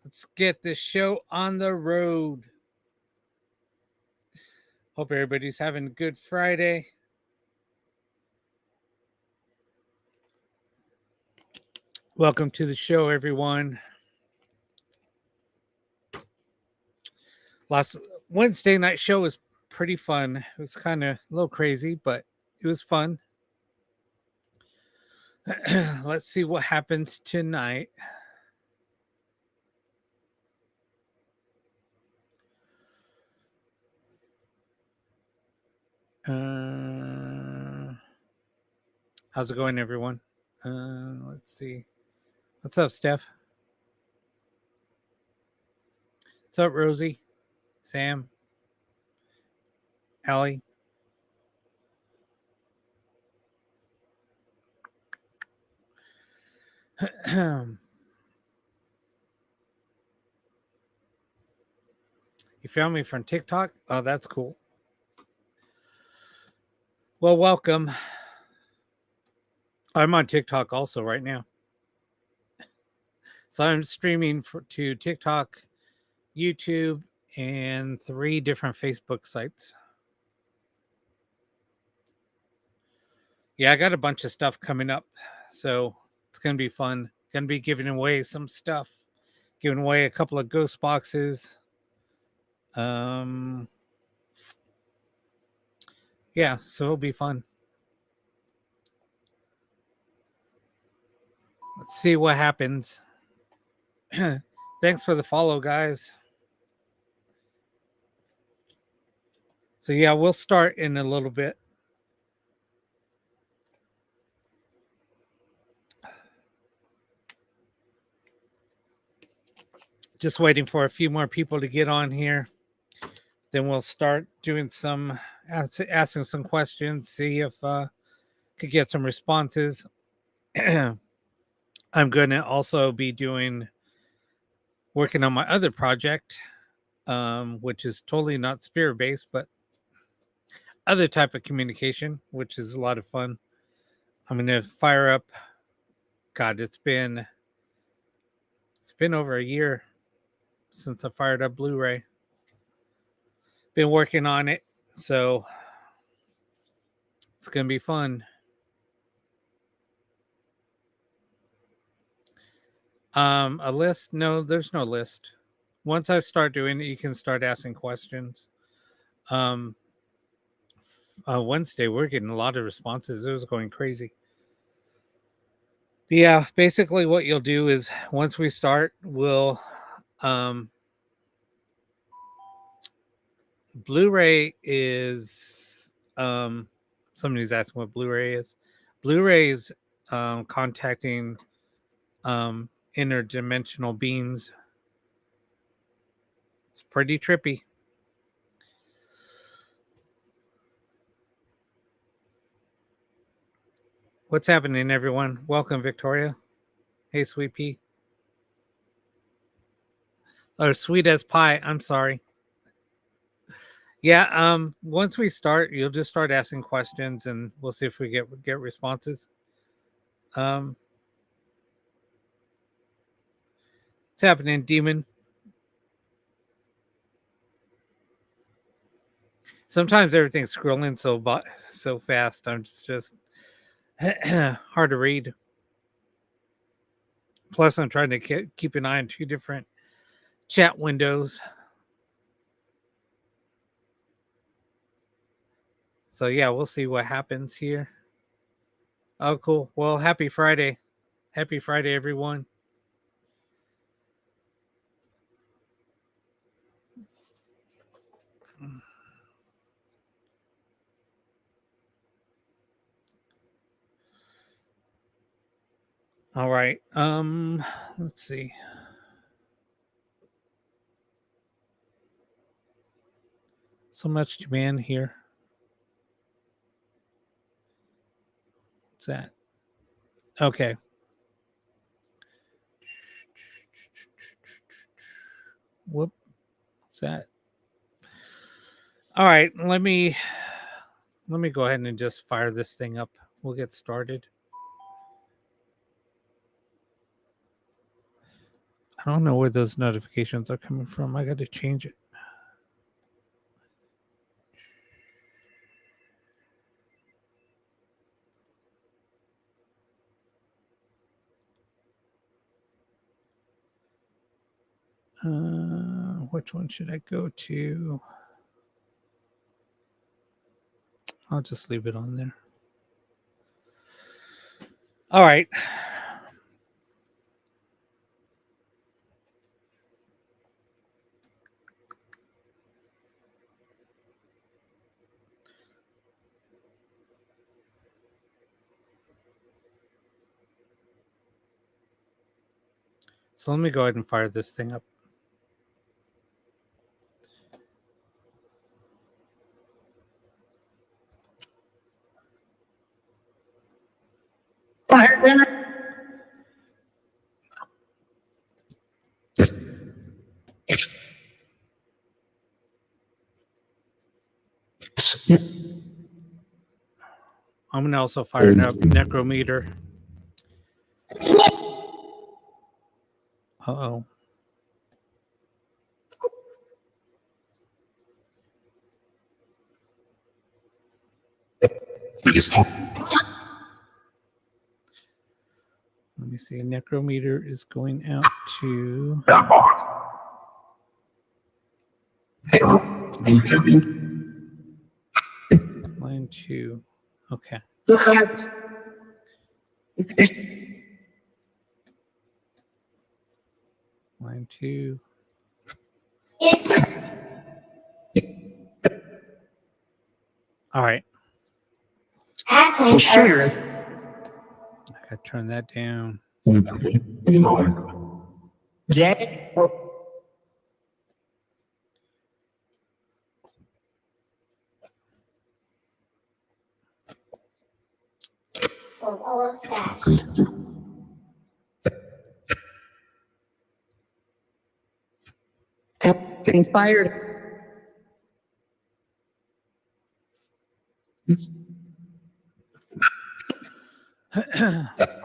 Let's get this show on the road. Hope everybody's having a good Friday. Welcome to the show, everyone. Last Wednesday night show was pretty fun. It was kind of a little crazy, but it was fun. Let's see what happens tonight. How's it going, everyone? Let's see. What's up, Steph? What's up, Rosie? Sam? Allie? You found me from TikTok? Oh, that's cool. Well, welcome. I'm on TikTok also right now. So I'm streaming to TikTok, YouTube, and 3 different Facebook sites. Yeah, I got a bunch of stuff coming up. So it's going to be fun. Going to be giving away some stuff. Giving away a couple of ghost boxes. Yeah, so it'll be fun. Let's see what happens. Thanks for the follow, guys. So yeah, we'll start in a little bit. Just waiting for a few more people to get on here. Then we'll start doing some asking some questions, see if could get some responses. I'm going to also be working on my other project, which is totally not spirit based, but other type of communication, which is a lot of fun. I'm going to fire up. God, it's been over a year since I fired up Blu-ray. Been working on it, so it's going to be fun. A list? No, there's no list. Once I start doing it, you can start asking questions. Wednesday, we're getting a lot of responses. It was going crazy. But yeah, basically what you'll do is once we start, we'll Blu-ray is somebody's asking what Blu-ray is. Blu-ray is contacting interdimensional beings. It's pretty trippy. What's happening, everyone? Welcome, Victoria. Hey, Sweet Pea. Or Sweet as Pie. I'm sorry. Yeah, once we start, you'll just start asking questions and we'll see if we get responses. What's happening, Demon? Sometimes everything's scrolling so fast. I'm just hard to read. Plus, I'm trying to keep an eye on 2 different chat windows. So yeah, we'll see what happens here. Oh, cool. Well, happy Friday. Happy Friday, everyone. All right. Let's see. So much demand here. What's that? Okay. Whoop. What's that? All right. Let me go ahead and just fire this thing up. We'll get started. I don't know where those notifications are coming from. I got to change it. Which one should I go to? I'll just leave it on there. All right. So let me go ahead and fire this thing up. Fire dinner. I'm going to also fire up Necrometer. Uh-oh. Let me see. Necrometer is going out to... Line 2. Okay. Line 2. All right. Sure. I gotta turn that down. Jack. So all of Sash. Getting fired.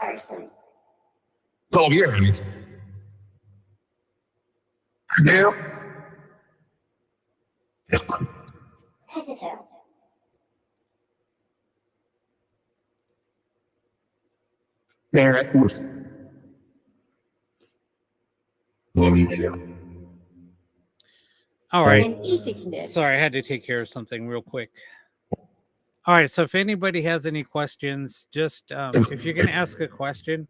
Arson. Oh, yeah. Yeah. Hesito. There it was. All right. And eating this. Sorry, I had to take care of something real quick. All right. So if anybody has any questions, just if you're going to ask a question,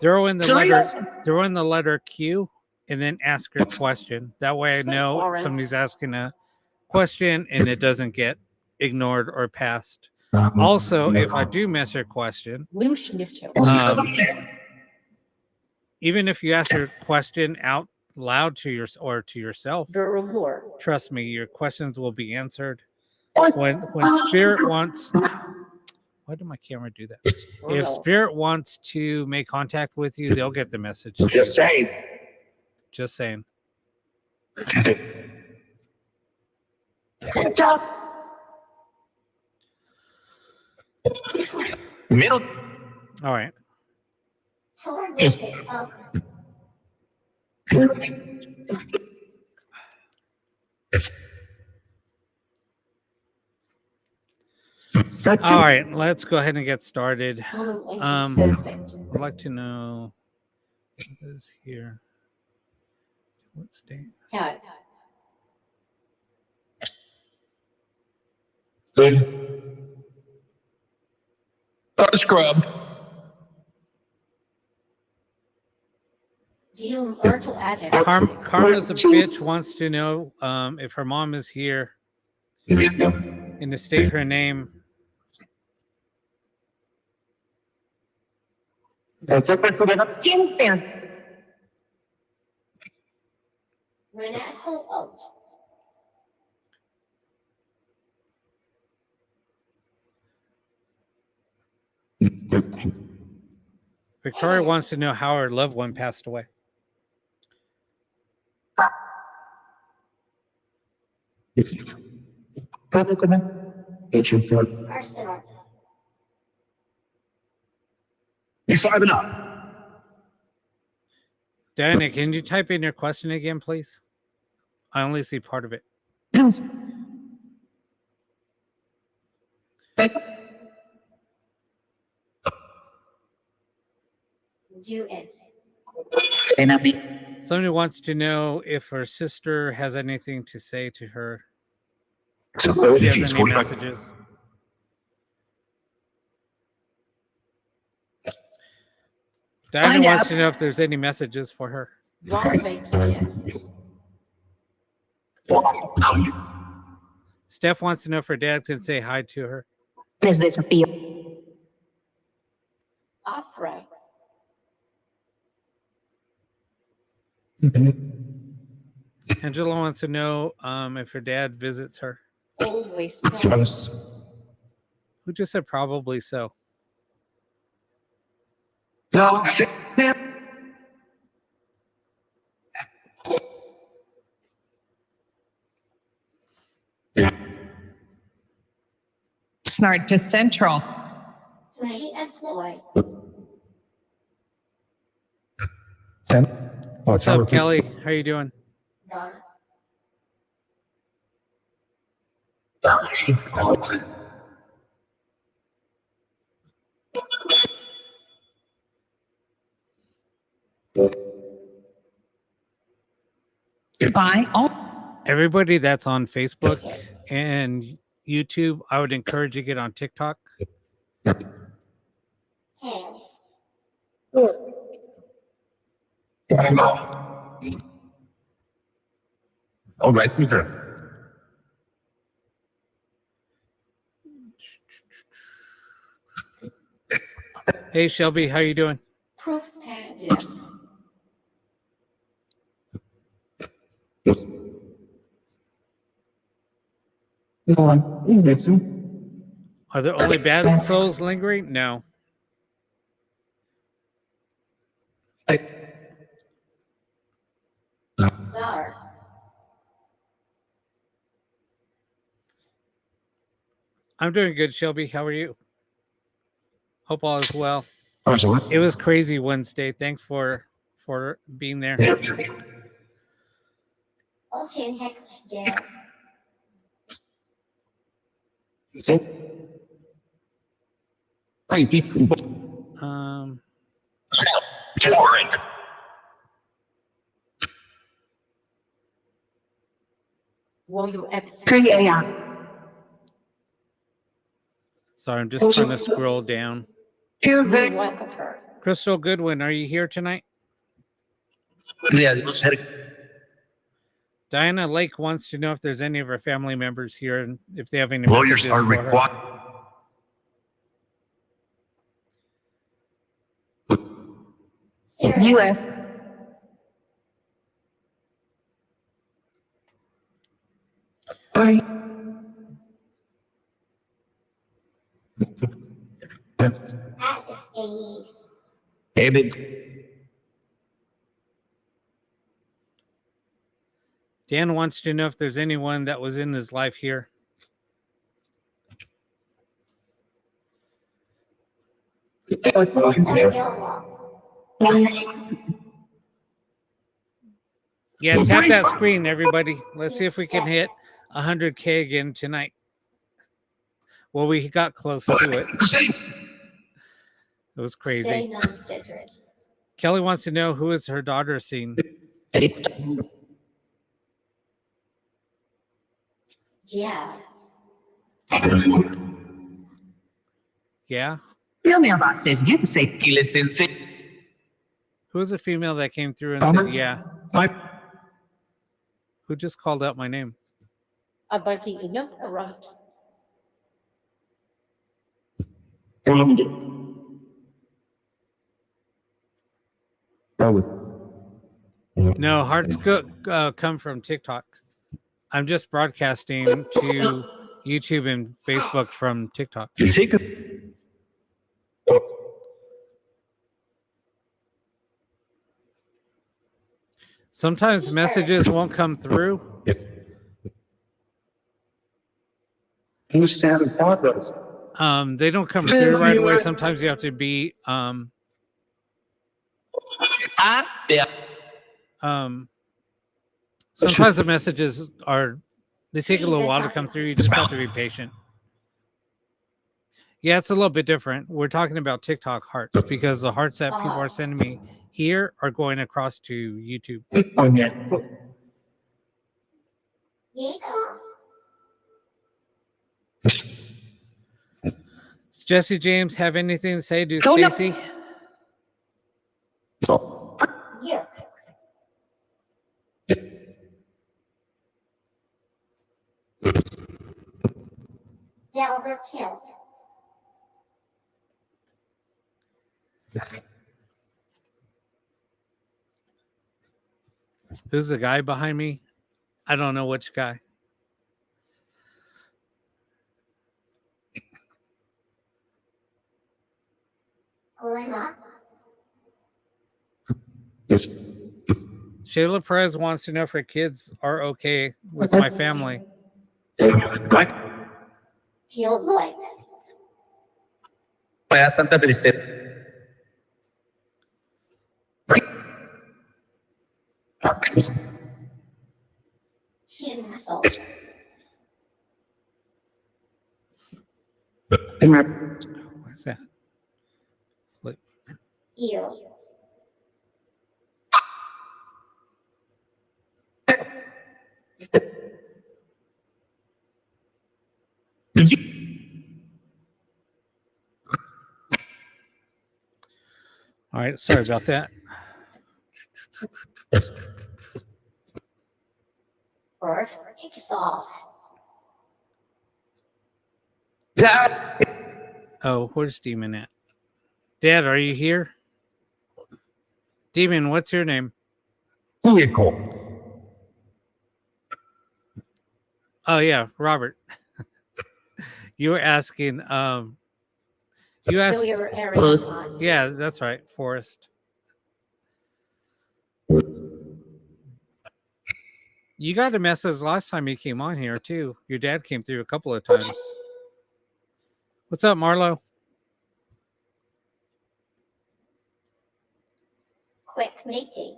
throw in the letter Q and then ask your question. That way I know somebody's asking a question and it doesn't get ignored or passed. Also, if I do miss your question, even if you ask your question out loud to yourself, trust me, your questions will be answered. When Spirit wants, why did my camera do that? If Spirit wants to make contact with you, they'll get the message. Just saying. Just saying. Middle. All right. Just. All right, let's go ahead and get started. I'd like to know what is here. What state? Yeah. Scrub. Karma's a bitch wants to know if her mom is here and to state her name. Renette Holt. Victoria wants to know how her loved one passed away. Arsenal. You 5-0. Diana, can you type in your question again, please? I only see part of it. Yes. Do it. Somebody wants to know if her sister has anything to say to her. So, If she has she's any 45. messages. Diana Find wants out. to know if there's any messages for her. Wrong page here. Steph wants to know if her dad can say hi to her. Is this a feel? Off right. Angela wants to know if her dad visits her. Always so. Yes. Who just said probably so? No. Snart to Central. Play and Floyd. 10. Oh, What's up, Kelly? How you doing? Donna. By all. Everybody that's on Facebook and YouTube, I would encourage you to get on TikTok. Hand. All right, Caesar. Hey, Shelby, how you doing? Proof page. Are there only bad souls lingering? No. Gar. I'm doing good, Shelby. How are you? Hope all is well. Absolutely. It was crazy Wednesday. Thanks for being there. Ocean heck jail. Hey, deep. Um, Will you ever sorry, I'm just trying to scroll down. welcome her? Crystal Goodwin, are you here tonight? Yeah, Diana Lake wants to know if there's any of her family members here and if they have any lawyers messages are for her. required. Sarah. U.S. Bye. Acid aid. David. Dan wants to know if there's anyone that was in his life here. Yeah, tap that screen, everybody. Let's see if we can hit 100K again tonight. Well, we got close to it. It was crazy. Kelly wants to know who is her daughter seeing. Yeah. Yeah? Your mailbox says you can say Who was the female that came through and Robert? said, yeah? Who just called out my name? Abagi inyong around. No, hearts come from TikTok. I'm just broadcasting to YouTube and Facebook from TikTok. You take a Sometimes messages won't come through. who's Santa Barbara? They don't come through right away. Sometimes you have to be Sometimes the messages they take a little while to come through. You just have to be patient. Yeah, it's a little bit different. We're talking about TikTok hearts because the hearts that people are sending me here are going across to YouTube. Oh, yeah. Does Jesse James have anything to say to Go, no. Stacy? Yuck. Delver kill. Who's the guy behind me? I don't know which guy. Glimmer. Yes. Shayla Perez wants to know if her kids are okay with my family. Right? Healed light. Kaya tanta bilisip. Human assault. What's that? Flip. Eel. All right, sorry about that. Earth. Kick us off. Yeah. Oh, where's Demon at? Dad, are you here? Demon, what's your name? Vehicle. Oh yeah, Robert. You were asking you asked Fill your area on. yeah, that's right, Forrest. You got a message last time you came on here too. Your dad came through a couple of times. What's up, Marlo? Quick mating.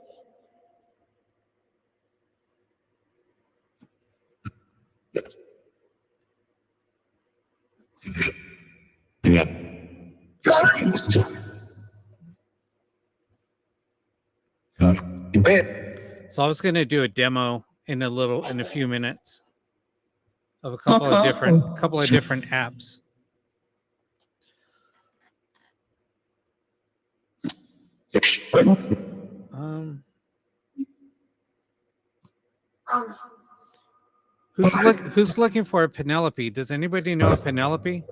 Yeah. So I was gonna do a demo in a few minutes of a couple of different apps. Um, who's looking for a Penelope? Does anybody know a Penelope?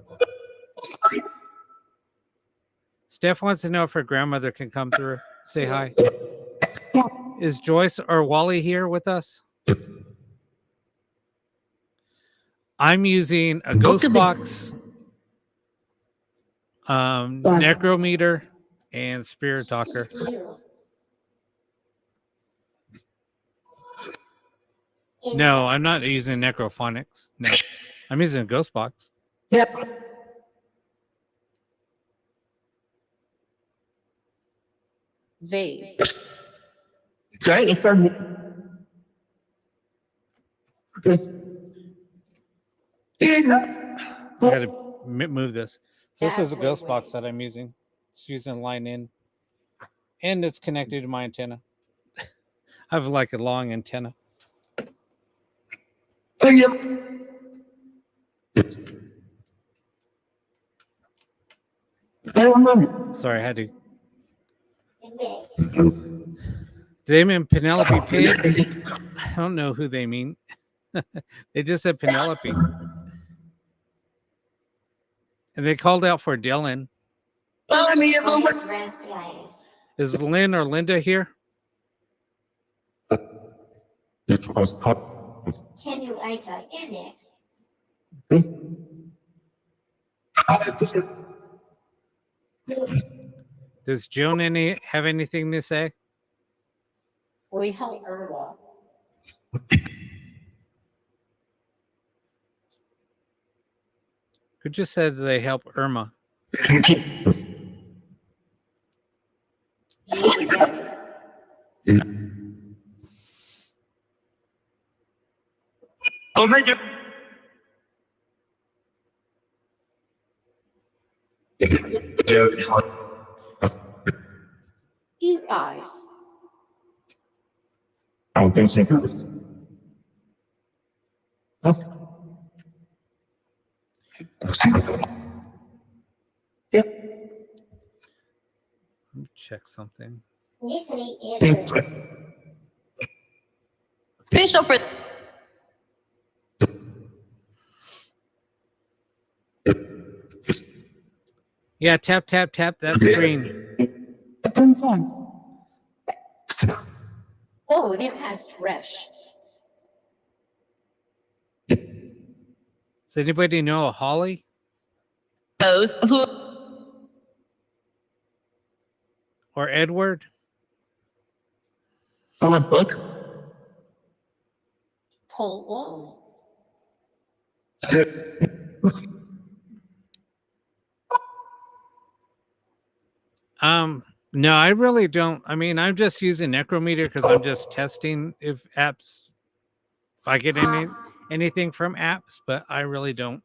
Steph wants to know if her grandmother can come through. Say hi. Is Joyce or Wally here with us? I'm using a ghost box, necrometer, and spirit talker. Eel. No, I'm not using necrophonics. No, I'm using a ghost box. Yep. Vase. Right? It's from I gotta move this. So this is a ghost box that I'm using. It's using line in, and it's connected to my antenna. I have like a long antenna. Sorry, I had to. They mean Penelope Pig. I don't know who they mean. They just said Penelope. And they called out for Dylan. Is Lynn or Linda here? Tenuator in it. Does Joan have anything to say? We help Irwa. Who just said they help Irma? Over there. You guys. I can say. Let me check something. Listening is Finish over. Yeah, tap, tap, tap that screen. 10 times. oh, it has fresh. Does anybody know a Holly Those who or Edward? on a book. Pull No, I really don't. I mean, I'm just using Necrometer because I'm just testing if I get anything from apps, but I really don't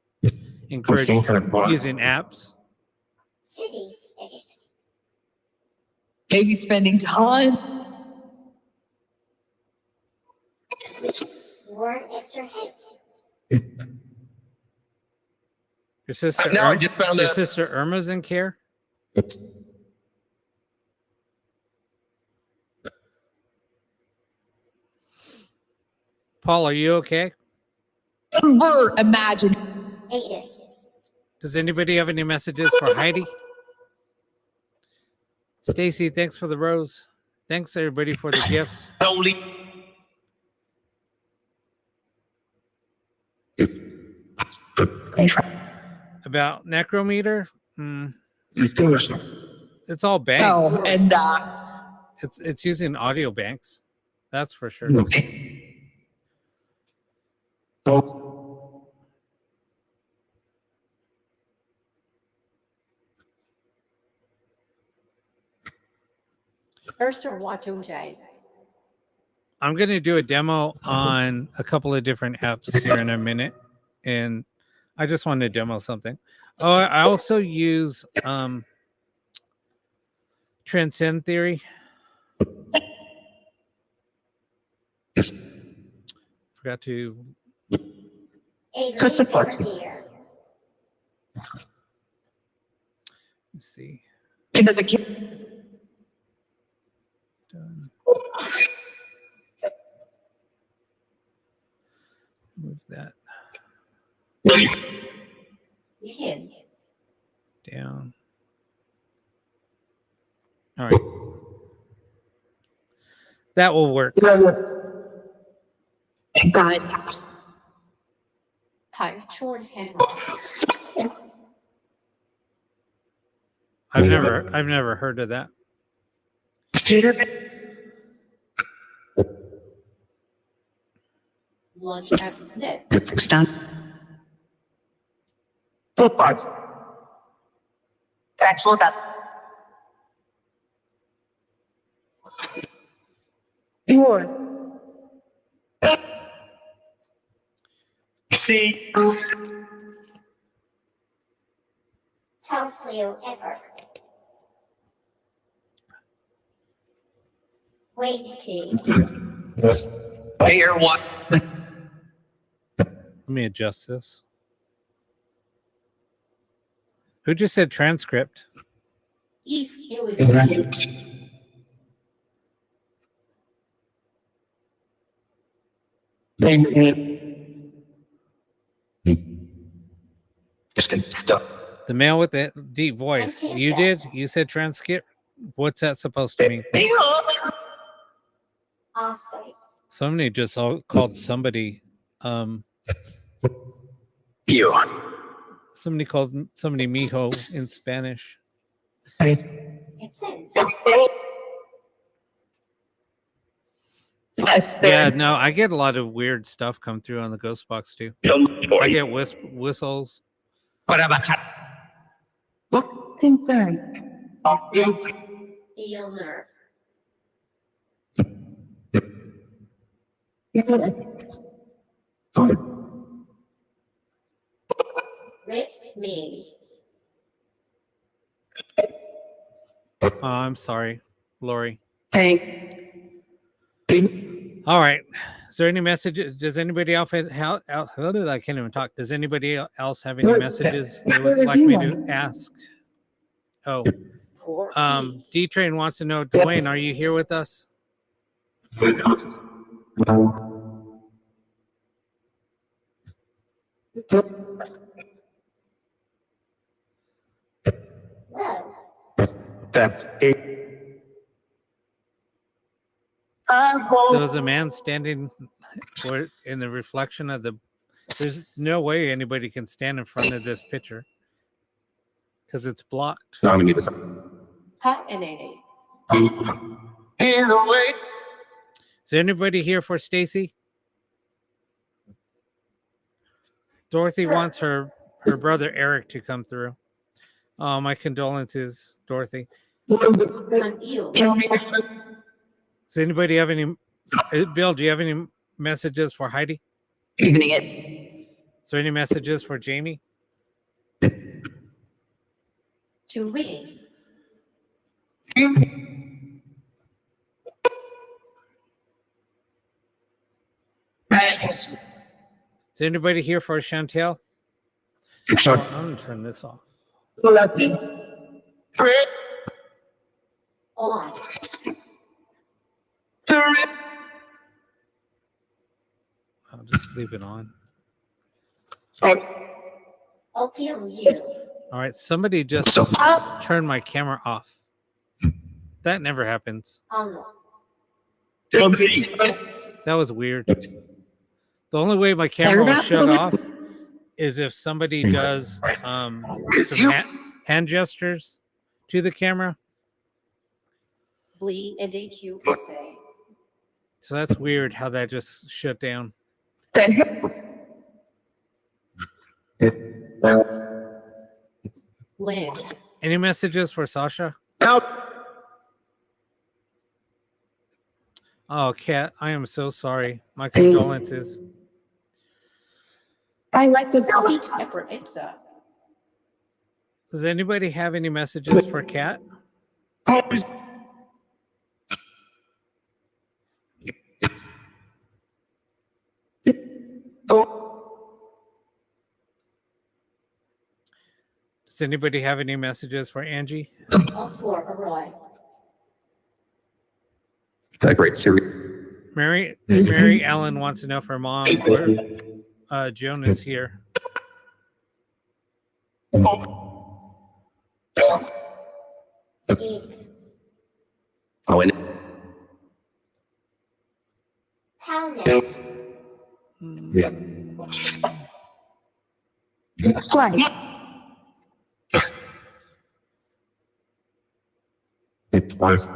encourage using apps. City state. Maybe spending time. Word is your hate. Your sister, No, I just found your out. sister Irma's in care. Paul, are you okay? Never imagine. Atis. Does anybody have any messages for Heidi? Stacy, thanks for the rose. Thanks everybody for the gifts. Only. About Necrometer, it's all banks. Oh, and It's using audio banks. That's for sure. First or watching Jay. I'm going to do a demo on a couple of different apps here in a minute, and I just wanted to demo something. Oh, I also use Transcend Theory. Forgot to. Just a here. Let's see. into the kitchen. Done. Move that Him. down. All right. That will work. God. Type short hand. I've never heard of that. Lunch after that. It's done. Both parts. Excellent. Sure. See. Tell Cleo ever. Waiting. Player one. Let me adjust this. Who just said transcript? If you would Just stuff. The male with the deep voice. You did? You said transcript? What's that supposed to mean? Awesome. Somebody just called somebody. You. Somebody called somebody mijo in Spanish. It's in. Yeah, no, I get a lot of weird stuff come through on the ghost box too. I get whistles. What about that? What concern? Healer. means. Oh, I'm sorry, Lori. Thanks. All right. Is there any message? Does anybody else how did I can't even talk? Does anybody else have any messages they would like me to ask? Oh, For D Train wants to know, Dwayne, are you here with us? low. That's it. There was a man standing in the reflection of the. There's no way anybody can stand in front of this picture because it's blocked. Hyphenated. Either way. Is there anybody here for Stacy? Dorothy wants her brother Eric to come through. My condolences, Dorothy. Conceal. Does anybody have any? Bill, do you have any messages for Heidi? Evening it. Is there any messages for Jamie? To read. Is anybody here for Chantel? Oh, I'm gonna turn this off. On. I'll just leave it on. Opium use. All right, somebody just turned my camera off. That never happens. On. That was weird. The only way my camera will shut off is if somebody does some hand gestures to the camera. Bleed and DQ say. So that's weird how that just shut down. Live. Any messages for Sasha? Oh, Kat, I am so sorry. My condolences. I like to tell Heat pepper pizza. Does anybody have any messages for Kat? Does anybody have any messages for Angie? Oswald Roy. That great series. Mary Ellen wants to know if her mom or Joan is here. Eat. Oh, and Poundest. yeah. Play. It's nice.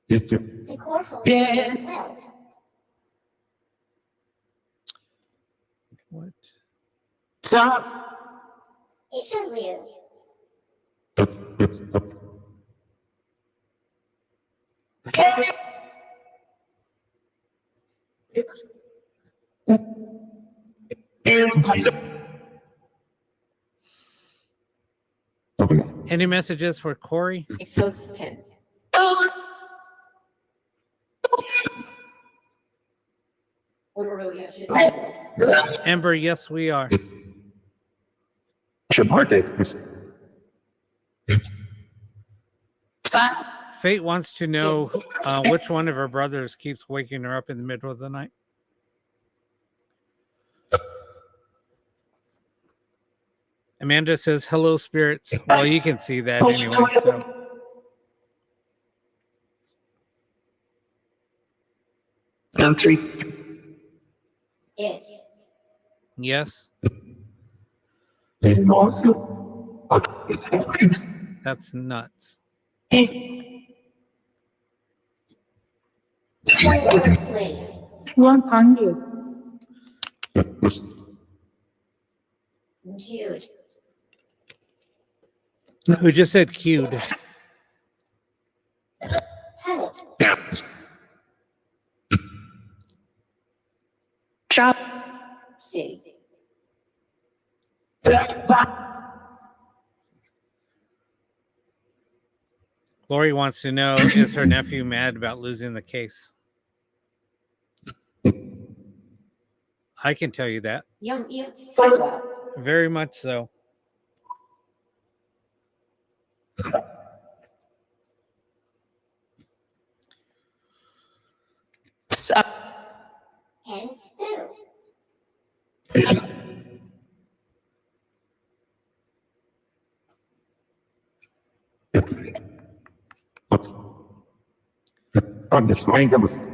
The corporal Yeah. well. What? Stop. Ishaliu. Any messages for Corey? Exospin. Amber, yes, we are. Fate wants to know which one of her brothers keeps waking her up in the middle of the night. Amanda says, hello, spirits. Well, you can see that anyway. So. Down 3. Yes. Yes, that's nuts. Play. 100. Jude. Who just said cued? Hello. Chop. C. Lori wants to know, is her nephew mad about losing the case? I can tell you that. Young mute. Farewell. Very much so. Hence two.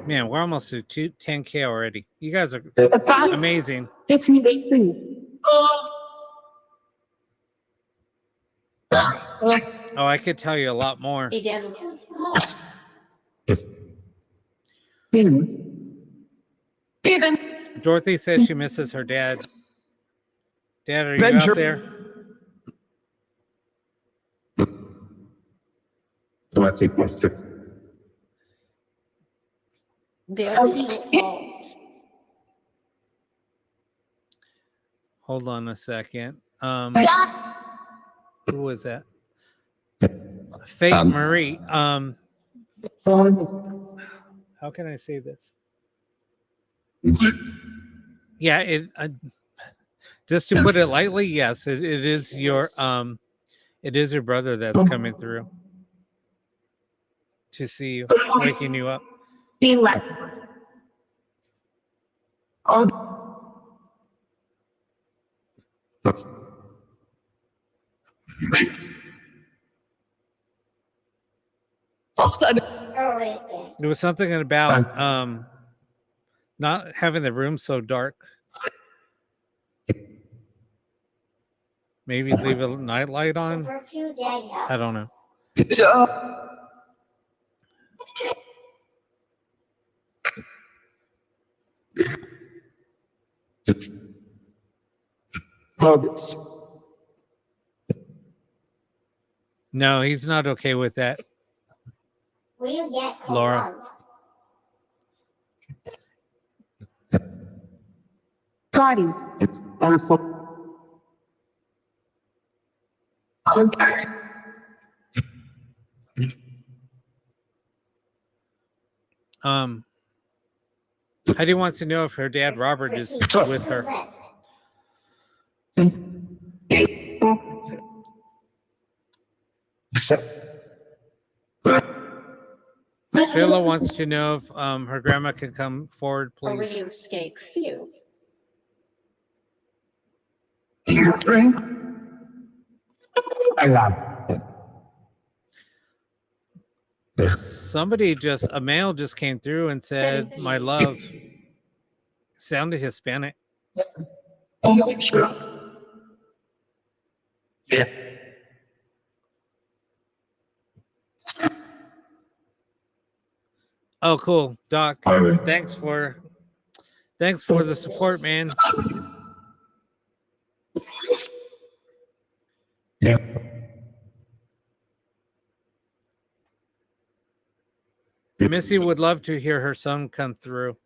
Man, we're almost to 10K already. You guys are Advance. amazing. 60 days free. Oh, I could tell you a lot more. Idem. Dorothy says she misses her dad. Dad, are you out there? Their people. Hold on a second. Who was that? Fate Marie. How can I say this? Yeah, just to put it lightly, yes, it is your brother that's coming through to see you, waking you up. Oh, wait there. There was something about not having the room so dark. Maybe leave a nightlight on. Super Q dead I don't know. No, he's not okay with that. Will yet Laura. Body. Heidi wants to know if her dad Robert is with her. Phila wants to know if her grandma can come forward, Or will please. you escape few? Somebody a male just came through and said, "My love." Sounded Hispanic. Oh, cool, Doc. Thanks for the support, man. Missy would love to hear her son come through.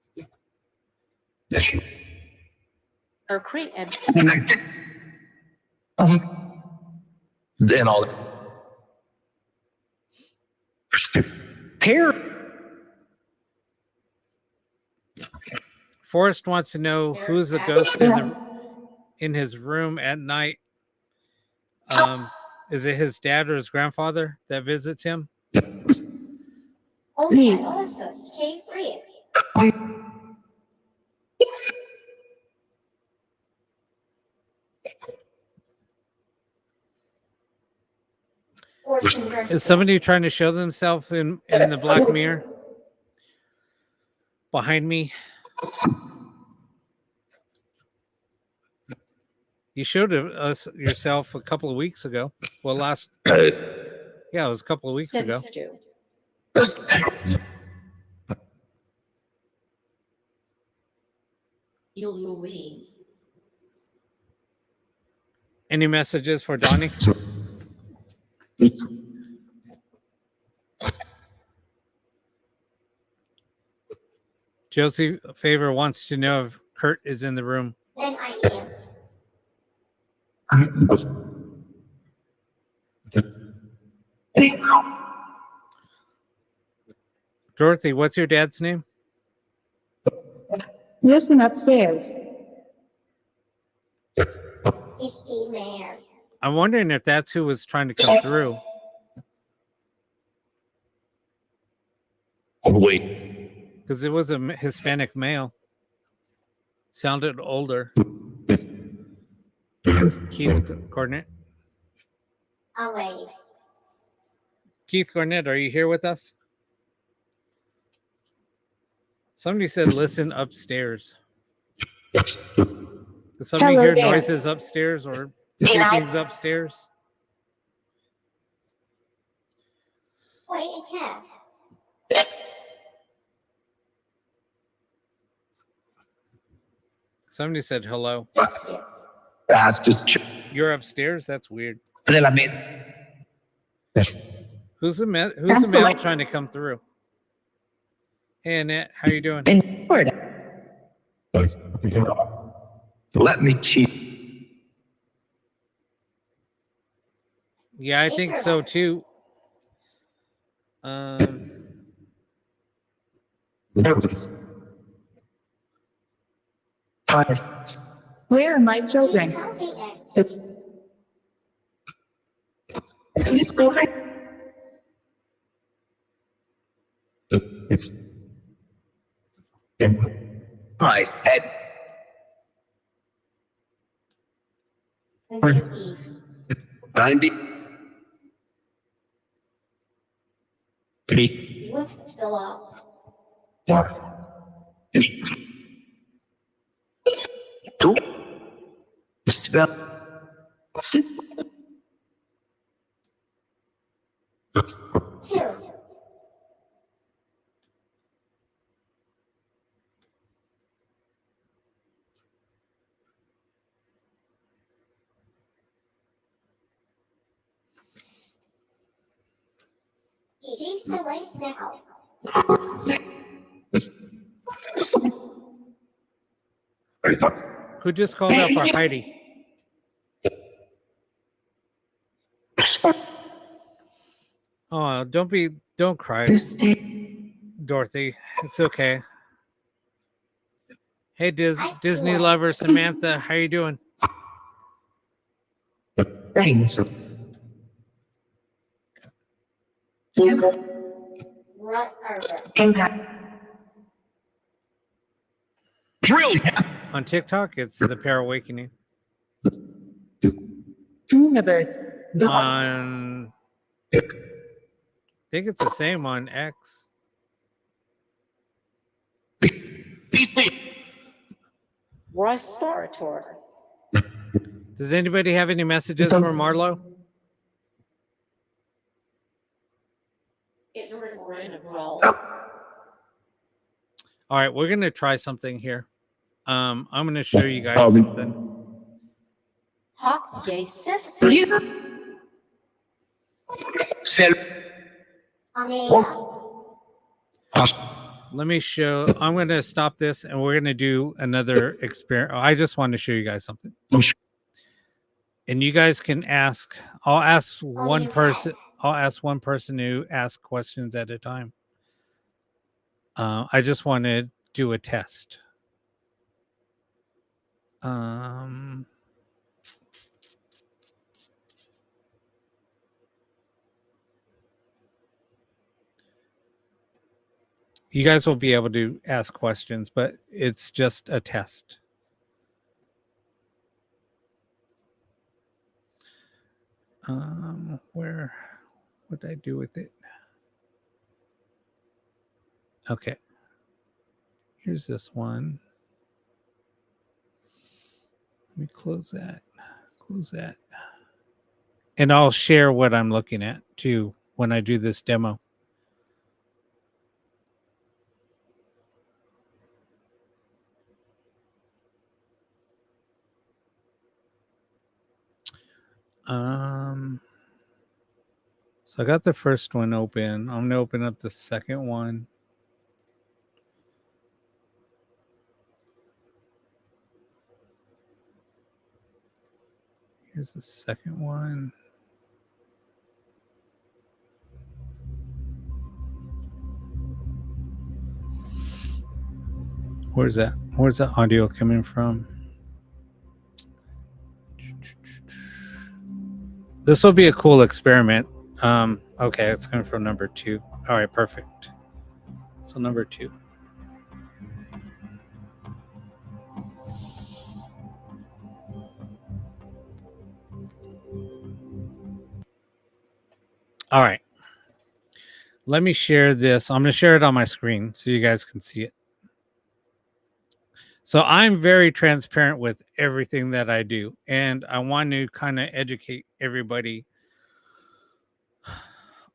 Or create and Then all here. Forrest wants to know who's the ghost in his room at night. Is it his dad or his grandfather that visits him? only also stay free. Is somebody trying to show themselves in the black mirror behind me? You showed us yourself a couple of weeks ago. Well, yeah, it was a couple of weeks ago. Any messages for Donnie? Josie Favor wants to know if Kurt is in the room. Then I am. Dorothy, what's your dad's name? Listen upstairs. Is there? I'm wondering if that's who was trying to come through. Wait. Because it was a Hispanic male. Sounded older. Keith Cornett. I'll wait. Keith Cornett, are you here with us? Somebody said listen upstairs. Does somebody Hello hear there. noises upstairs or creakings upstairs? Wait a cab. Somebody said hello. Mister. That's just You're upstairs? That's weird. de la mente. Who's the male Absolutely. trying to come through? Hey Annette, how you doing? In Florida. Let me cheat. Yeah, I think so too. Where are my Keep children? healthy eggs. My head. Mr. Eve. 90. You went the law. Two. Spell. Two. EG Solace now. Who just called out for Heidi? Oh, don't cry, Dorothy. It's okay. Hey, Disney lover Samantha, how you doing? Rut Arbor. Impact. Brilliant. On TikTok, it's the Pair Awakening. Universe. On, I think it's the same on X. BC. Restorator. Does anybody have any messages for Marlo? It's well. All right, we're gonna try something here. I'm gonna show you guys something. Hot gay Sif. Cell. Omega. Let me show. I'm gonna stop this, and we're gonna do another experiment. I just want to show you guys something, and you guys can ask. I'll ask one person. I'll ask one person to ask questions at a time. I just want to do a test. You guys will be able to ask questions, but it's just a test. Where would I do with it? Okay. Here's this one. Let me close that. Close that. And I'll share what I'm looking at too when I do this demo. So I got the first one open. I'm gonna open up the second one. Here's the second one. Where's that? Where's the audio coming from? This will be a cool experiment. Okay, it's coming from number 2. All right, perfect. So number 2. All right. Let me share this. I'm going to share it on my screen so you guys can see it. So I'm very transparent with everything that I do, and I want to kind of educate everybody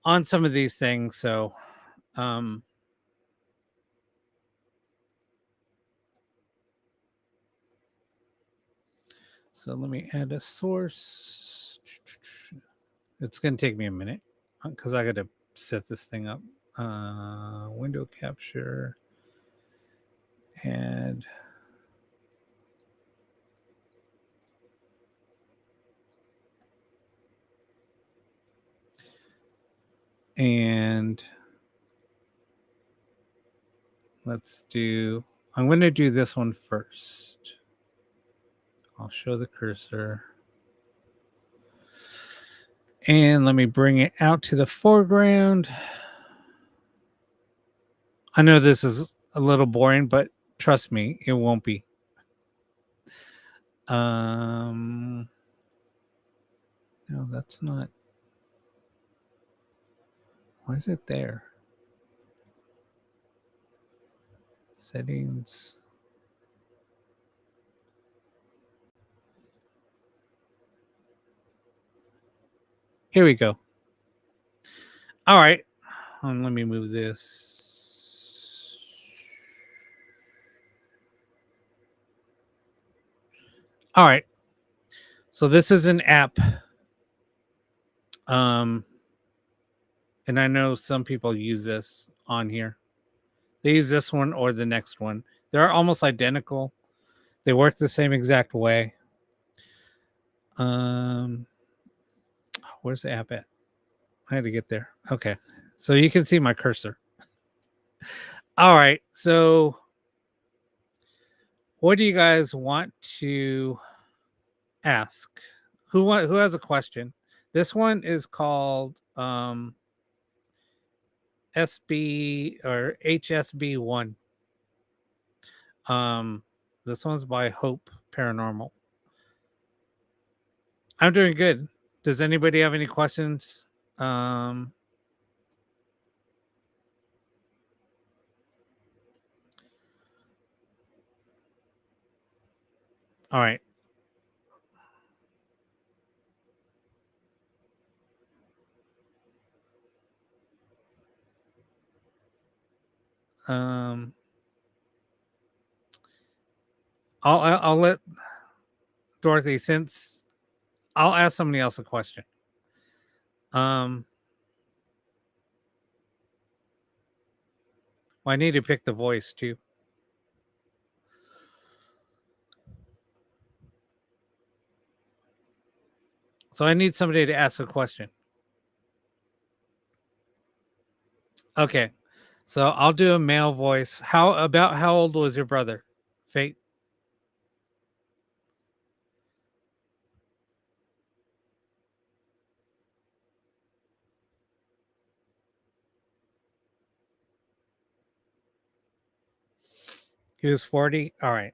on some of these things. So, so let me add a source. It's going to take me a minute because I got to set this thing up. Window capture, add. And let's do, I'm going to do this one first. I'll show the cursor. And let me bring it out to the foreground. I know this is a little boring, but trust me, it won't be. No, that's not. Why is it there? Settings. Here we go. All right. Let me move this. All right. So this is an app. And I know some people use this on here. They use this one or the next one. They're almost identical. They work the same exact way. Where's the app at? I had to get there. Okay. So you can see my cursor. All right. So what do you guys want to ask? Who has a question? This one is called SB or HSB1. This one's by Hope Paranormal. I'm doing good. Does anybody have any questions? All right. I'll let Dorothy, since I'll ask somebody else a question. Well, I need to pick the voice too. So I need somebody to ask a question. Okay. So I'll do a male voice. How old was your brother? Fate. He was 40. All right.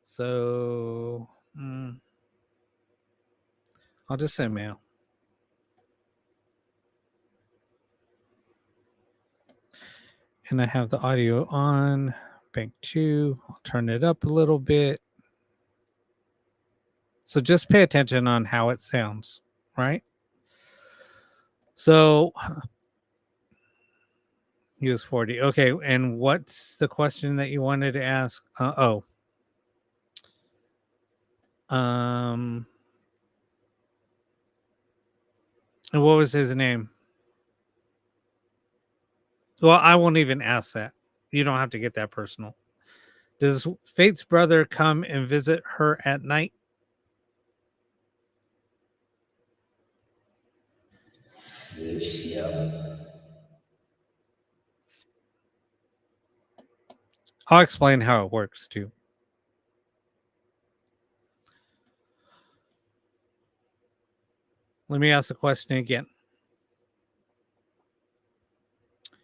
So I'll just say male. And I have the audio on. Bank 2. I'll turn it up a little bit. So just pay attention on how it sounds, right? So he was 40. Okay, and what's the question that you wanted to ask? And what was his name? Well, I won't even ask that. You don't have to get that personal. Does Fate's brother come and visit her at night? I'll explain how it works too. Let me ask the question again.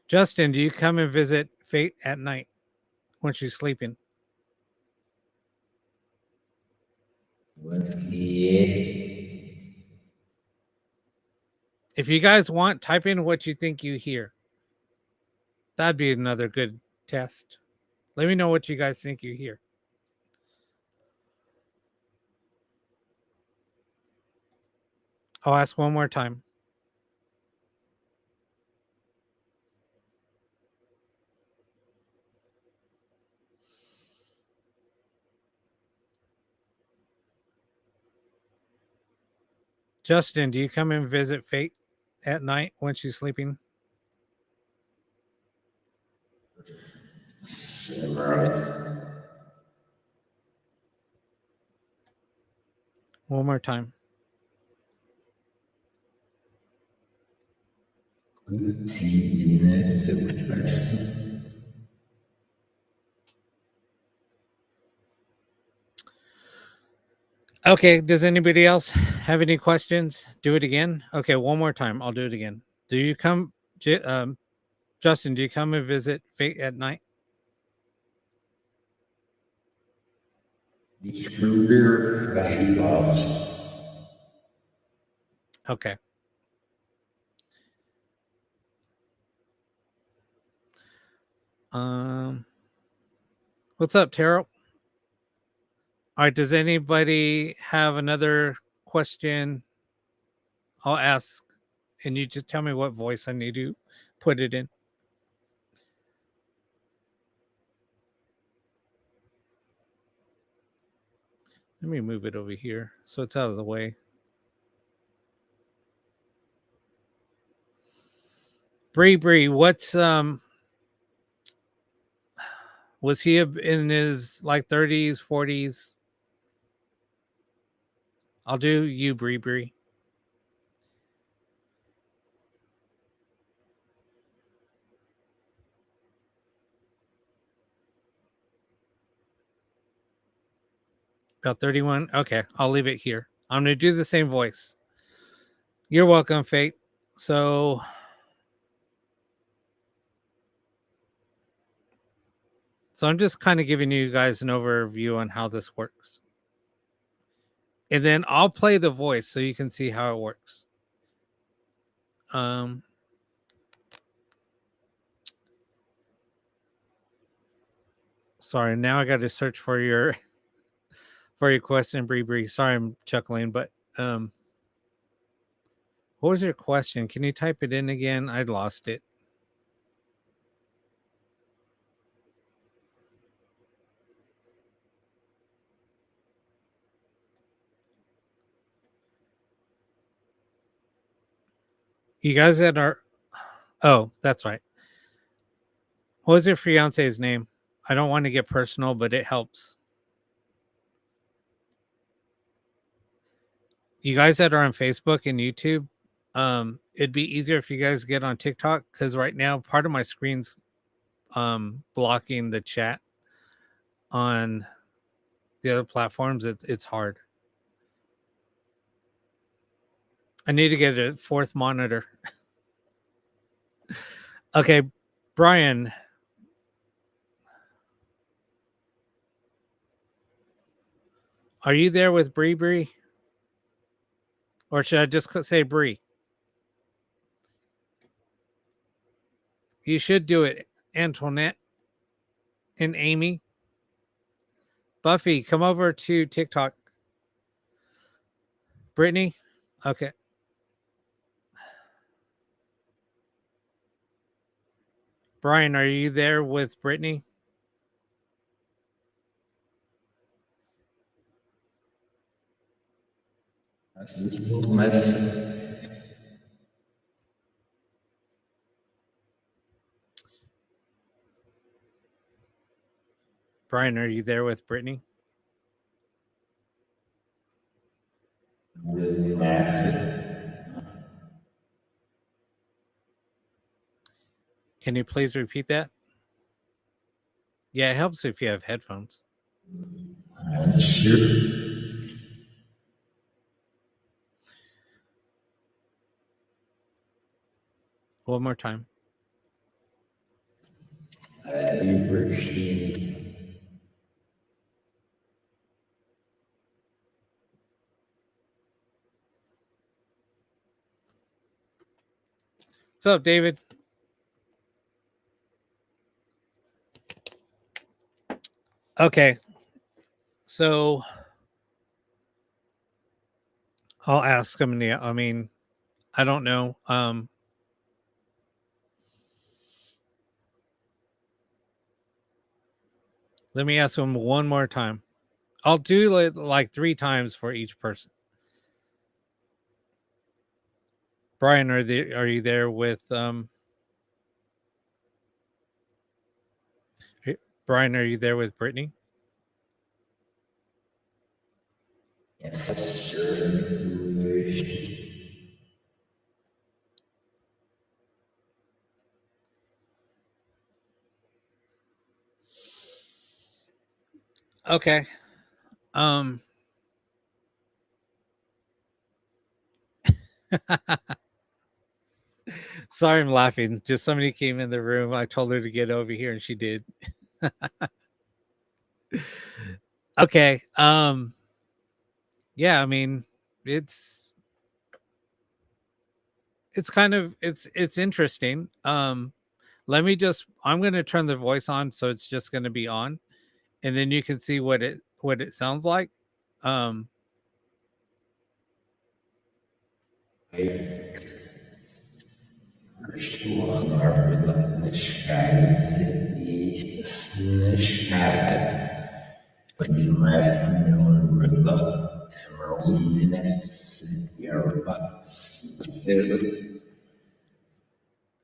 Justin, do you come and visit Fate at night when she's sleeping? If you guys want, type in what you think you hear. That'd be another good test. Let me know what you guys think you hear. I'll ask one more time. Justin, do you come and visit Fate at night when she's sleeping? One more time. Okay, does anybody else have any questions? Do it again. Okay, one more time. I'll do it again. Do you come, Justin, do you come and visit Fate at night? Okay. What's up, Taro? All right, does anybody have another question? I'll ask, and you just tell me what voice I need to put it in. Let me move it over here so it's out of the way. Bree, what's was he in his like 30s, 40s? I'll do you, Bree. About 31. Okay, I'll leave it here. I'm going to do the same voice. You're welcome, Fate. So I'm just kind of giving you guys an overview on how this works. And then I'll play the voice so you can see how it works. Sorry, now I got to search for your question, Bree. Sorry, I'm chuckling, but what was your question? Can you type it in again? I lost it. You guys that are, oh, that's right. What was your fiance's name? I don't want to get personal, but it helps. You guys that are on Facebook and YouTube, it'd be easier if you guys get on TikTok, because right now part of my screen's blocking the chat on the other platforms. It's hard. I need to get a fourth monitor. Okay, Brian. Are you there with Bree? Or should I just say Bree? You should do it, Antoinette and Amy. Buffy, come over to TikTok. Brittany? Okay. Brian, are you there with Brittany? Brian, are you there with Brittany? Can you please repeat that? Yeah, it helps if you have headphones. Sure. One more time. What's up, David? Okay. So I'll ask him. I mean, I don't know. Let me ask him one more time. I'll do like 3 times for each person. Brian, are you there with Brian, are you there with Brittany? Yes, sir. Okay. Sorry, I'm laughing. Just somebody came in the room. I told her to get over here and she did. Okay. Yeah, I mean, it's it's interesting. I'm going to turn the voice on so it's just going to be on and then you can see what it sounds like. Um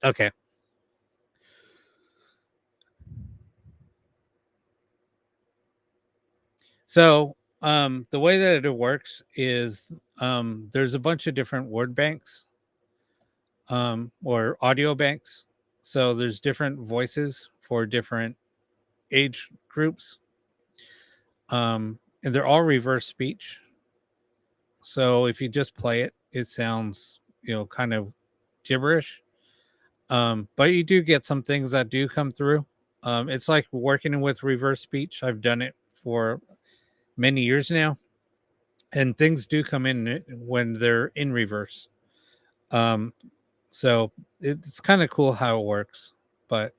okay. So, the way that it works is there's a bunch of different word banks or audio banks. So there's different voices for different age groups. And they're all reverse speech. So if you just play it, it sounds, kind of gibberish. But you do get some things that do come through. It's like working with reverse speech. I've done it for many years now, and things do come in when they're in reverse. Um, so it's kind of cool how it works. But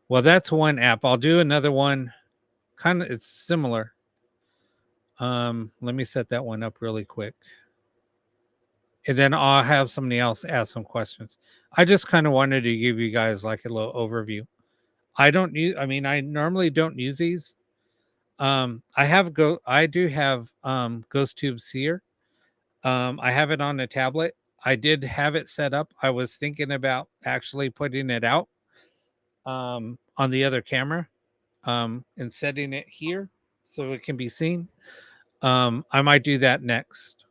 well, that's one app. I'll do another one. Kind of, it's similar. Let me set that one up really quick. And then I'll have somebody else ask some questions. I just kind of wanted to give you guys like a little overview. I normally don't use these. I do have GhostTube Seer. I have it on a tablet. I did have it set up. I was thinking about actually putting it out on the other camera and setting it here so it can be seen. I might do that next.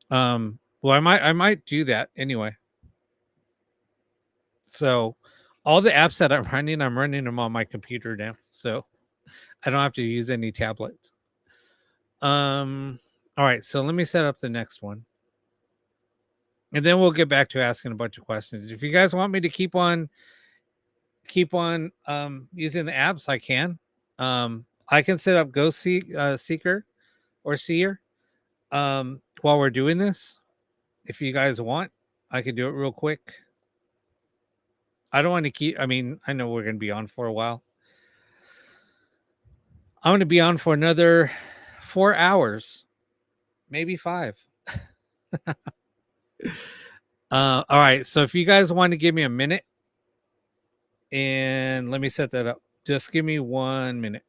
Well, I might do that anyway. So all the apps that I'm running them on my computer now. So I don't have to use any tablets. All right, so let me set up the next one. And then we'll get back to asking a bunch of questions. If you guys want me to keep on using the apps, I can. I can set up Seeker or Seer while we're doing this. If you guys want, I could do it real quick. I don't want to keep, I know we're going to be on for a while. I'm going to be on for another 4 hours, maybe 5. All right. So if you guys want to give me a minute and let me set that up, just give me 1 minute.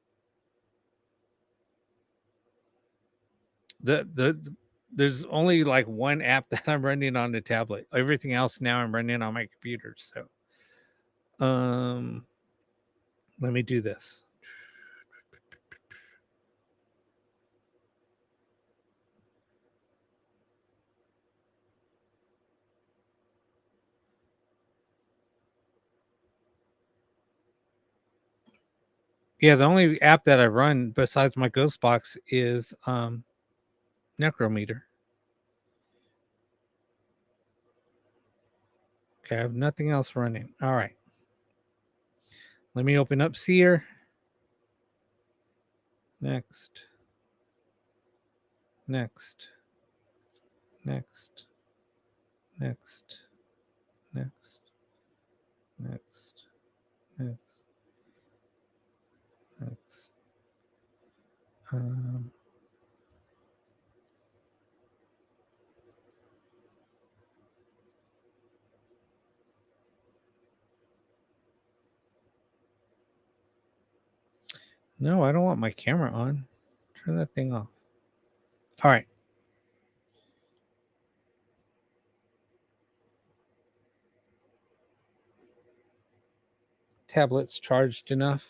There's only like one app that I'm running on the tablet. Everything else now I'm running on my computer. So, let me do this. Yeah, the only app that I run besides my Ghost Box is Necrometer. Okay, I have nothing else running. All right. Let me open up Seer. Next. Next. Next. Next. Next. Next. Next. Next. No, I don't want my camera on. Turn that thing off. All right. Tablet's charged enough.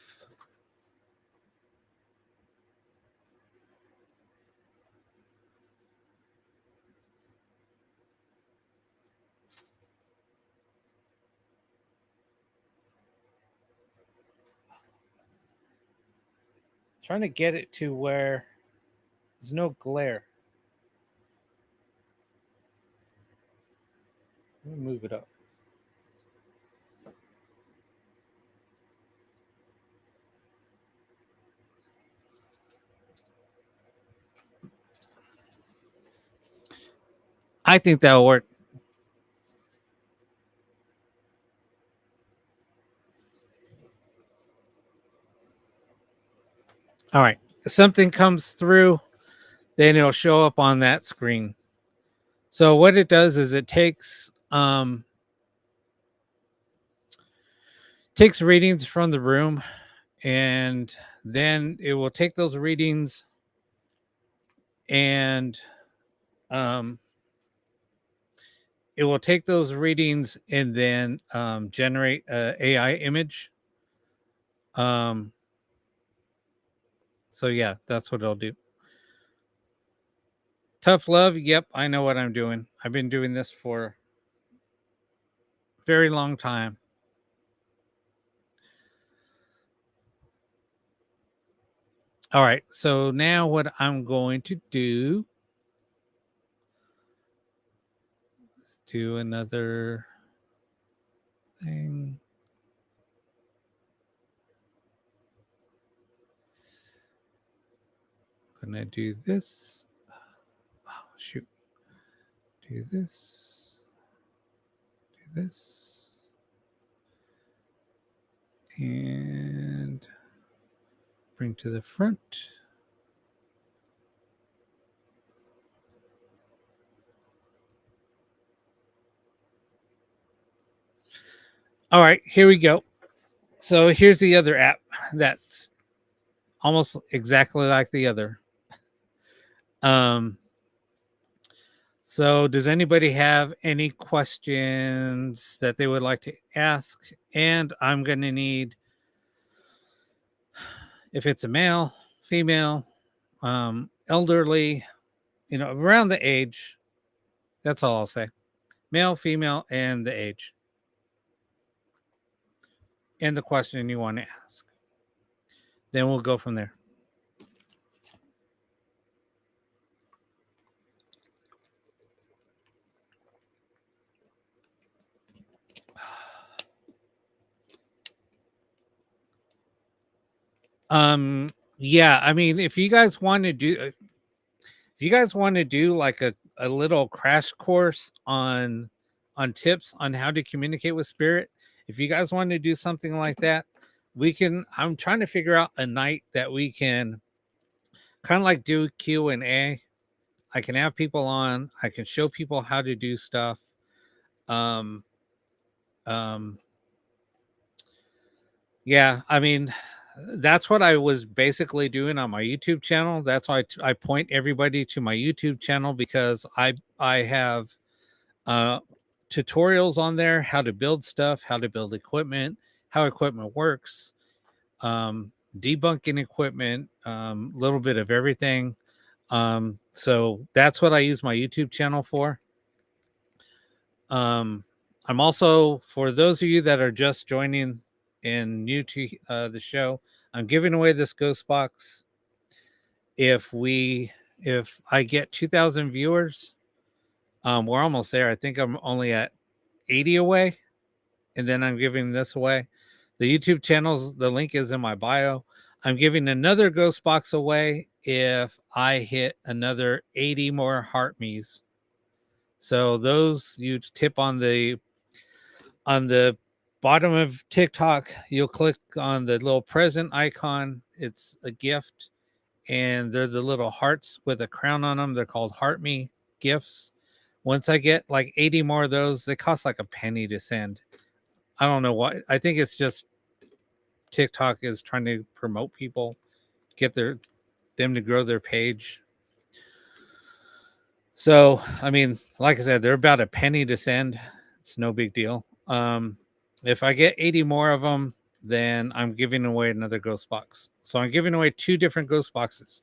Trying to get it to where there's no glare. Let me move it up. I think that'll work. All right. If something comes through, then it'll show up on that screen. So what it does is it takes readings from the room, and then it will take those readings and then generate a AI image. So yeah, that's what it'll do. Tough love. Yep, I know what I'm doing. I've been doing this for a very long time. All right, so now what I'm going to do is do another thing. Gonna do this. Oh, shoot. Do this. Do this. And bring to the front. All right, here we go. So here's the other app that's almost exactly like the other. So does anybody have any questions that they would like to ask? And I'm going to need, if it's a male, female, elderly, around the age. That's all I'll say. Male, female, and the age. And the question you want to ask. Then we'll go from there. Yeah, I mean, if you guys want to do like a little crash course on tips on how to communicate with spirit, if you guys want to do something like that, I'm trying to figure out a night that we can kind of like do Q&A. I can have people on, I can show people how to do stuff. Yeah, I mean, that's what I was basically doing on my YouTube channel. That's why I point everybody to my YouTube channel, because I have tutorials on there, how to build stuff, how to build equipment, how equipment works, debunking equipment, little bit of everything. So that's what I use my YouTube channel for. I'm also, for those of you that are just joining and new to the show, I'm giving away this ghost box. If I get 2,000 viewers, we're almost there. I think I'm only at 80 away, and then I'm giving this away. The YouTube channels, the link is in my bio. I'm giving another ghost box away if I hit another 80 more heart me's. So those you tip on the bottom of TikTok, you'll click on the little present icon. It's a gift, and they're the little hearts with a crown on them. They're called Heart Me gifts. Once I get like 80 more of those, they cost like a penny to send. I don't know why. I think it's just TikTok is trying to promote people, get them to grow their page. So, I mean, like I said, they're about a penny to send. It's no big deal. If I get 80 more of them, then I'm giving away another ghost box. So I'm giving away 2 different ghost boxes.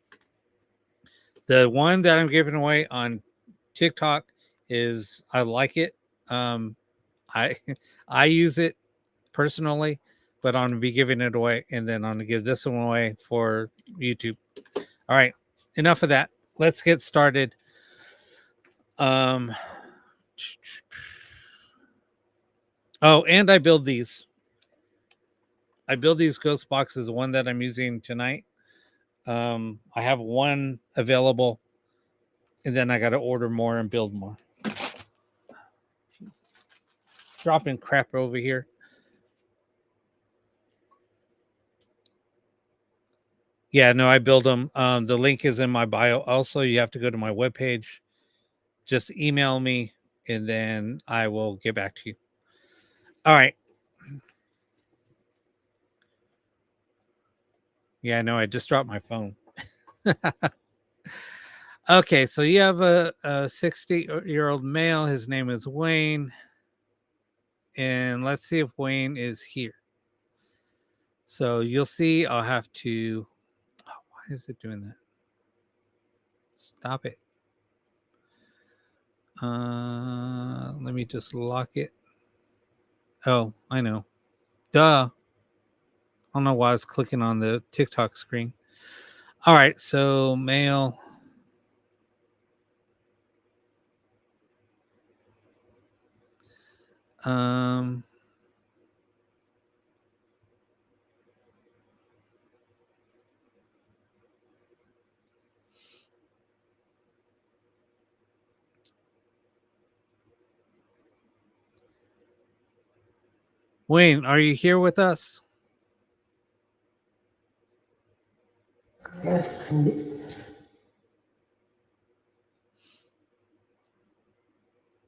The one that I'm giving away on TikTok is I like it. I I use it personally, but I'm gonna be giving it away, and then I'm gonna give this one away for YouTube. All right, enough of that. Let's get started. Oh, and I build these. I build these ghost boxes. The one that I'm using tonight. I have one available, and then I got to order more and build more. Dropping crap over here. Yeah, no, I build them. The link is in my bio. Also, you have to go to my webpage. Just email me, and then I will get back to you. All right. Yeah, no, I just dropped my phone. Okay, so you have a 60-year-old male. His name is Wayne. And let's see if Wayne is here. So you'll see I'll have to... Oh, why is it doing that? Stop it. Let me just lock it. Oh, I know. Duh. I don't know why I was clicking on the TikTok screen. All right, so male. Wayne, are you here with us?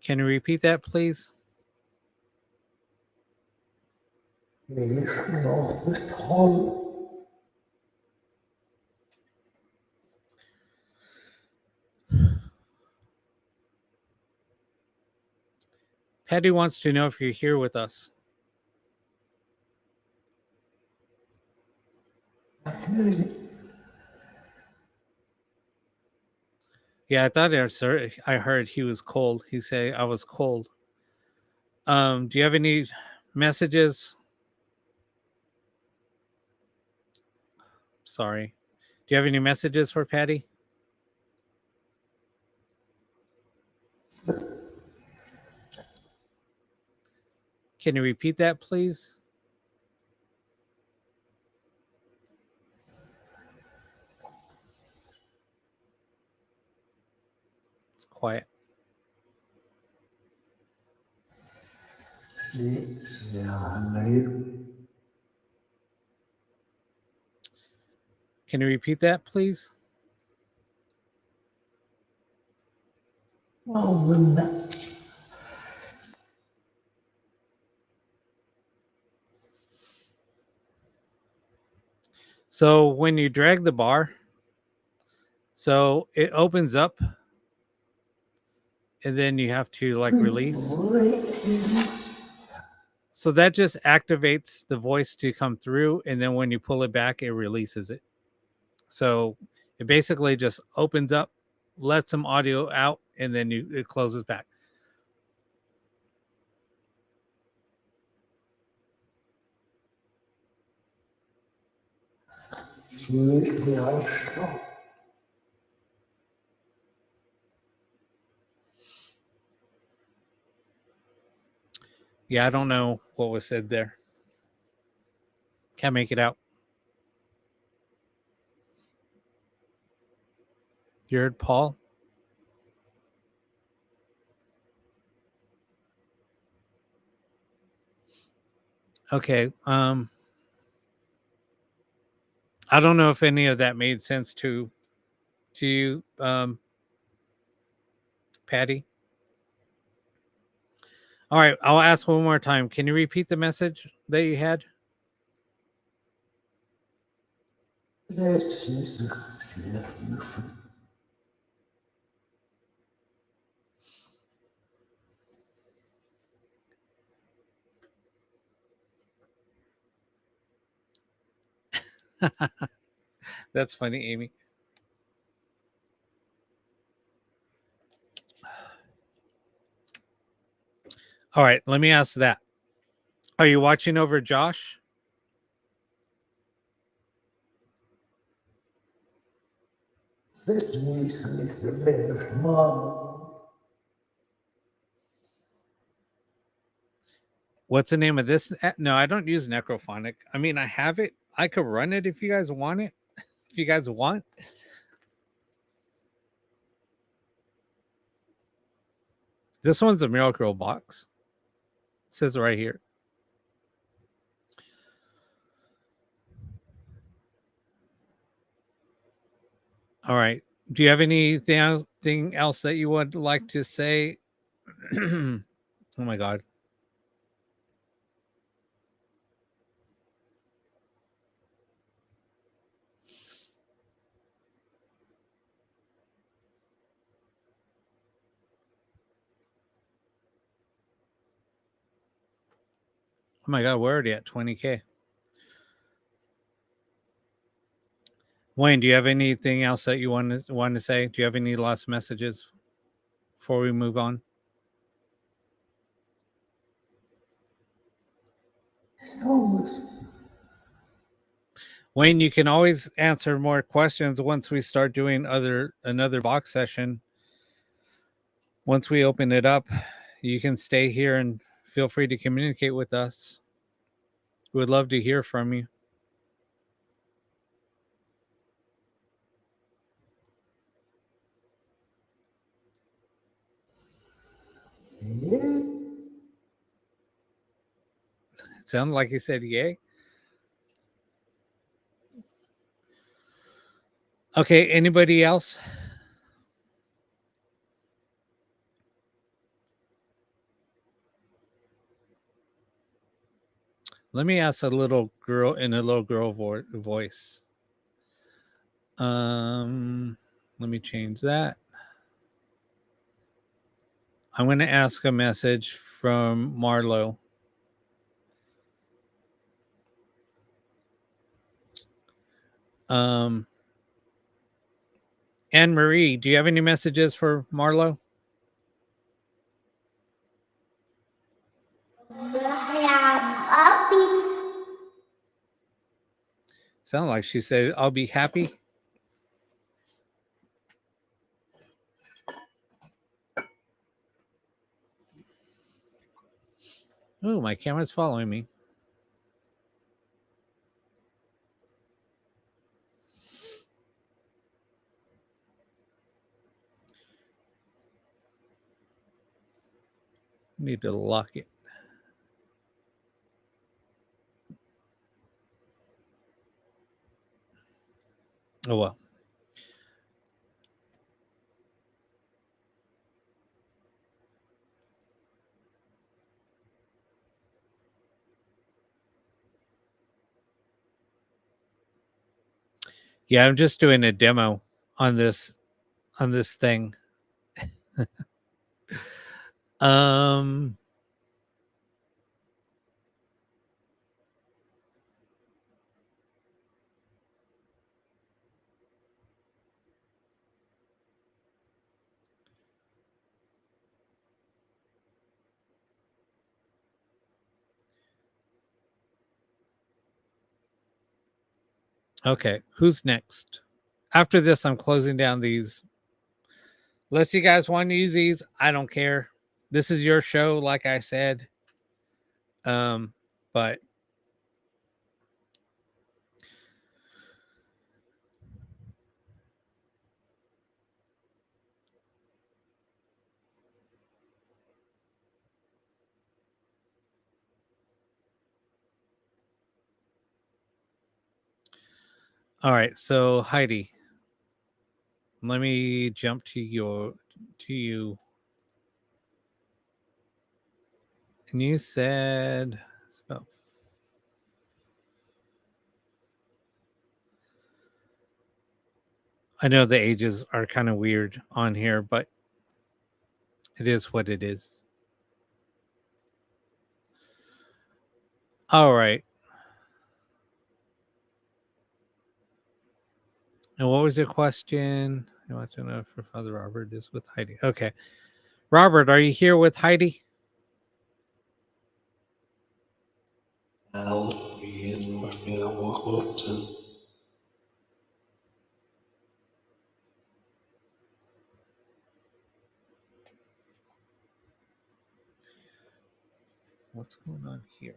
Can you repeat that, please? Patty wants to know if you're here with us. Yeah, I thought I heard he was cold. He said I was cold. Do you have any messages? Sorry. Do you have any messages for Patty? Can you repeat that, please? It's quiet. Can you repeat that, please? So when you drag the bar, so it opens up, and then you have to like release. So that just activates the voice to come through, and then when you pull it back, it releases it. So it basically just opens up, lets some audio out, and then it closes back. Gegenstand. Yeah, I don't know what was said there. Can't make it out. You heard Paul? Okay. I don't know if any of that made sense to you, Patty. All right, I'll ask one more time. Can you repeat the message that you had? Precisamente. That's funny, Amy. All right, let me ask that. Are you watching over Josh? Precisamente mesmo. What's the name of this? No, I don't use Necrophonic. I mean, I have it. I could run it if you guys want it. If you guys want. This one's a Miracle box. It says right here. All right. Do you have anything else that you would like to say? Oh my God. Oh my God. We're already at 20K. Wayne, do you have anything else that you want to say? Do you have any last messages before we move on? Wayne, you can always answer more questions once we start doing another box session. Once we open it up, you can stay here and feel free to communicate with us. We would love to hear from you. It sounded like he said yay. Okay, anybody else? Let me ask a little girl in a little girl voice. Let me change that. I'm going to ask a message from Marlo. Anne Marie, do you have any messages for Marlo? Sound like she said, I'll be happy. Oh, my camera's following me. Need to lock it. Oh, well. Yeah, I'm just doing a demo on this thing. um Okay, who's next? After this, I'm closing down these. Unless you guys want to use these, I don't care. This is your show, like I said. But all right, so Heidi, let me jump to you. And you said it's about I know the ages are kind of weird on here, but it is what it is. All right. And what was your question? I want to know if Father Robert is with Heidi. Okay. Robert, are you here with Heidi? I'll be in with me. I walk up to. What's going on here?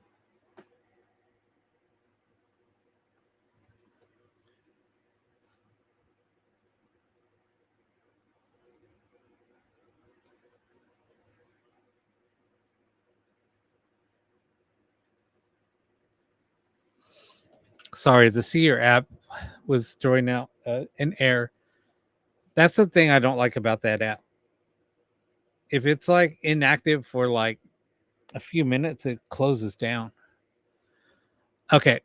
Sorry, the Seer app was throwing out an error. That's the thing I don't like about that app. If it's like inactive for like a few minutes, it closes down. Okay.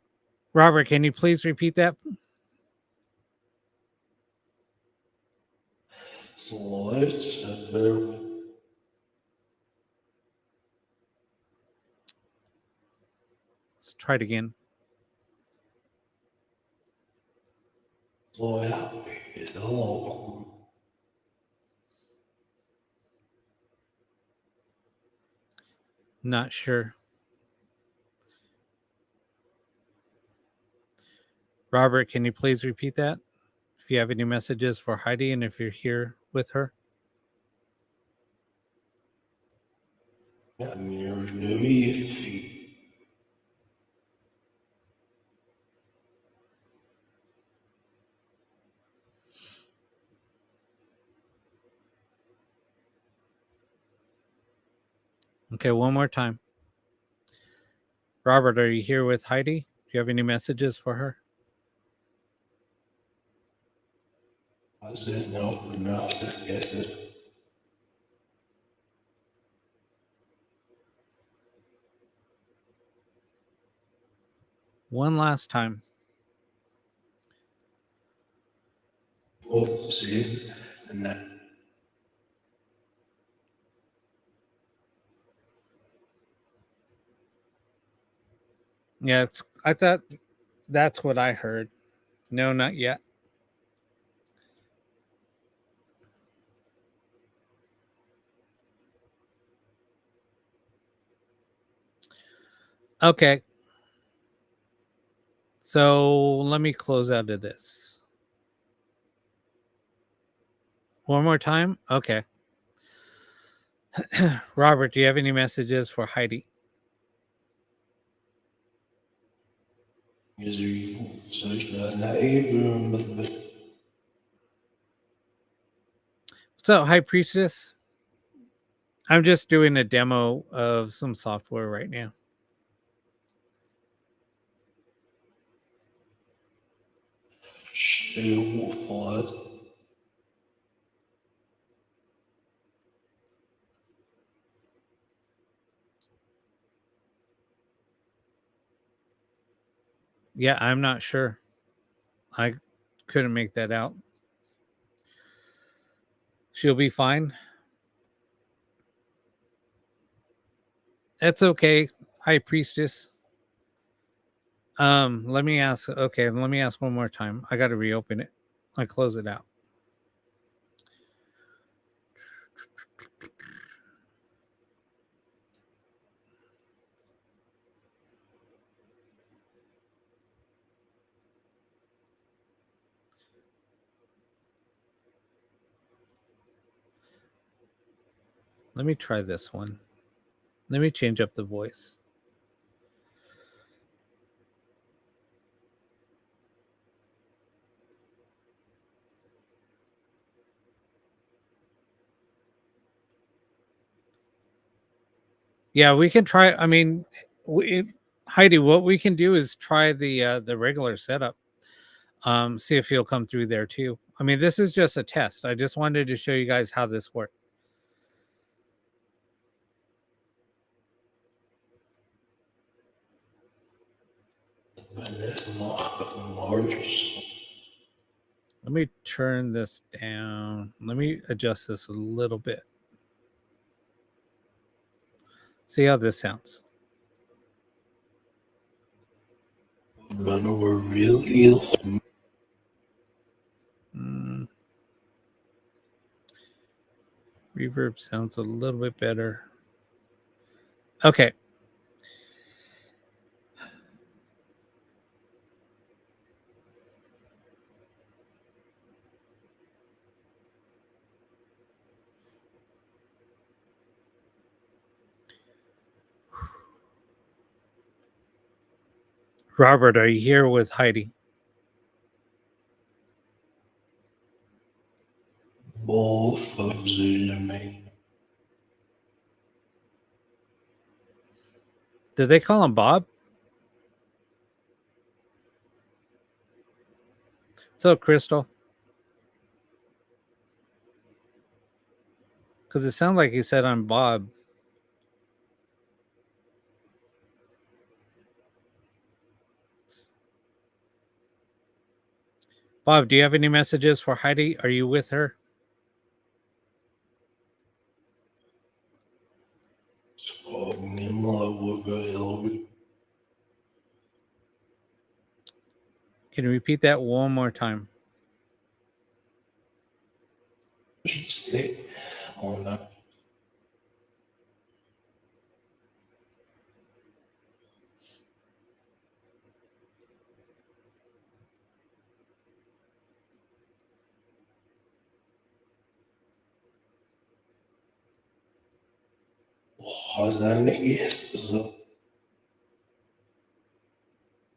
Robert, can you please repeat that? Lights and there. Let's try it again. So happy. Hello. Not sure. Robert, can you please repeat that? If you have any messages for Heidi and if you're here with her. I'm your new feet. Okay, one more time. Robert, are you here with Heidi? Do you have any messages for her? I said no, we're not get it. One last time. Oh, see, and that. Yeah, I thought that's what I heard. No, not yet. Okay. So let me close out of this. One more time? Okay. Robert, do you have any messages for Heidi? Is you such a neighbor, but So, High Priestess, I'm just doing a demo of some software right now. she fought. Yeah, I'm not sure. I couldn't make that out. She'll be fine. That's okay, High Priestess. Let me ask. Okay, let me ask one more time. I got to reopen it. I close it out. Let me try this one. Let me change up the voice. Yeah, we can try. I mean, Heidi, what we can do is try the regular setup. See if he'll come through there too. I mean, this is just a test. I just wanted to show you guys how this works. Largest. Let me turn this down. Let me adjust this a little bit. See how this sounds. Run over real ill. Reverb sounds a little bit better. Okay. Robert, are you here with Heidi? Both of them. Did they call him Bob? What's up, Crystal? Because it sounded like he said I'm Bob. Bob, do you have any messages for Heidi? Are you with her? Can you repeat that one more time? Stay on that.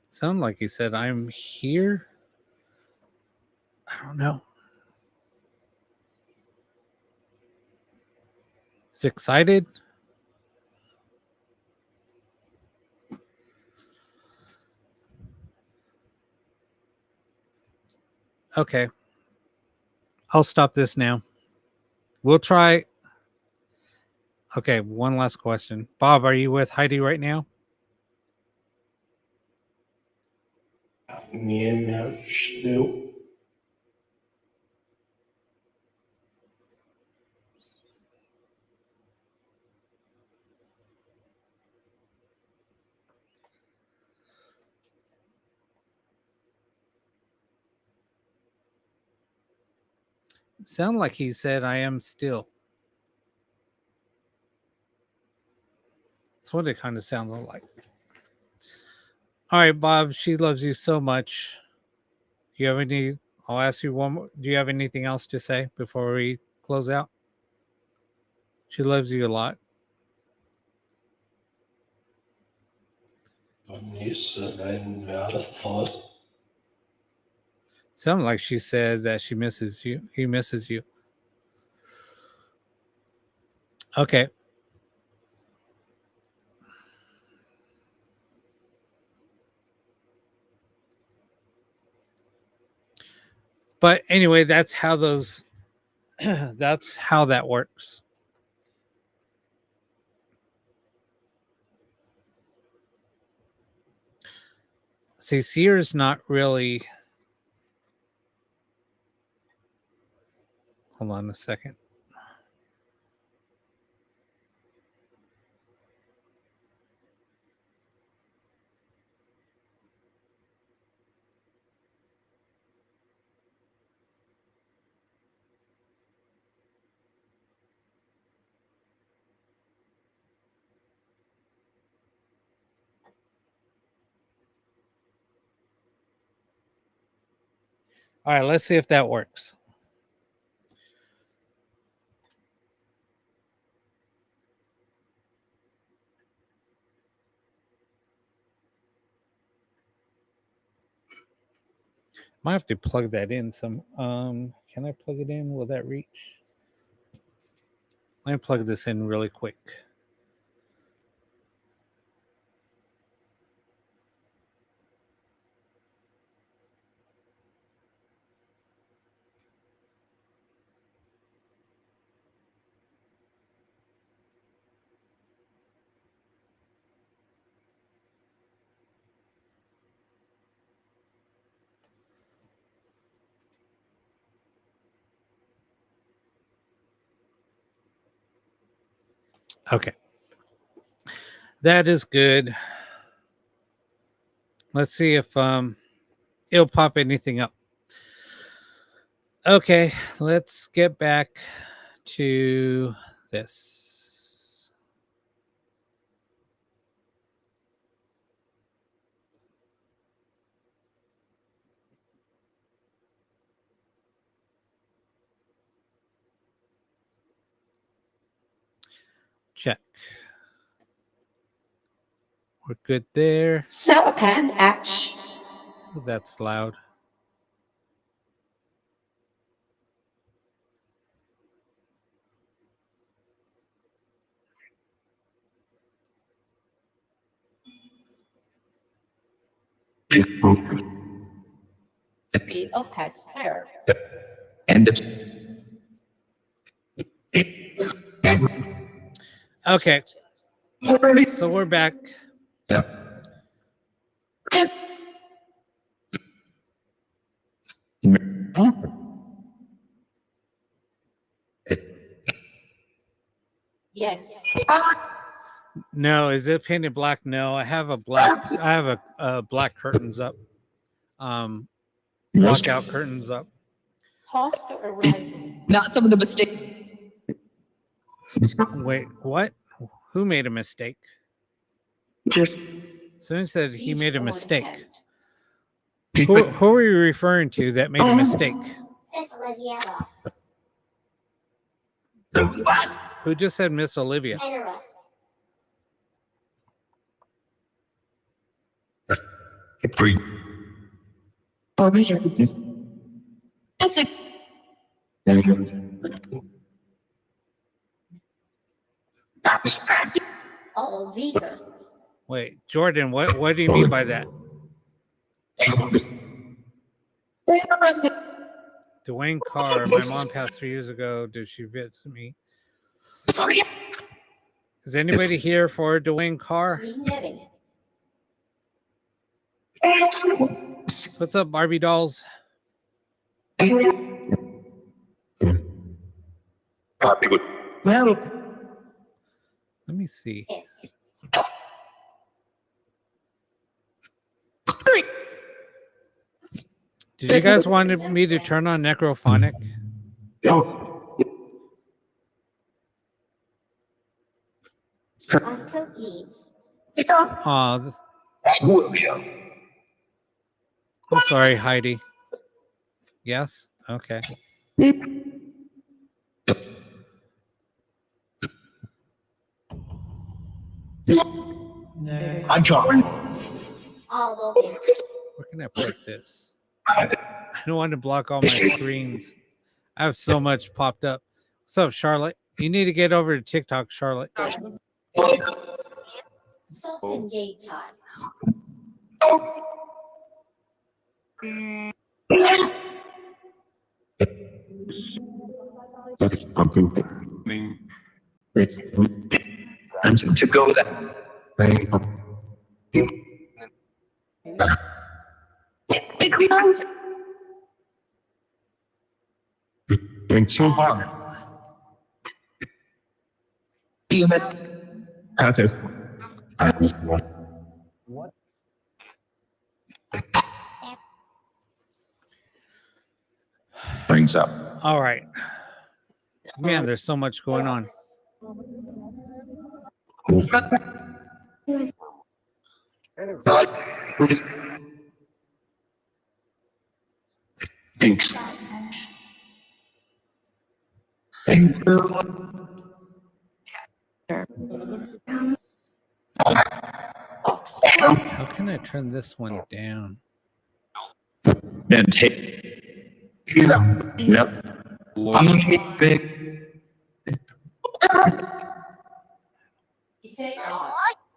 Sound like he said I'm here. I don't know. Is excited? Okay. I'll stop this now. We'll try. Okay, one last question. Bob, are you with Heidi right now? Sound like he said I am still. That's what it kind of sounded like. All right, Bob, she loves you so much. Do you have any? I'll ask you one more. Do you have anything else to say before we close out? She loves you a lot. Sounded like she said that she misses you. He misses you. Okay. But anyway, that's how those that's how that works. See, Sear's not really. Hold on a second. All right, let's see if that works. Might have to plug that in some. Can I plug it in? Will that reach? Let me plug this in really quick. Okay. That is good. Let's see if it'll pop anything up. Okay, let's get back to this. Check. We're good there. Southpan Ash. Ooh, that's loud. Feet of Pets Hair. And Okay, so we're back. Yes. No, is it painted black? No, I have a black curtains up. Lockout curtains up. Host Horizon. Not some of the mistake. Wait, what? Who made a mistake? just Someone said he made a Each mistake. Ornament. Who are you referring to that made a mistake? Miss Olivia. Who just said Miss Olivia? Penrith. free. Over here. Oh, Visa. Wait, Jordan, what do you mean by that? Dwayne Carr, my mom passed 3 years ago. Did she visit me? Sorry. Is anybody here for Dwayne Carr? Renewing. What's up, Barbie dolls? Well, Let me see. Yes. Did you guys want me to turn on Necrophonic? Until Eves. Oh, I'm sorry, Heidi. Yes? Okay. I'm John. All over. Where can I put this? I don't want to block all my screens. I have so much popped up. What's up, Charlotte? You need to get over to TikTok, Charlotte. Self-engage time. And to go there. Doing so hard. That is. Brings up. All right. Man, there's so much going on. Thanks. Fox. How can I turn this one down? then take. Yep. I'm gonna get big.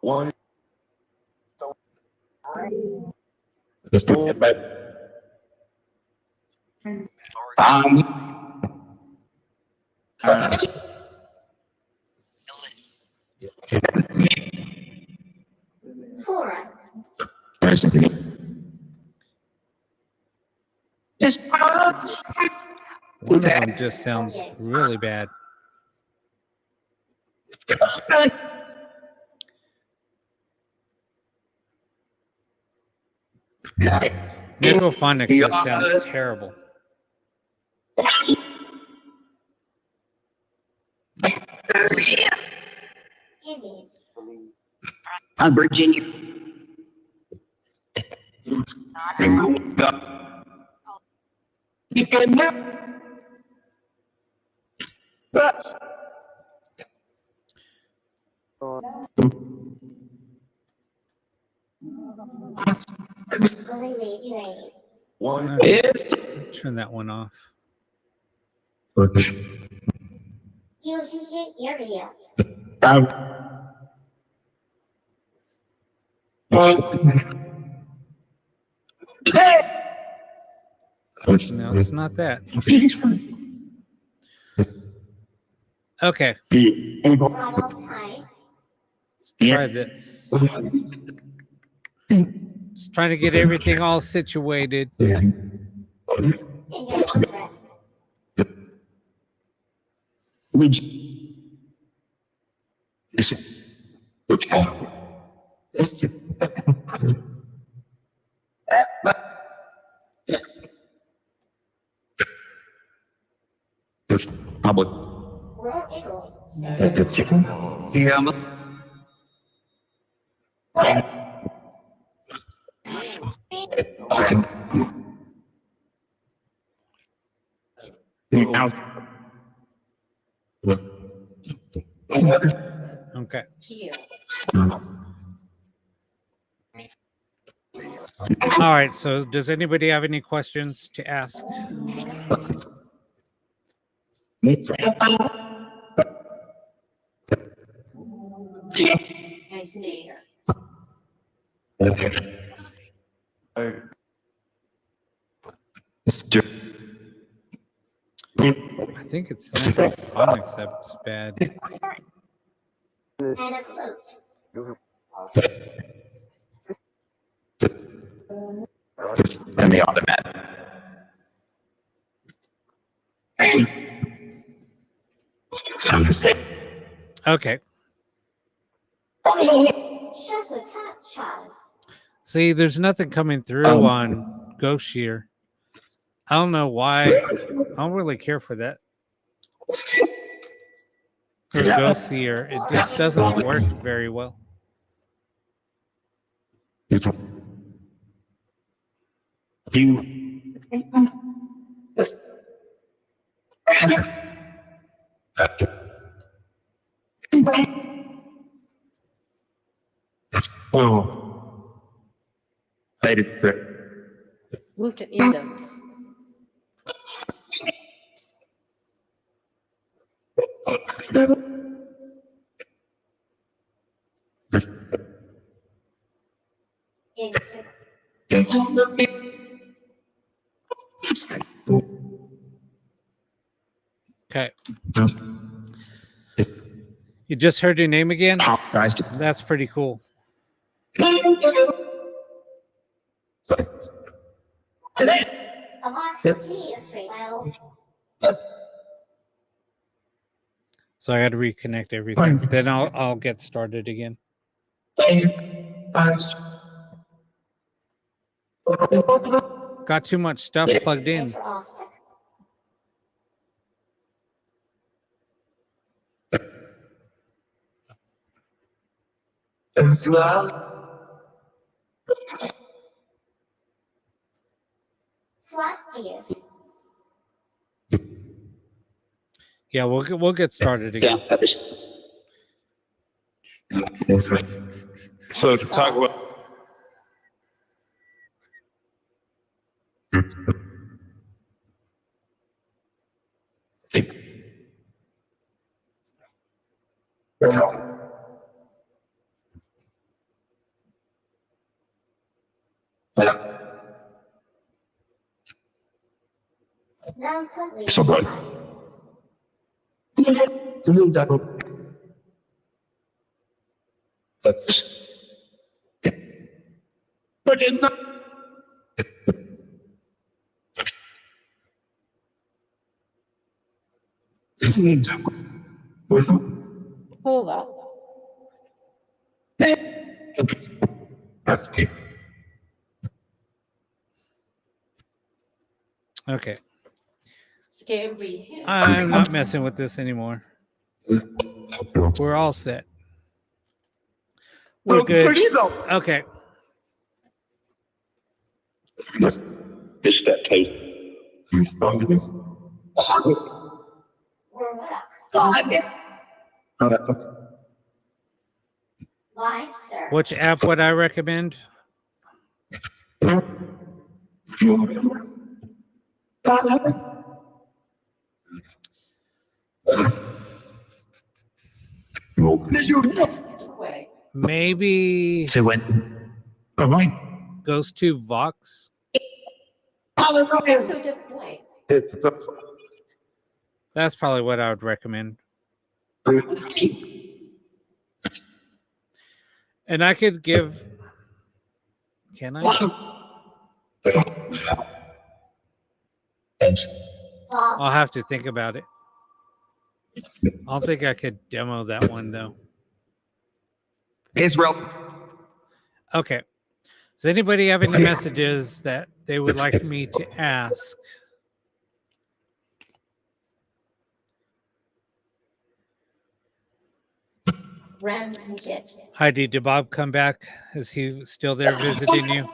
One. Let's do it, babe. Forum. One of them just sounds really bad. Necrophonic just sounds terrible. Immies. Virginia. Lily Elaine. One. Yes. Turn that one off. You hit area. No, it's not that. Okay, Throttle time. let's try this. Just trying to get everything all situated. Finger breath. Public. Roll eagle. Okay. All right. So, does anybody have any questions to ask? I see. I think it's necrophonics that's bad. And a float. And the automatic. Okay. Just a tap, Charles. See, there's nothing coming through on Ghost Shear. I don't know why. I don't really care for that. For Ghost Seer, it just doesn't work very well. Oh. Faded through. Move to Windows. Exit. Okay. You just heard your name again? Guys, That's pretty cool. A box tea of free will. So I got to reconnect everything. Then I'll get started again. Got too much stuff plugged in. For all stuff. Flat ears. Yeah, we'll get started again. So to talk about Non-complete. So good. Hold up. Okay. Scary. I'm not messing with this anymore. We're all set. We're good. Okay. Just that taste. We're why, sir? Which app would I recommend? Way. Maybe So when, oh, right. goes to Vox. So just wait. That's probably what I would recommend. And I could give. Can I? Fall. I'll have to think about it. I don't think I could demo that one though. Israel. Okay. Does anybody have any messages that they would like me to ask? Rampage. Heidi, did Bob come back? Is he still there visiting you?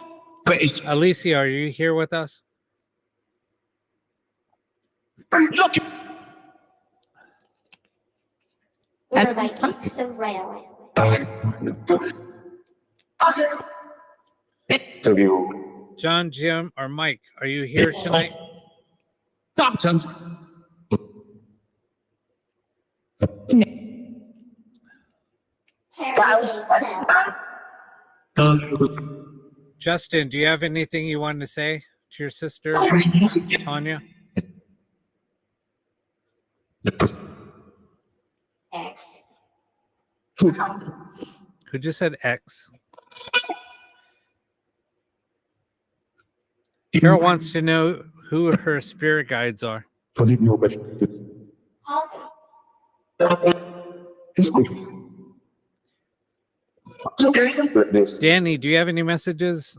But it's Alicia, are you here with us? look. We're by X of rail. John, Jim, or Mike, are you here tonight? Nonsense. Terry Gatesville. Justin, do you have anything you wanted to say to your sister, Tanya? X. Who just said X? Carol wants to know who her spirit guides are. Halsey. Danny, do you have any messages?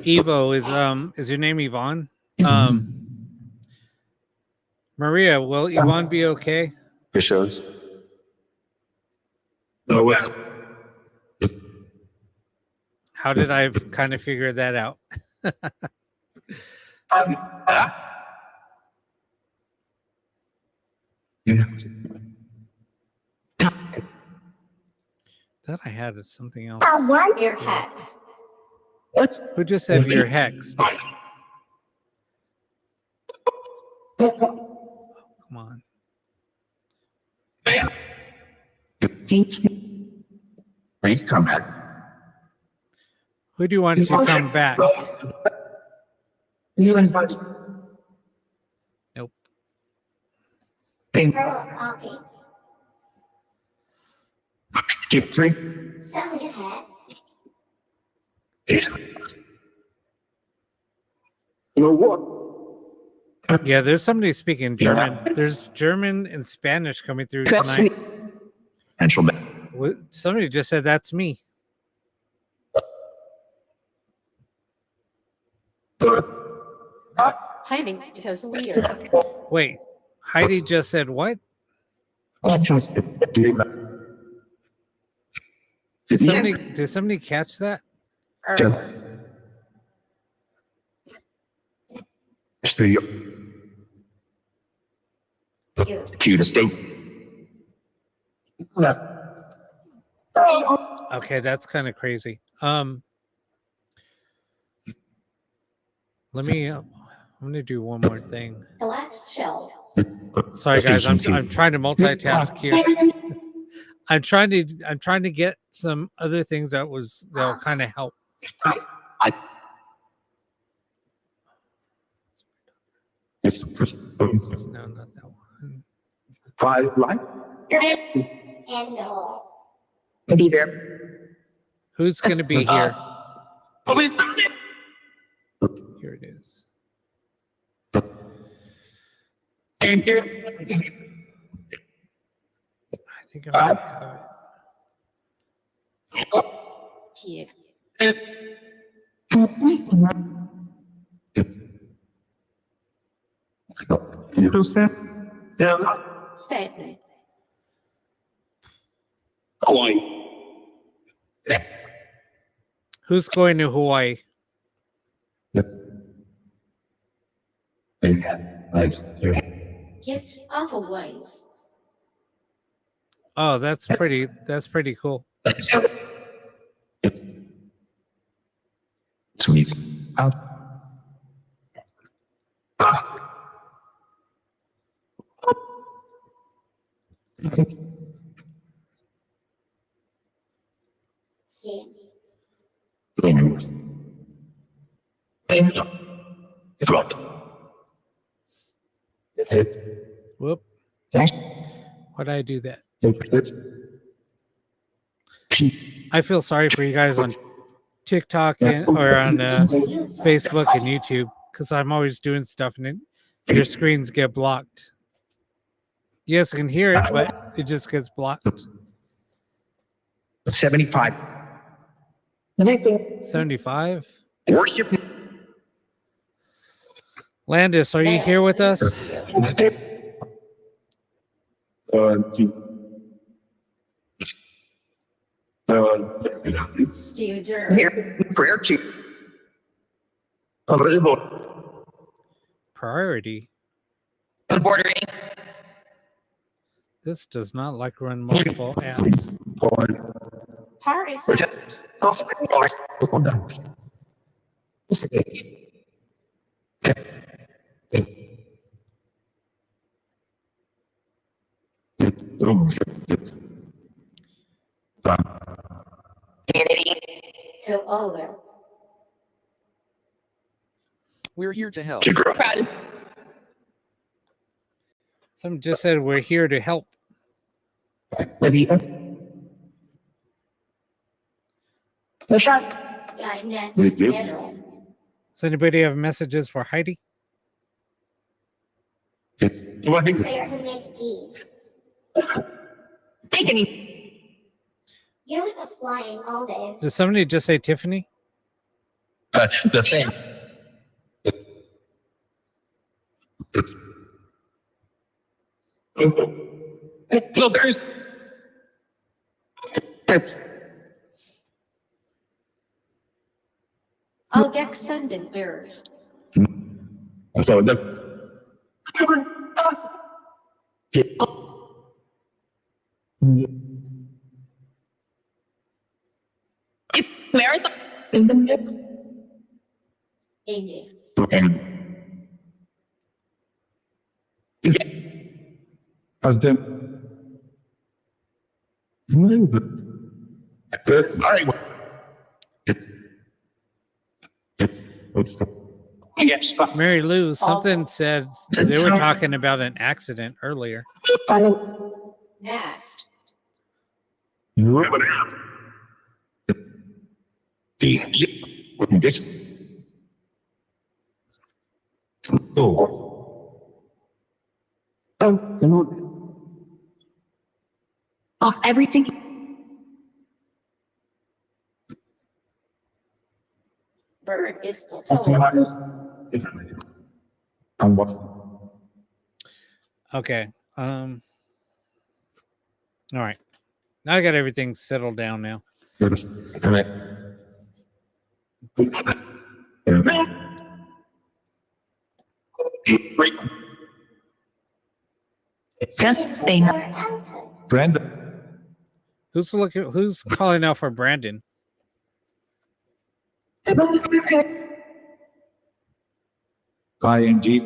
Evo, is your name Yvonne? Maria, will Yvonne be okay? It shows. Oh, well. How did I kind of figure that out? Thought I had something else. Your hex. Who just said you're hexed? Come on. Please come back. Who do you want to come back? Nope. Pearl Coffee. Keep drink. Somebody had. You know what? Yeah, there's somebody speaking German. There's German and Spanish coming through tonight. Potential. Somebody just said that's me. Hiding goes leader. Wait, Heidi just said what? Did somebody catch that? Stay up. Cue to stay. Okay, that's kind of crazy. Let me. I'm gonna do one more thing. Collect shell. Sorry, guys. I'm Station two. trying to multitask here. I'm trying to get some other things that'll kind of help. No, not that one. Five line. And no. Be there. Who's gonna be here? Always Here it is. and here. I think I might have it. Here. Thing. Hawaii. Who's going to Hawaii? Gift other ways. Oh, that's pretty cool. Sweet. Out. See. Drop. Whoop. Why'd I do that? I feel sorry for you guys on TikTok or on Facebook and YouTube because I'm always doing stuff and your screens get blocked. You guys can hear it, but it just gets blocked. 75. 75. Worship. Landis, are you here with us? Studer. Here, prayer to. Priority. Bordering. This does not like run multiple apps. Paris. So over. We're here to help. Someone just said we're here to help. Gynet. General. Does anybody have messages for Heidi? Clear to make bees. You're with the flying all day. Did somebody just say Tiffany? The same. Blueberries. I'll get sending bird. So that's. Marathon in the mix. Inge. How's them? All right. Yes. Mary Lou, something said they were talking about an accident earlier. Nast. Everything. Bird is the phone. I'm what? Okay. All right. Now I got everything settled down now. Yes, They know. Brandon. Who's calling out for Brandon? I indeed.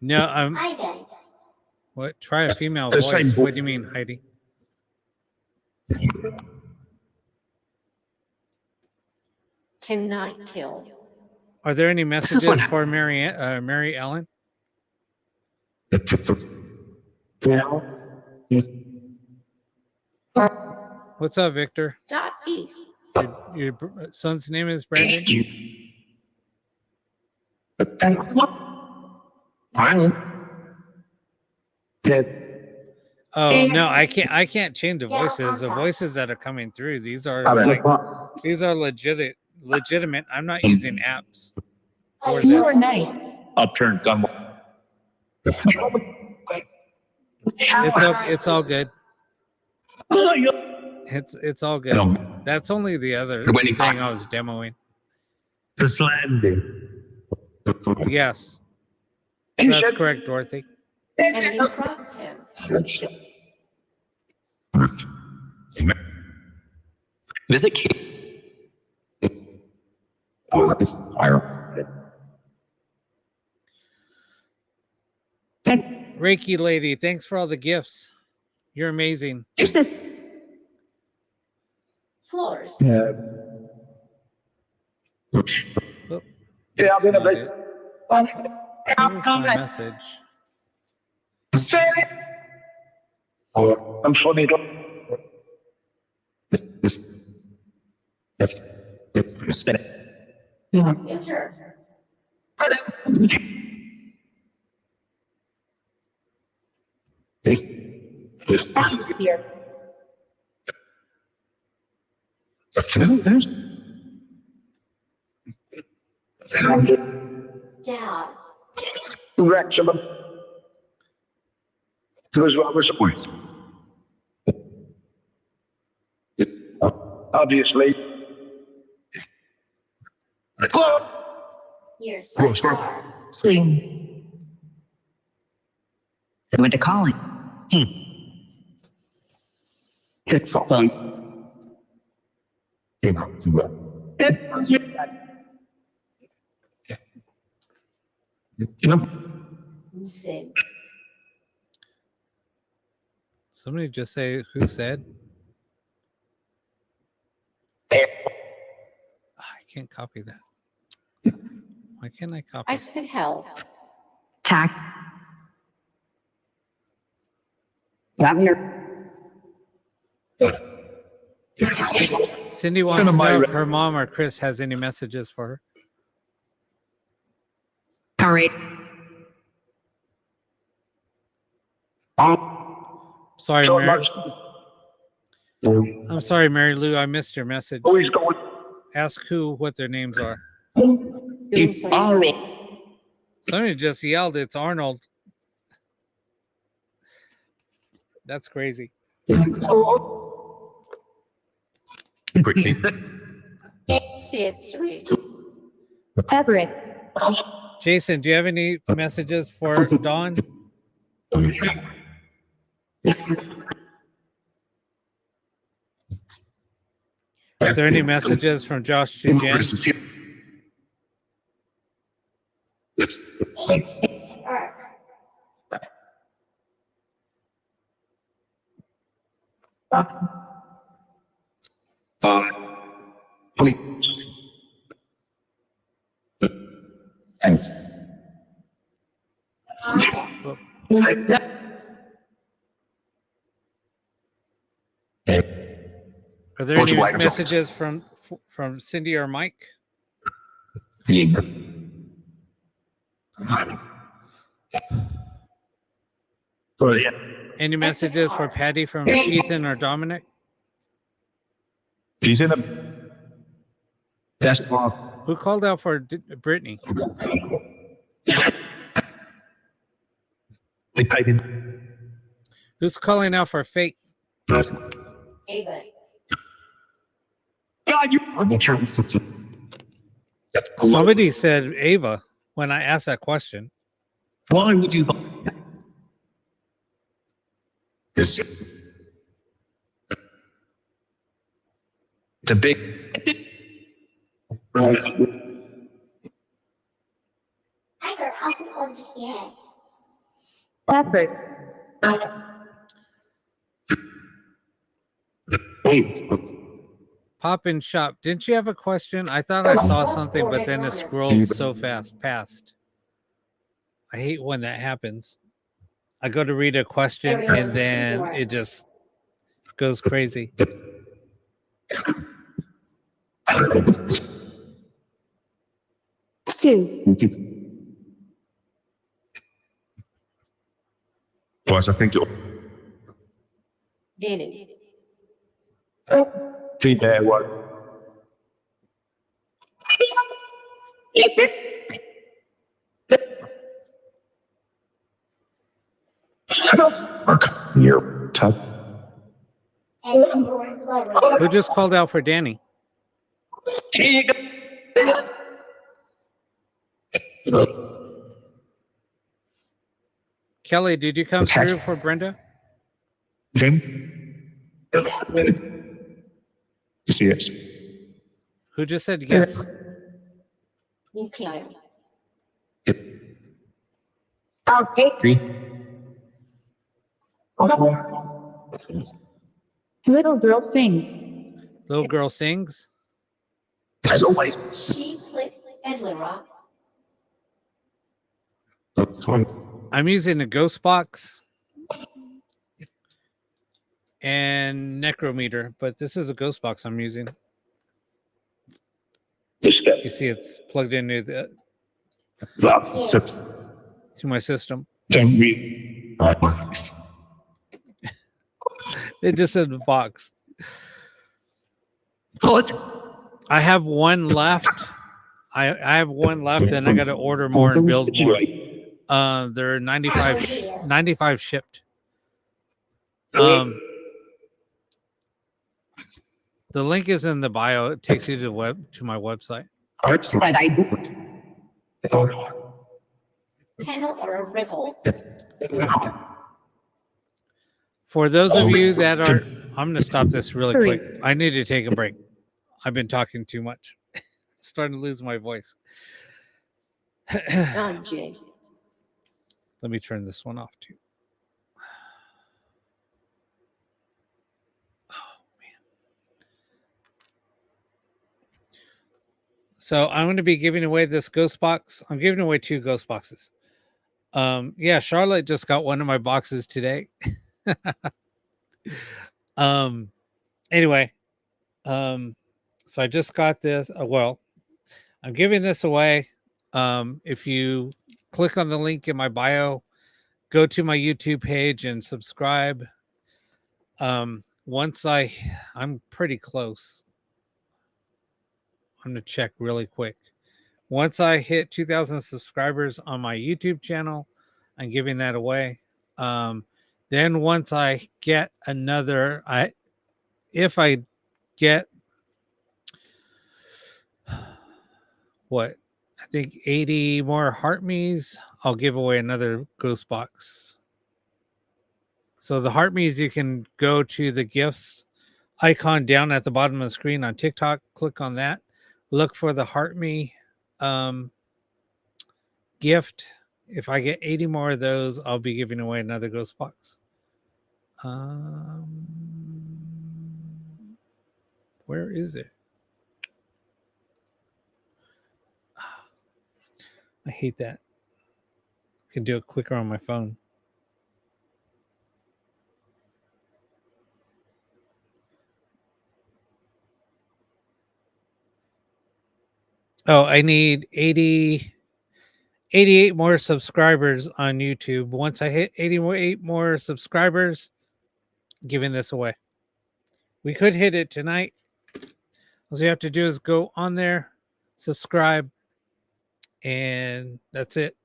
No, I did. what? Try a female the voice. same What do you mean, Heidi? Cannot kill. Are there any is messages what- for Mary Ellen? What's up, Victor? Dot E. Your son's name is Brandon? Oh no, I can't change the voices. The voices that are coming through, these are legitimate. I'm not using apps for You were this. nice. Upturned gun. It's all good. It's all good. That's only the other thing I was demoing. The slam. Yes, that's correct, Dorothy. And you dropped him. Visit Kate. Reiki lady, thanks for all the gifts. You're amazing. Floors. Yeah. Oop, Yeah, that's not it. Where's my message? I'm sorry. Future. Down. Obviously. You're so far. I went to calling. Good phones. Sid. Somebody just say who said? I can't copy that. Why can't I copy? I said hell. Tax. Governor. Cindy wants to know if her mom or Chris has any messages for her. All right. Sorry, Mary. I'm sorry, Mary Lou. I missed your message. Always going. Ask who what their names are. Doing something. Somebody just yelled, "It's Arnold." That's crazy. Sid 3. Everett. Jason, do you have any messages for Dawn? Are there any messages from Josh to Jen? It's Earth. Thanks. Object. Are there any messages from Cindy or Mike? Any messages for Patty from Ethan or Dominic? He's in the best bar. Who called out for Brittany? They paid in. Who's calling out for Fate? Ava. God, you. I'm not sure. Somebody said Ava when I asked that question. Why would you buy this? It's a big. Tiger often owns CA. Leopard. Hey, Pop in shop. Didn't you have a question? I thought I saw something, but then it scrolled so fast past. I hate when that happens. I go to read a question and then it just goes crazy. Stu. Boys, I think you'll Danny. be there. What? You're tough. And Lord Clover. Who just called out for Danny? Kelly, did you come through for Brenda? Jim? You see it? Who just said yes? Nuclear. Okay. 3. Little girl sings. Little girl sings. As always. She Cliff and Lyra. I'm using a ghost box and necrometer, but this is a ghost box I'm using. You see it's plugged into the Yes. to my system. Don't read. It just said the box. What? I have one left. I have one left, and I got to order more and build more. They're 95 shipped. The link is in the bio. It takes you to my website. But I do. Panel or a rivel. For those of you that are, I'm going to stop this really quick. I need to take a break. I've been talking too much. Starting to lose my voice. Jay. Let me turn this one off too. Oh man. So I'm going to be giving away this ghost box. I'm giving away 2 ghost boxes. Yeah, Charlotte just got one of my boxes today. Anyway, so I just got this. Well, I'm giving this away. If you click on the link in my bio, go to my YouTube page and subscribe. Once I'm pretty close. I'm gonna check really quick. Once I hit 2,000 subscribers on my YouTube channel, I'm giving that away. Then once I get another, if I get what I think 80 more heart me's, I'll give away another ghost box. So the heart me's, you can go to the gifts icon down at the bottom of the screen on TikTok, click on that, look for the heart me gift. If I get 80 more of those, I'll be giving away another ghost box. Where is it? I hate that. I can do it quicker on my phone. Oh, I need 88 more subscribers on YouTube. Once I hit 88 more subscribers, giving this away. We could hit it tonight. All you have to do is go on there, subscribe, and that's it.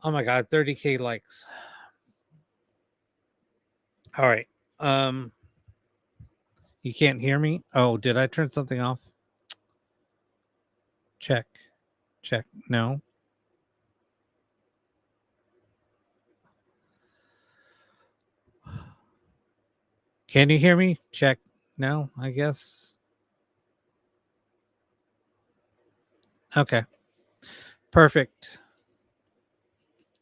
Oh my god, 30K likes. All right. You can't hear me? Oh, did I turn something off? Check. No. Can you hear me? Check. No, I guess. Okay. Perfect.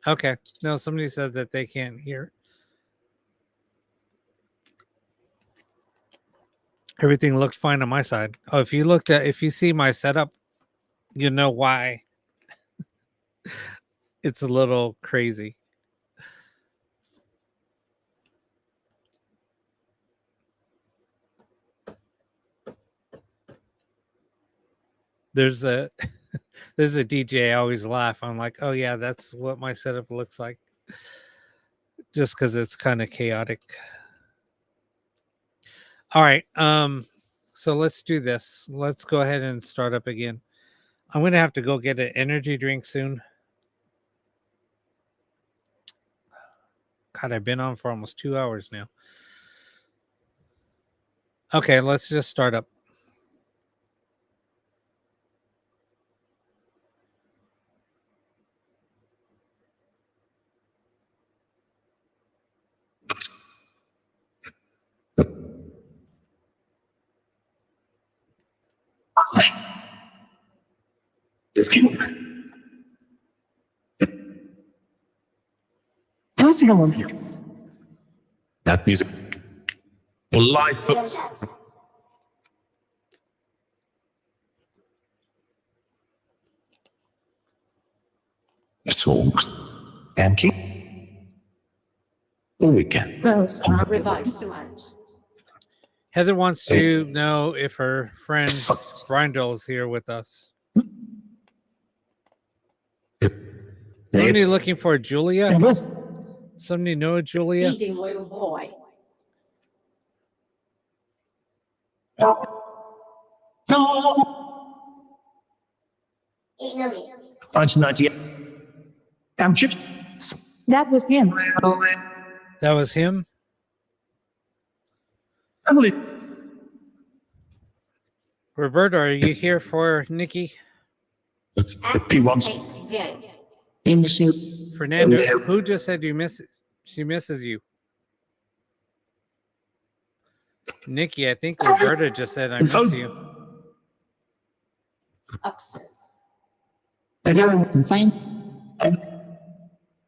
Okay. No, somebody said that they can't hear. Everything looks fine on my side. Oh, if you see my setup, you know why it's a little crazy. There's a DJ I always laugh. I'm like, oh yeah, that's what my setup looks like. Just because it's kind of chaotic. All right. So let's do this. Let's go ahead and start up again. I'm gonna have to go get an energy drink soon. God, I've been on for almost 2 hours now. Okay, let's just start up. How's it going? That music. Well, live. Real chat. That's all. And keep. Oh, we can. Those are Revive Smart. Heather wants to know if her friend Brindle is here with us. Somebody looking for Julia? Somebody know Julia? Eating little boy. Eat no meat. That was him. That was him? Roberta, are you here for Nikki? He wants. Hey, Vian. In the shoot. Fernando, who just said she misses you? Nikki, I think Roberta just said I miss you. Upset. I know what's insane.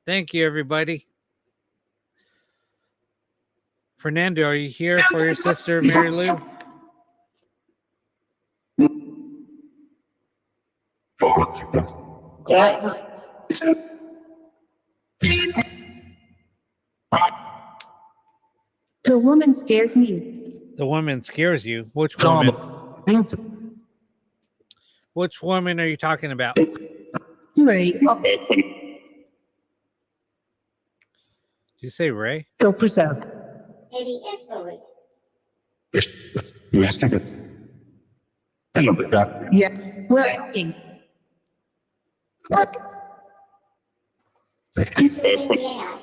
Thank you, everybody. Fernando, are you here for your sister, Mary Lou? Right. The woman scares me. The woman scares you. Which woman? Which woman are you talking about? Right. Did you say Ray? Go preserve. 88 boy. Yes, I get. I love that. Yeah. Working. Indiana.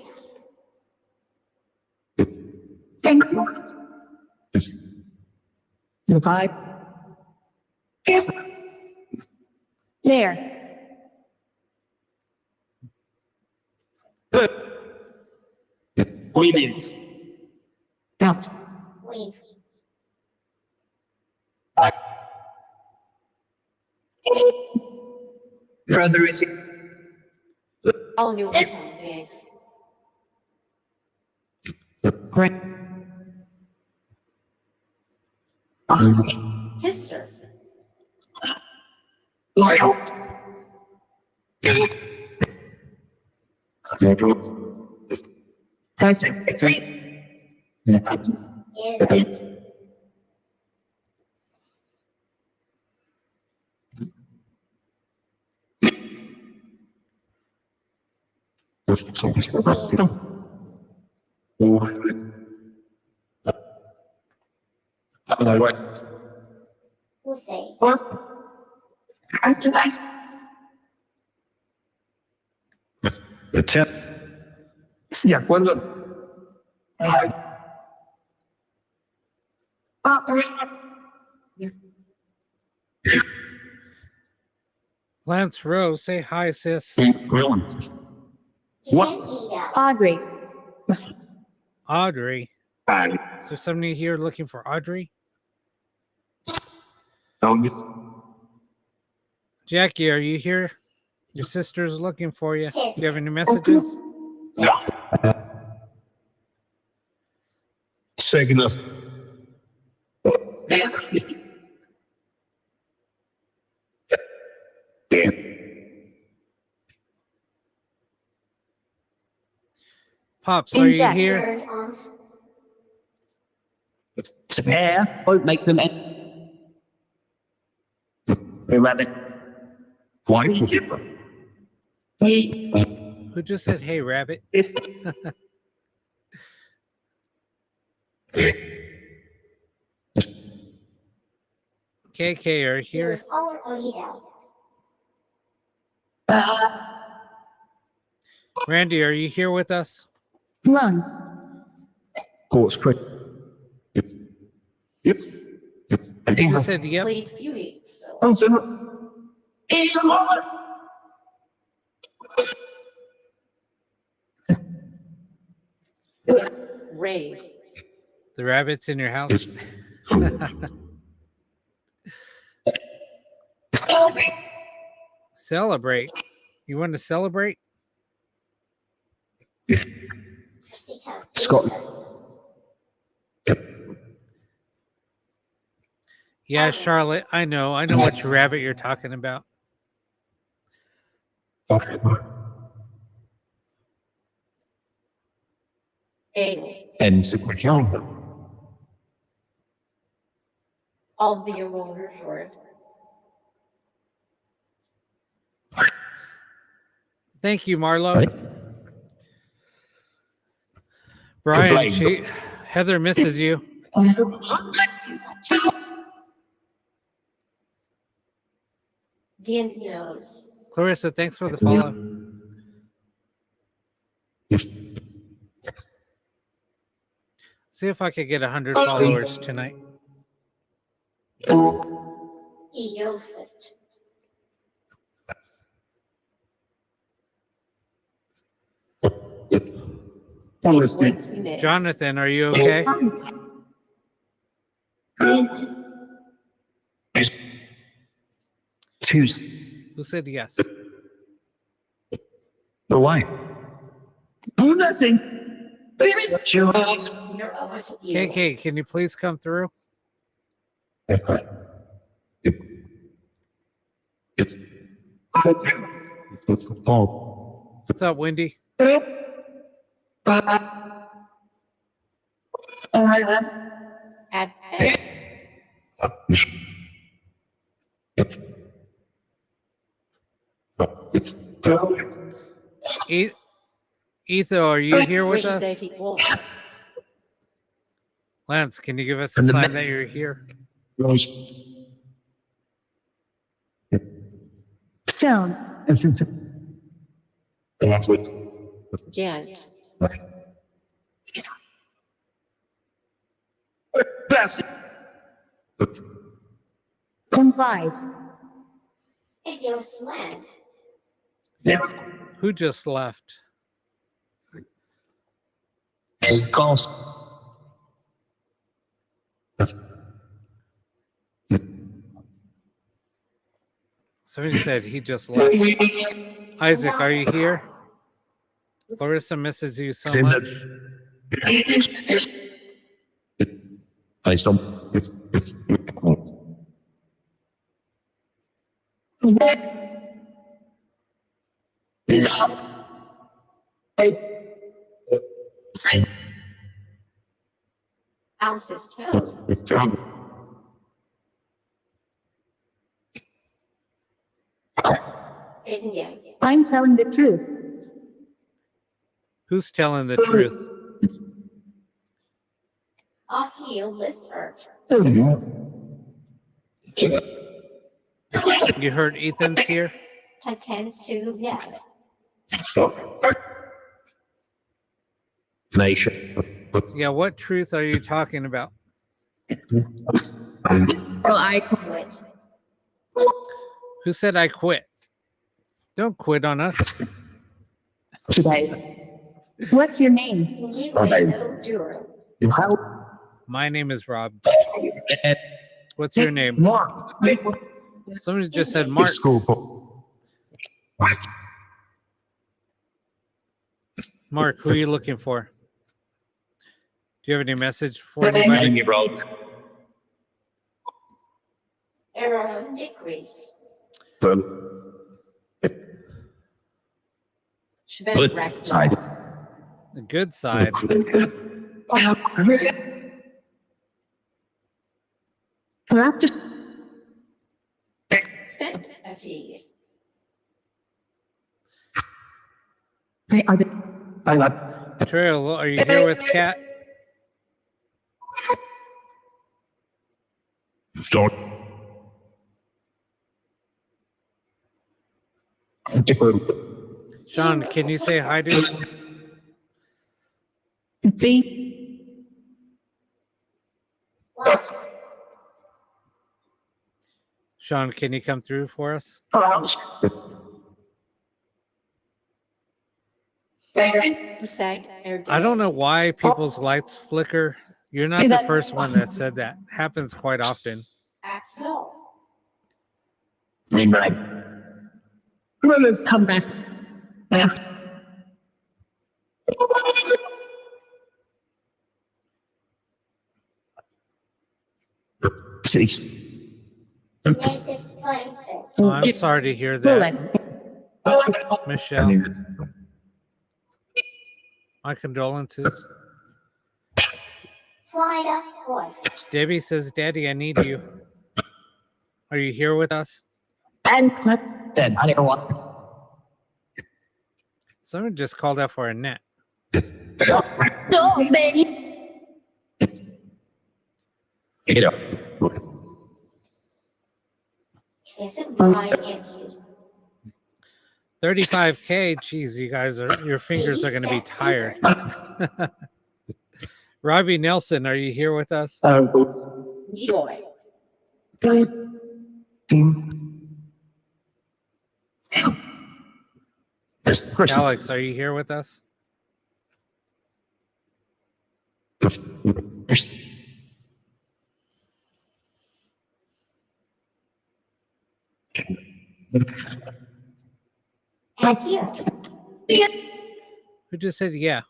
Goodbye. Yes. There. Williams. Out. Weave. Brother is. All new Vian. Right. History. Guys. Is We'll say. The 10. De acuerdo. Lance Rose, say hi, sis. Really? What? Jen Ego. Audrey. Audrey. Oh, Is there somebody here looking for Audrey? Jackie, are you here? Your sister's looking for you. Do you have any messages? Shaking us. Pops, are you Inject. here? Turned off. Spare. Won't make them end. Rabbit. Why? Who just said, hey, rabbit? KK, are you It here? was all Oido. Randy, are you here with us? Runs. Court's quick. Yep. You just said, yep. Played few weeks. So. Oh, so Ray. The rabbit's in your house? Celebrate. You want to celebrate? Scott. Yeah, Charlotte, I know which rabbit you're talking about. A. And Sigma Calendar. All the aurora short. Thank you, Marlo. Right. Brian, Heather misses you. D&D knows. Clarissa, thanks for the follow. See if I could get 100 followers tonight. Ego first. Points missed. Jonathan, are you okay? Tuesday. Who said yes? No way. Oh, nothing. Baby, You're over to you. KK, can you please come through? Oh, What's up, Wendy? Add X. Etho, are you here with us? 84. Lance, can you give us a And the sign ma- that you're here? Stone. Gent. Comprise. Ego slam. Who just left? Calls. Somebody said he just left. Isaac, are you here? Clarissa misses you so much. I stop. Alcis Toe. Isn't it? I'm telling the truth. Who's telling the truth? Off-heel lister. You heard Ethan's here? Titans to left. Nation. Yeah, what truth are you talking about? Well, I Quit. Who said I quit? Don't quit on us. today. What's your name? New ways of Duro. My name is Rob. What's your name? Mark. Somebody just said Mark. Mark, who are you looking for? Do you have any message for anybody? Error decrease. Schwed rack. The good side. Perhaps Fent fatigue. they are the Trail, are you here with Kat? Sean, can you say hi to? B. Locked. Sean, can you come through for us? Sag. I don't know why people's lights flicker. You're not the first one that said that. Happens quite often. Axel. Rumors come back. Yeah. Racist points. Oh, I'm sorry to hear that, Michelle. My condolences. Florida 4th. Debbie says, Daddy, I need you. Are you here with us? And clip. Someone just called out for a net. No, baby. Is it Brian answers? 35K. Geez, you guys your fingers are going to be tired. Robbie Nelson, are you here with us? Joy. Alex, are you here with us? And you. Who just said yeah?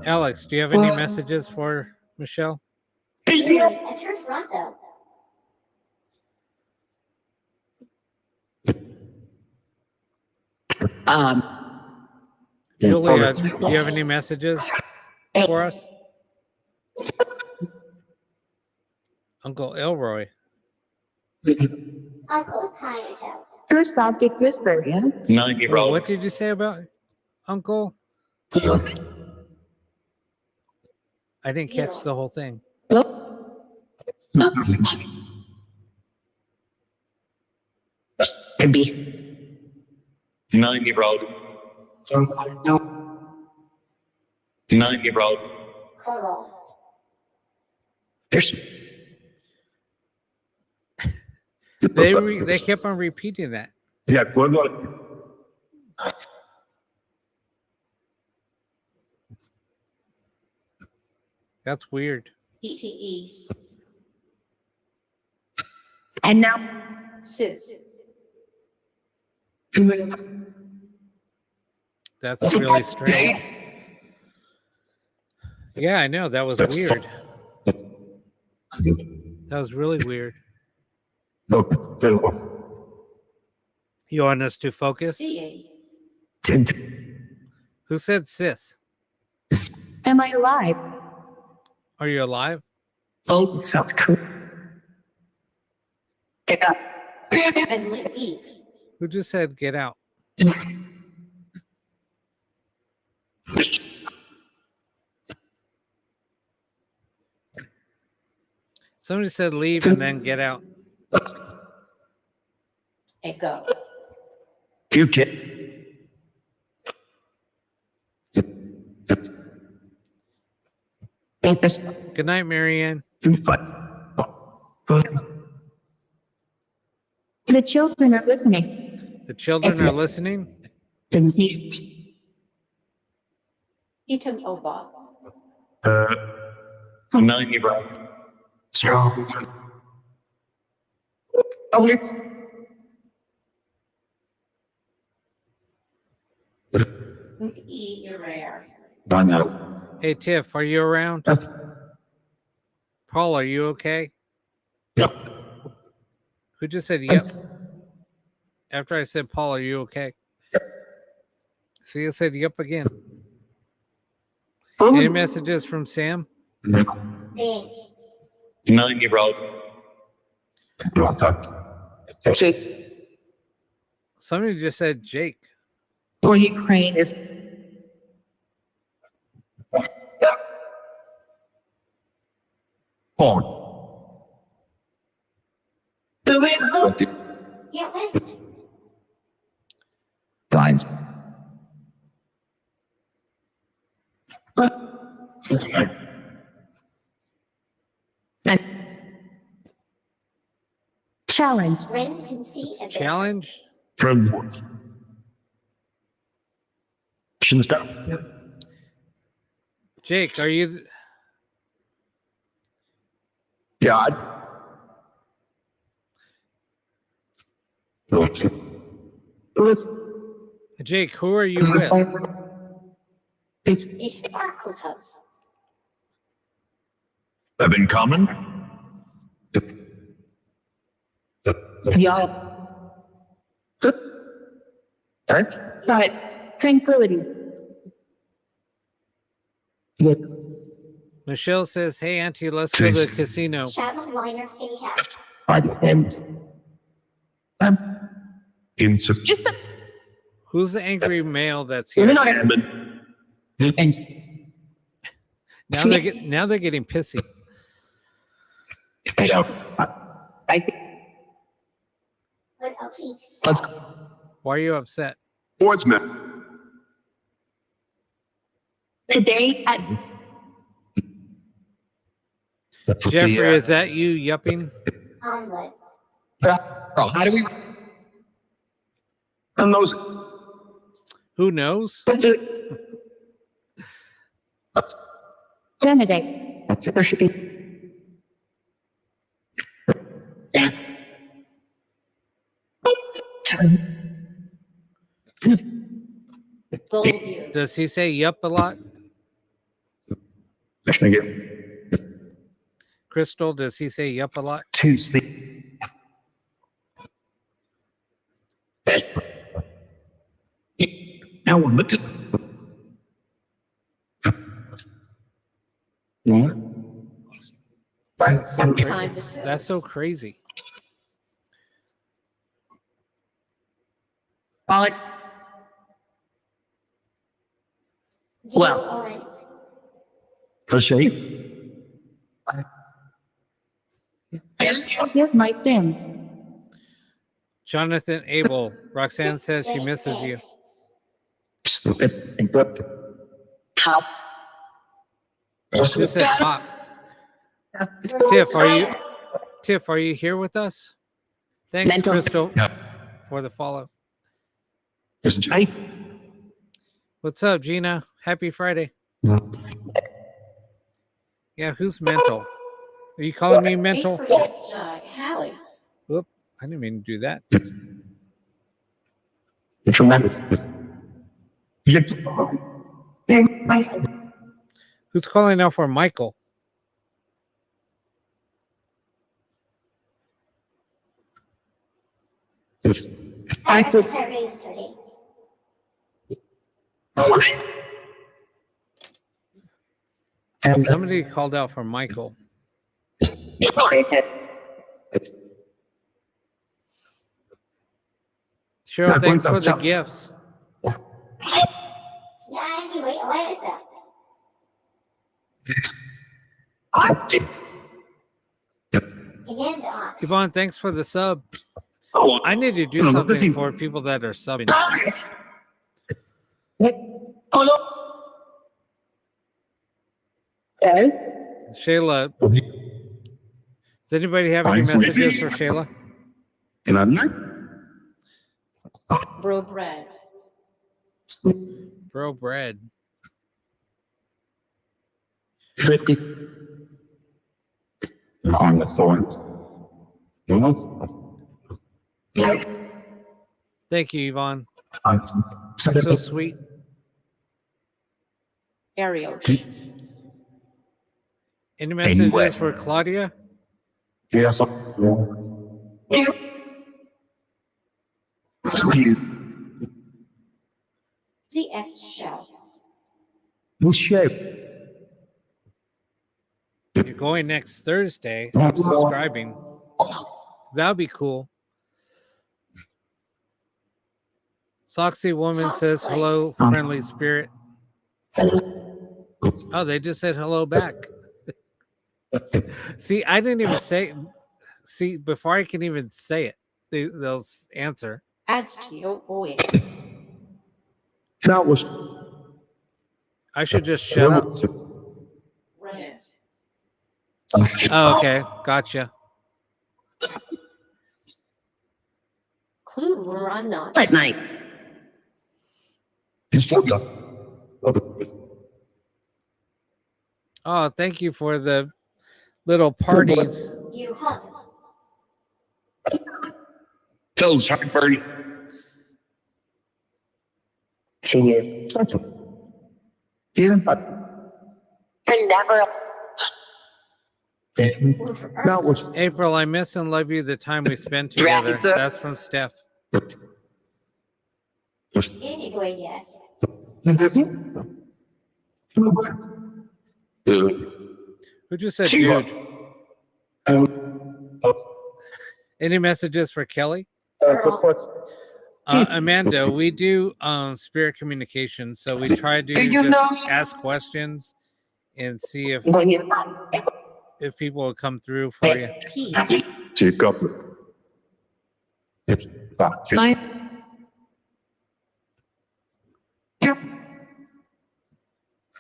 Alex, do you have any messages for Michelle? Here's at your front though. Julia, do you have any messages for us? Uncle Elroy. Uncle Tiny Toe. First object whisper, yeah? Oh, what did you say about Uncle? I didn't catch the whole thing. Cologne. They kept on repeating that. That's weird. ETEs. And now, Sis. That's really strange. Yeah, I know. That was weird. That was really weird. You want us to focus? CA. Who said sis? am I alive? Are you alive? Oh, sounds cool. Get up. Finland Eve. Who just said get out? Somebody said leave and then get out. And go. Future. Good night, Marianne. The children are listening. The children are listening. Item over. Nine year old. Oh, yes. E rare. Nine out. Hey, Tiff, are you around? Paul, are you okay? Yep. Who just said yep? After I said, Paul, are you okay? See, I said yep again. Any messages from Sam? Bitch. 9 year old. Somebody just said Jake. Or Ukraine is. Porn. You listen. Blinds. Challenge. Rinse and see a bit. Challenge? From. Shouldn't stop. Jake, are you? God. Jake, who are you with? It's Sparkle House. Have in common? Y'all. But tranquility. Michelle says, hey, Auntie, let's go to the casino. Shadow Miner Fee House. Just a. Who's the angry male that's here? Now they're getting pissy. I think. What else he said. Let's go. Why are you upset? Portsmouth. Today at Jeffrey, is that you yupping? Onward. Oh, how do we? And those. Who knows? Benedict. There should be. Goldview. Does he say yup a lot? Crystal, does he say yup a lot? Tuesday. Now we're looking. That's so Time crazy. to That's so toast. crazy. Well, Gio Well. Owens. For shape. forgive my sins. Jonathan Abel. Roxanne says she misses you. Stupid. And good. How? Who said pop? Tiff, are you here with us? Thanks, Mental. Crystal, Yep. for the follow. There's Jay. What's up, Gina? Happy Friday. Yeah, who's mental? Are you calling me mental? Hallie. Whoop, I didn't mean to do that. Tremendous. Who's calling now for Michael? I took her yesterday. Somebody called out for Michael. Cheryl, thanks for the gifts. Snaggy, wait a sec. And off. Yvonne, thanks for the sub. Oh, I need to do No, no, this something ain't- for people that are subbing. Oh no. Yes. Shayla, does anybody have any Fine, sweet. messages for Shayla? And I'm not. Brew bread. Bro, bread. 50. On the thorns. Thank you, Yvonne. So So sweet. Ariel. Any messages Anyway. for Claudia? yes. ZX show. Who's shape? You're going next Thursday. I'm subscribing. That'll be cool. Soxy Woman says hello, friendly spirit. Oh, they just said hello back. See, I didn't even say. See, before I can even say it, they'll answer. Adds to your voice. That was. I should just shut up. Rev. Oh, okay, gotcha. Clue run on. At night. He's for you. Oh, thank you for the little parties. You have. Those Harvard. To you. Yeah. And never. That was. April, I miss and love you the time we spent Right, together. sir. That's from Steph. Anyway, yes. Who just said dude? Any messages for Kelly? Amanda, we do spirit communication, so we try to just ask questions and see if people will come through for you. P. Jacob. It's back.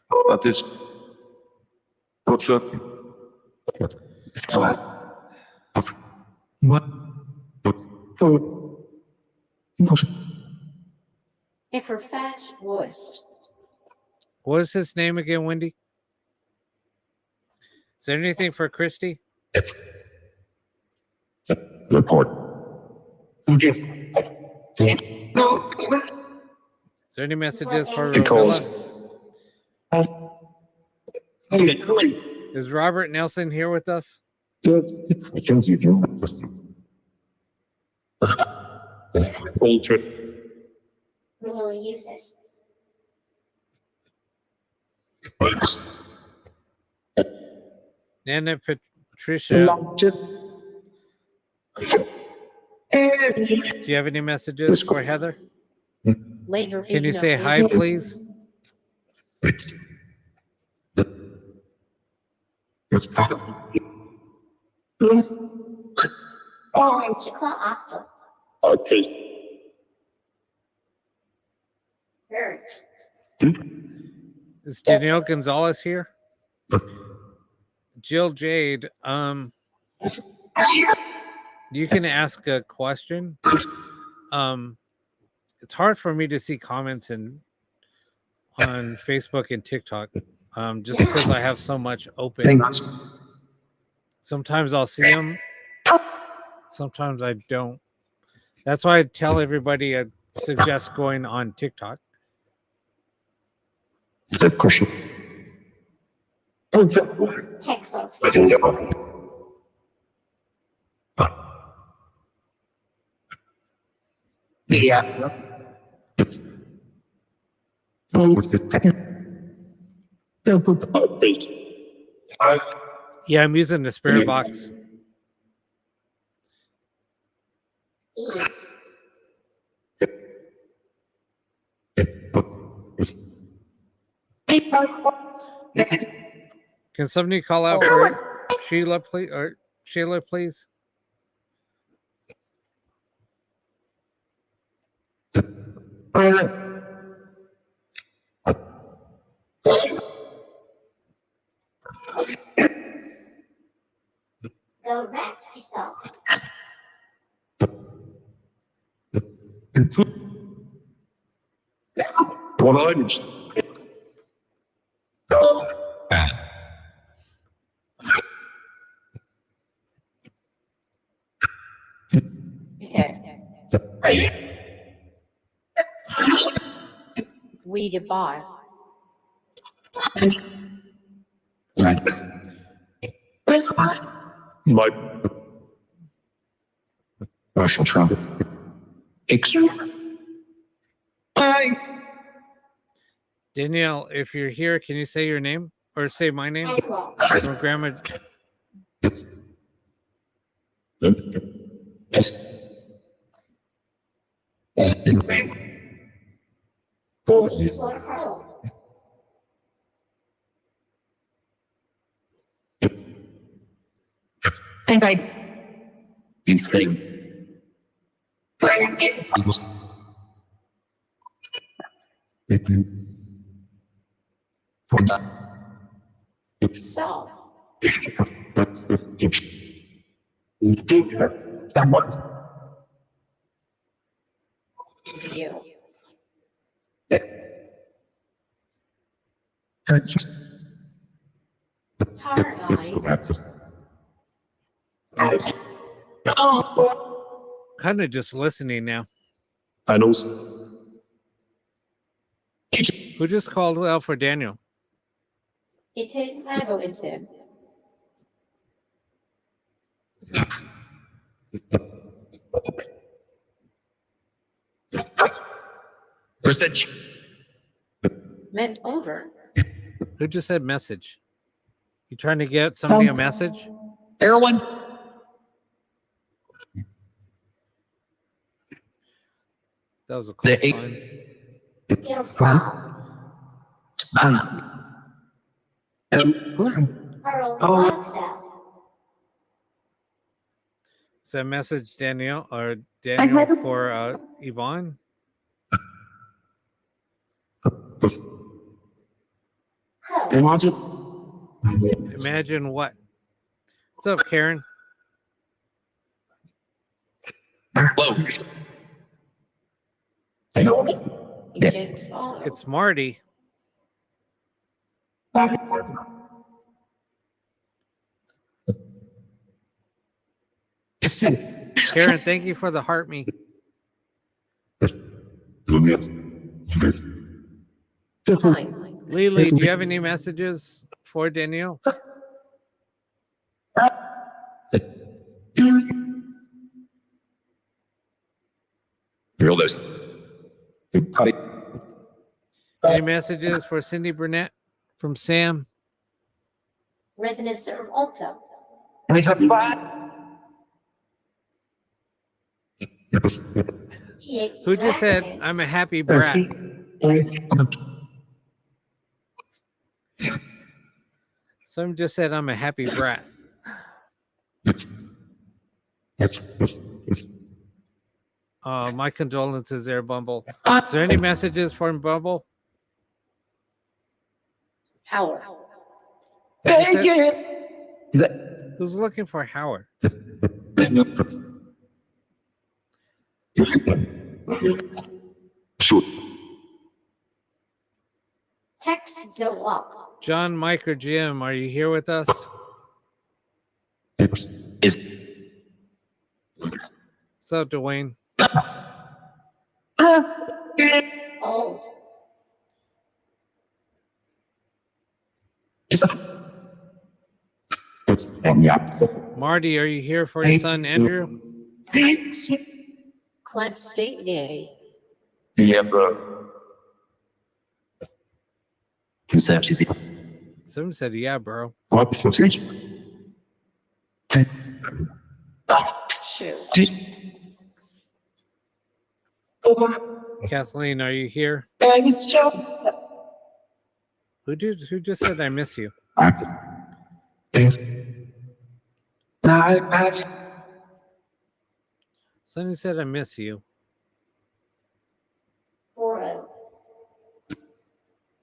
What is? What's up? What? If her fetch worst. What is his name again, Wendy? Is there anything for Christy? Report. Is there any messages for Calls. Rosella? Is Robert Nelson here with us? We will use this. Nana Patricia, do you have any messages for Heather? Later. Can you say hi, please? Chikla after. Okay. Bird. Is Danielle Gonzalez here? Jill Jade, you can ask a question. It's hard for me to see comments on Facebook and TikTok, just because I have so much open. Sometimes I'll see them, sometimes I don't. That's why I tell everybody I suggest going on TikTok. Question. Texas. Yeah. What's the second? Yeah, I'm using the spirit box. E. Can somebody call out for Sheila, please? Or Sheila, please? Go wreck yourself. What I just Yeah. We goodbye. my Russian travel. Danielle, if you're here, can you say your name or say my name? Manuel. Or Grandma? Yes. C for Pearl. So, you. Paradise. Kind of just listening now. I know. Who just called out for Daniel? It's I voted him. Percentage. Meant over. Who just said message? You trying to get somebody a message? Heroin. That was a close The eight- sign. Your fault. Pearl Boxer. Is that message Danielle or Daniel for Yvonne? Code. Imagine what? What's up, Karen? Whoa. Agent follow. It's Marty. Karen, thank you for the heart me. Fine. Lily, do you have any messages for Danielle? Real this. Any messages for Cindy Burnett from Sam? Residence of Alta. Who just said, I'm a happy brat? Someone just said, I'm a happy brat. My condolences there, Bumble. Is there any messages for Bumble? Howard. Who's looking for Howard? Sure. Text go up. John, Mike, or Jim, are you here with us? Is What's up, Dwayne? Old. Marty, are you here for your son, Andrew? Clint State Day. Yeah, bro. Someone said, yeah, bro. Shoot. Kathleen, are you here? Who just said I miss you? Sonny said, I miss you. Foro.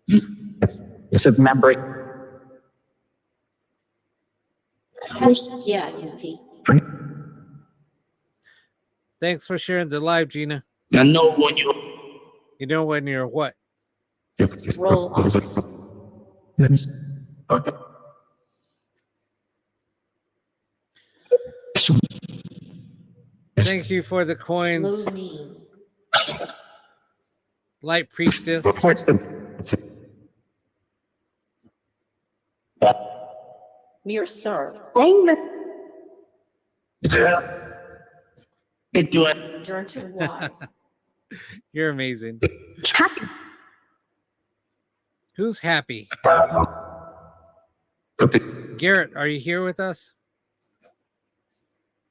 It's a member. Yeah, Yuki. Thanks for sharing the live, Gina. I know when you. You know when you're what? Roll off. Okay. Thank you for the coins, Looney. Light Priestess. Reports them. Mere sir. It do it. Turn to Y. You're amazing. Who's happy? Okay. Garrett, are you here with us?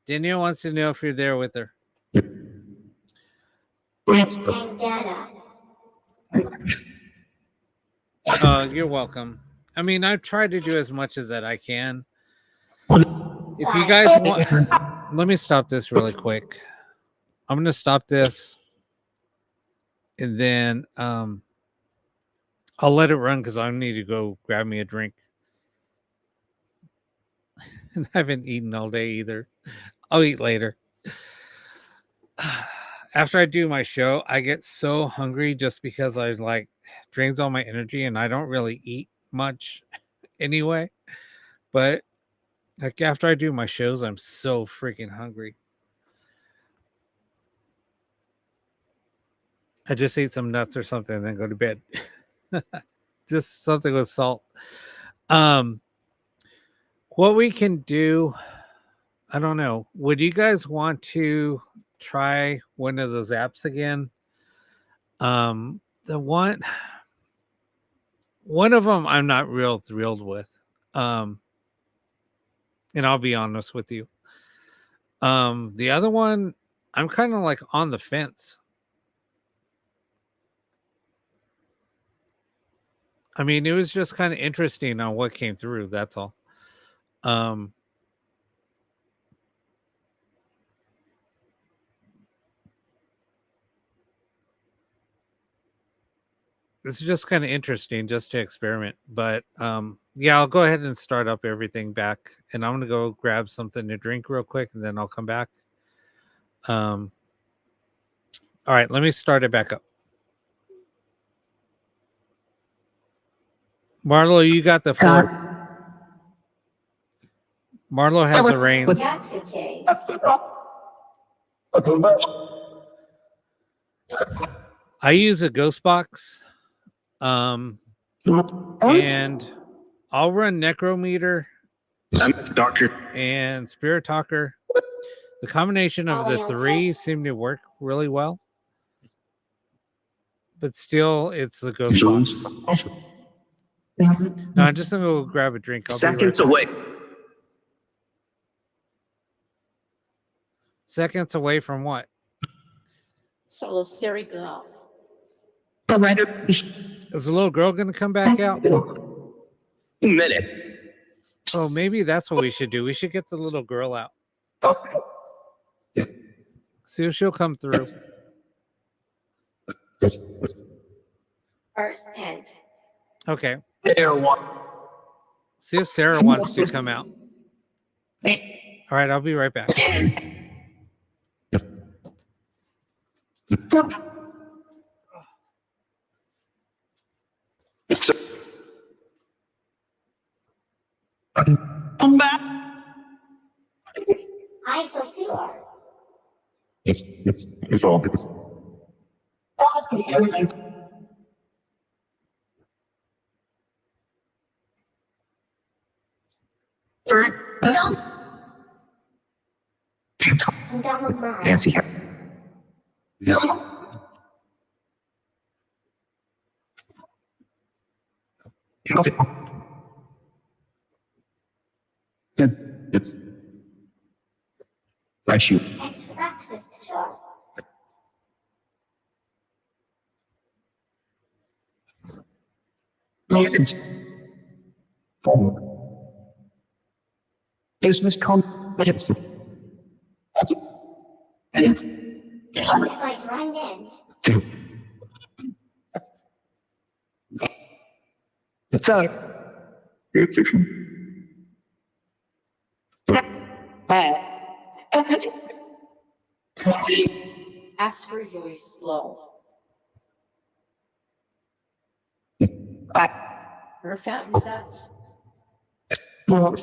Danielle wants to know if you're there with her. And Dada. You're welcome. I mean, I've tried to do as much as that I can. If you guys want, let me stop this really quick. I'm going to stop this. And then I'll let it run because I need to go grab me a drink. And I haven't eaten all day either. I'll eat later. After I do my show, I get so hungry just because I like drains all my energy and I don't really eat much anyway. But like after I do my shows, I'm so freaking hungry. I just eat some nuts or something and then go to bed. Just something with salt. What we can do, I don't know. Would you guys want to try one of those apps again? The one of them I'm not real thrilled with. And I'll be honest with you. The other one, I'm kind of like on the fence. I mean, it was just kind of interesting on what came through. That's all. This is just kind of interesting just to experiment. But yeah, I'll go ahead and start up everything back. And I'm going to go grab something to drink real quick and then I'll come back. All right, let me start it back up. Marlo, you got the floor. Marlo has the reins. Taxicase. I use a ghost box. And I'll run Necrometer Doctor. and Spirit Talker. The combination of the three seem to work really well. But still, it's the ghost box. No, I'm just going to go grab a drink. I'll be right Seconds back. away. Seconds away from what? Solo Siri girl. Is the little girl going to come back out? Minute. Oh, maybe that's what we should do. We should get the little girl out. See if she'll come through. First and Okay. There one. See if Sarah wants to come out. All right, I'll be right back. Come back. I so too are. It's all. I'm down with Mara. Nancy. It's right shoot. It's for access to shore. It's business con. It's Like run end. Ask for very slow. Her fountain sets. Cough.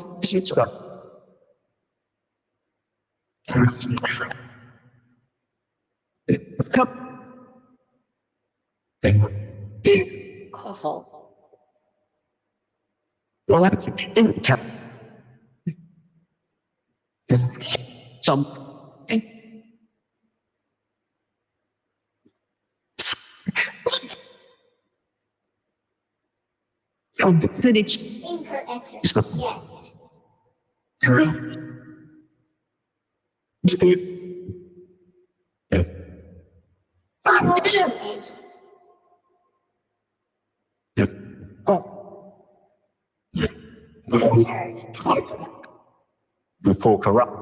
Incorrect. Yes. Edges. Turd. Before corrupt.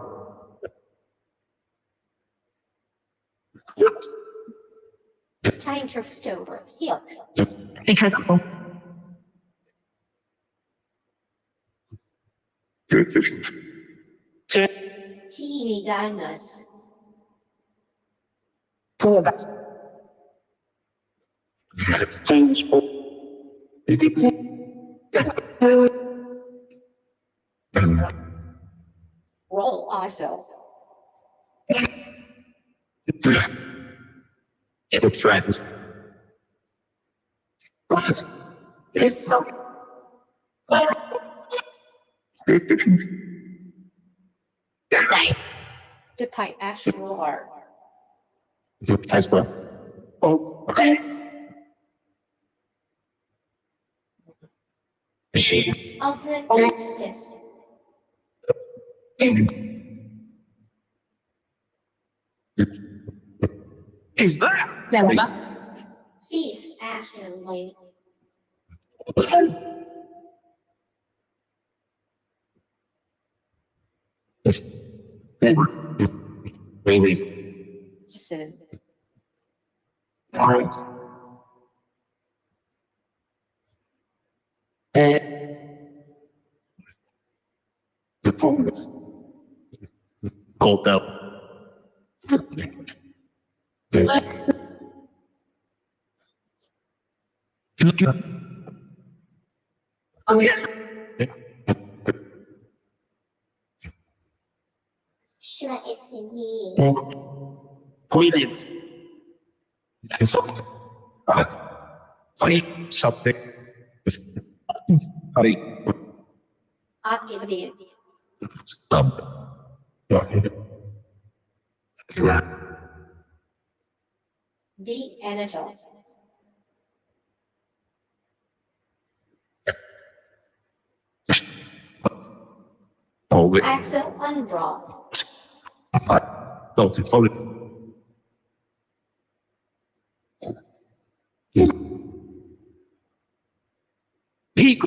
Time to over. Heel. Because TV dinos. Roll also. the friends. It's so. Despite actual art. As well. Oh, okay. She. Of the Nexus. Is that? Thief. Absolutely. Maybe. Just says. Alright. The phone. Hold up. Oh yeah. Should I see? Williams. Honey, something. Honey, I'll give you. something. Yeah. The editor. Oh, wait. Axel unbrought. No, sorry. He.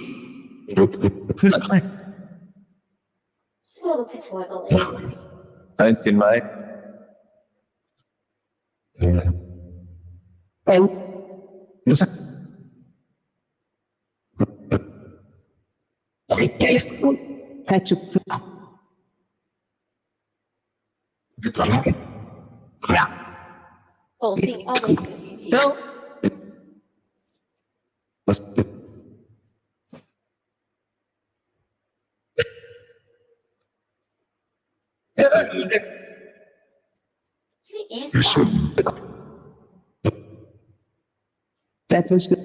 Smoke twiggles. Eins in my. Yes. Yeah. Tulsi always. No. The inside. That was good.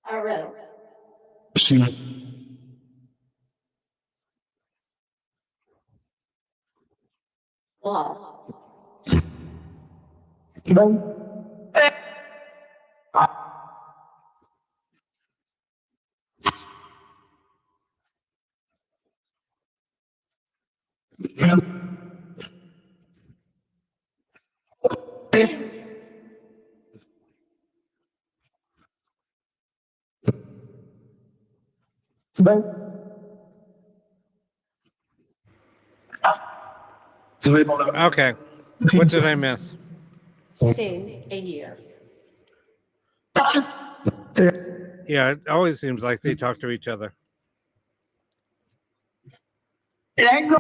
A row. Wall. Vâng. Three more. Okay. What did I miss? Soon a year. Yeah, it always seems like they talk to each other. Yes.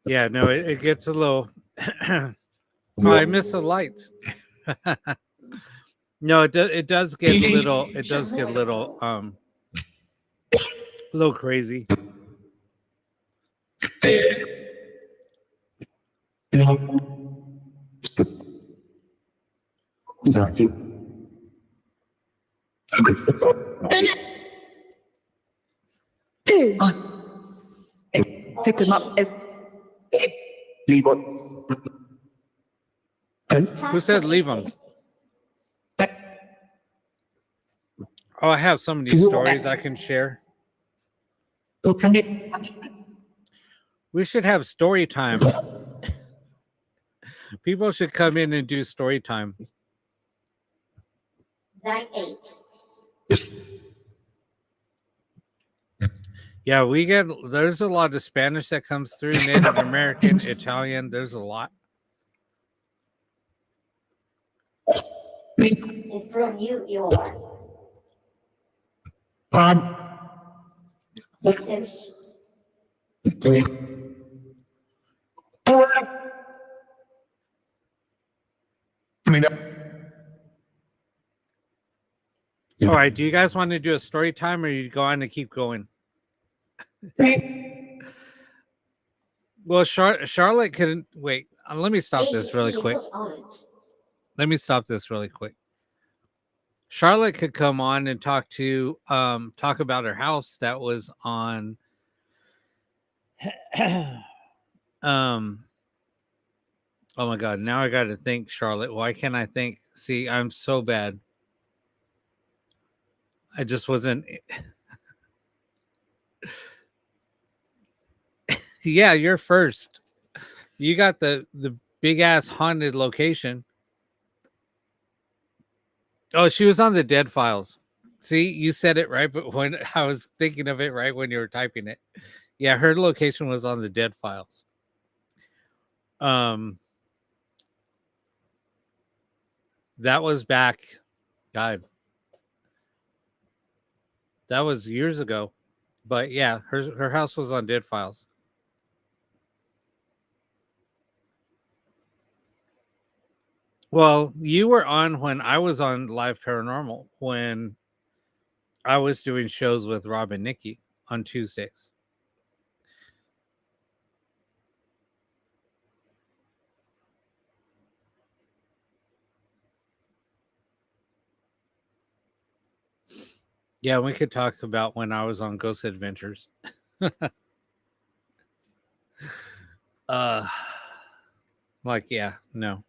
Yeah, no, it gets a little. Oh, I miss the lights. No, it does. It does get a little. It does get a little crazy. Take them up. Leave it. Who said leave them? Oh, I have so many stories I can share. We should have story time. People should come in and do story time. 9-8. Yeah, there's a lot of Spanish that comes through, Native American, Italian, there's a lot. And from you, your Sims. All right, do you guys want to do a story time or you go on and keep going? Well, Charlotte can wait. Let me stop this really quick. Let me stop this really quick. Charlotte could come on and talk about her house that was on oh my god, now I got to think, Charlotte. Why can't I think? See, I'm so bad. I just wasn't. Yeah, you're first. You got the big ass haunted location. Oh, she was on the Dead Files. See, you said it right, but when I was thinking of it right when you were typing it. Yeah, her location was on the Dead Files. That was back, God. That was years ago. But yeah, her house was on Dead Files. Well, you were on when I was on Live Paranormal, when I was doing shows with Rob and Nikki on Tuesdays. Yeah, we could talk about when I was on Ghost Adventures. Like, yeah, no.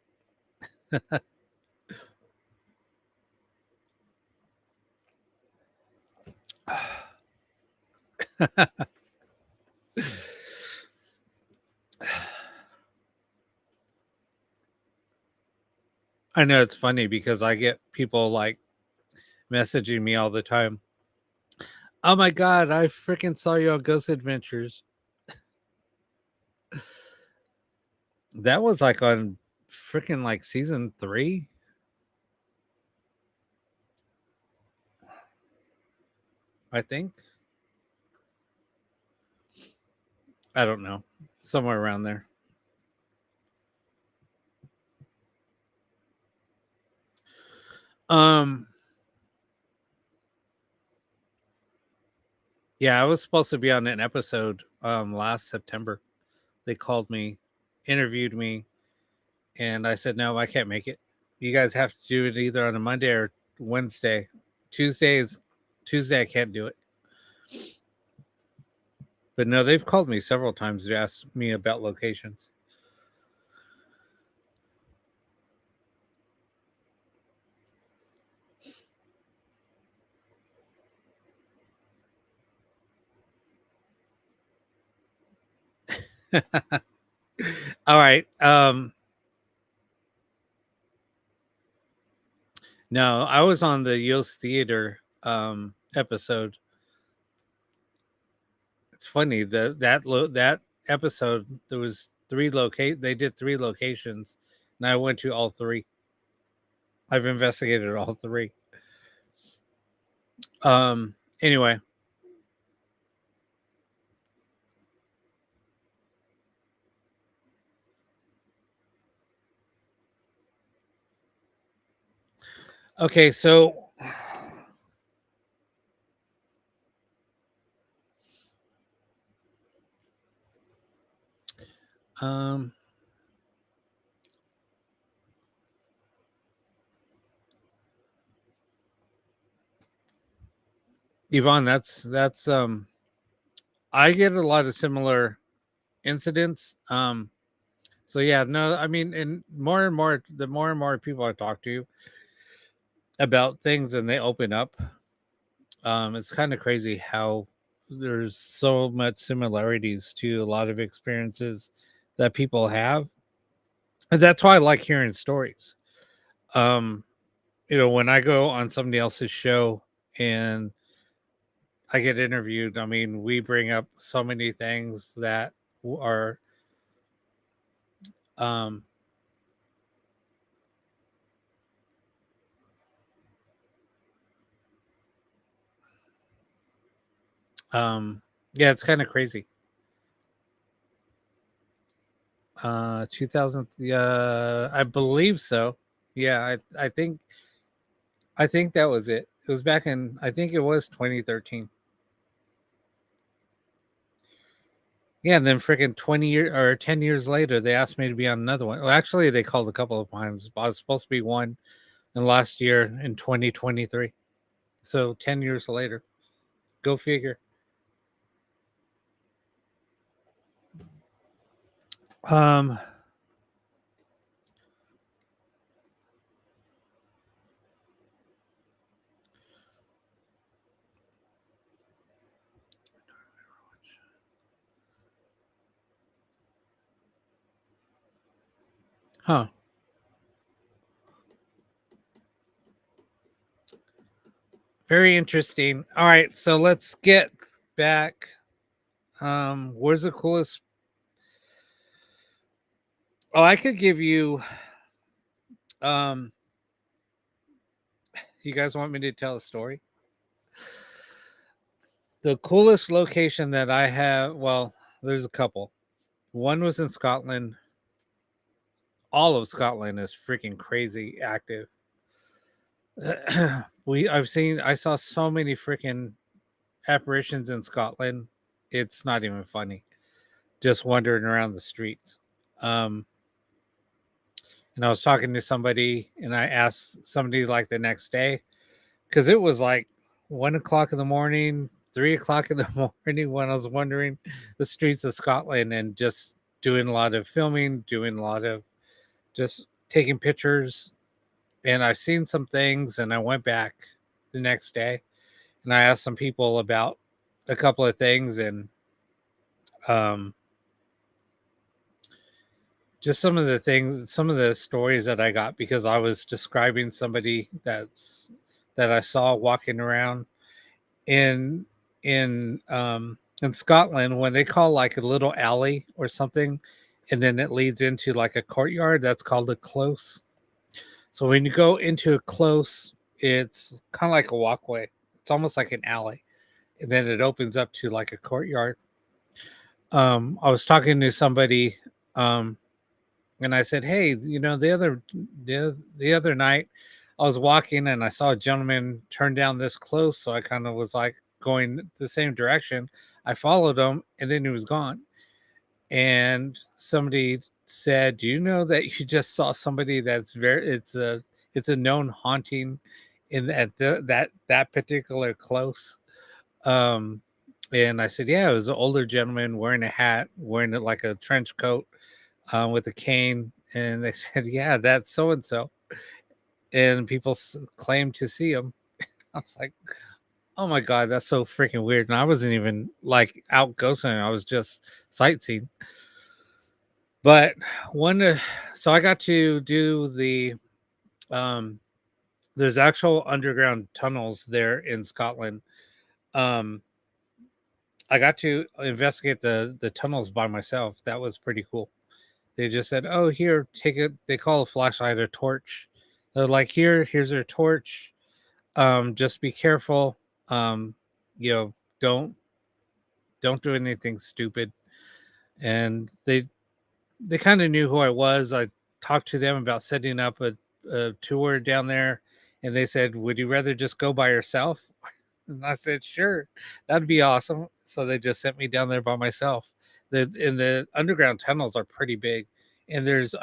I know it's funny because I get people like messaging me all the time. Oh my god, I freaking saw you on Ghost Adventures. That was like on freaking like season 3. I think. I don't know. Somewhere around there. Yeah, I was supposed to be on an episode last September. They called me, interviewed me, and I said no, I can't make it. You guys have to do it either on a Monday or Wednesday. Tuesday I can't do it. But no, they've called me several times to ask me about locations. All right. No, I was on the Yost Theater episode. It's funny that episode there was they did 3 locations, and I went to all 3. I've investigated all 3. Anyway, okay, so um Yvonne, that's I get a lot of similar incidents. So yeah, no, I mean, and more, the more and more people I talk to about things and they open up, it's kind of crazy how there's so much similarities to a lot of experiences that people have. And that's why I like hearing stories. Um, when I go on somebody else's show and I get interviewed, I mean, we bring up so many things that are um yeah, it's kind of crazy. 2000, I believe so. Yeah, I think that was it. It was back in, I think it was 2013. Yeah, and then freaking 20 years or 10 years later, they asked me to be on another one. Well, actually, they called a couple of times. I was supposed to be one in last year in 2023. So 10 years later, go figure. Um, huh. Very interesting. All right, so let's get back. Where's the coolest? Oh, I could give you. Um, you guys want me to tell a story? The coolest location that I have. Well, there's a couple. One was in Scotland. All of Scotland is freaking crazy active. I saw so many freaking apparitions in Scotland. It's not even funny. Just wandering around the streets. And I was talking to somebody and I asked somebody like the next day, because it was like 1 o'clock in the morning, 3 o'clock in the morning when I was wandering the streets of Scotland and just doing a lot of filming, doing a lot of just taking pictures. And I've seen some things and I went back the next day and I asked some people about a couple of things and um just some of the things, some of the stories that I got because I was describing somebody that I saw walking around in in Scotland when they call like a little alley or something, and then it leads into like a courtyard that's called a close. So when you go into a close, it's kind of like a walkway. It's almost like an alley, and then it opens up to like a courtyard. I was talking to somebody, and I said, "Hey, the other night, I was walking and I saw a gentleman turn down this close, so I kind of was like going the same direction. I followed him, and then he was gone. And somebody said, "Do you know that you just saw somebody that's it's a known haunting in that particular close?" Um, and I said, "Yeah, it was an older gentleman wearing a hat, wearing like a trench coat, with a cane." And they said, "Yeah, that's so and so." And people claim to see him. I was like, "Oh my god, that's so freaking weird!" And I wasn't even like out ghost hunting; I was just sightseeing. But so I got to do the um there's actual underground tunnels there in Scotland. Um, I got to investigate the tunnels by myself. That was pretty cool. They just said, "Oh, here, take it." They call a flashlight a torch. They're like, "Here's your torch. Just be careful. Um, you know, don't do anything stupid." And they kind of knew who I was. I talked to them about setting up a tour down there, and they said, "Would you rather just go by yourself?" And I said, "Sure, that'd be awesome." So they just sent me down there by myself. The underground tunnels are pretty big, and there's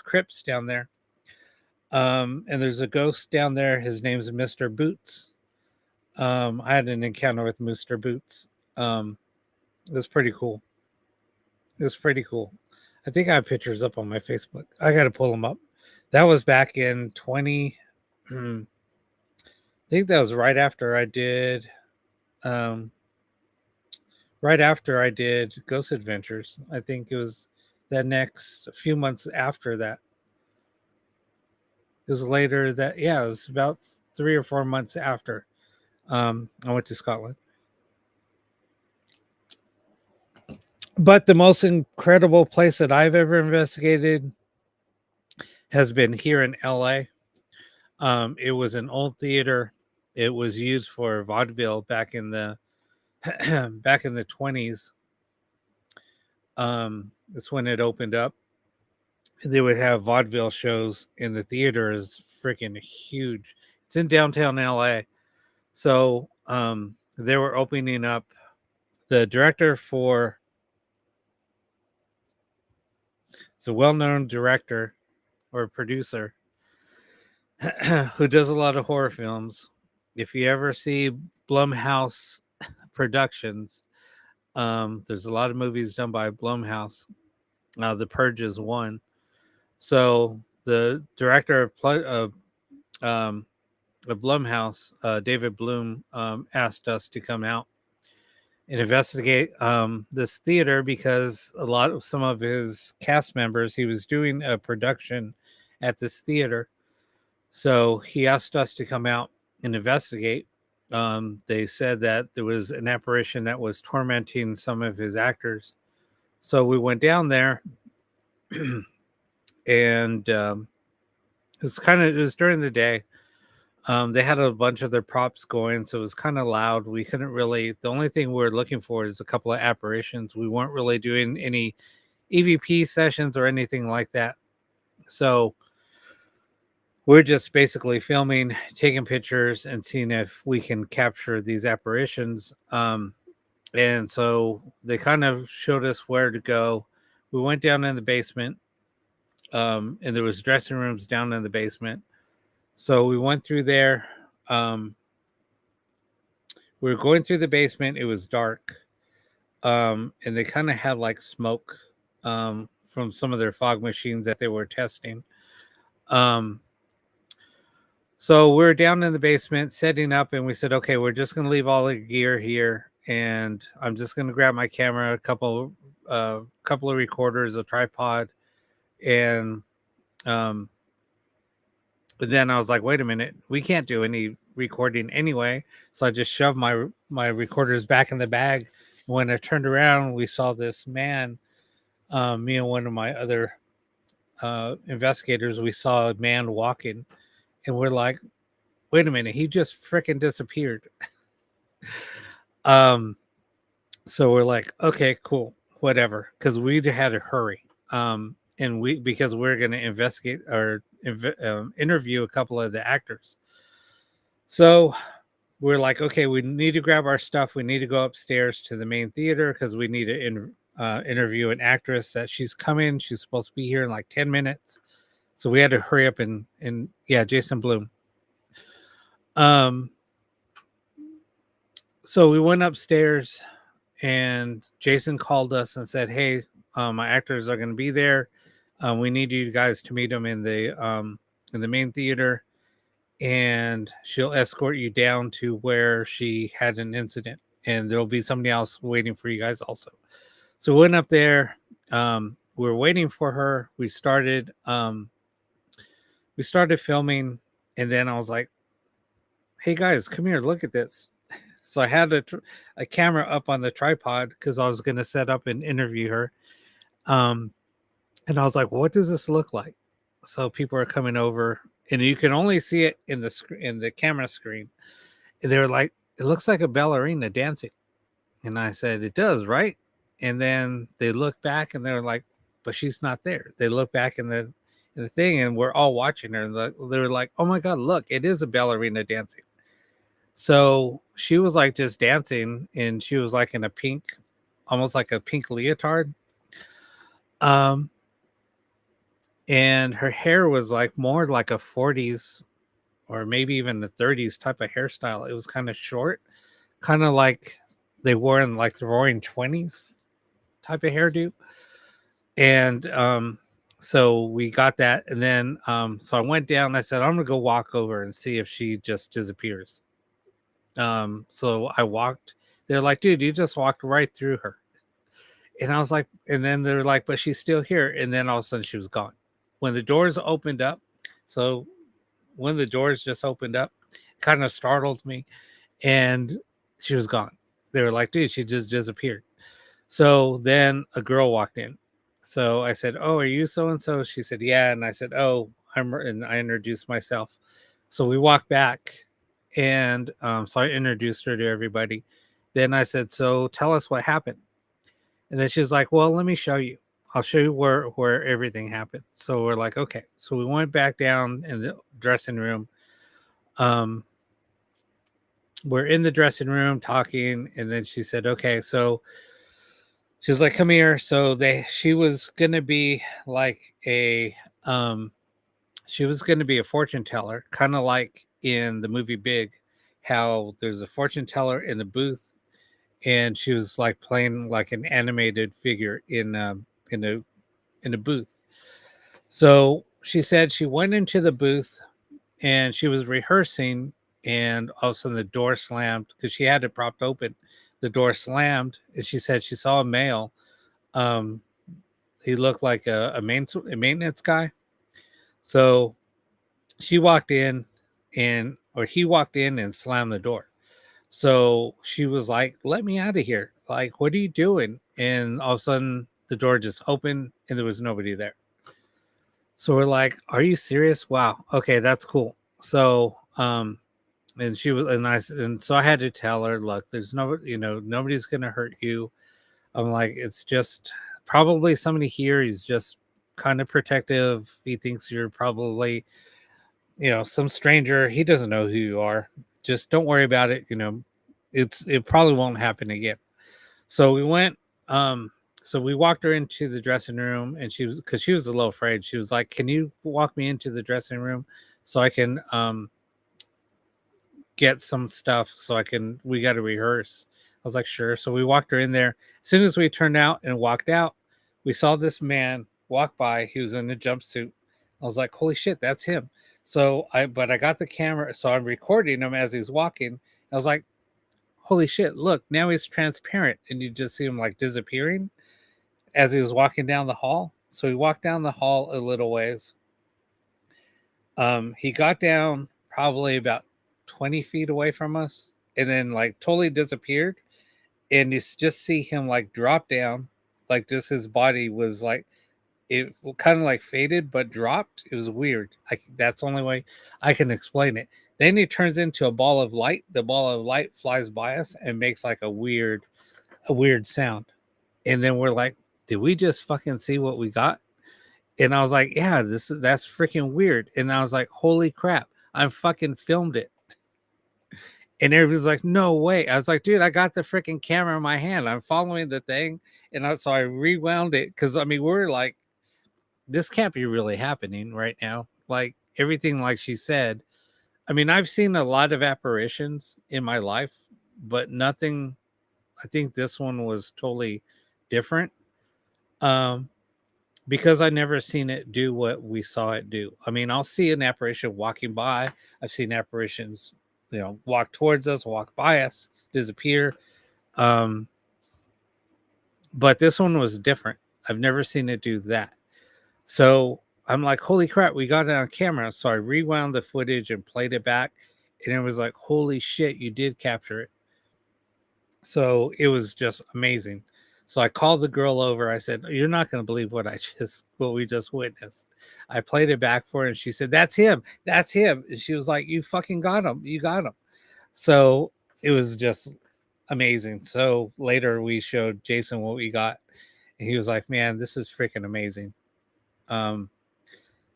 crypts down there. And there's a ghost down there. His name's Mr. Boots. I had an encounter with Mr. Boots. It was pretty cool. It was pretty cool. I think I have pictures up on my Facebook. I got to pull them up. That was back in 20. I think that was right after I did Ghost Adventures. I think it was that next few months after that. It was later that, yeah, it was about 3 or 4 months after I went to Scotland. But the most incredible place that I've ever investigated has been here in LA. It was an old theater. It was used for vaudeville back in the 20s. That's when it opened up. They would have vaudeville shows in the theater. Is freaking huge. It's in downtown LA. So they were opening up. The director for it's a well-known director or producer who does a lot of horror films. If you ever see Blumhouse Productions, there's a lot of movies done by Blumhouse. The Purge is one. So the director of Blumhouse, David Bloom, asked us to come out and investigate this theater because some of his cast members, he was doing a production at this theater. So he asked us to come out and investigate. They said that there was an apparition that was tormenting some of his actors. So we went down there and it was during the day. They had a bunch of their props going, so it was kind of loud. We couldn't really, the only thing we were looking for is a couple of apparitions. We weren't really doing any EVP sessions or anything like that. So we're just basically filming, taking pictures, and seeing if we can capture these apparitions. And so they kind of showed us where to go. We went down in the basement, and there was dressing rooms down in the basement. So we went through there. We were going through the basement. It was dark. And they kind of had like smoke from some of their fog machines that they were testing. So we're down in the basement setting up, and we said, okay, we're just going to leave all the gear here. And I'm just going to grab my camera, a couple of recorders, a tripod. And but then I was like, wait a minute, we can't do any recording anyway. So I just shoved my recorders back in the bag. When I turned around, we saw this man, me and one of my other investigators, we saw a man walking, and we're like, wait a minute, he just freaking disappeared. So we're like, okay, cool, whatever. Cause we had to hurry. Because we're going to investigate or interview a couple of the actors. So we're like, okay, we need to grab our stuff. We need to go upstairs to the main theater because we need to interview an actress that she's coming. She's supposed to be here in like 10 minutes. So we had to hurry up and Jason Bloom. So we went upstairs and Jason called us and said, hey, my actors are going to be there. We need you guys to meet them in the main theater, and she'll escort you down to where she had an incident, and there'll be somebody else waiting for you guys also. So we went up there. We were waiting for her. We started filming, And then I was like, hey guys, come here, look at this. So I had a camera up on the tripod because I was going to set up and interview her. And I was like, what does this look like? So people are coming over, and you can only see it in the camera screen. And they were like, it looks like a ballerina dancing. And I said, it does, right? And then they look back and they were like, but she's not there. They look back in the thing, and we're all watching her. And they were like, oh my God, look, it is a ballerina dancing. So she was like just dancing, and she was like in a pink, almost like a pink leotard. And her hair was like more like a 40s or maybe even the 30s type of hairstyle. It was kind of short, kind of like they wore in like the Roaring 20s type of hairdo. And so we got that. And then so I went down. I said, I'm going to go walk over and see if she just disappears. So I walked. They're like, dude, you just walked right through her. And I was like, and then they're like, but she's still here. And then all of a sudden she was gone. When the doors opened up, so when the doors just opened up, kind of startled me, and she was gone. They were like, dude, she just disappeared. So then a girl walked in. So I said, oh, are you so-and-so? She said, yeah. And I said, oh, and I introduced myself. So we walked back, and so I introduced her to everybody. Then I said, so tell us what happened. And then she's like, well, let me show you. I'll show you where everything happened. So we're like, okay. So we went back down in the dressing room. We're in the dressing room talking, and then she said, okay. So she's like, come here. So she was gonna be like she was gonna be a fortune teller, kind of like in the movie Big, how there's a fortune teller in the booth, and she was like playing like an animated figure in a booth. So she said she went into the booth and she was rehearsing, and all of a sudden the door slammed because she had it propped open. The door slammed, and she said she saw a male. He looked like a maintenance guy. So she walked in, or he walked in and slammed the door. So she was like, let me out of here. Like, what are you doing? And all of a sudden the door just opened and there was nobody there. So we're like, are you serious? Wow. Okay, that's cool. So and she was and so I had to tell her, look, there's nobody's gonna hurt you. I'm like, it's just probably somebody here. He's just kind of protective. He thinks you're probably, some stranger. He doesn't know who you are. Just don't worry about it. It probably won't happen again. So we went, so we walked her into the dressing room, and she was a little afraid. She was like, can you walk me into the dressing room so I can get some stuff so we got to rehearse. I was like, sure. So we walked her in there. As soon as we turned out and walked out, we saw this man walk by. He was in a jumpsuit. I was like, holy shit, that's him. So I got the camera, so I'm recording him as he's walking. I was like, holy shit, look, now he's transparent, and you just see him like disappearing as he was walking down the hall. So he walked down the hall a little ways. He got down probably about 20 feet away from us, and then like totally disappeared. And you just see him like drop down, like just his body was like, it kind of like faded but dropped. It was weird. That's the only way I can explain it. Then he turns into a ball of light. The ball of light flies by us and makes like a weird sound. And then we're like, did we just fucking see what we got? And I was like, yeah, that's freaking weird. And I was like, holy crap, I fucking filmed it. And everybody's like, no way. I was like, dude, I got the freaking camera in my hand. I'm following the thing. And so I rewound it. Cause I mean, we're like, this can't be really happening right now. Like everything, like she said, I mean, I've seen a lot of apparitions in my life, but nothing. I think this one was totally different. Because I never seen it do what we saw it do. I mean, I'll see an apparition walking by. I've seen apparitions, walk towards us, walk by us, disappear. But this one was different. I've never seen it do that. So I'm like, holy crap, we got it on camera. So I rewound the footage and played it back, and it was like, holy shit, you did capture it. So it was just amazing. So I called the girl over. I said, "You're not going to believe what we just witnessed." I played it back for her, and she said, "That's him. That's him." And she was like, "You fucking got him. You got him." So it was just amazing. So later we showed Jason what we got, and he was like, "Man, this is freaking amazing."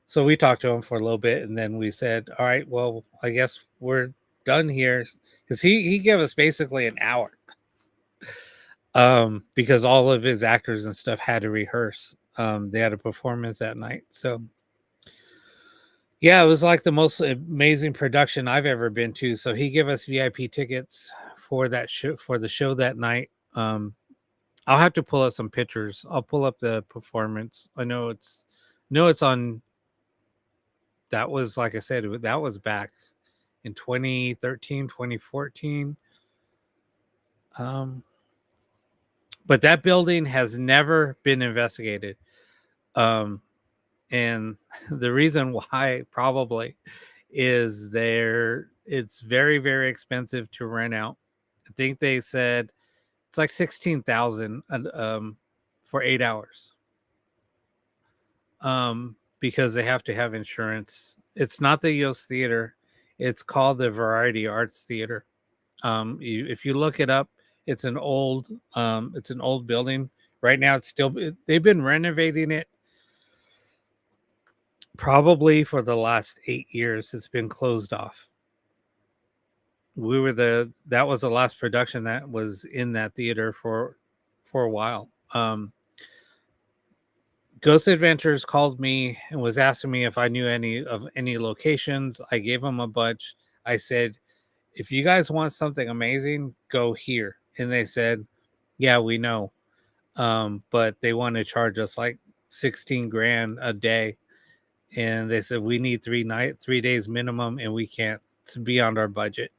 So we talked to him for a little bit, and then we said, "All right, well, I guess we're done here," because he gave us basically an hour. Because all of his actors and stuff had to rehearse. They had a performance that night. So yeah, it was like the most amazing production I've ever been to. So he gave us VIP tickets for that show, for the show that night. I'll have to pull up some pictures. I'll pull up the performance. I know it's on. That was, like I said, that was back in 2013, 2014. But that building has never been investigated. And the reason why probably is it's very, very expensive to rent out. I think they said it's like 16,000 for 8 hours. Because they have to have insurance. It's not the Yost Theater. It's called the Variety Arts Theater. If you look it up, it's an old building. Right now they've been renovating it probably for the last 8 years. It's been closed off. That was the last production that was in that theater for a while. Ghost Adventures called me and was asking me if I knew any locations. I gave them a bunch. I said, if you guys want something amazing, go here. And they said, yeah, we know. But they want to charge us like 16 grand a day. And they said, we need 3 days minimum, and we can't. It's beyond our budget.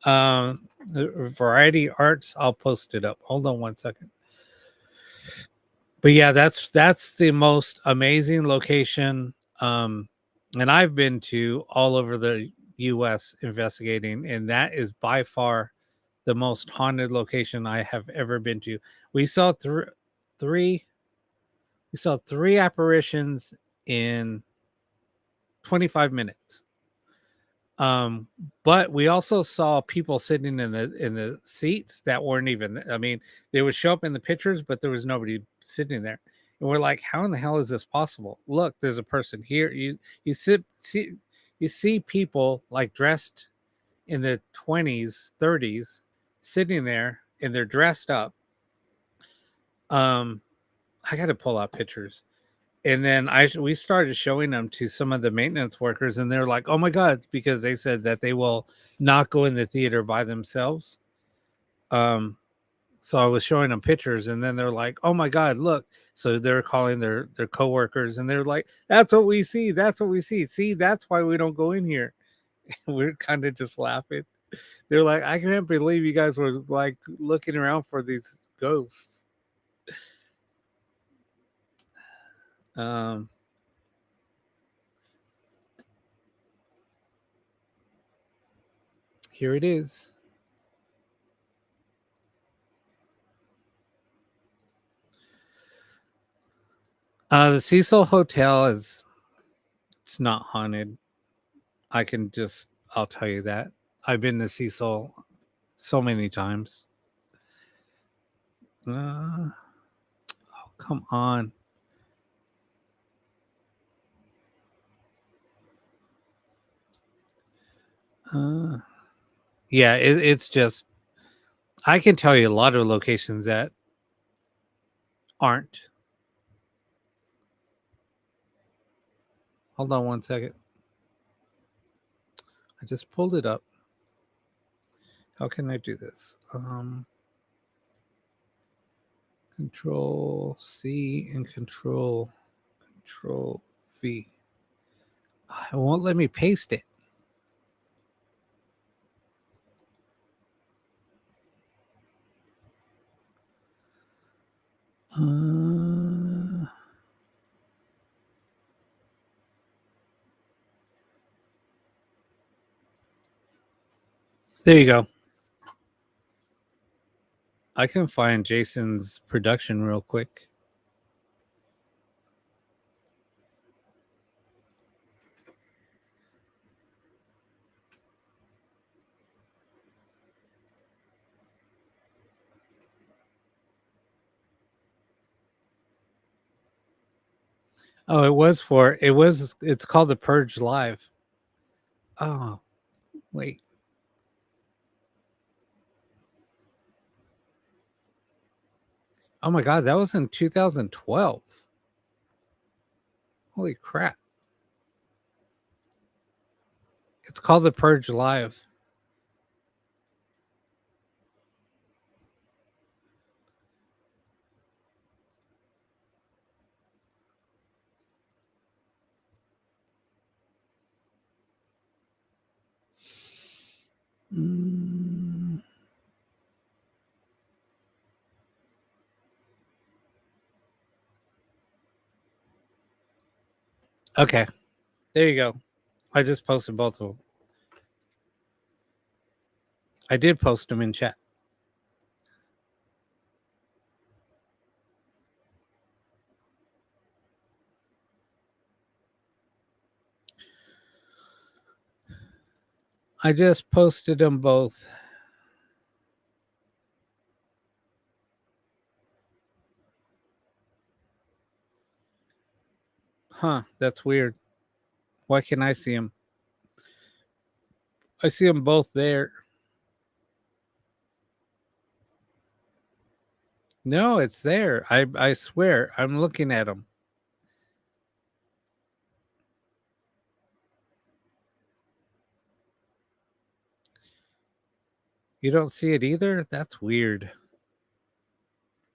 Variety Arts, I'll post it up. Hold on one second. But yeah, that's the most amazing location. And I've been to all over the US investigating, and that is by far the most haunted location I have ever been to. We saw three apparitions in 25 minutes. But we also saw people sitting in the seats that weren't even, I mean, they would show up in the pictures, but there was nobody sitting there. And we're like, how in the hell is this possible? Look, there's a person here. You see people like dressed in the 20s, 30s, sitting there, and they're dressed up. I got to pull out pictures. And then we started showing them to some of the maintenance workers, and they're like, oh my God, because they said that they will not go in the theater by themselves. So I was showing them pictures, and then they're like, oh my God, look. So they're calling their coworkers, and they're like, that's what we see. That's what we see. See, that's why we don't go in here. We're kind of just laughing. They're like, I can't believe you guys were like looking around for these ghosts. Here it is. The Cecil Hotel it's not haunted. I'll tell you that. I've been to Cecil so many times. Oh, come on. Yeah, it's just, I can tell you a lot of locations that aren't. Hold on one second. I just pulled it up. How can I do this? Control C and Control V. It won't let me paste it. There you go. I can find Jason's production real quick. Oh, it's called The Purge Live. Oh, wait. Oh my God, that was in 2012. Holy crap. It's called The Purge Live. Mm. Okay, there you go. I just posted both of them. I did post them in chat. I just posted them both. Huh, that's weird. Why can't I see them? I see them both there. No, it's there. I swear. I'm looking at them. You don't see it either? That's weird.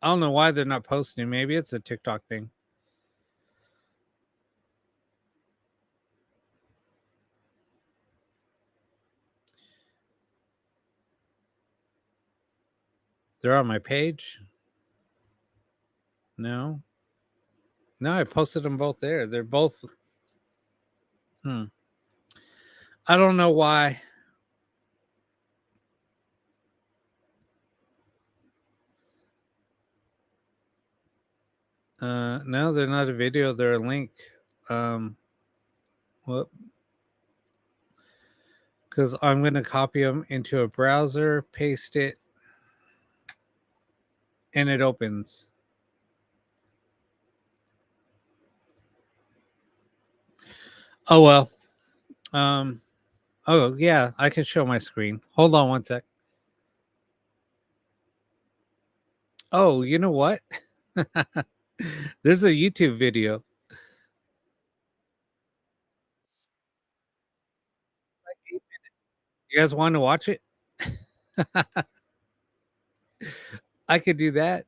I don't know why they're not posting. Maybe it's a TikTok thing. They're on my page. No. No, I posted them both there. They're both. I don't know why. No, they're not a video. They're a link. Whoop. Because I'm going to copy them into a browser, paste it, and it opens. Oh, well. Oh, yeah, I can show my screen. Hold on one sec. Oh, you know what? There's a YouTube video. You guys want to watch it? I could do that.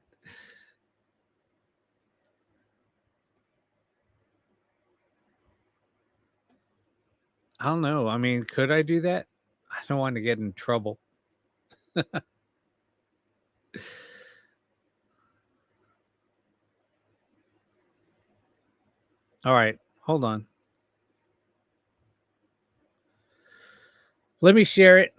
I don't know. I mean, could I do that? I don't want to get in trouble. All right, hold on. Let me share it.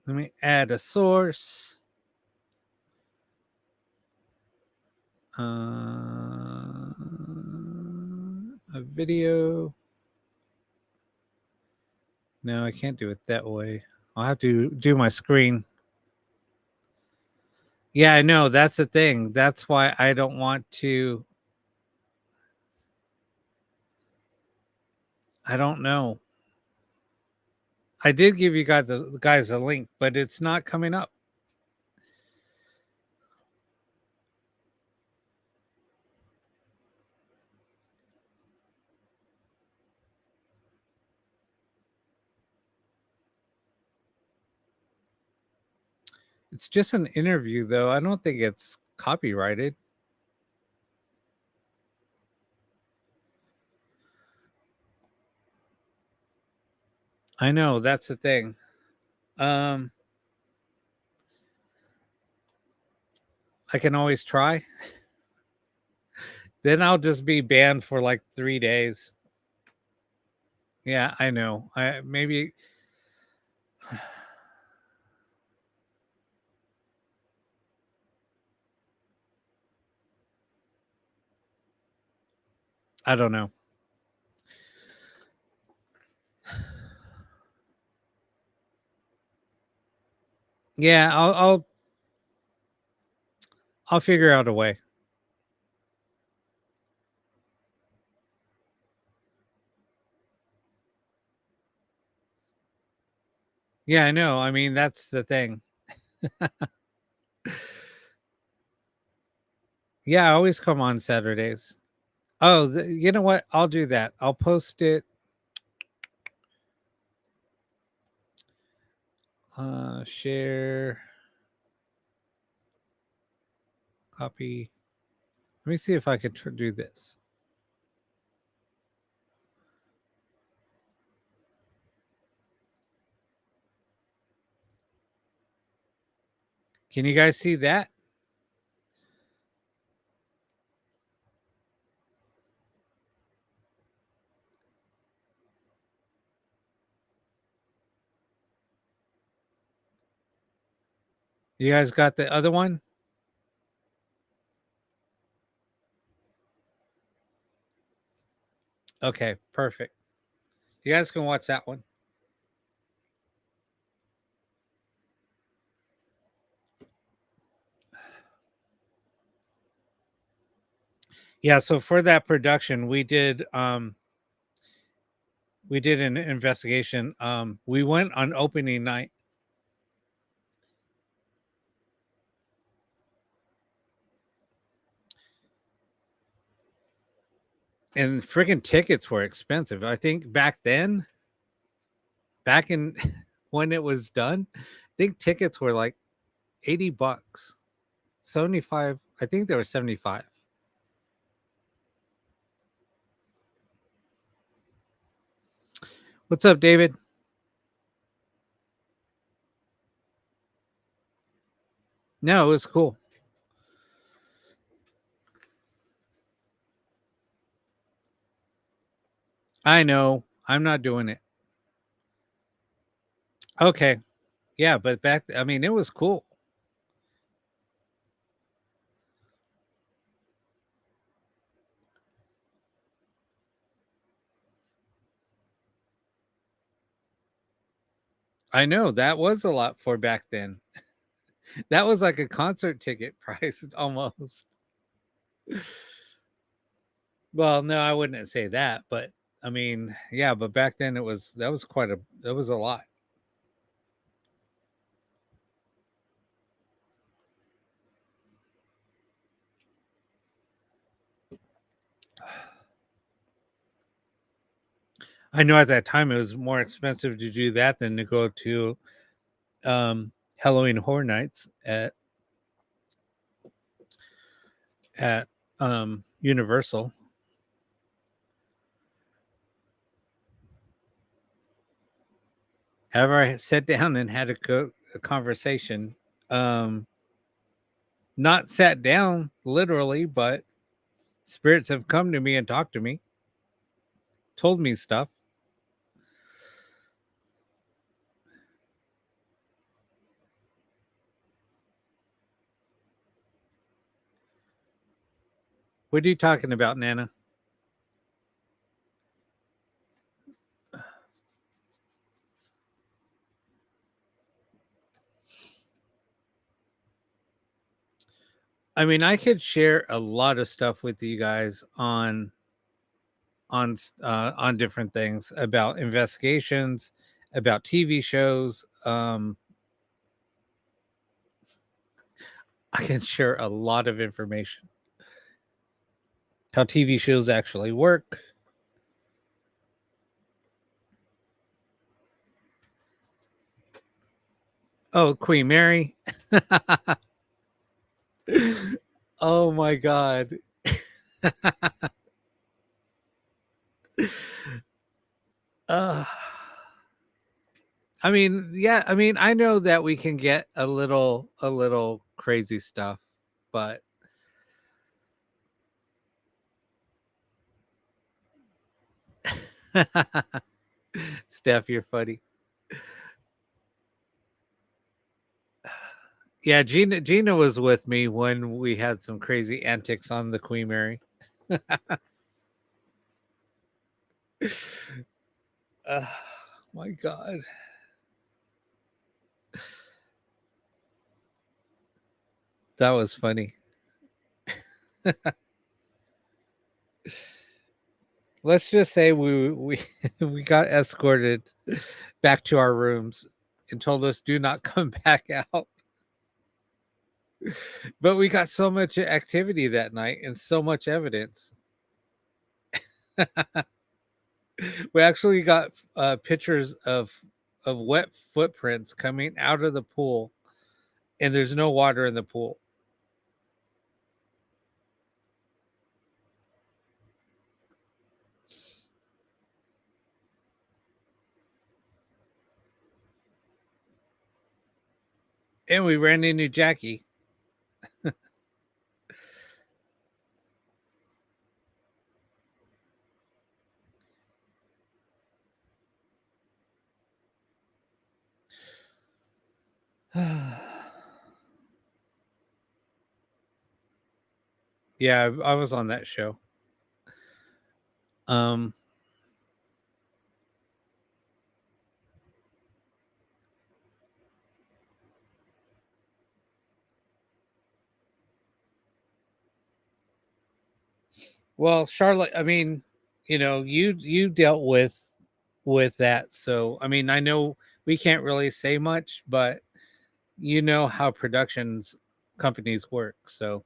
Let me add a source. A video. No, I can't do it that way. I'll have to do my screen. Yeah, I know. That's the thing. That's why I don't want to. I don't know. I did give you guys a link, but it's not coming up. It's just an interview, though. I don't think it's copyrighted. I know, that's the thing. I can always try. Then I'll just be banned for like 3 days. Yeah, I know. I maybe I don't know. Yeah, I'll figure out a way. Yeah, I know. I mean, that's the thing. Yeah, I always come on Saturdays. Oh, you know what? I'll do that. I'll post it. Share, copy. Let me see if I can do this. Can you guys see that? You guys got the other one? Okay, perfect. You guys can watch that one. Yeah, so for that production, we did an investigation. We went on opening night. And friggin' tickets were expensive. I think back then, back in when it was done, I think tickets were like $80, 75. I think they were 75. What's up, David? No, it was cool. I know. I'm not doing it. Okay. Yeah, but I mean, it was cool. I know that was a lot for back then. That was like a concert ticket price almost. Well, no, I wouldn't say that, but I mean, yeah, but back then that was that was a lot. I know at that time it was more expensive to do that than to go to Halloween Horror Nights at Universal. However, I sat down and had a conversation. Um, Not sat down literally, but spirits have come to me and talked to me, told me stuff. What are you talking about, Nana? I mean, I could share a lot of stuff with you guys on different things about investigations, about TV shows. I can share a lot of information. How TV shows actually work. Oh, Queen Mary. Oh my God. uh, I mean, yeah, I mean, I know that we can get a little crazy stuff, but Steph, you're funny. Yeah, Gina was with me when we had some crazy antics on the Queen Mary. uh, my God. That was funny. Let's just say we we got escorted back to our rooms and told us do not come back out. But we got so much activity that night and so much evidence. We actually got pictures of wet footprints coming out of the pool, and there's no water in the pool. And we ran into Jackie. Yeah, I was on that show. Um well, Charlotte, I mean, you dealt with that. So, I mean, I know we can't really say much, but you know how productions companies work. So,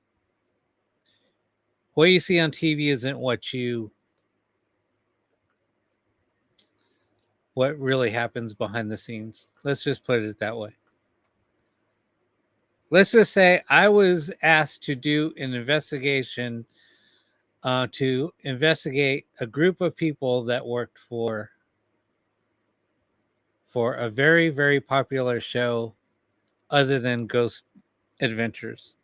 what you see on TV isn't what really happens behind the scenes. Let's just put it that way. Let's just say I was asked to do an investigation to investigate a group of people that worked for a very, very popular show other than Ghost Adventures.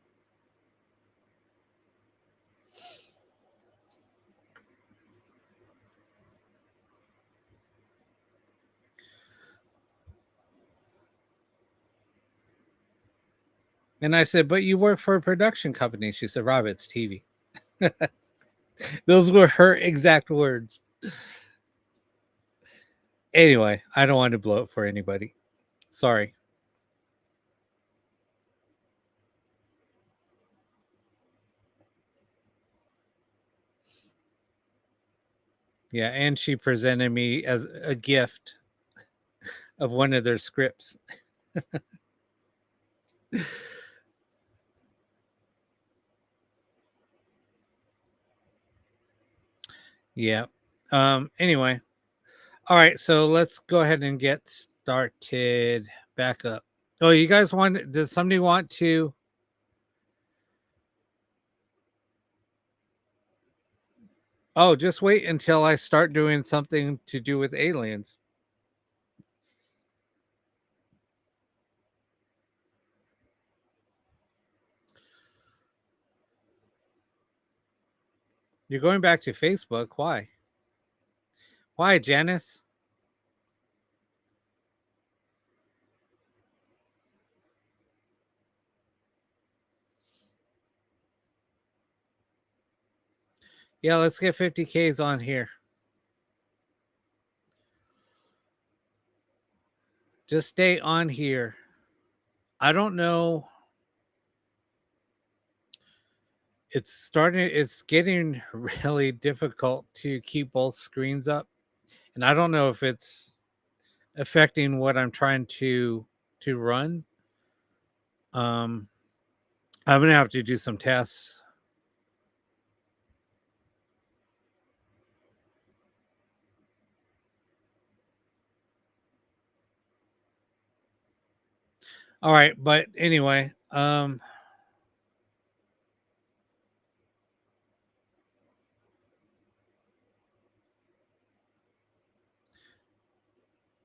And I said, but you work for a production company. She said, Rob, it's TV. Those were her exact words. Anyway, I don't want to blow it for anybody. Sorry. Yeah, and she presented me as a gift of one of their scripts. Yeah. Anyway. All right, so let's go ahead and get started back up. Oh, you guys want does somebody want to Oh, just wait until I start doing something to do with aliens. You're going back to Facebook. Why? Why, Janice? Yeah, let's get 50Ks on here. Just stay on here. I don't know. It's getting really difficult to keep both screens up. And I don't know if it's affecting what I'm trying to run. I'm gonna have to do some tests. All right, but anyway,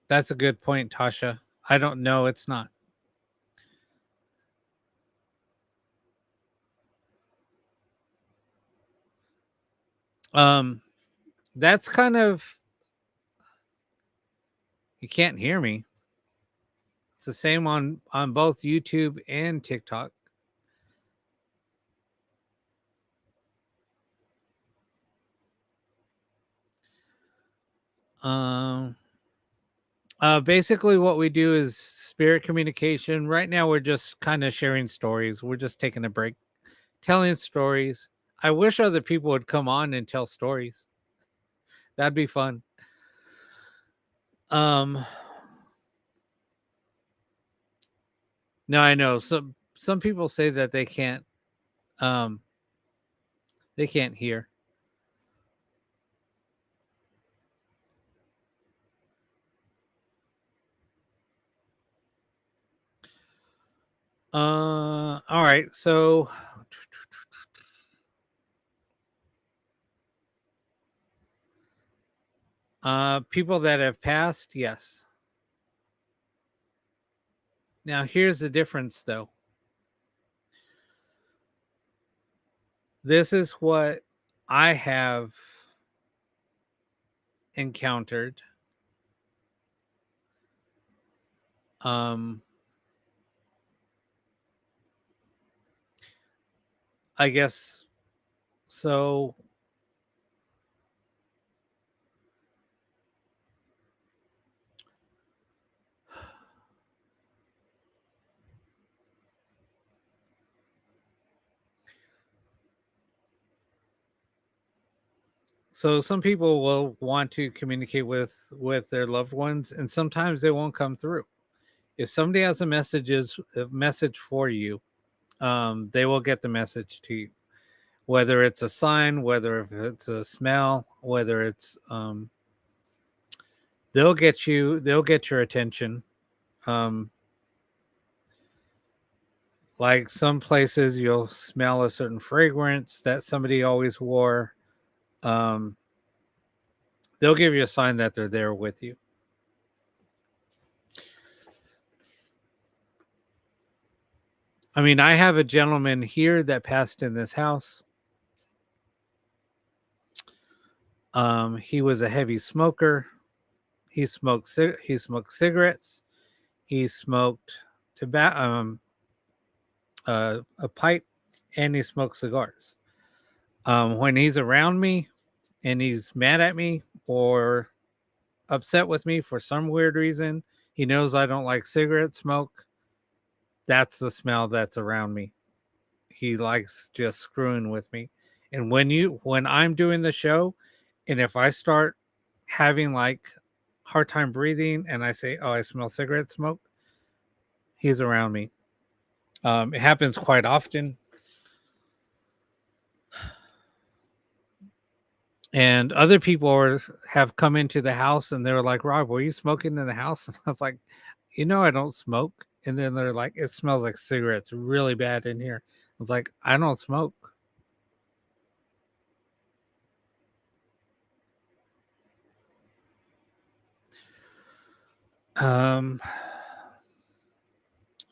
that's a good point, Tasha. I don't know. It's not. Um, that's kind of You can't hear me. It's the same on both YouTube and TikTok. Basically what we do is spirit communication. Right now we're just kind of sharing stories. We're just taking a break, telling stories. I wish other people would come on and tell stories. That'd be fun. No, I know some people say that they can't hear. All right. So people that have passed, yes. Now here's the difference though. This is what I have encountered. I guess so. So some people will want to communicate with their loved ones, and sometimes they won't come through. If somebody has a message for you, they will get the message to you. Whether it's a sign, whether it's a smell, whether it's they'll get your attention. Like some places you'll smell a certain fragrance that somebody always wore. They'll give you a sign that they're there with you. I mean, I have a gentleman here that passed in this house. He was a heavy smoker. He smoked cigarettes. He smoked tobacco, a pipe, and he smoked cigars. When he's around me and he's mad at me or upset with me for some weird reason, he knows I don't like cigarette smoke. That's the smell that's around me. He likes just screwing with me. And when I'm doing the show, and if I start having like hard time breathing and I say, "Oh, I smell cigarette smoke," he's around me. It happens quite often. And other people have come into the house and they were like, "Rob, were you smoking in the house?" And I was like, I don't smoke. And then they're like, "It smells like cigarettes really bad in here." I was like, "I don't smoke."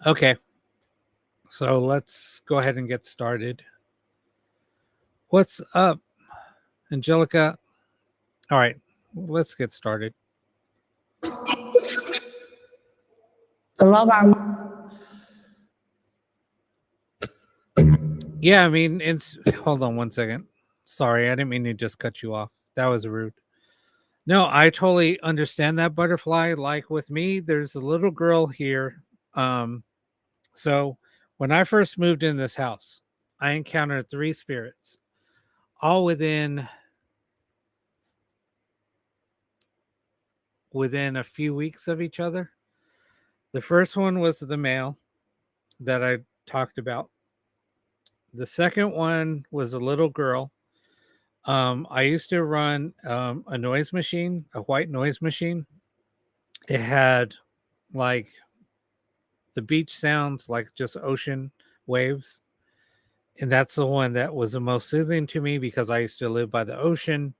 Okay. So let's go ahead and get started. What's up, Angelica? All right, let's get started. Yeah, I mean, hold on one second. Sorry, I didn't mean to just cut you off. That was rude. No, I totally understand that, Butterfly. Like with me, there's a little girl here. So when I first moved in this house, I encountered 3 spirits, all within a few weeks of each other. The first one was the male that I talked about. The second one was a little girl. I used to run a noise machine, a white noise machine. It had like the beach sounds, like just ocean waves. And that's the one that was the most soothing to me because I used to live by the ocean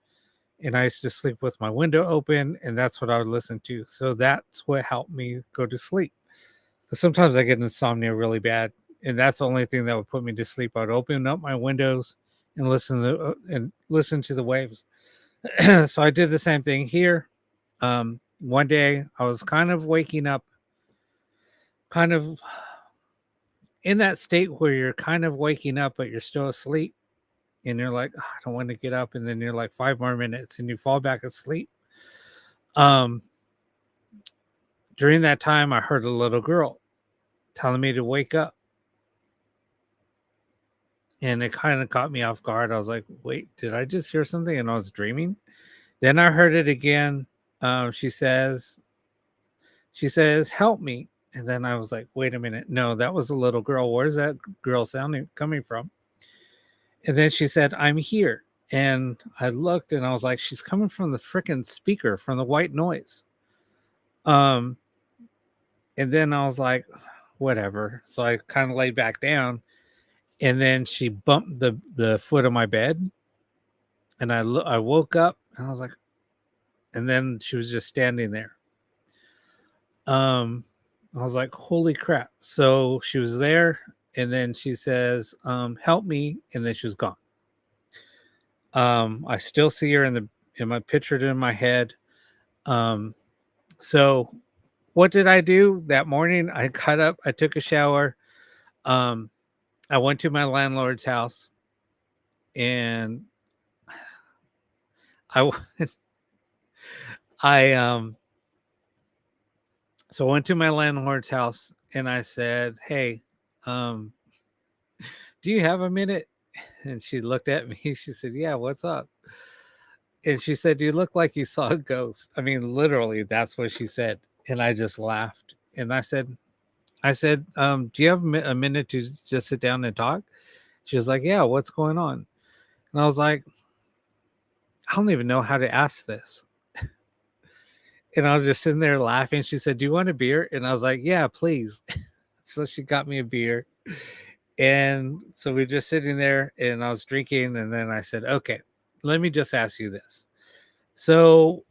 and I used to sleep with my window open, and that's what I would listen to. So that's what helped me go to sleep. Because sometimes I get insomnia really bad, and that's the only thing that would put me to sleep. I'd open up my windows and listen to the waves. So I did the same thing here. one day I was kind of waking up, kind of in that state where you're kind of waking up, but you're still asleep. And you're like, "Oh, I don't want to get up." And then you're like 5 more minutes and you fall back asleep. Um, During that time, I heard a little girl telling me to wake up. And it kind of caught me off guard. I was like, wait, did I just hear something? And I was dreaming. Then I heard it again. She says, help me. And then I was like, wait a minute. No, that was a little girl. Where's that girl coming from? And then she said, I'm here. And I looked and I was like, she's coming from the freaking speaker, from the white noise. And then I was like, whatever. So I kind of laid back down. And then she bumped the foot of my bed. And I woke up and I was like, and then she was just standing there. I was like, holy crap. So she was there. And then she says, help me. And then she was gone. I still see her in my pictured in my head. So what did I do that morning? I got up, I took a shower. I went to my landlord's house and so I went to my landlord's house and I said, hey, do you have a minute? And she looked at me. She said, yeah, what's up? And she said, you look like you saw a ghost. I mean, literally, that's what she said. And I just laughed. And I said, do you have a minute to just sit down and talk? She was like, yeah, what's going on? And I was like, I don't even know how to ask this. And I was just sitting there laughing. She said, do you want a beer? And I was like, yeah, please. So she got me a beer. And so we were just sitting there and I was drinking. And then I said, okay, let me just ask you this. So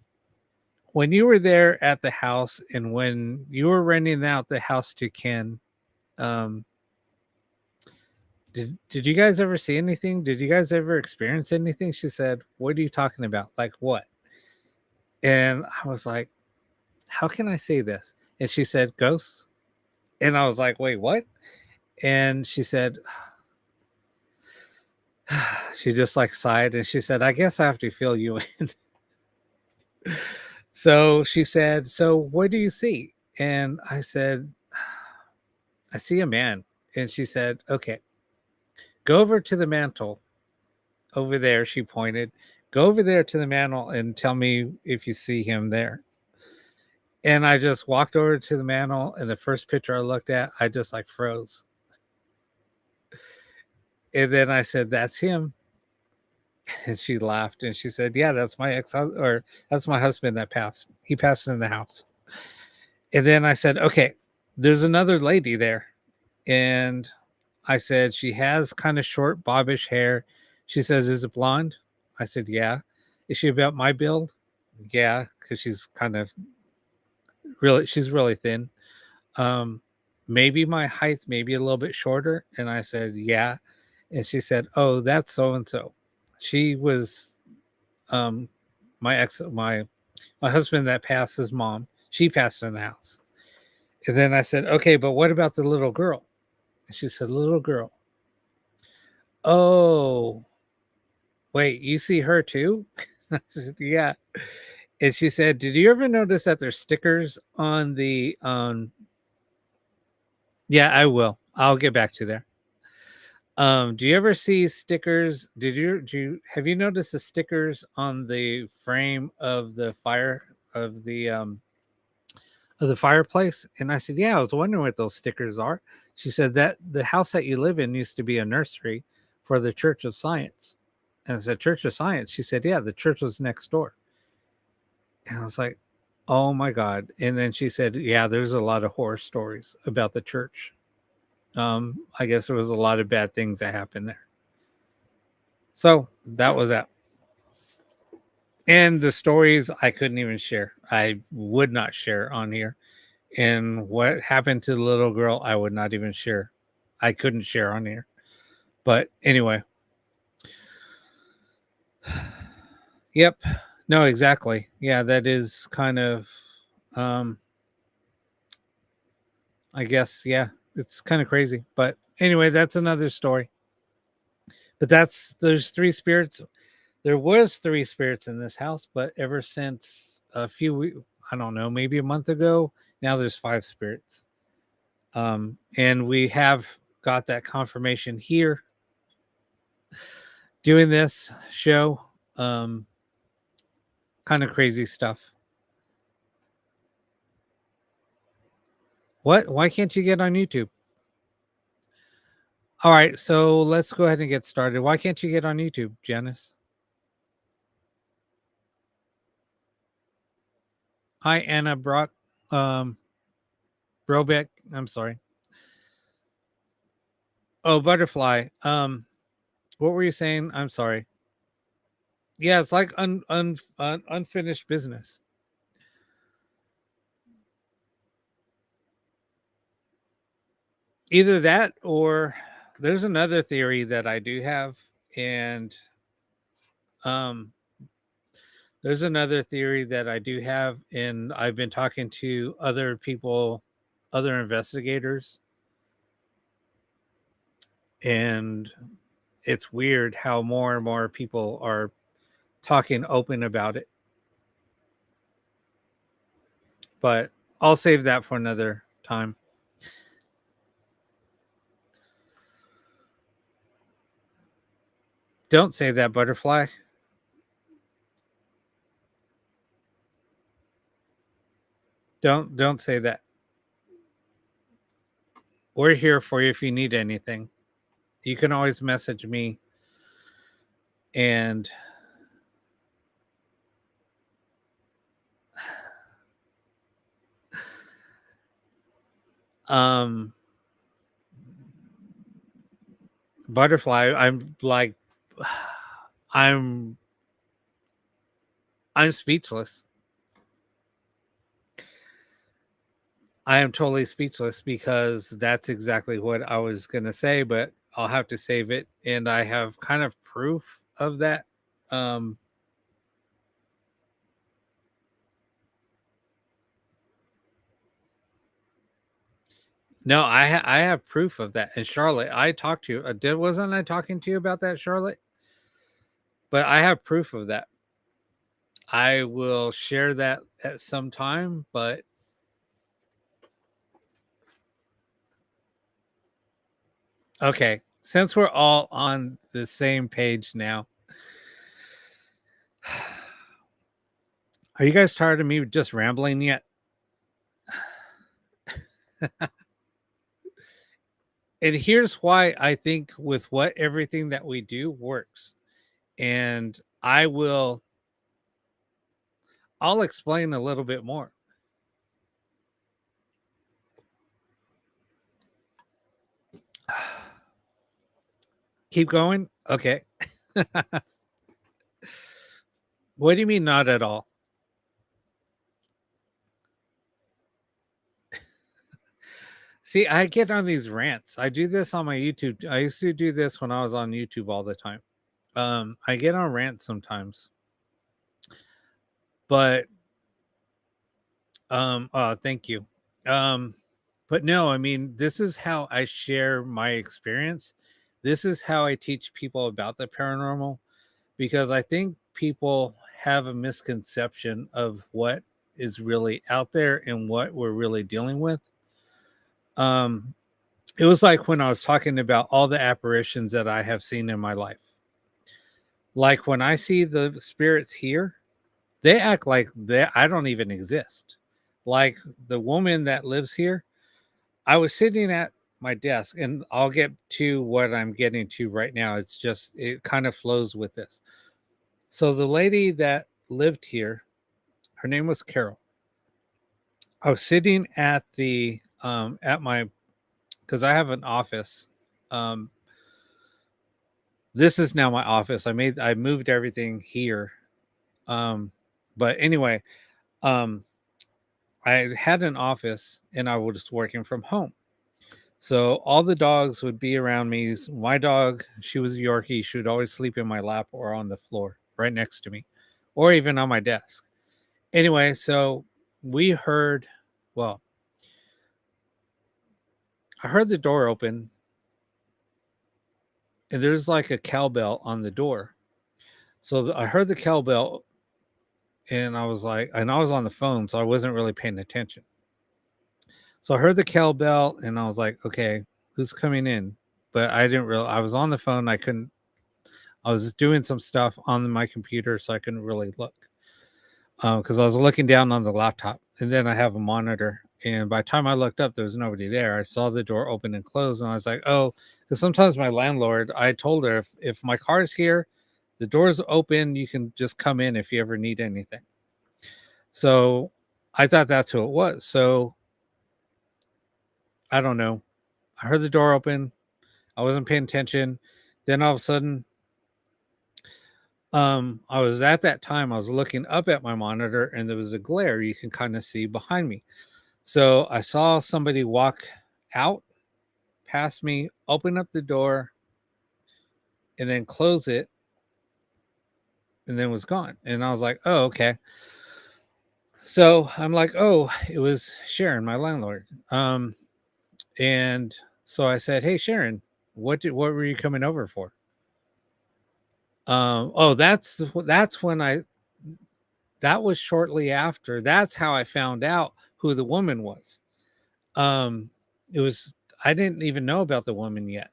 when you were there at the house and when you were renting out the house to Ken, did you guys ever see anything? Did you guys ever experience anything? She said, what are you talking about? Like what? And I was like, how can I say this? And she said, ghosts. And I was like, wait, what? And she said, she just like sighed and she said, I guess I have to fill you in. So she said, so what do you see? And I said, I see a man. And she said, okay, go over to the mantle over there. She pointed, go over there to the mantle and tell me if you see him there. And I just walked over to the mantle and the first picture I looked at, I just like froze. And then I said, that's him. And she laughed and she said, yeah, that's my or that's my husband that passed. He passed in the house. And then I said, okay, there's another lady there. And I said, she has kind of short bobbish hair. She says, is it blonde? I said, yeah. Is she about my build? Yeah, because she's kind of she's really thin. Maybe my height, maybe a little bit shorter. And I said, yeah. And she said, oh, that's so-and-so. She was my husband that passed, his mom. She passed in the house. And then I said, okay, but what about the little girl? And she said, little girl. Oh, wait, you see her too? I said, yeah. And she said, did you ever notice that there's stickers on the yeah, I will. I'll get back to there. Do you ever see stickers? Have you noticed the stickers on the frame of the fireplace? And I said, yeah, I was wondering what those stickers are. She said that the house that you live in used to be a nursery for the Church of Science. And I said, Church of Science? She said, yeah, the church was next door. And I was like, oh my God. And then she said, yeah, there's a lot of horror stories about the church. I guess there was a lot of bad things that happened there. So that was that. And the stories I couldn't even share. I would not share on here. And what happened to the little girl, I would not even share. I couldn't share on here. But anyway. Yep. No, exactly. Yeah, that is kind of I guess, yeah, it's kind of crazy. But anyway, that's another story. But there's three spirits. There was three spirits in this house, but ever since I don't know, maybe a month ago, now there's five spirits. And we have got that confirmation here doing this show. Kind of crazy stuff. What? Why can't you get on YouTube? All right, so let's go ahead and get started. Why can't you get on YouTube, Janice? Hi, Anna Brock. Brobeck. I'm sorry. Oh, Butterfly. What were you saying? I'm sorry. Yeah, it's like unfinished business. Either that or there's another theory that I do have, and there's another theory that I do have, and I've been talking to other people, other investigators, and it's weird how more and more people are talking open about it. But I'll save that for another time. Don't say that, Butterfly. Don't say that. We're here for you if you need anything. You can always message me, and Butterfly, I'm like I'm speechless. I am totally speechless because that's exactly what I was going to say, but I'll have to save it. And I have kind of proof of that. No, I have proof of that. And Charlotte, I talked to you. Wasn't I talking to you about that, Charlotte? But I have proof of that. I will share that at some time, but okay, since we're all on the same page now, are you guys tired of me just rambling yet? And here's why I think with what everything that we do works. And I'll explain a little bit more. Keep going? Okay. What do you mean not at all? See, I get on these rants. I do this on my YouTube. I used to do this when I was on YouTube all the time. I get on rants sometimes. But thank you. But no, I mean, this is how I share my experience. This is how I teach people about the paranormal, because I think people have a misconception of what is really out there and what we're really dealing with. It was like when I was talking about all the apparitions that I have seen in my life. Like when I see the spirits here, they act like I don't even exist. Like the woman that lives here, I was sitting at my desk, and I'll get to what I'm getting to right now. It's just, it kind of flows with this. So the lady that lived here, her name was Carol. I was sitting at the at my, because I have an office. This is now my office. I moved everything here. But anyway, I had an office and I was just working from home. So all the dogs would be around me. My dog, she was a Yorkie. She would always sleep in my lap or on the floor right next to me, or even on my desk. Anyway, so we heard, well, I heard the door open, and there's like a cowbell on the door. So I heard the cowbell, and I was like, and I was on the phone, so I wasn't really paying attention. So I heard the cowbell, and I was like, okay, who's coming in? But I didn't really, I was on the phone. I was doing some stuff on my computer, so I couldn't really look. Because I was looking down on the laptop, and then I have a monitor. And by the time I looked up, there was nobody there. I saw the door open and close, and I was like, oh, because sometimes my landlord, I told her if my car's here, the door's open, you can just come in if you ever need anything. So I thought that's who it was. So I don't know. I heard the door open. I wasn't paying attention. Then all of a sudden, I was at that time, I was looking up at my monitor, and there was a glare you can kind of see behind me. So I saw somebody walk out past me, open up the door, and then close it, and then was gone. And I was like, oh, okay. So I'm like, oh, it was Sharon, my landlord. And so I said, hey, Sharon, what were you coming over for? Oh, that's when that was shortly after. That's how I found out who the woman was. It was, I didn't even know about the woman yet.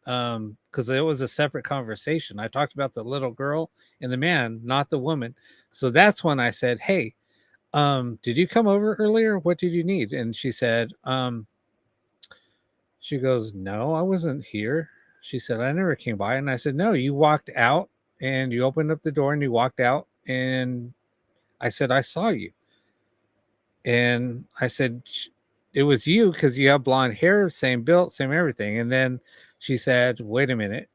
Because it was a separate conversation. I talked about the little girl and the man, not the woman. So that's when I said, hey, did you come over earlier? What did you need? And she said, she goes, no, I wasn't here. She said, I never came by. And I said, no, you walked out and you opened up the door and you walked out. And I said, I saw you. And I said, it was you because you have blonde hair, same build, same everything. And then she said, wait a minute.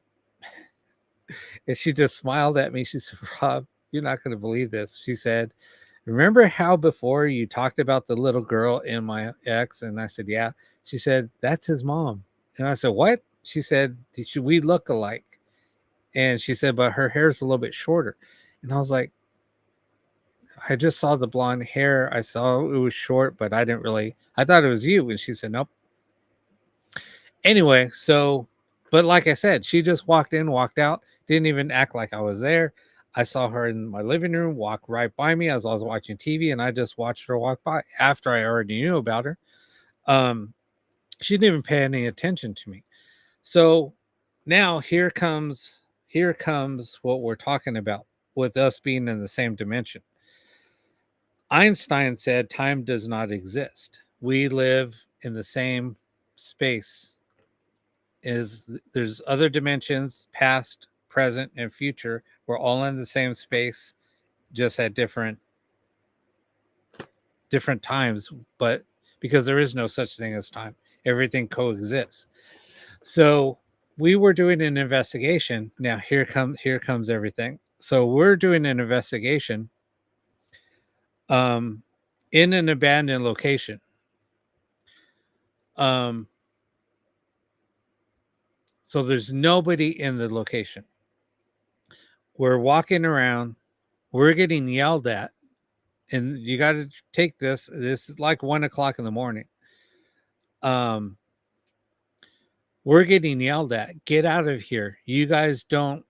And she just smiled at me. She said, Rob, you're not going to believe this. She said, remember how before you talked about the little girl and my ex? And I said, yeah. She said, that's his mom. And I said, what? She said, should we look alike? And she said, but her hair's a little bit shorter. And I was like, I just saw the blonde hair. I saw it was short, but I thought it was you. And she said, nope. Anyway, so, but like I said, she just walked in, walked out, didn't even act like I was there. I saw her in my living room, walk right by me as I was watching TV, and I just watched her walk by after I already knew about her. She didn't even pay any attention to me. So now here comes what we're talking about with us being in the same dimension. Einstein said time does not exist. We live in the same space. There's other dimensions, past, present, and future. We're all in the same space, just at different times, but because there is no such thing as time, everything coexists. So we were doing an investigation. Now here comes everything. So we're doing an investigation in an abandoned location. So there's nobody in the location. We're walking around, we're getting yelled at, and you got to take this is like 1:00 in the morning. We're getting yelled at, get out of here, you guys don't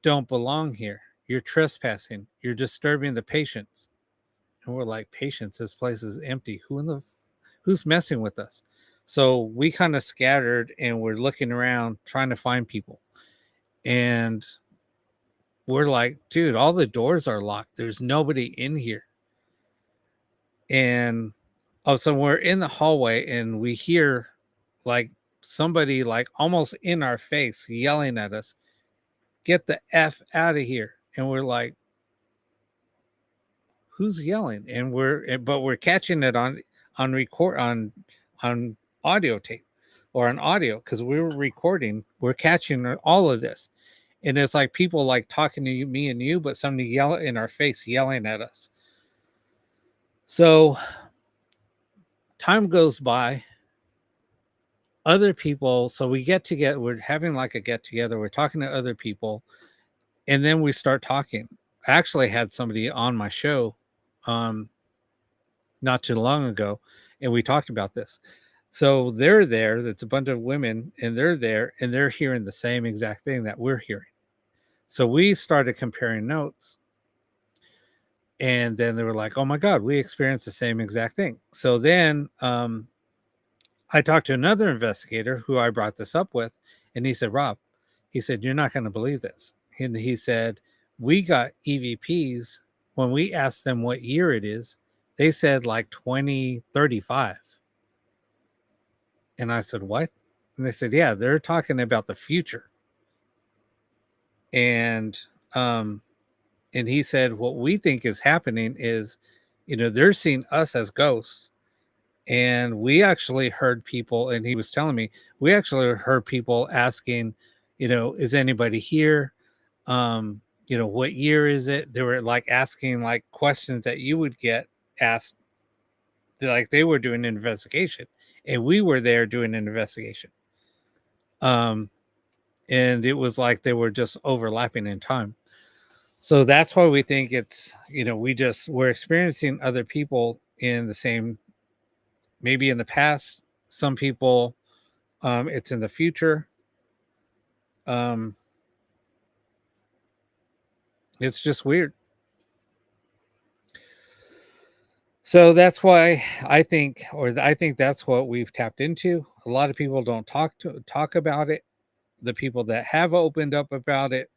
belong here, you're trespassing, you're disturbing the patients. And we're like, patients, this place is empty, who's messing with us? So we kind of scattered and we're looking around trying to find people. And we're like, dude, all the doors are locked. There's nobody in here. And so we're in the hallway and we hear like somebody like almost in our face yelling at us, get the F out of here. And we're like, who's yelling? And we're catching it on audio tape or on audio because we were recording. We're catching all of this, and it's like people like talking to you, me and you, but somebody yell in our face, yelling at us. So time goes by. Other people, so we get together. We're having like a get together. We're talking to other people, and then we start talking. I actually had somebody on my show not too long ago, and we talked about this. So they're there. That's a bunch of women, and they're there, and they're hearing the same exact thing that we're hearing. So we started comparing notes, and then they were like, "Oh my God, we experienced the same exact thing." So then I talked to another investigator who I brought this up with, and he said, "Rob," he said, "you're not going to believe this." And he said, "We got EVPs when we asked them what year it is. They said like 2035." And I said, "What?" And they said, "Yeah, they're talking about the future." And he said, "What we think is happening is, they're seeing us as ghosts." And we actually heard people, and he was telling me, we actually heard people asking, "Is anybody here? What year is it?" They were like asking like questions that you would get asked, like they were doing an investigation, and we were there doing an investigation. And it was like they were just overlapping in time. So that's why we think it's, we're experiencing other people in the same, maybe in the past, some people, it's in the future. It's just weird. So that's why I think that's what we've tapped into. A lot of people don't talk about it. The people that have opened up about it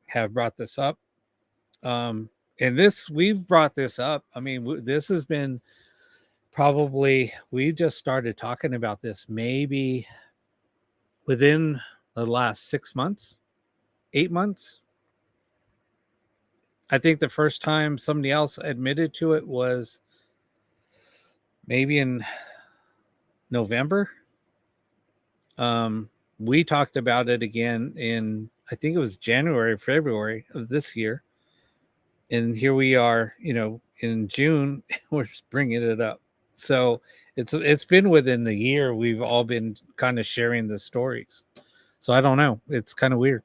have brought this up. And we've brought this up. I mean, this has been probably, we just started talking about this maybe within the last 6 months, 8 months. I think the first time somebody else admitted to it was maybe in November. We talked about it again in, I think it was January, February of this year. And here we are, in June, we're just bringing it up. So it's been within the year. We've all been kind of sharing the stories. So I don't know. It's kind of weird.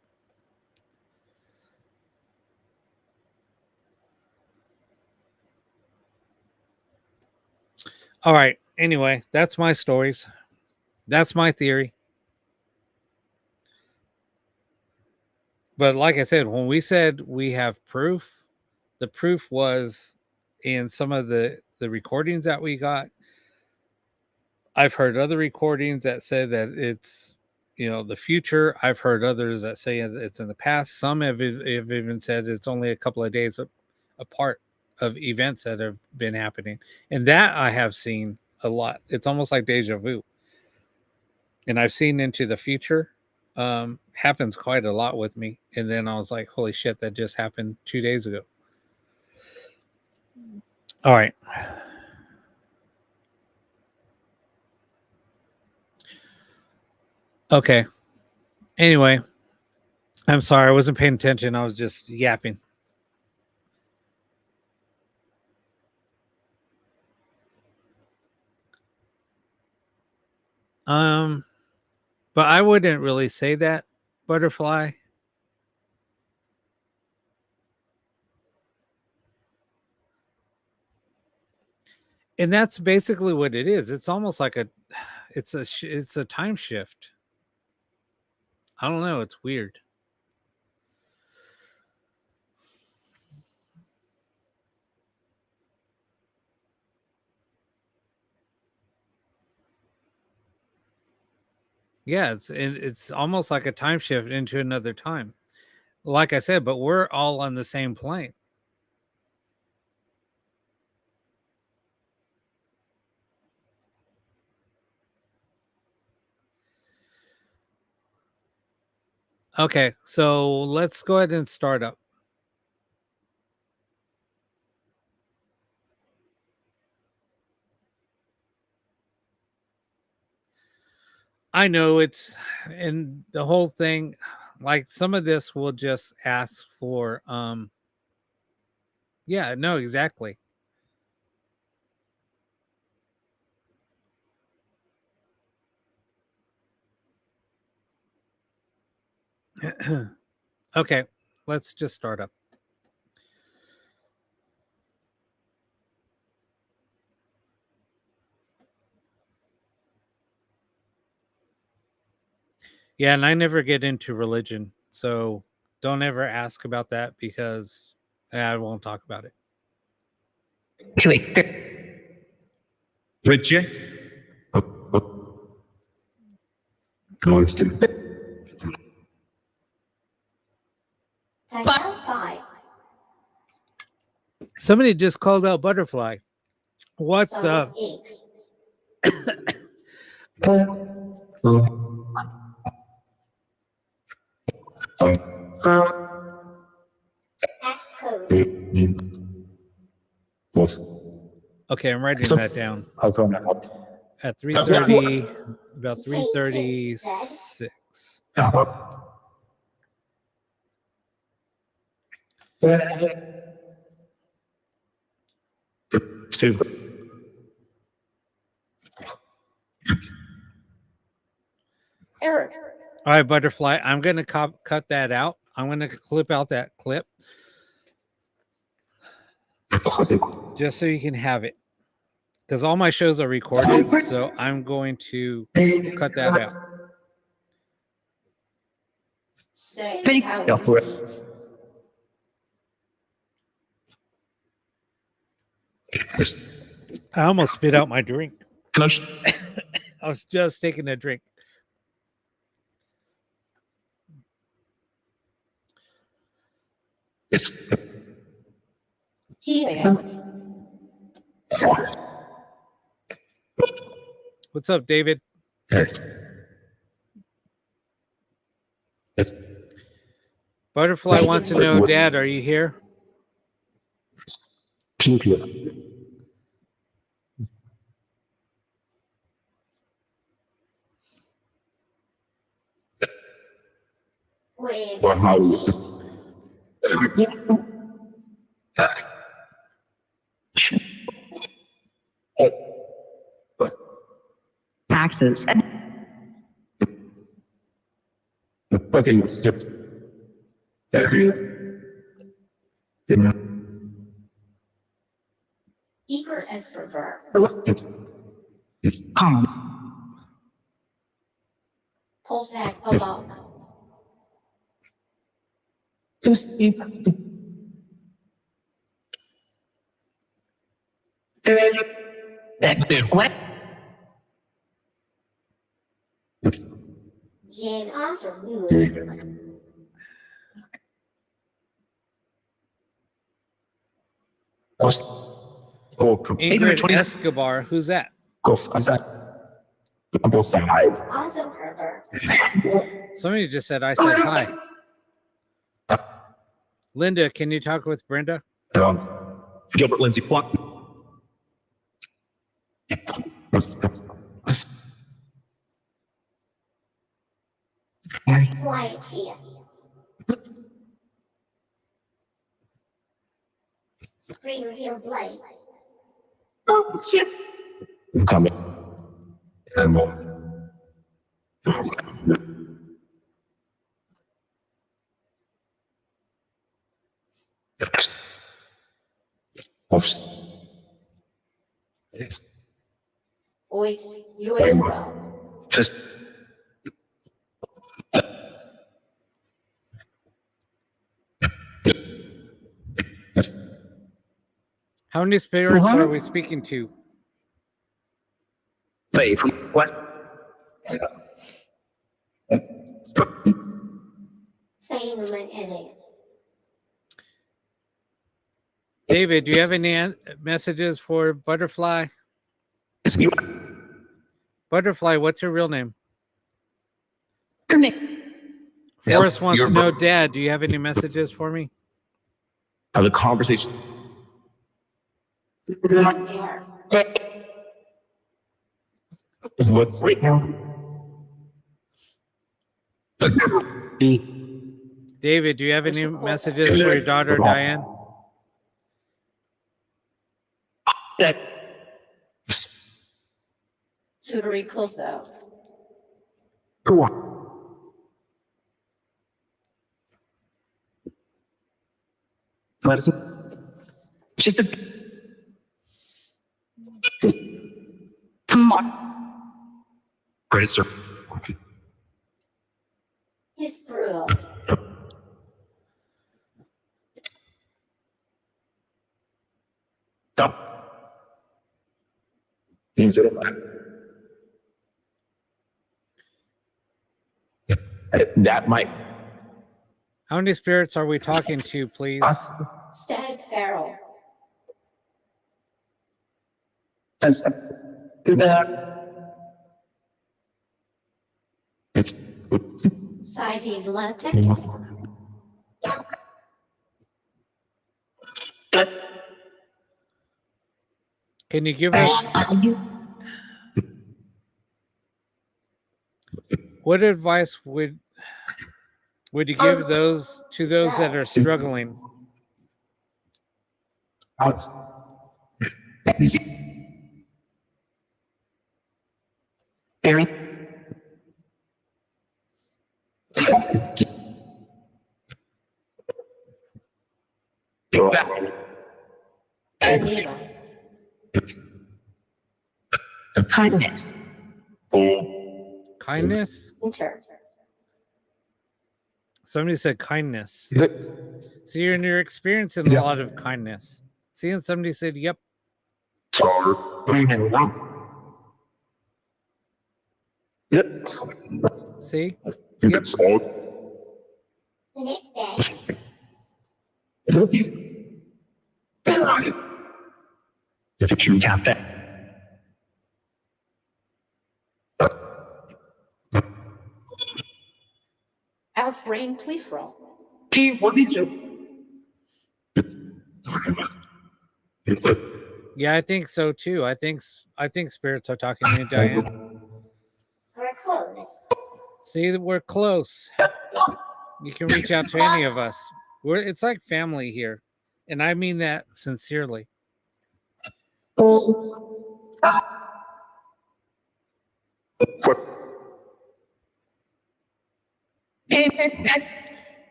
All right. Anyway, that's my stories. That's my theory. But like I said, when we said we have proof, the proof was in some of the recordings that we got. I've heard other recordings that say that it's, the future. I've heard others that say it's in the past. Some have even said it's only a couple of days apart of events that have been happening. And that I have seen a lot. It's almost like deja vu. And I've seen into the future. Happens quite a lot with me. And then I was like, holy shit, that just happened 2 days ago. All right. Okay. Anyway, I'm sorry. I wasn't paying attention. I was just yapping. But I wouldn't really say that, Butterfly. And that's basically what it is. It's almost like it's a time shift. I don't know. It's weird. Yeah, it's almost like a time shift into another time. Like I said, but we're all on the same plane. Okay, so let's go ahead and start up. I know it's, and the whole thing, like some of this will just ask for yeah, no, exactly. Okay, let's just start up. Yeah, and I never get into religion, so don't ever ask about that because I won't talk about it. To accept. Reject. Dial 5. Somebody just called out butterfly. What Zone the? 8. F codes. Okay, I'm writing that down. How's going? At 3:30, about 3:36. Two. Error. All right, butterfly. I'm gonna cut that out. I'm gonna clip out that clip just so you can have it. Because all my shows are recorded, so I'm going to cut that out. Say Thank how you for it. indeed. I almost spit out my drink. Flush. I was just taking a drink. It's Helium. What's up, David? Butterfly wants to know, Dad, are you here? With Wow. T. Taxes. Okay, sip. Eager as per verb. Calm. Polsag along. What? Yin also lose. Ingrid Escobar. Who's that? Also Herbert. Somebody just said I said hi. Linda, can you talk with Brenda? Gilbert Lindsay Pluck. Quiet here. Spring Hill Blade. Coming. And Wait, you ain't well. Just How many spirits are we speaking to? wait from what? Saying them in it. David, do you have any messages for Butterfly? Butterfly, what's your real name? Forrest wants to know, Dad, do you have any messages for me? How the conversation. Yeah. What's right now? David, do you have any messages for your daughter, Diane? Tutoring close out. Go on. Just a. Come on. Great, sir. His brew. Stop. Things that that might. How many spirits are we talking to, please? Stag Feral. That's that. It's Sighting Latex. Can you give us what advice would you give those that are struggling? Barry. Amoeba. Kindness. Kindness? Winter. Somebody said kindness. So you're experiencing a lot of kindness. See, and somebody said, yep. Yep. See? Yep. Nickname. If you count that. Alfrain Plethral. What did you? Yeah, I think so too. I think spirits are talking to you, Diane. We're close. See that we're close. You can reach out to any of us. It's like family here. And I mean that sincerely.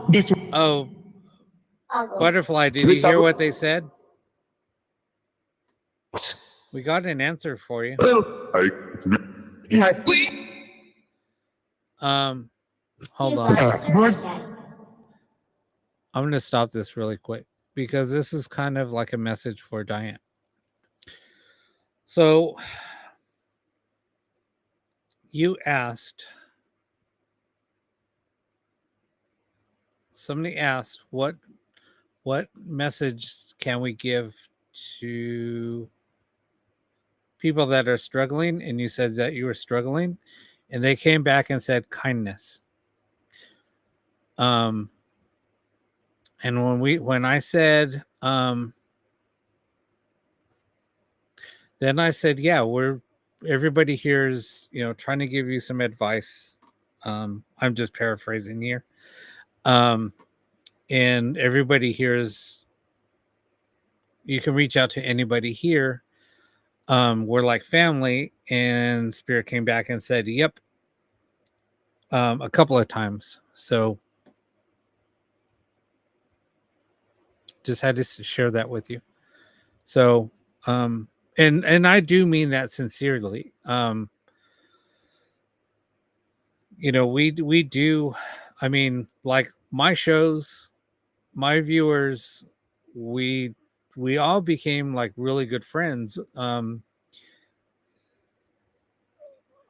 This Oh, Uncle. Butterfly, did you hear what they said? We got an answer for you. Hold You on. got survey. I'm going to stop this really quick because this is kind of like a message for Diane. So you asked, somebody asked, what message can we give to people that are struggling? And you said that you were struggling, and they came back and said kindness. And when I said, then I said, yeah, everybody here is, trying to give you some advice. I'm just paraphrasing here. And everybody here is, you can reach out to anybody here. We're like family, and Spirit came back and said, yep, a couple of times. So just had to share that with you. So, and I do mean that sincerely. We do, I mean, like my shows, my viewers, we all became like really good friends.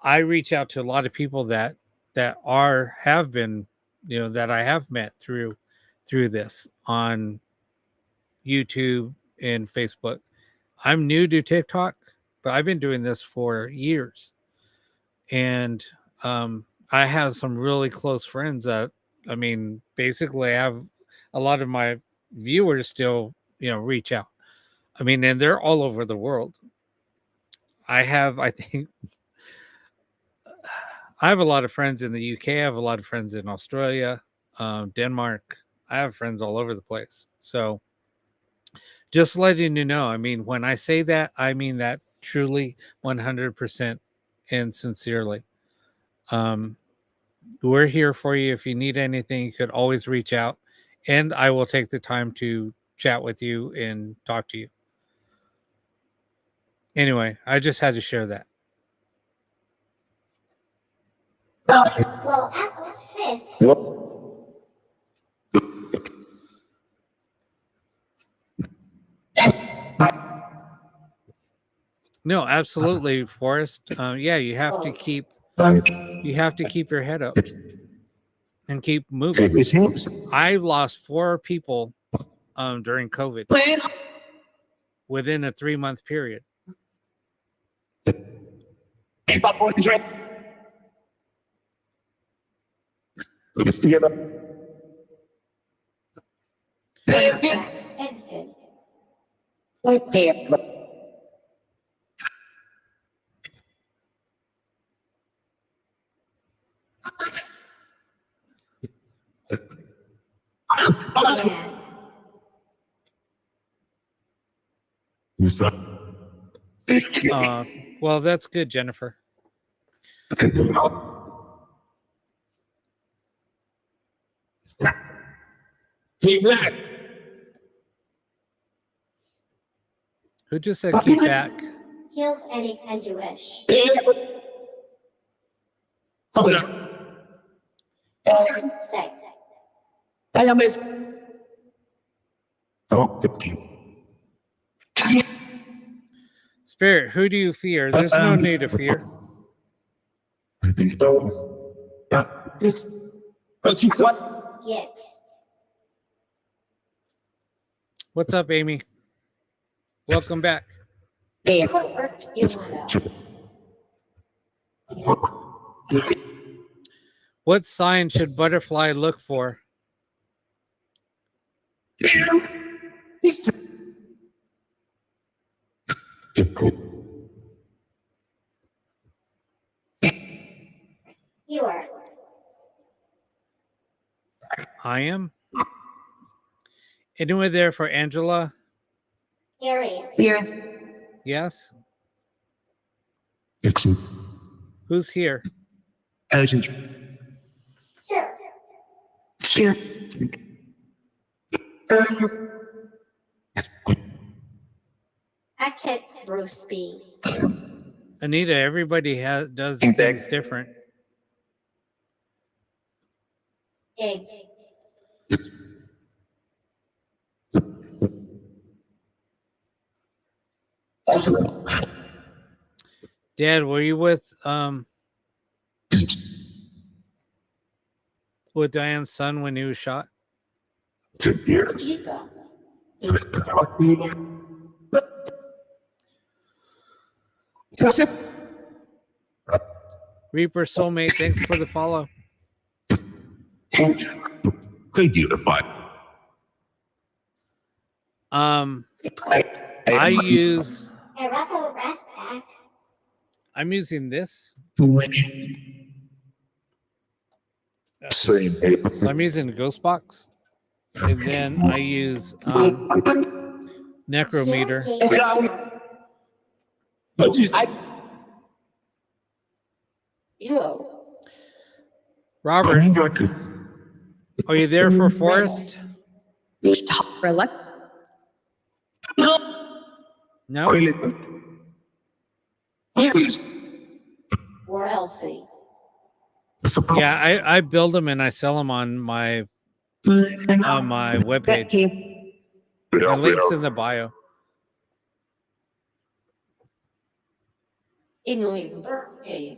I reach out to a lot of people that have been, that I have met through this on YouTube and Facebook. I'm new to TikTok, but I've been doing this for years. And I have some really close friends that, I mean, basically I have a lot of my viewers still, reach out. I mean, and they're all over the world. I have a lot of friends in the UK. I have a lot of friends in Australia, Denmark. I have friends all over the place. So just letting you know, I mean, when I say that, I mean that truly 100% and sincerely. We're here for you. If you need anything, you could always reach out, and I will take the time to chat with you and talk to you. Anyway, I just had to share that. Flow apple fist. No, absolutely, Forrest. Yeah, you have to keep your head up and keep moving. I lost 4 people during COVID within a 3-month period. Same-sex infant. Scan. Well, that's good, Jennifer. Who just said keep back? Healed Eddie and Jewish. Sex. Spirit, who do you fear? There's no need to fear. Yips. What's up, Amy? Welcome back. What worked you wanna? What sign should butterfly look for? You are. I am. Anyone there for Angela? Aries. Yes. Who's here? Sir. Hackett Bruce B. Anita, everybody does things different. Egg. Dad, were you with Diane's son when he was shot? Ego. Reaper Soulmate, thanks for the follow. I use Araco Raspack. I'm using this. So I'm using the Ghost Box. And then I use Necrometer. Ew. Robert, are you there for Forrest? No? Or Elsie. Yeah, I build them and I sell them on my webpage. The link's in the bio. Inuit Cave.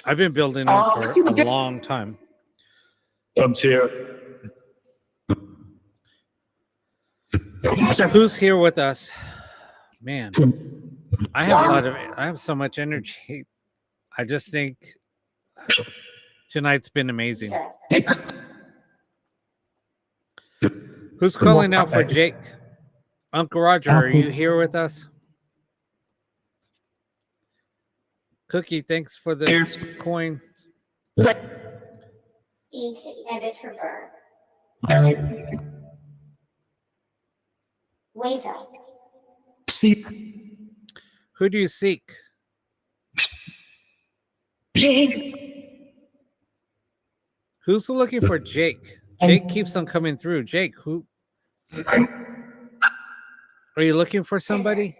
I've been building them for a long time. Who's here with us? Man, I have so much energy. I just think tonight's been amazing. Who's calling out for Jake? Uncle Roger, are you here with us? Cookie, thanks for the coin. Eat editor Wait up. Who do you seek? Who's looking for Jake? Jake keeps on coming through. Jake, who? Are you looking for somebody?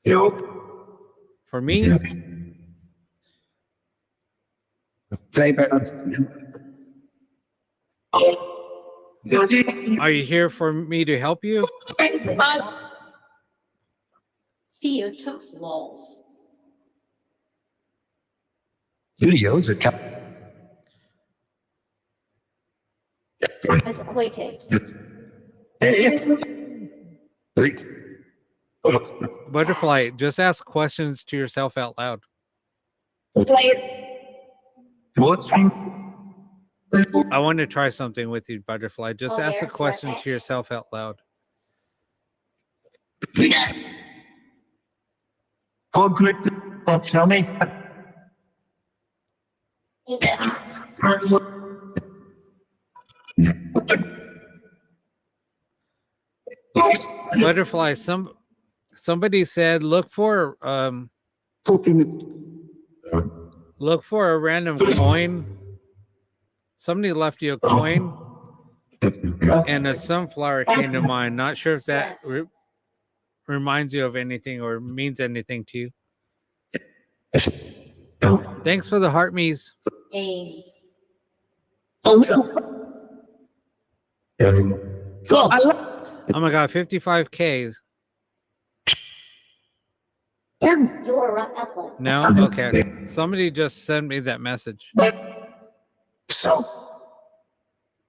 For me? Are you here for me to help you? Theotos laws. Studios are kept. As waited. Butterfly, just ask questions to yourself out loud. What's I want to try something with you, Butterfly. Just Oh, ask a therefore question to X. yourself out loud. Tell me. Butterfly, somebody said look for a random coin. Somebody left you a coin and a sunflower came to mind. Not sure if that reminds you of anything or means anything to you. Thanks for the heart me's. A's. Oh my god, 55K. Your upload. No? Okay. Somebody just sent me that message. So.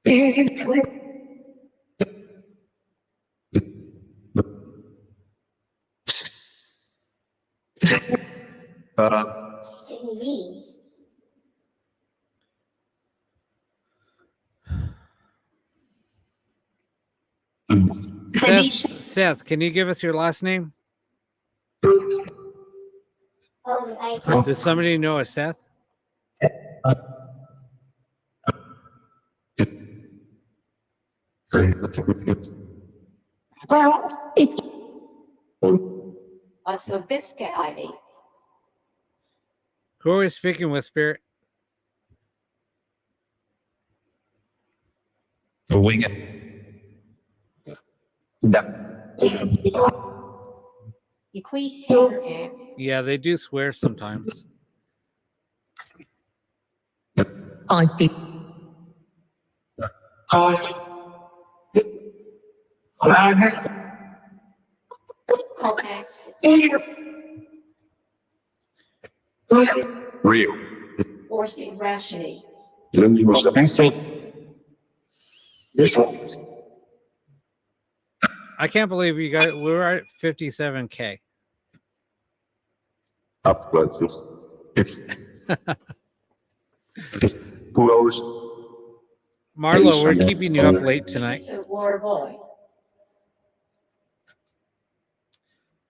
These. Seth, can you give us your last name? Oh, I Does somebody know a Seth? Well, it's Also biscuit ivy. Who are we speaking with, Spirit? Wing it. Equate hair. Yeah, they do swear sometimes. I think Comex. Real. Orsi rationing. This one. I can't believe you guys, we're at 57K. Up, but who else? Marlo, we're keeping you up late tonight. So war boy.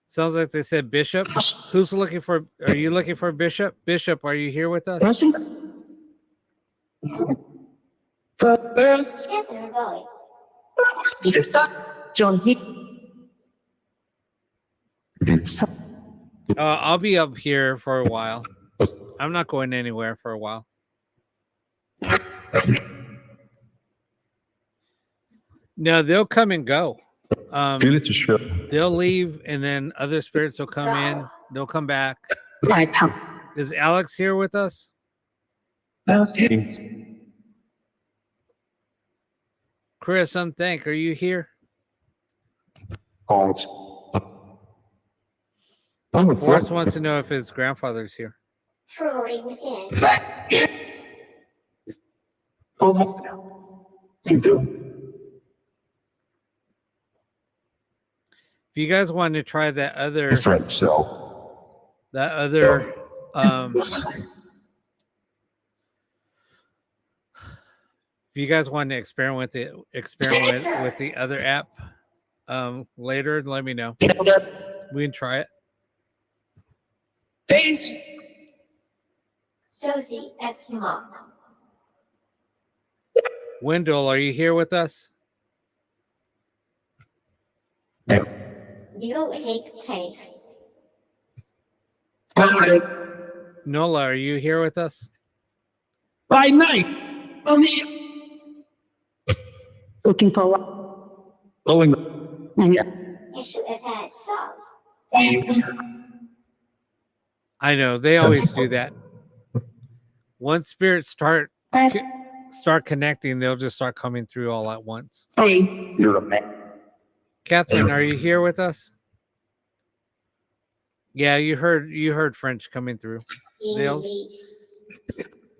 Sounds like they said Bishop. Who's looking for, are you looking for Bishop? Bishop, are you here with us? yes, we're going. John Hick. I'll be up here for a while. I'm not going anywhere for a while. No, they'll come and go. Get it to show. They'll leave and then other spirits will come in. They'll come back. I come. Is Alex here with us? Chris, Unthank, are you here? Forrest wants to know if his grandfather's here. Truly within. If you guys want to try that other, That's right. So, if you guys want to experiment with the other app later, let me know. We can try it. Josie at Mock. Wendell, are you here with us? You hate tape. Nola, are you here with us? By night. Looking for Going. yeah. You should have had sauce. I know they always do that. Once spirits start connecting, they'll just start coming through all at once. Hey, You're a man. Catherine, are you here with us? Yeah, you heard French coming through. They'll- Elite.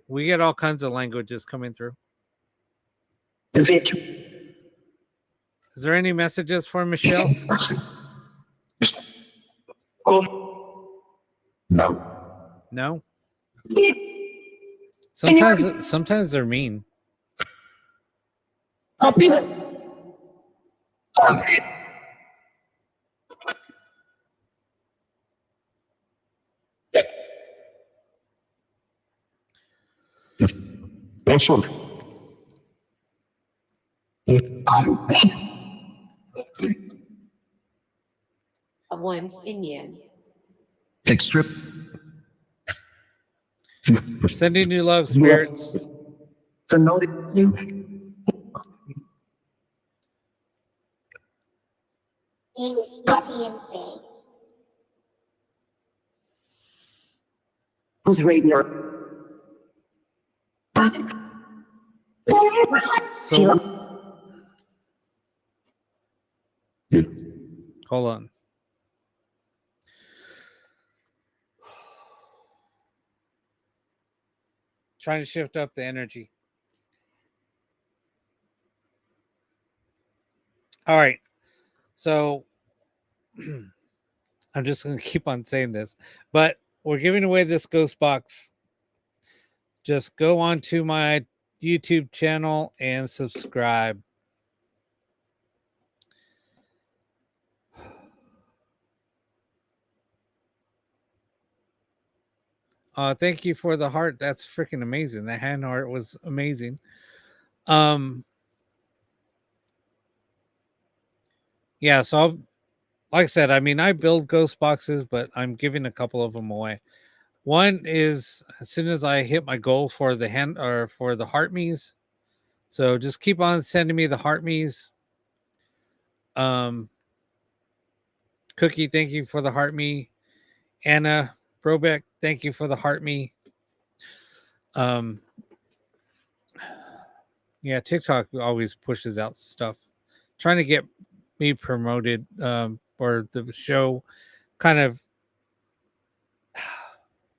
We get all kinds of languages coming through. is it? Is there any messages for Michelle? No. No. Sometimes they're mean. Also, Of one's Indian. strip. Sending you love, spirits. The note you. It's Indian's Day. Who's radio? So hold on. Trying to shift up the energy. All right. So I'm just going to keep on saying this, but we're giving away this ghost box. Just go on to my YouTube channel and subscribe. Thank you for the heart. That's freaking amazing. The hand art was amazing. Yeah, so like I said, I mean, I build ghost boxes, but I'm giving a couple of them away. One is as soon as I hit my goal for the hand or for the heart me's. So just keep on sending me the heart me's. Cookie, thank you for the heart me. Anna Brobeck, thank you for the heart me. Yeah, TikTok always pushes out stuff, trying to get me promoted, or the show kind of.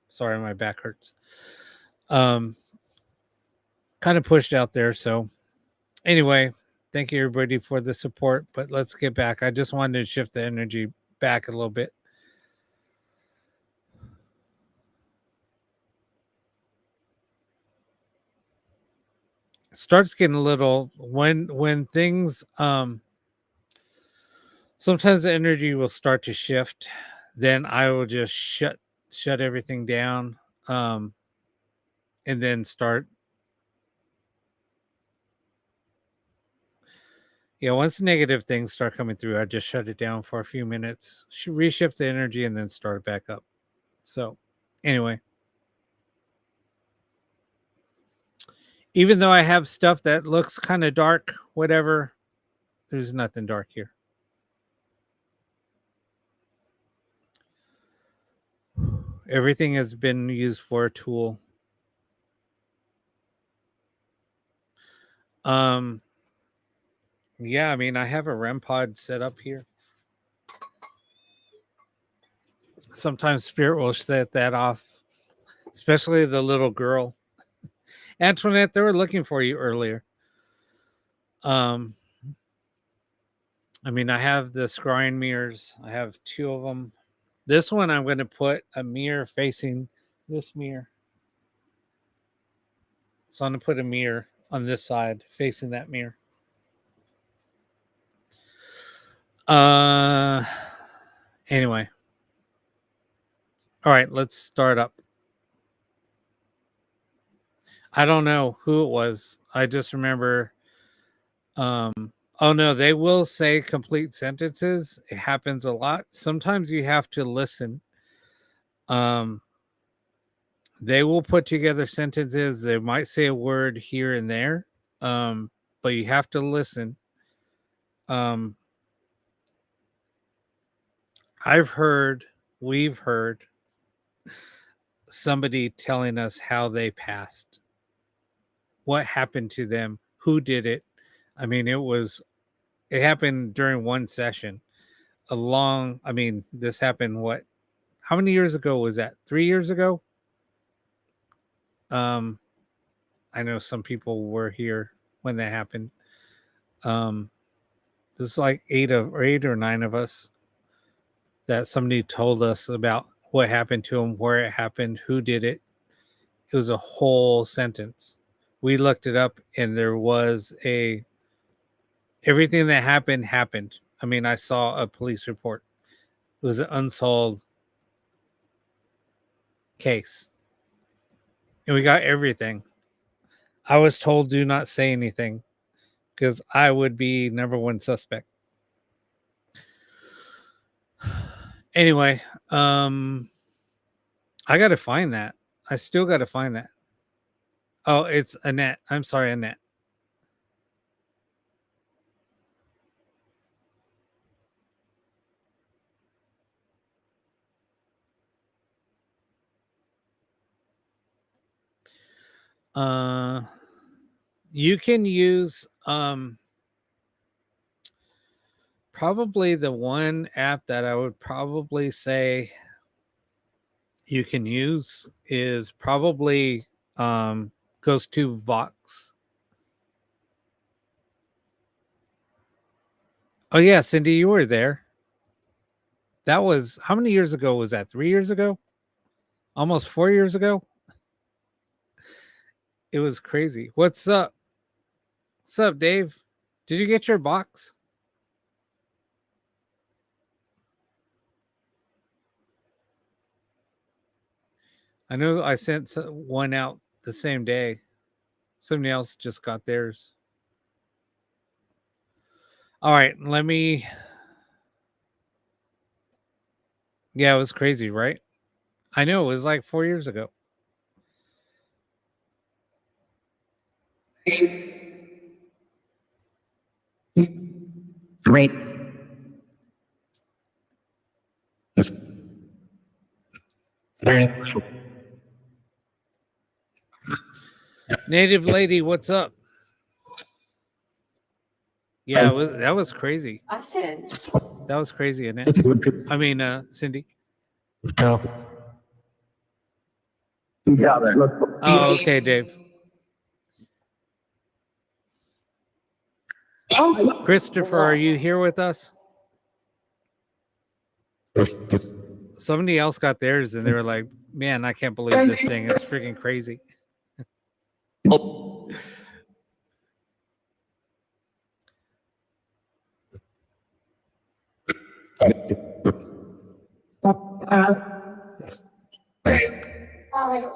Sorry, my back hurts. Kind of pushed out there. So anyway, thank you everybody for the support, but let's get back. I just wanted to shift the energy back a little bit. Starts getting a little when things sometimes the energy will start to shift, then I will just shut everything down, and then start. Yeah, once negative things start coming through, I just shut it down for a few minutes, reshift the energy, and then start it back up. So anyway, even though I have stuff that looks kind of dark, whatever, there's nothing dark here. Everything has been used for a tool. Yeah, I mean, I have a REM pod set up here. Sometimes spirit will set that off, especially the little girl. Antoinette, they were looking for you earlier. I mean, I have the scrying mirrors. I have 2 of them. This one, I'm going to put a mirror facing this mirror. So I'm going to put a mirror on this side facing that mirror. Anyway. All right, let's start up. I don't know who it was. I just remember Oh no, they will say complete sentences. It happens a lot. Sometimes you have to listen. They will put together sentences. They might say a word here and there. But you have to listen. We've heard somebody telling us how they passed, what happened to them, who did it. I mean, it happened during one session. This happened how many years ago was that? 3 years ago? I know some people were here when that happened. There's like eight or nine of us that somebody told us about what happened to them, where it happened, who did it. It was a whole sentence. We looked it up, and there was everything that happened. I mean, I saw a police report. It was an unsolved case. And we got everything. I was told do not say anything because I would be number one suspect. Anyway, I got to find that. I still got to find that. Oh, it's Annette. I'm sorry, Annette. You can use probably the one app that I would probably say you can use is probably goes to Vox. Oh yeah, Cindy, you were there. That was how many years ago was that? 3 years ago? Almost 4 years ago? It was crazy. What's up? What's up, Dave? Did you get your box? I know I sent one out the same day. Somebody else just got theirs. All right, Yeah, it was crazy, right? I know, it was like 4 years ago. Great. Native lady, what's up? Yeah, that was crazy. I said, That was crazy, Annette. I mean, Cindy. Yeah, that looks. Oh, okay, Dave. Christopher, are you here with us? Somebody else got theirs and they were like, man, I can't believe this thing. It's freaking crazy. A little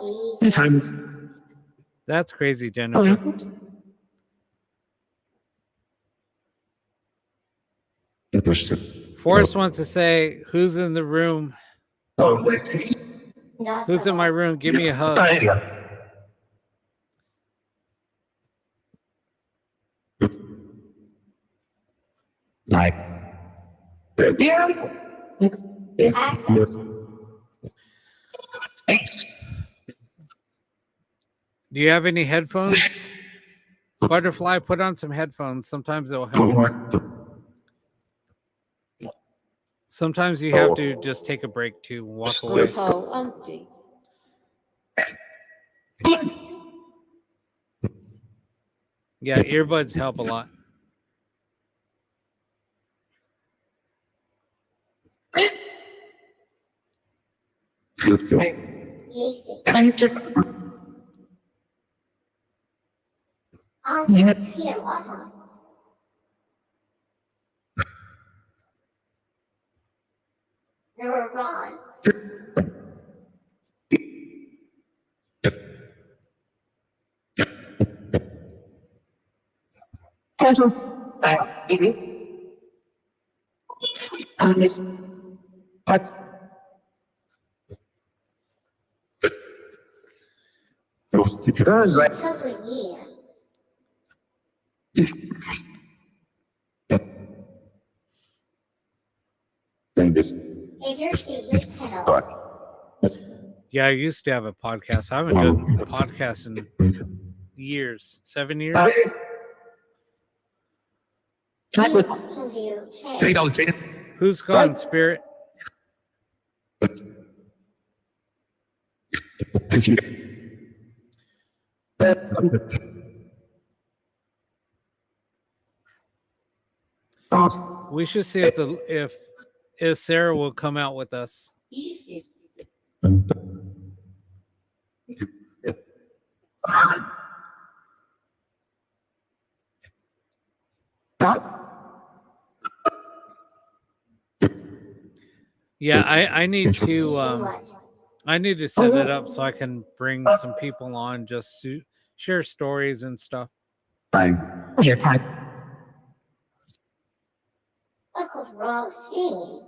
easy. Sometimes. That's crazy, Jennifer. Forrest wants to say, who's in the room? Who's in my room? Give me a hug. Accent. Do you have any headphones? Butterfly, put on some headphones. Sometimes it'll help. Sometimes you have to just take a break to walk away. oh, auntie. Yeah, earbuds help a lot. Easy. Answer. Answer here, water. You're wrong. Turn right. It took a year. Interstate tunnel. Yeah, I used to have a podcast. I haven't done a podcast in years. 7 years. View change. Who's gone, Spirit? We should see if Sarah will come out with us. Yeah, I need to I need to set it up so I can bring some people on just to share stories and stuff. Uncle Raw Steam.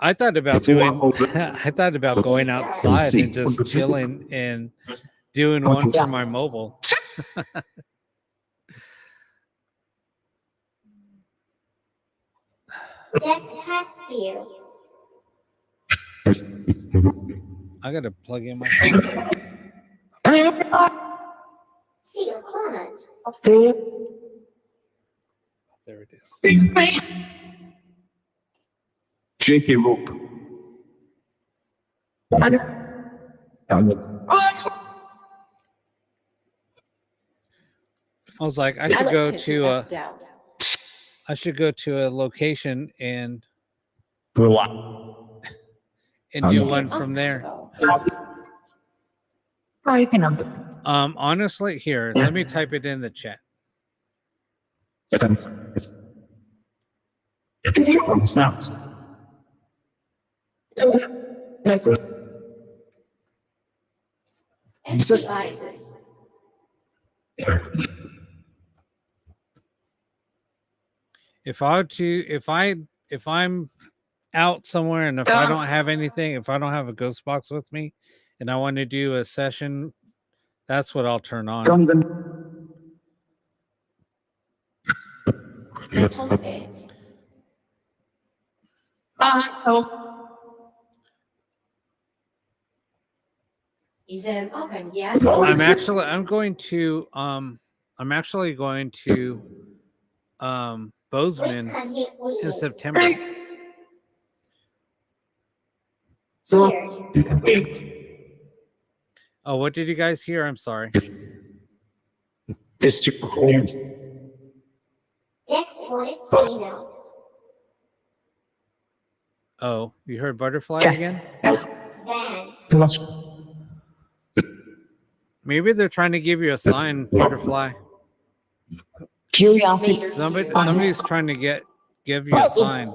I thought about going outside and just chilling and doing one for my mobile. Jetpack view. I gotta plug in my phone. Seal climate. There it is. J.K. Rope. I was like, I should go to a location and do one from there. Honestly, here, let me type it in the chat. Exercises. If I'm out somewhere and if I don't have anything, if I don't have a ghost box with me and I want to do a session, that's what I'll turn on. Mental fit. Yes. I'm actually going to Bozeman in September. Here. Oh, what did you guys hear? I'm sorry. Dex wanted Cino. Oh, you heard butterfly again? Van. Maybe they're trying to give you a sign, butterfly. Curiosity. Somebody's trying to give you a sign.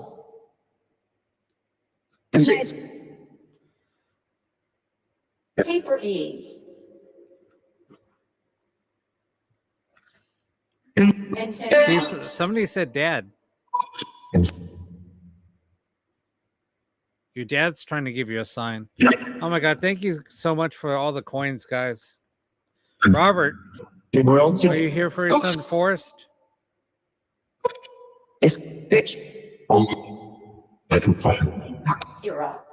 Paper ease. See, somebody said dad. Your dad's trying to give you a sign. Oh my God. Thank you so much for all the coins, guys. Robert, are you here for your son, Forrest? You're up.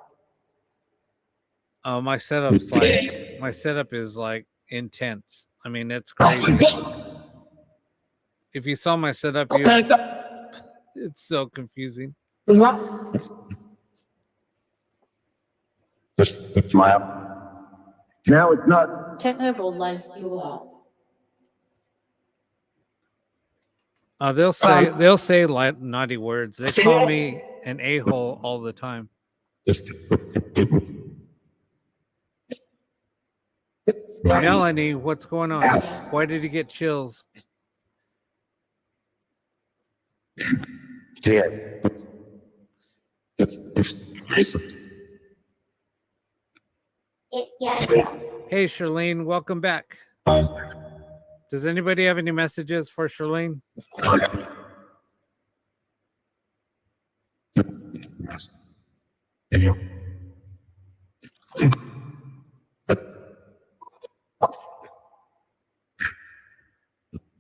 Oh, my setup is like intense. I mean, it's crazy. If you saw my setup, it's so confusing. Now it's not. Technical life you are. They'll say like naughty words. They call me an a-hole all the time. Melanie, what's going on? Why did you get chills? Hey, Charlene, welcome back. Does anybody have any messages for Charlene?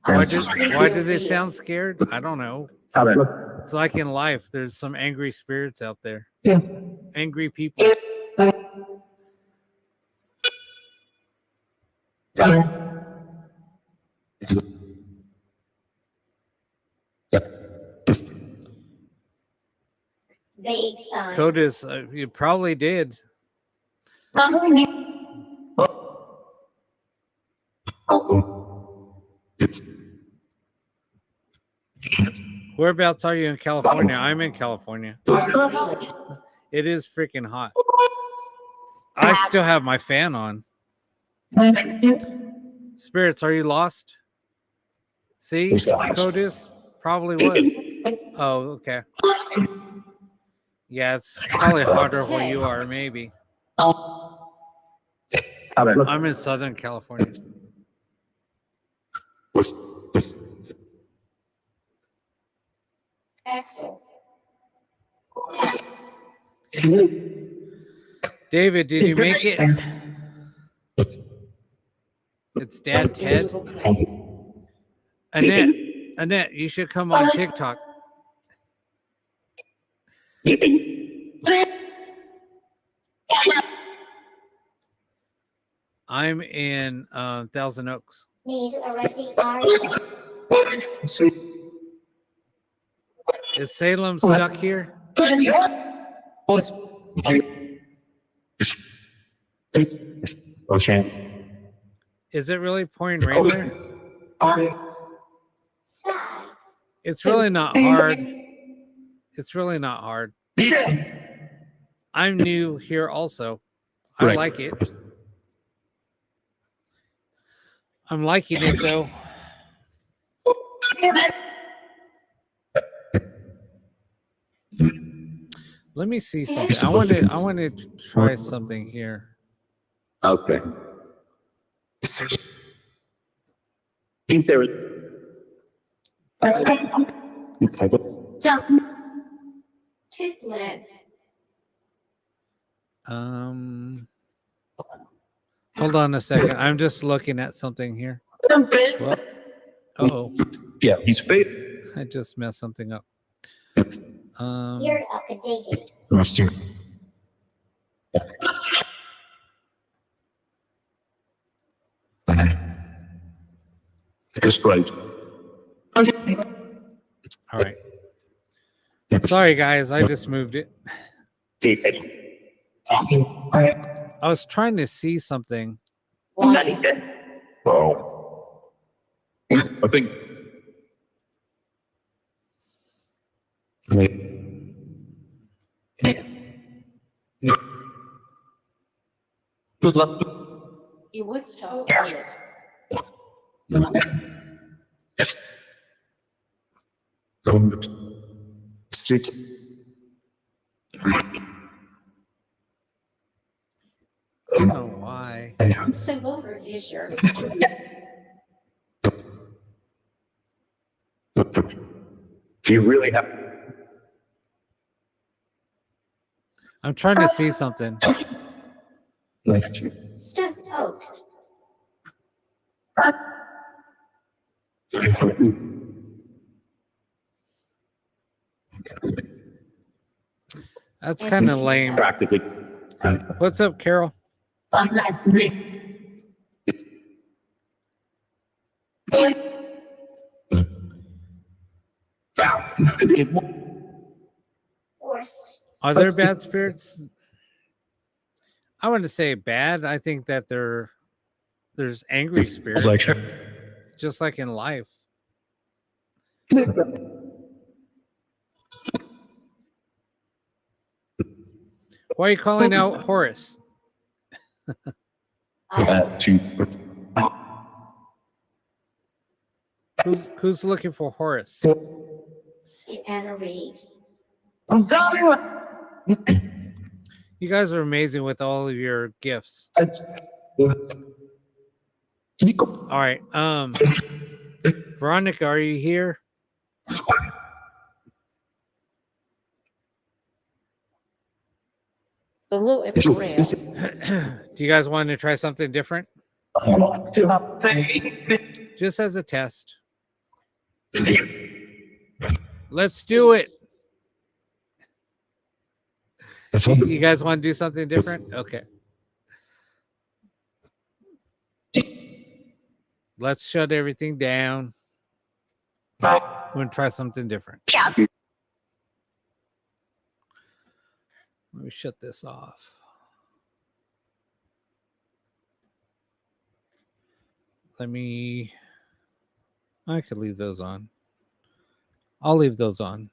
Why do they sound scared? I don't know. It's like in life, there's some angry spirits out there. Angry people. Vague thoughts. Codis, you probably did. Whereabouts are you in California? I'm in California. It is freaking hot. I still have my fan on. Spirits, are you lost? See, Codis probably was. Oh, okay. Yeah, it's probably harder where you are, maybe. I'm in Southern California. Exit. David, did you make it? It's Dad Ted. Annette, you should come on TikTok. I'm in Thousand Oaks. Needs a receipt article. Is Salem stuck here? Is it really pouring rain there? Sigh. It's really not hard. It's really not hard. I'm new here also. I like it. I'm liking it though. Let me see something. I want to try something here. Okay. Think there is. Titlet. Hold on a second. I'm just looking at something here. Well, oh, Yeah, he's fake. I just messed something up. You're updated. It's great. All right. Sorry, guys. I just moved it. I was trying to see something. Wow. I think. Who's left? You would stop it. Yes. Street. I don't know why. Silver fissure. Do you really have? I'm trying to see something. Stuffed oak. That's kind of lame. Practically. What's up, Carol? Horse. Are there bad spirits? I wouldn't say bad. I think that there's angry spirits, Like, just like in life. Why are you calling out Horace? Who's looking for Horace? See Anna Reed. You guys are amazing with all of your gifts. All right. Veronica, are you here? A little rare. Do you guys want to try something different? Just as a test. Let's do it. You guys want to do something different? Okay. Let's shut everything down. We're going to try something different. Let me shut this off. I could leave those on. I'll leave those on.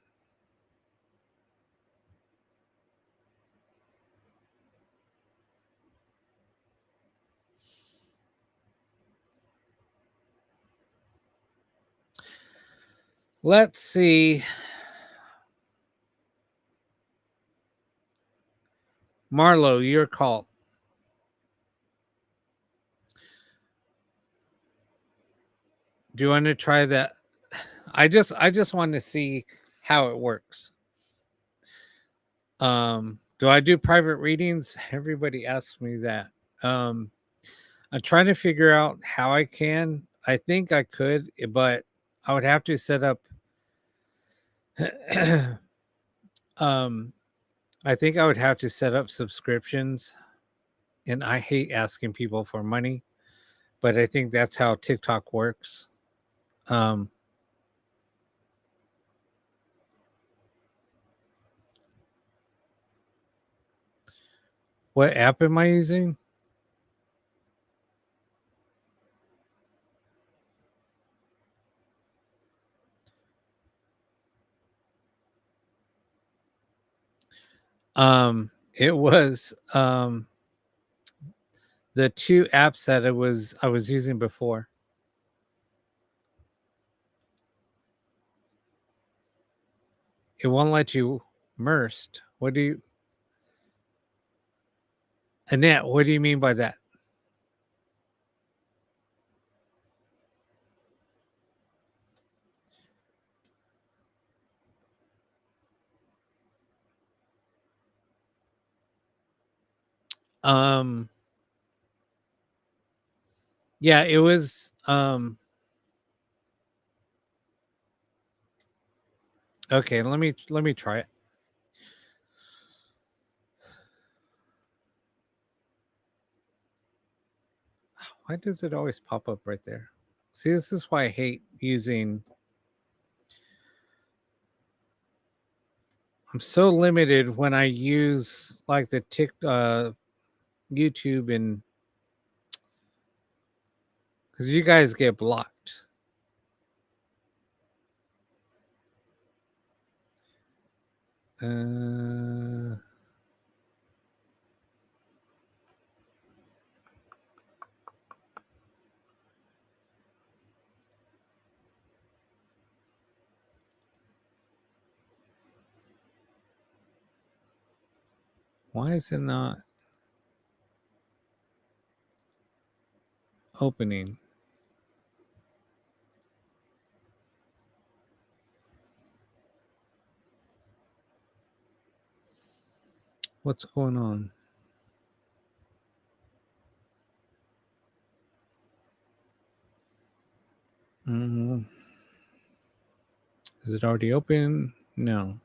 Let's see. Marlo, your call. Do you want to try that? I just want to see how it works. Do I do private readings? Everybody asks me that. I'm trying to figure out how I can. I think I could, but I would have to set up I think I would have to set up subscriptions, and I hate asking people for money, but I think that's how TikTok works. What app am I using? It was the two apps that I was using before. It won't let you immersed. Annette, what do you mean by that? Yeah, it was okay, let me try it. Why does it always pop up right there? See, this is why I hate using. I'm so limited when I use like the YouTube, and because you guys get blocked. Why is it not opening? What's going on? Is it already open? No.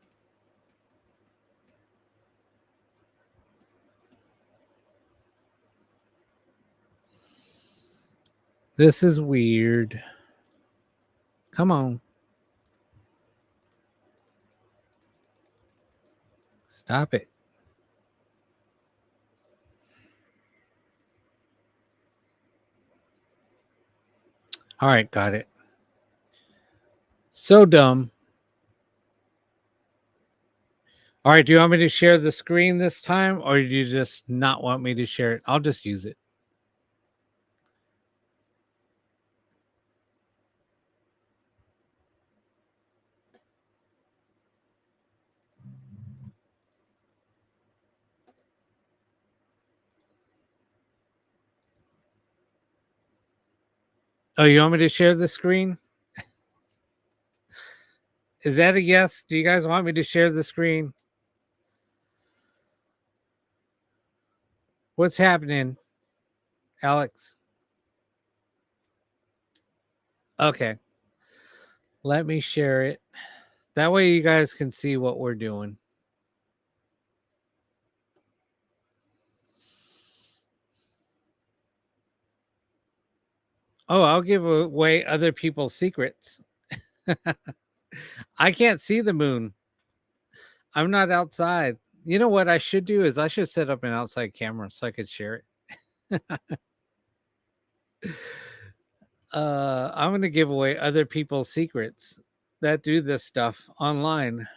This is weird. Come on. Stop it. All right, got it. So dumb. All right, do you want me to share the screen this time, or do you just not want me to share it? I'll just use it. Oh, you want me to share the screen? Is that a yes? Do you guys want me to share the screen? What's happening, Alex? Okay. Let me share it. That way you guys can see what we're doing. Oh, I'll give away other people's secrets. I can't see the moon. I'm not outside. You know what I should do is I should set up an outside camera so I could share it. I'm going to give away other people's secrets that do this stuff online.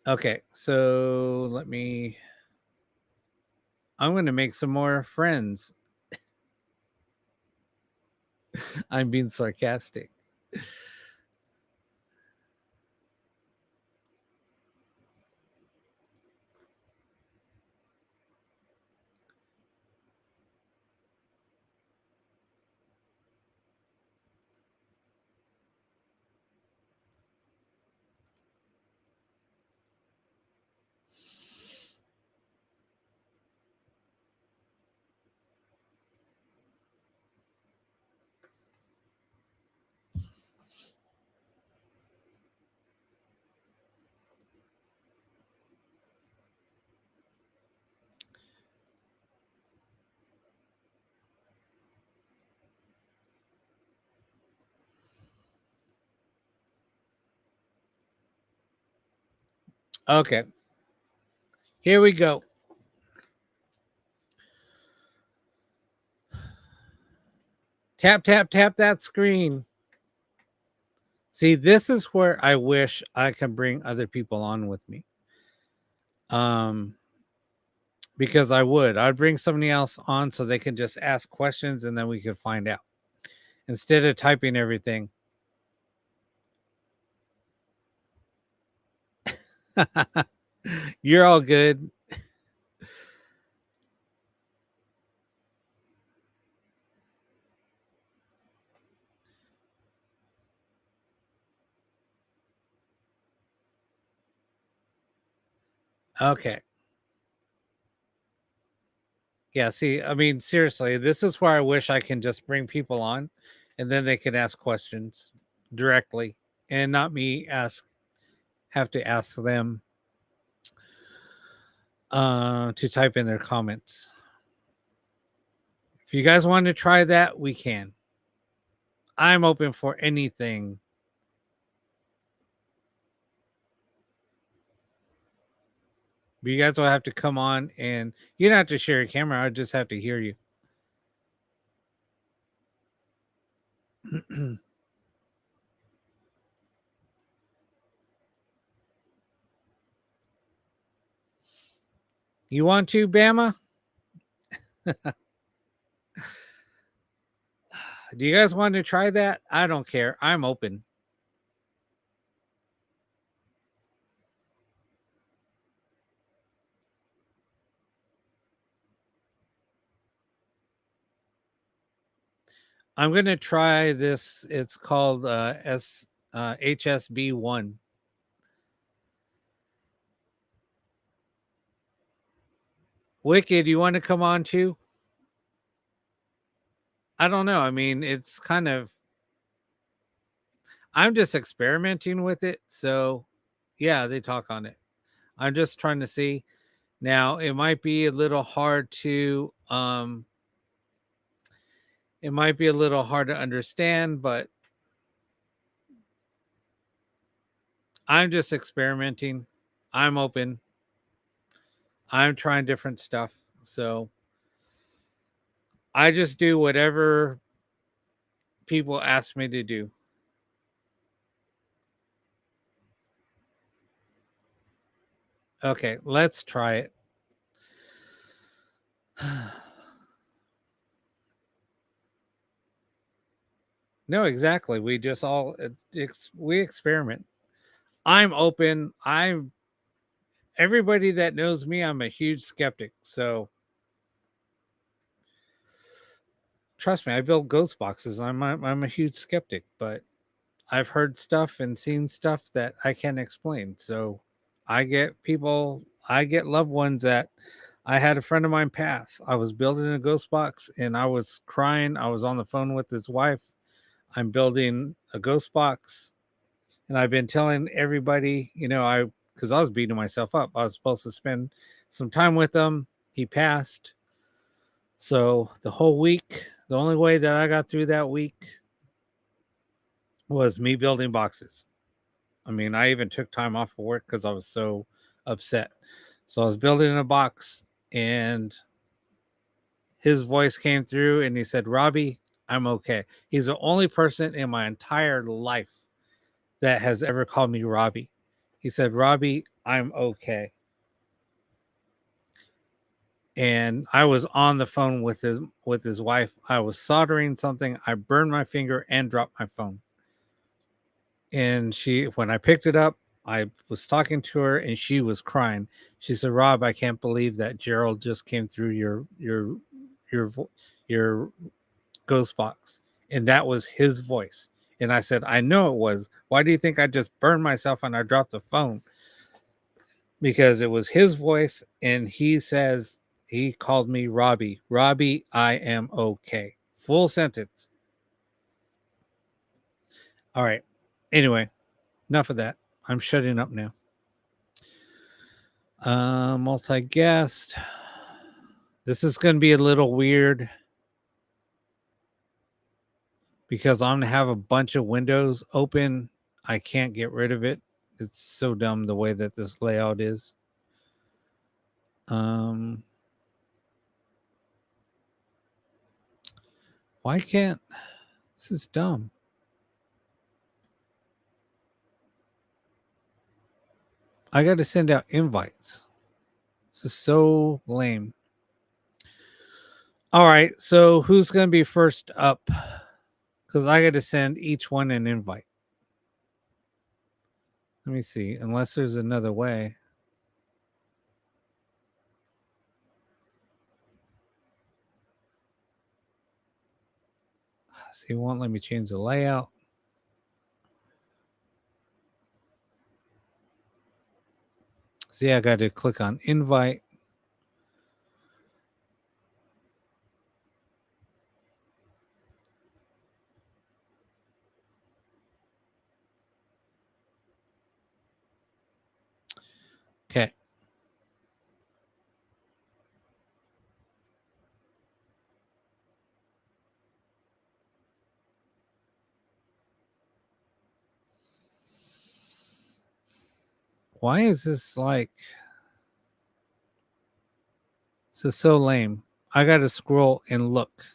Okay, so I'm going to make some more friends. I'm being sarcastic. Okay. Here we go. Tap, tap, tap that screen. See, this is where I wish I could bring other people on with me. Because I'd bring somebody else on so they can just ask questions and then we could find out instead of typing everything. You're all good. Okay. Yeah, see, I mean, seriously, this is where I wish I can just bring people on and then they can ask questions directly and not me have to ask them to type in their comments. If you guys want to try that, we can. I'm open for anything. But you guys will have to come on and you don't have to share your camera. I just have to hear you. You want to, Bama? Do you guys want to try that? I don't care. I'm open. I'm going to try this. It's called HSB1. Wicked, you want to come on too? I don't know. I mean, it's kind of, I'm just experimenting with it. So, yeah, they talk on it. I'm just trying to see. Now, it might be a little hard to understand, but I'm just experimenting. I'm open. I'm trying different stuff. So I just do whatever people ask me to do. Okay, let's try it. No, exactly. We just all we experiment. I'm open. everybody that knows me, I'm a huge skeptic. So trust me, I build ghost boxes. I'm a huge skeptic, but I've heard stuff and seen stuff that I can't explain. So I get loved ones that I had a friend of mine pass. I was building a ghost box and I was crying. I was on the phone with his wife. I'm building a ghost box. And I've been telling everybody, because I was beating myself up. I was supposed to spend some time with him. He passed. So the whole week, the only way that I got through that week was me building boxes. I mean, I even took time off of work because I was so upset. So I was building a box and his voice came through and he said, Robbie, I'm okay. He's the only person in my entire life that has ever called me Robbie. He said, Robbie, I'm okay. And I was on the phone with his wife. I was soldering something. I burned my finger and dropped my phone. And when I picked it up, I was talking to her and she was crying. She said, Rob, I can't believe that Gerald just came through your ghost box. And that was his voice. And I said, I know it was. Why do you think I just burned myself and I dropped the phone? Because it was his voice. And he says, he called me Robbie. Robbie, I am okay. Full sentence. All right. Anyway, enough of that. I'm shutting up now. Multi-guest. This is going to be a little weird because I'm going to have a bunch of windows open. I can't get rid of it. It's so dumb the way that this layout is. Why can't... This is dumb. I got to send out invites. This is so lame. All right, so who's going to be first up? Because I got to send each one an invite. Let me see, unless there's another way. See, it won't let me change the layout. See, I got to click on invite. Okay. Why is this like... This is so lame. I got to scroll and look.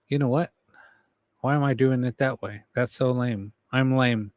You know what? Why am I doing it that way? That's so lame. I'm lame.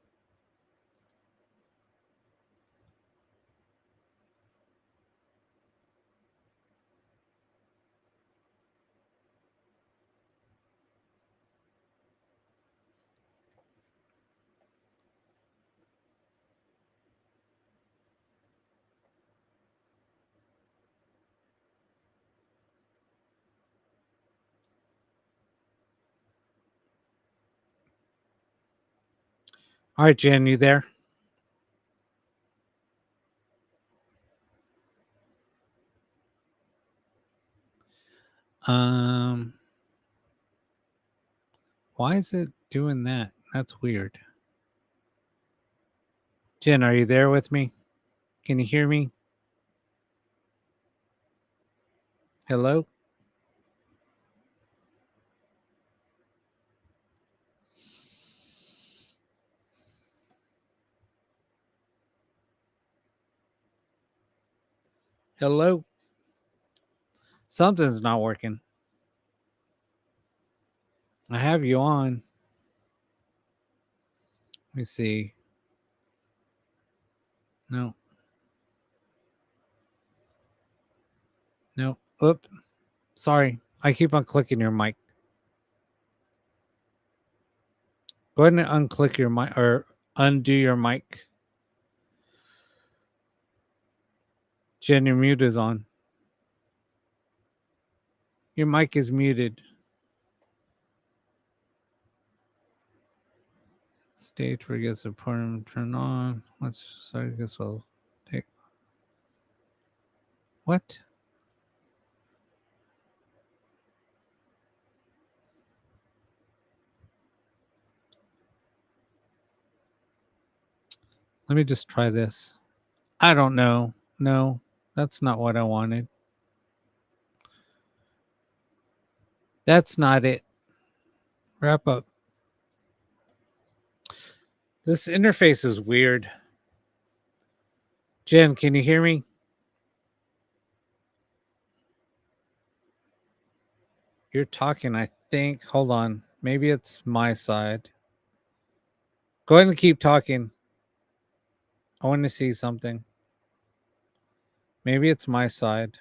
All right, Jen, you there? Why is it doing that? That's weird. Jen, are you there with me? Can you hear me? Hello? Hello? Something's not working. I have you on. Let me see. No. No. Oop. Sorry. I keep on clicking your mic. Go ahead and unclick your mic or undo your mic. Jen, your mute is on. Your mic is muted. Stage where it gets the program turned on. Let's sorry, I guess I'll take what? Let me just try this. I don't know. No, that's not what I wanted. That's not it. Wrap up. This interface is weird. Jen, can you hear me? You're talking, I think. Hold on. Maybe it's my side. Go ahead and keep talking. I want to see something. Maybe it's my side.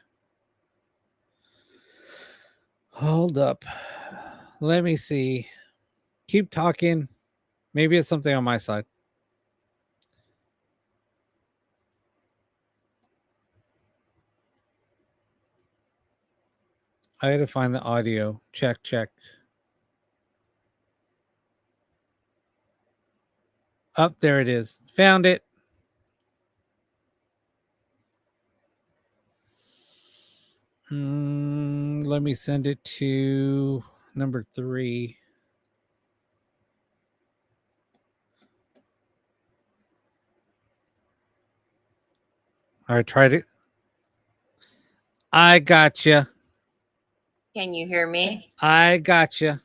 Hold up. Let me see. Keep talking. Maybe it's something on my side. I had to find the audio. Check, check. Up there it is. Found it. Let me send it to number 3. All right, tried it. I gotcha. Can you hear me? I gotcha.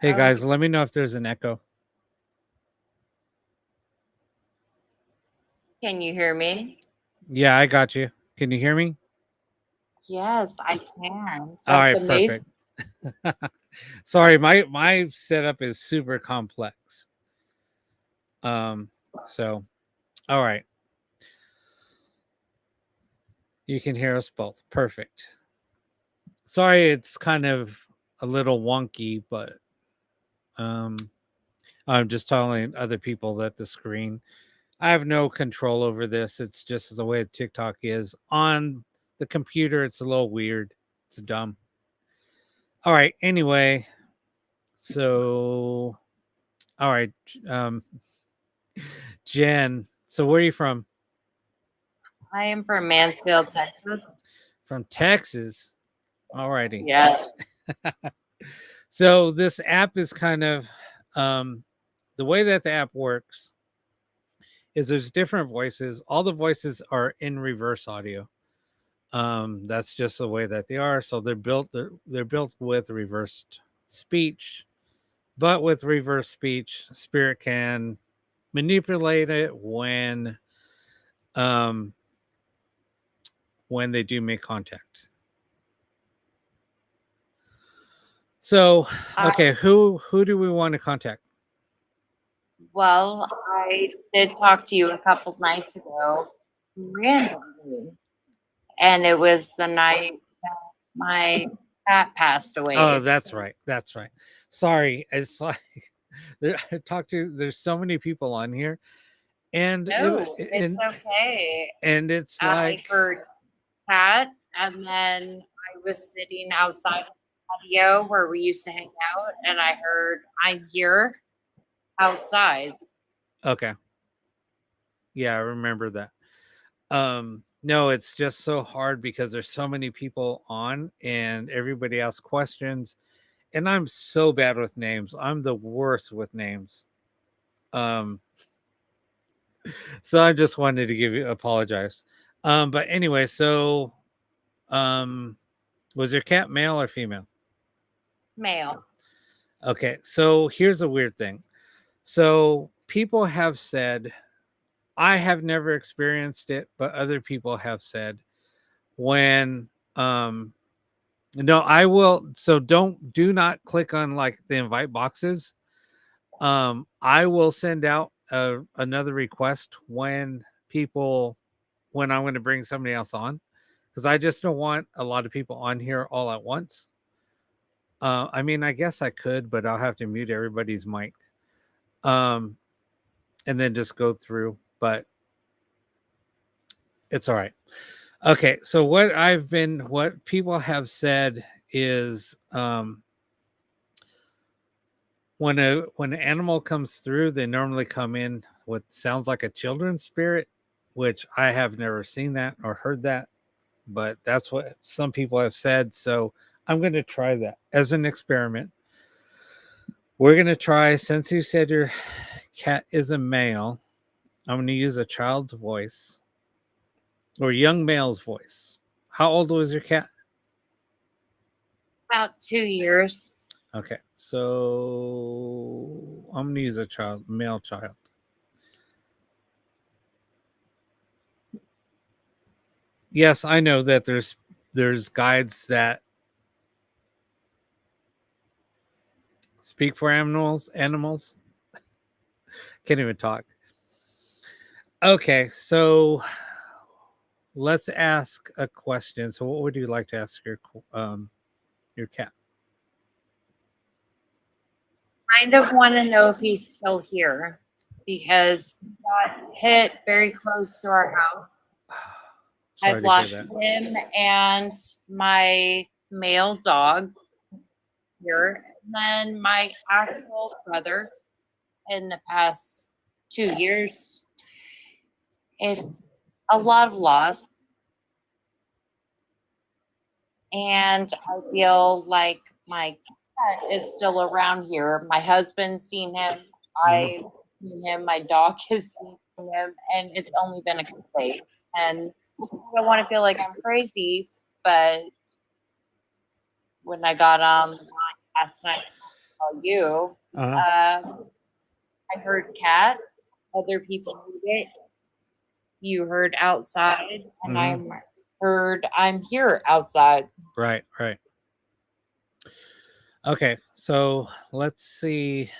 Hey Oh. guys, let me know if there's an echo. Can you hear me? Yeah, I got you. Can you hear me? Yes, I can. All That's right, amazing. perfect. Sorry, my setup is super complex. So all right. You can hear us both. Perfect. Sorry, it's kind of a little wonky, but I'm just telling other people that the screen, I have no control over this. It's just the way TikTok is. On the computer, it's a little weird. It's dumb. All right. Anyway, so all right. Jen, so where are you from? I am from Mansfield, Texas. From Texas. All righty. Yeah. So this app is kind of the way that the app works is there's different voices. All the voices are in reverse audio. That's just the way that they are. So they're built with reversed speech, but with reverse speech, Spirit can manipulate it when they do make contact. So okay, who do we want to contact? Well, I did talk to you a couple nights ago randomly, and it was the night that my cat passed away. Oh, that's right. That's right. Sorry, it's like I talked to. There's so many people on here, and No, it's okay. And it's like I heard cat, and then I was sitting outside of the patio where we used to hang out, and I heard I'm here outside. okay. Yeah, I remember that. No, it's just so hard because there's so many people on and everybody asks questions. And I'm so bad with names. I'm the worst with names. So I just wanted to apologize. But anyway, so was your cat male or female? Male. Okay, so here's a weird thing. So people have said, I have never experienced it, but other people have said when No, I will. So do not click on like the invite boxes. I will send out another request when I'm going to bring somebody else on, because I just don't want a lot of people on here all at once. I mean, I guess I could, but I'll have to mute everybody's mic, and then just go through. But it's all right. Okay, so what people have said is, when an animal comes through, they normally come in what sounds like a children's spirit, which I have never seen that or heard that, but that's what some people have said. So I'm going to try that as an experiment. We're going to try, since you said your cat is a male, I'm going to use a child's voice or young male's voice. How old was your cat? About 2 years. Okay, so I'm going to use a male child. Yes, I know that there's guides that speak for animals. Can't even talk. Okay, so let's ask a question. So what would you like to ask your cat? Kind of want to know if he's still here because he got hit very close to our house. Sorry I've to lost hear that. him and my male dog here, and then my actual brother in the past 2 years. It's a lot of loss. And I feel like my cat is still around here. My husband's seen him. I've seen him. My dog has seen him. And it's only been a couple days. And I don't want to feel like I'm crazy, but when I got on the line last night to call you, I heard cat. Other people heard it. You heard outside, and I heard I'm here outside. Right. Okay, so let's see.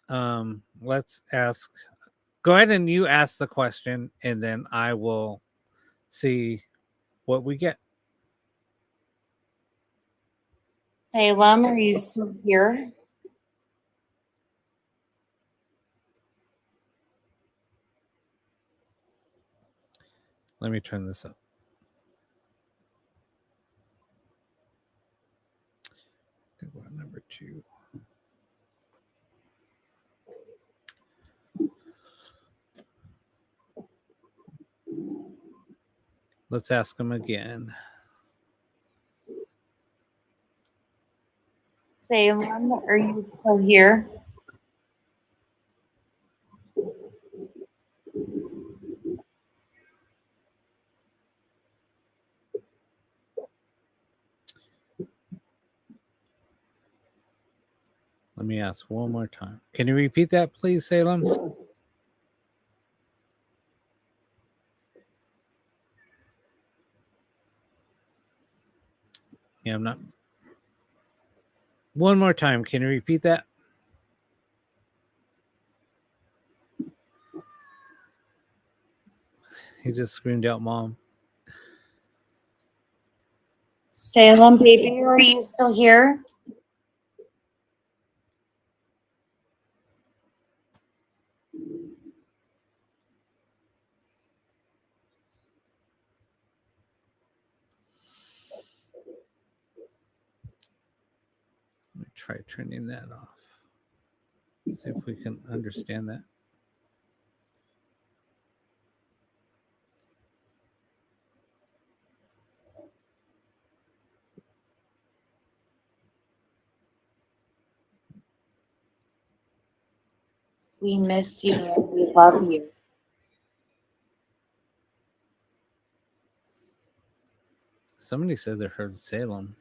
Let's ask. Go ahead and you ask the question, and then I will see what we get. Salem, are you still here? Let me turn this up. I think we're on number 2. Let's ask him again. Salem, are you still here? Let me ask one more time. Can you repeat that, please, Salem? Yeah, I'm not. One more time. Can you repeat that? He just screamed out, "Mom." Salem, baby, are you still here? Let me try turning that off. See if we can understand that. We miss you. We love you. Somebody said they heard Salem.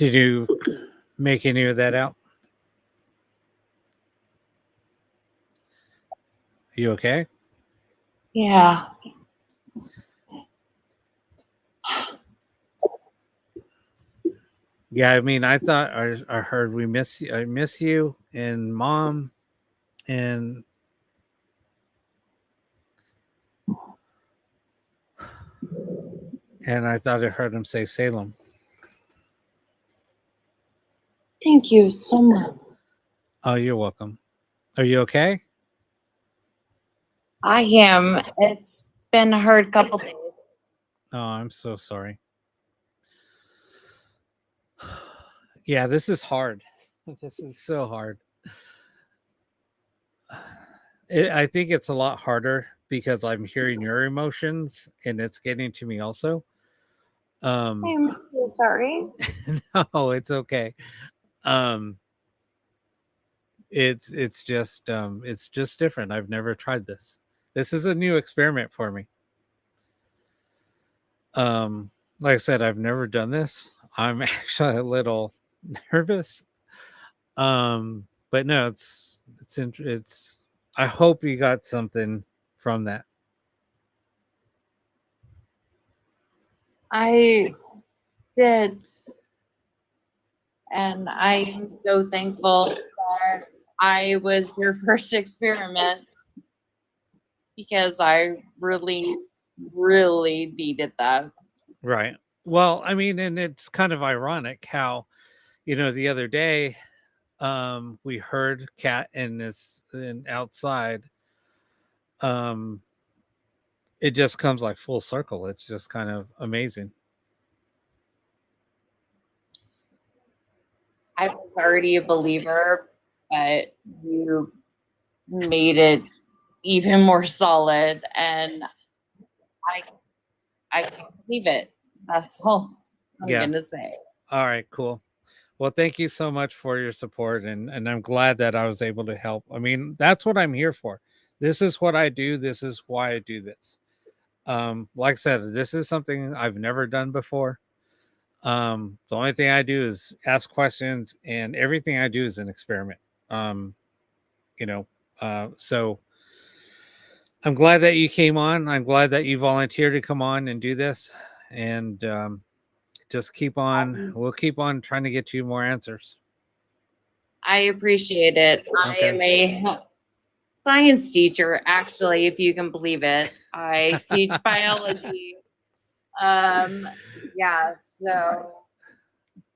Did you make any of that out? You okay? Yeah. Yeah, I mean, I thought I heard we miss you. I miss you and mom, and I thought I heard him say Salem. Thank you so much. Oh, you're welcome. Are you okay? I am. It's been a hard couple days. Oh, I'm so sorry. Yeah, this is hard. This is so hard. I think it's a lot harder because I'm hearing your emotions and it's getting to me also. I'm so sorry. No, it's okay. Um, it's just different. I've never tried this. This is a new experiment for me. Like I said, I've never done this. I'm actually a little nervous. But no, it's I hope you got something from that. I did. And I am so thankful that I was your first experiment because I really, really needed that. Right. Well, I mean, and it's kind of ironic how, the other day, we heard Cat in this and outside. Um, it just comes like full circle. It's just kind of amazing. I was already a believer, but you made it even more solid, and I can't believe it. That's all I'm Yeah. gonna say. All right, cool. Well, thank you so much for your support, and I'm glad that I was able to help. I mean, that's what I'm here for. This is what I do. This is why I do this. Like I said, this is something I've never done before. The only thing I do is ask questions, and everything I do is an experiment. Um, so I'm glad that you came on. I'm glad that you volunteered to come on and do this, and just keep on. We'll keep on trying to get you more answers. I appreciate it. I Okay. am a science teacher, actually, if you can believe it. I teach biology. Yeah, so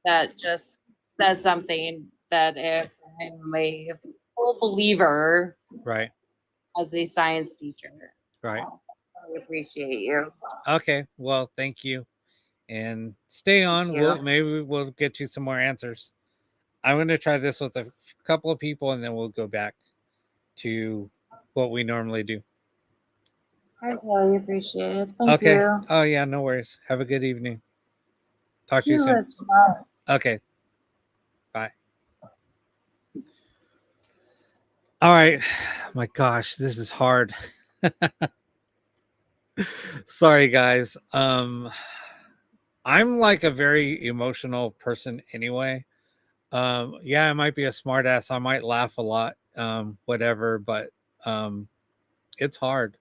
that just says something that if I'm a full believer Right. as a science teacher, Right. I appreciate you. Okay. Well, thank you, and stay on. you. Maybe we'll get you some more answers. I'm going to try this with a couple of people, and then we'll go back to what we normally do. I really appreciate it. Thank Okay. you. Oh yeah, no worries. Have a good evening. Talk to you You soon. as well. Okay. Bye. All right. My gosh, this is hard. Sorry guys. I'm like a very emotional person anyway. Yeah, I might be a smartass. I might laugh a lot. Whatever, but it's hard.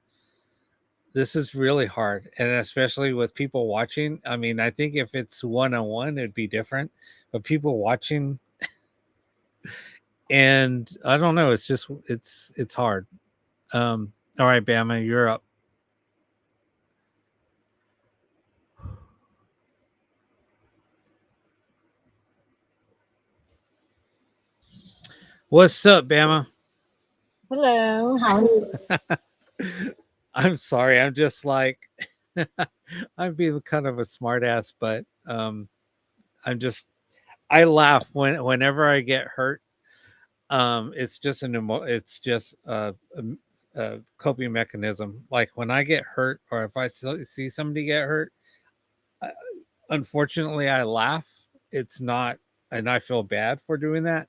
This is really hard, and especially with people watching. I mean, I think if it's one-on-one, it'd be different, but people watching, and I don't know. It's just it's hard. All right, Bama, you're up. What's up, Bama? Hello. How are you? I'm sorry. I'm just like I'm being kind of a smartass, but I laugh whenever I get hurt. It's just it's just a coping mechanism. Like when I get hurt, or if I see somebody get hurt, uh, unfortunately, I laugh. It's not, and I feel bad for doing that,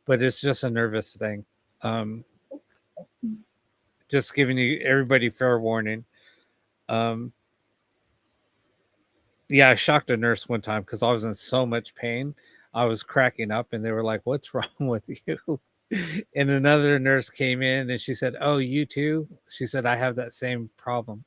but it's just a nervous thing. Um, just giving you everybody fair warning. Yeah, I shocked a nurse one time because I was in so much pain. I was cracking up, and they were like, "What's wrong with you?" And another nurse came in, and she said, "Oh, you too?" She said, "I have that same problem."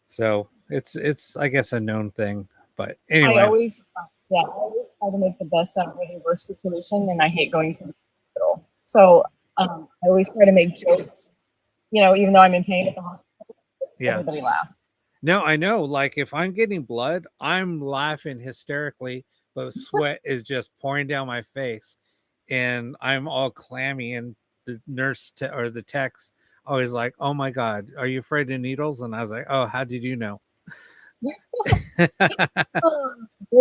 So it's I guess a known thing, but I anyway, always, yeah, I always try to make the best out of any worst situation, and I hate going to the hospital. So I always try to make jokes, even though I'm in pain at the hospital, yeah. everybody laugh. No, I know. Like if I'm getting blood, I'm laughing hysterically, but sweat is just pouring down my face, and I'm all clammy. And the or the tech's always like, "Oh my God, are you afraid of needles?" And I was like, "Oh, how did you know?" They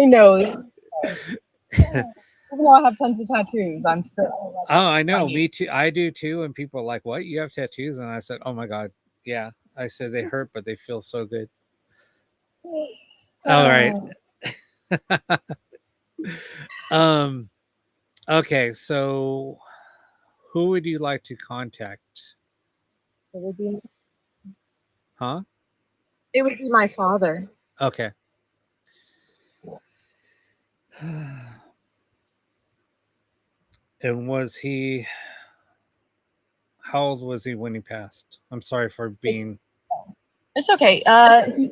know. Even though I have tons of tattoos, I'm still. Oh, I know. funny. Me too. I do too. And people are like, "What? You have tattoos?" And I said, "Oh my God, yeah." I said they hurt, but they feel so good. All right. Okay, so who would you like to contact? It would be. Huh? It would be my father. Okay. And was he how old was he when he passed? I'm sorry for being It's okay. He's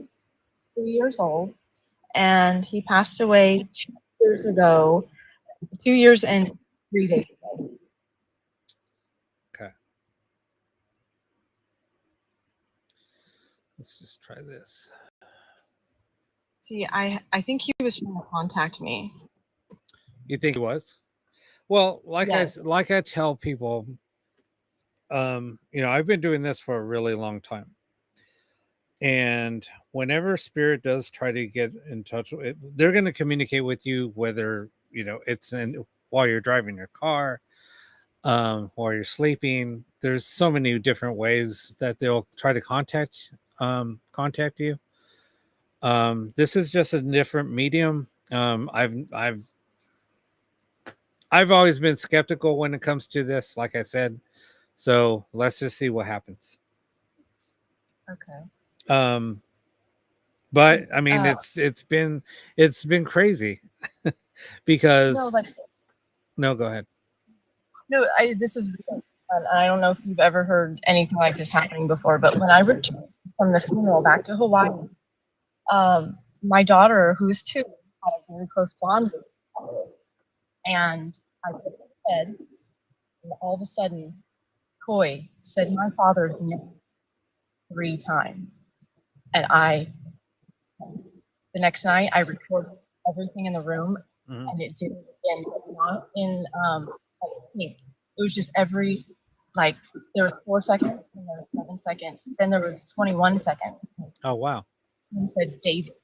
3 years old, and he passed away 2 years ago. 2 years and 3 days ago. okay. Let's just try this. See, I think he was trying to contact me. You think he was? Well, Yes. like I tell people, I've been doing this for a really long time. And whenever spirit does try to get in touch with it, they're going to communicate with you, whether it's in while you're driving your car, while you're sleeping. There's so many different ways that they'll try to contact you. This is just a different medium. I've always been skeptical when it comes to this, like I said. So let's just see what happens. Okay. But I mean, it's been crazy because no, go ahead. No, this is, and I don't know if you've ever heard anything like this happening before, but when I returned from the funeral back to Hawaii, my daughter, who's 2, had a very close bond with her. And I put her head, and all of a sudden, Koi said my father's name 3 times. And the next night, I recorded everything in the room, and it did again, not in sync. It was just every, there were 4 seconds, then there was 7 seconds, then there was 21 seconds. Oh wow! And it said David.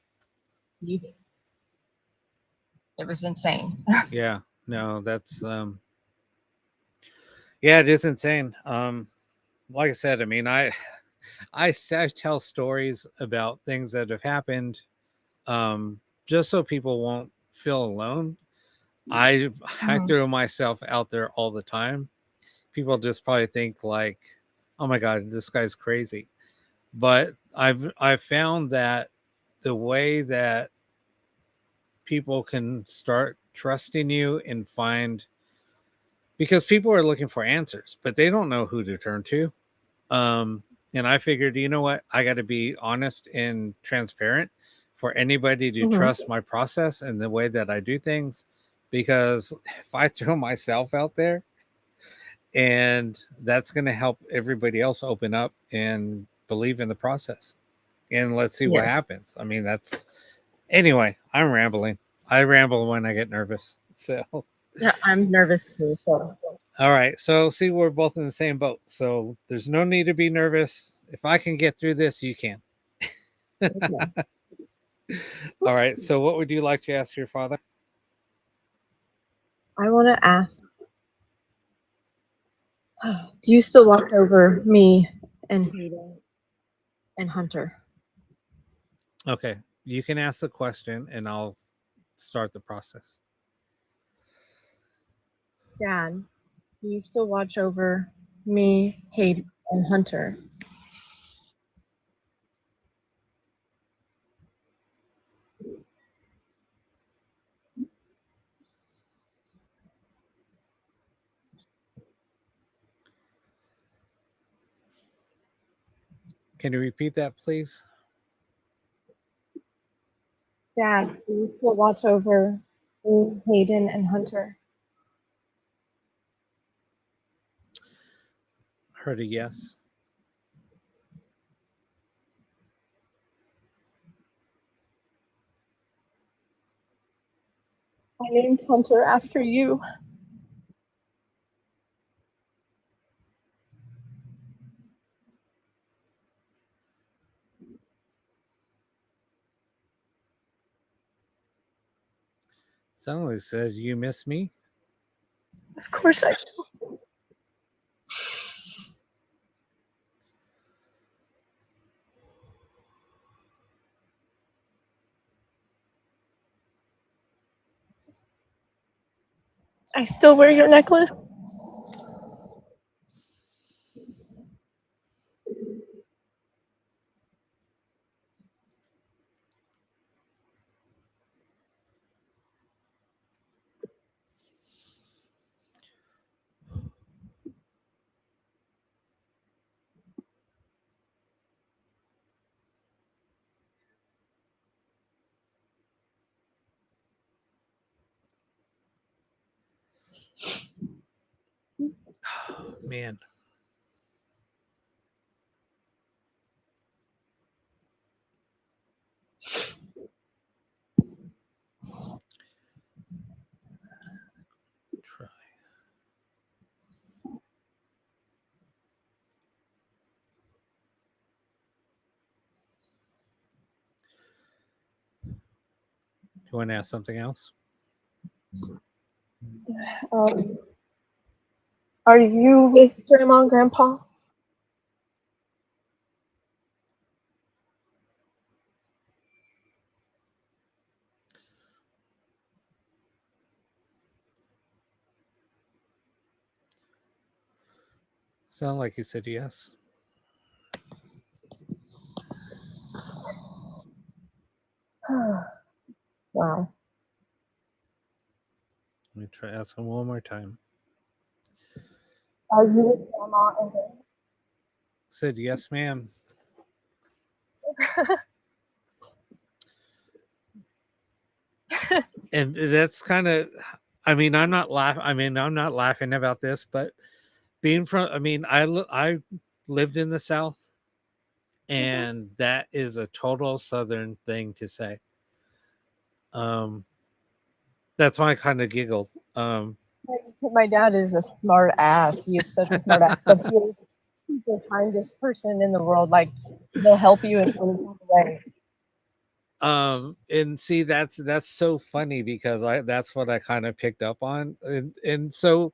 It was insane. Yeah, no, that's yeah, it is insane. Like I said, I mean, I tell stories about things that have happened, just so people won't feel alone. I throw myself out there all the time. People just probably think like, "Oh my God, this guy's crazy," but I've found that the way that people can start trusting you and find, because people are looking for answers, but they don't know who to turn to. And I figured, you know what? I got to be honest and transparent for anybody to trust my process and the way that I do things. Because if I throw myself out there, and that's going to help everybody else open up and believe in the process. And let's see what happens. I mean, anyway, I'm rambling. I ramble when I get nervous. So Yeah, I'm nervous too. So. all right. So see, we're both in the same boat. So there's no need to be nervous. If I can get through this, you can. All right. So what would you like to ask your father? I want to ask, do you still watch over me and Hayden and Hunter? Okay. You can ask the question and I'll start the process. Dad, do you still watch over me, Hayden, and Hunter? Can you repeat that, please? Dad, do you still watch over me, Hayden, and Hunter? Heard a yes. I named Hunter after you. Someone said you miss me. Of course I do. I still wear your necklace. Man. Try. You want to ask something else? Are you with Grandma and Grandpa? Sound like you said yes. Wow. Let me try asking one more time. Are you with Grandma and Grandpa? Said yes, ma'am. And that's kind of, I mean, I'm not laughing about this, but being from, I mean, I lived in the South, and that is a total Southern thing to say. That's why I kind of giggled. My dad is a smart ass. He is such a smart ass, but he's the kindest person in the world. Like, he'll help you in any kind of way. And see, that's so funny because that's what I kind of picked up on, and so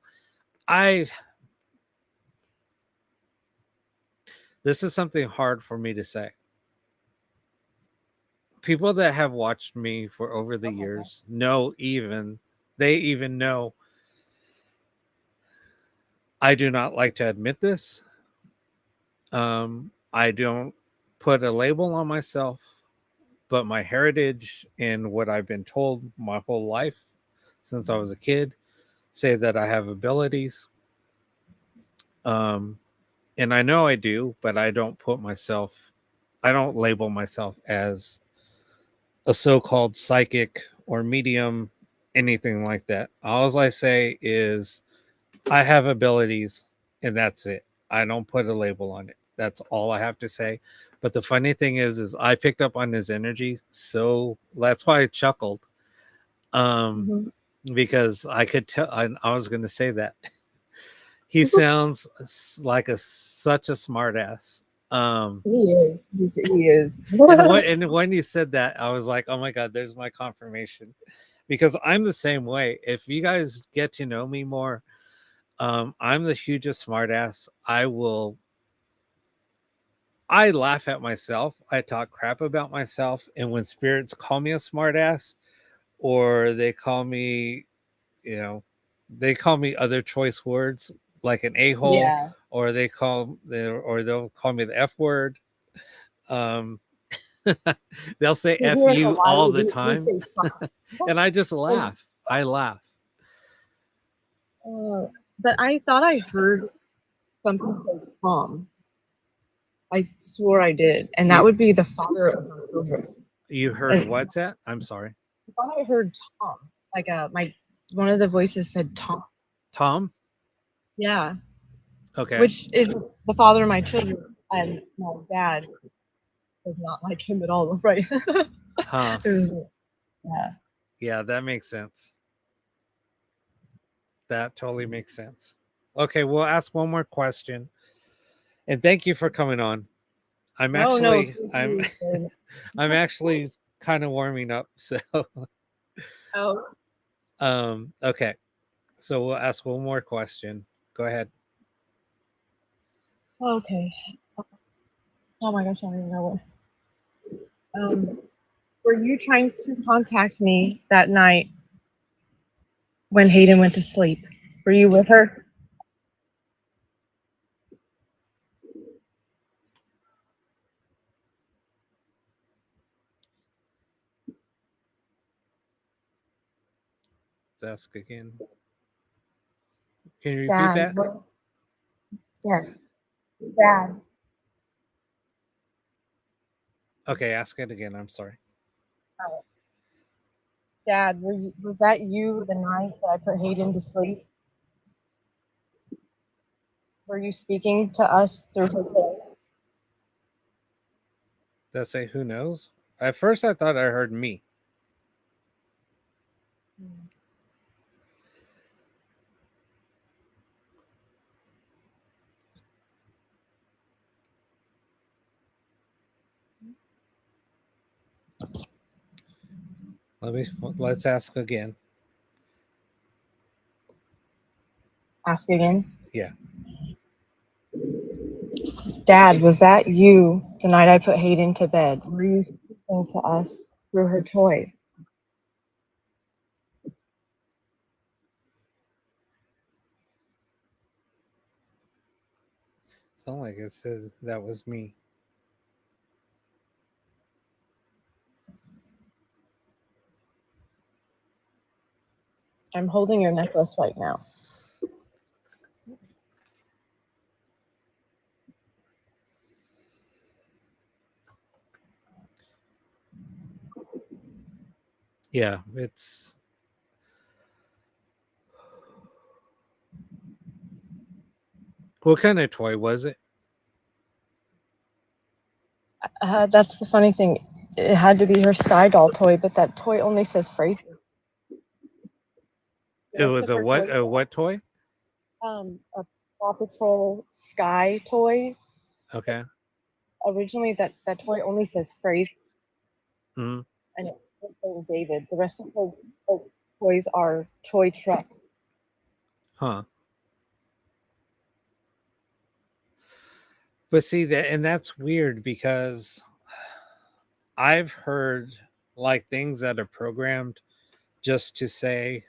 this is something hard for me to say. People that have watched me for over the years know, they even know I do not like to admit this. I don't put a label on myself, but my heritage and what I've been told my whole life since I was a kid say that I have abilities. And I know I do, but I don't label myself as a so-called psychic or medium, anything like that. All I say is I have abilities, and that's it. I don't put a label on it. That's all I have to say. But the funny thing is I picked up on his energy, so that's why I chuckled. Because I could tell. I was going to say that he sounds like such a smart ass. He is. And when you said that, I was like, oh my God, there's my confirmation. Because I'm the same way. If you guys get to know me more, I'm the hugest smartass. I laugh at myself. I talk crap about myself. And when spirits call me a smartass, or they call me, they call me other choice words like an a-hole, Yeah. or they'll call me the F word. They'll say F you all the time. And I just laugh. I laugh. But I thought I heard something say Tom. I swore I did, and that would be the father of my children. You heard what's that? I'm sorry. I thought I heard Tom. Like one of the voices said Tom. Tom? Yeah, Okay. which is the father of my children, and my dad does not like him at all. Right? Huh. Yeah. Yeah, that makes sense. That totally makes sense. Okay, we'll ask one more question. And thank you for coming on. I'm actually kind of warming up. So Oh, okay. So we'll ask one more question. Go ahead. okay. Oh my gosh, I don't even know what. Were you trying to contact me that night when Hayden went to sleep? Were you with her? Let's ask again. Can you repeat Dad. that? Yes. Dad. Okay, ask it again. I'm sorry. Dad, was that you the night that I put Hayden to sleep? Were you speaking to us through her phone? Did I say who knows? At first I thought I heard me. Let's ask again. Ask again. Yeah. Dad, was that you the night I put Hayden to bed? Were you speaking to us through her toy? Sound like it says that was me. I'm holding your necklace right now. Yeah, it's what kind of toy was it? That's the funny thing. It had to be her Sky Doll toy, but that toy only says Fraser. It was a what toy? A Paw Patrol Sky toy. Okay. Originally, that toy only says Fraser, Hmm. and it's named David. The rest of the toys are toy truck. Huh. But see that, and that's weird because I've heard like things that are programmed just to say,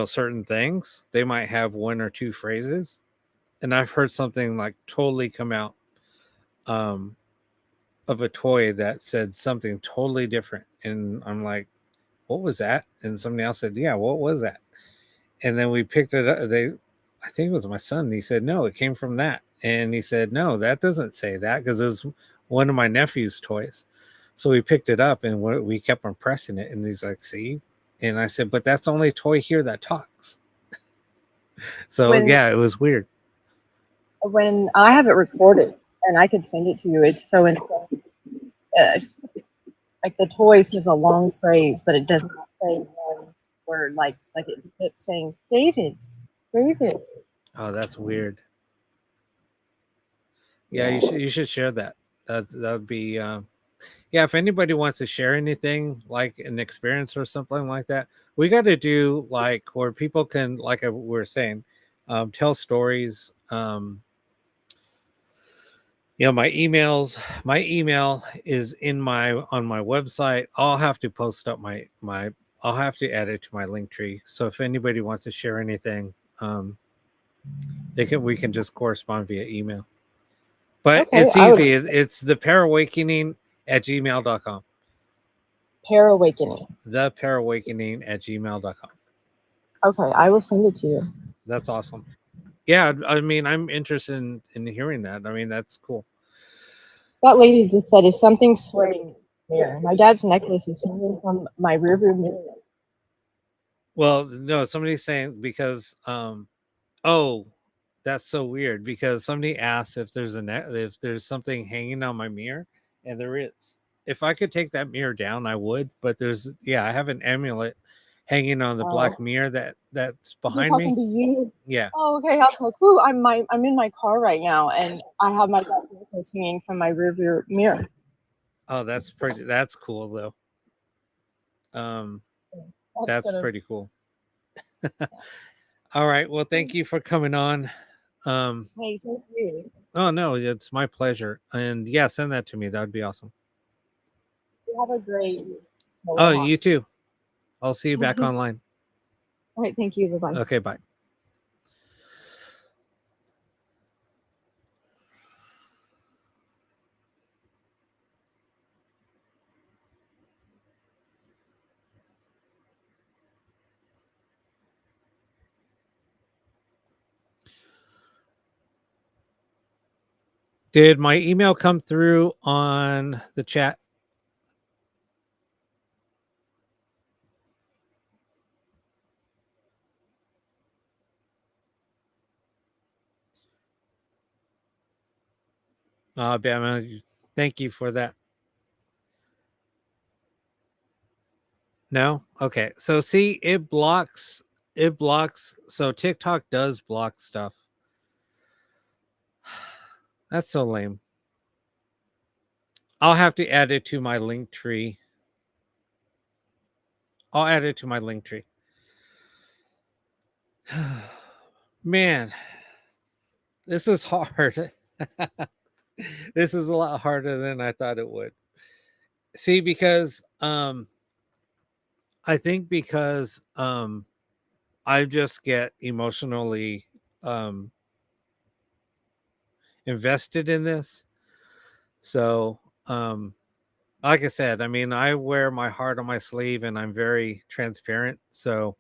certain things. They might have one or two phrases, and I've heard something like totally come out, of a toy that said something totally different, and I'm like, what was that? And somebody else said, yeah, what was that? And then we picked it up. I think it was my son. He said, no, it came from that. And he said, no, that doesn't say that, because it was one of my nephew's toys. So we picked it up and we kept on pressing it. And he's like, see? And I said, but that's the only toy here that talks. So yeah, it was weird. When I have it recorded and I could send it to you, it's so interesting. Like the toy says a long phrase, but it does not say one word. Like it's saying David. Oh, that's weird. Yeah, you should share that. That would be yeah, if anybody wants to share anything like an experience or something like that, we got to do like where people can, like we were saying, tell stories. My email is on my website. I'll have to post up I'll have to add it to my link tree. So if anybody wants to share anything, we can just correspond via email. But Okay, it's easy. It's the parawakening@gmail.com. Parawakening. The parawakening@gmail.com. Okay, I will send it to you. That's awesome. Yeah, I mean, I'm interested in hearing that. I mean, that's cool. That lady just said, "Is something swimming here?" My dad's necklace is hanging from my rearview mirror. Well, no, somebody's saying because oh, that's so weird because somebody asked if there's if there's something hanging on my mirror, and there is. If I could take that mirror down, I would, but I have an amulet hanging on the black mirror that's Is he behind talking me. to you? Yeah. Oh, okay. I was like, "Ooh, I'm in my car right now, and I have my dad's necklace hanging from my rearview mirror." Oh, that's cool though. That's gonna- pretty cool. All right. Well, thank you for coming on. Hey, thank you. Oh no, it's my pleasure. And yeah, send that to me. That would be awesome. You have a great. Oh, you too. I'll see you back online. All right. Thank you. Bye bye. Okay, bye. Did my email come through on the chat? Bama, thank you for that. No? Okay. So see, it blocks. So TikTok does block stuff. That's so lame. I'll have to add it to my link tree. I'll add it to my link tree. Man, this is hard. This is a lot harder than I thought it would. See, because I think because I just get emotionally invested in this. So like I said, I mean, I wear my heart on my sleeve and I'm very transparent. So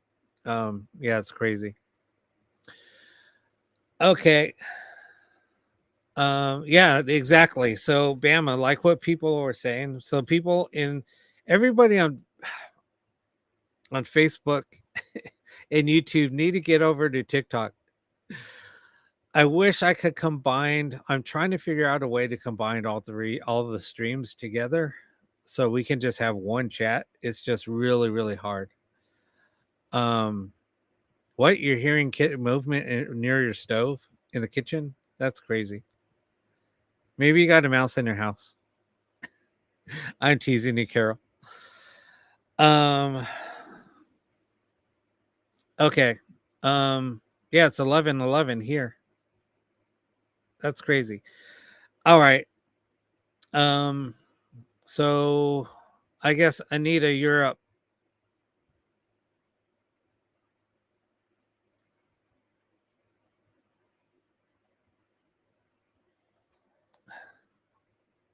yeah, it's crazy. Okay. Yeah, exactly. So Bama, like what people were saying. So people everybody on Facebook and YouTube need to get over to TikTok. I wish I could combine. I'm trying to figure out a way to combine all the streams together so we can just have one chat. It's just really, really hard. What you're hearing movement near your stove in the kitchen? That's crazy. Maybe you got a mouse in your house. I'm teasing you, Carol. Okay. Yeah, it's 11:11 here. That's crazy. All right. So I guess Anita, you're up.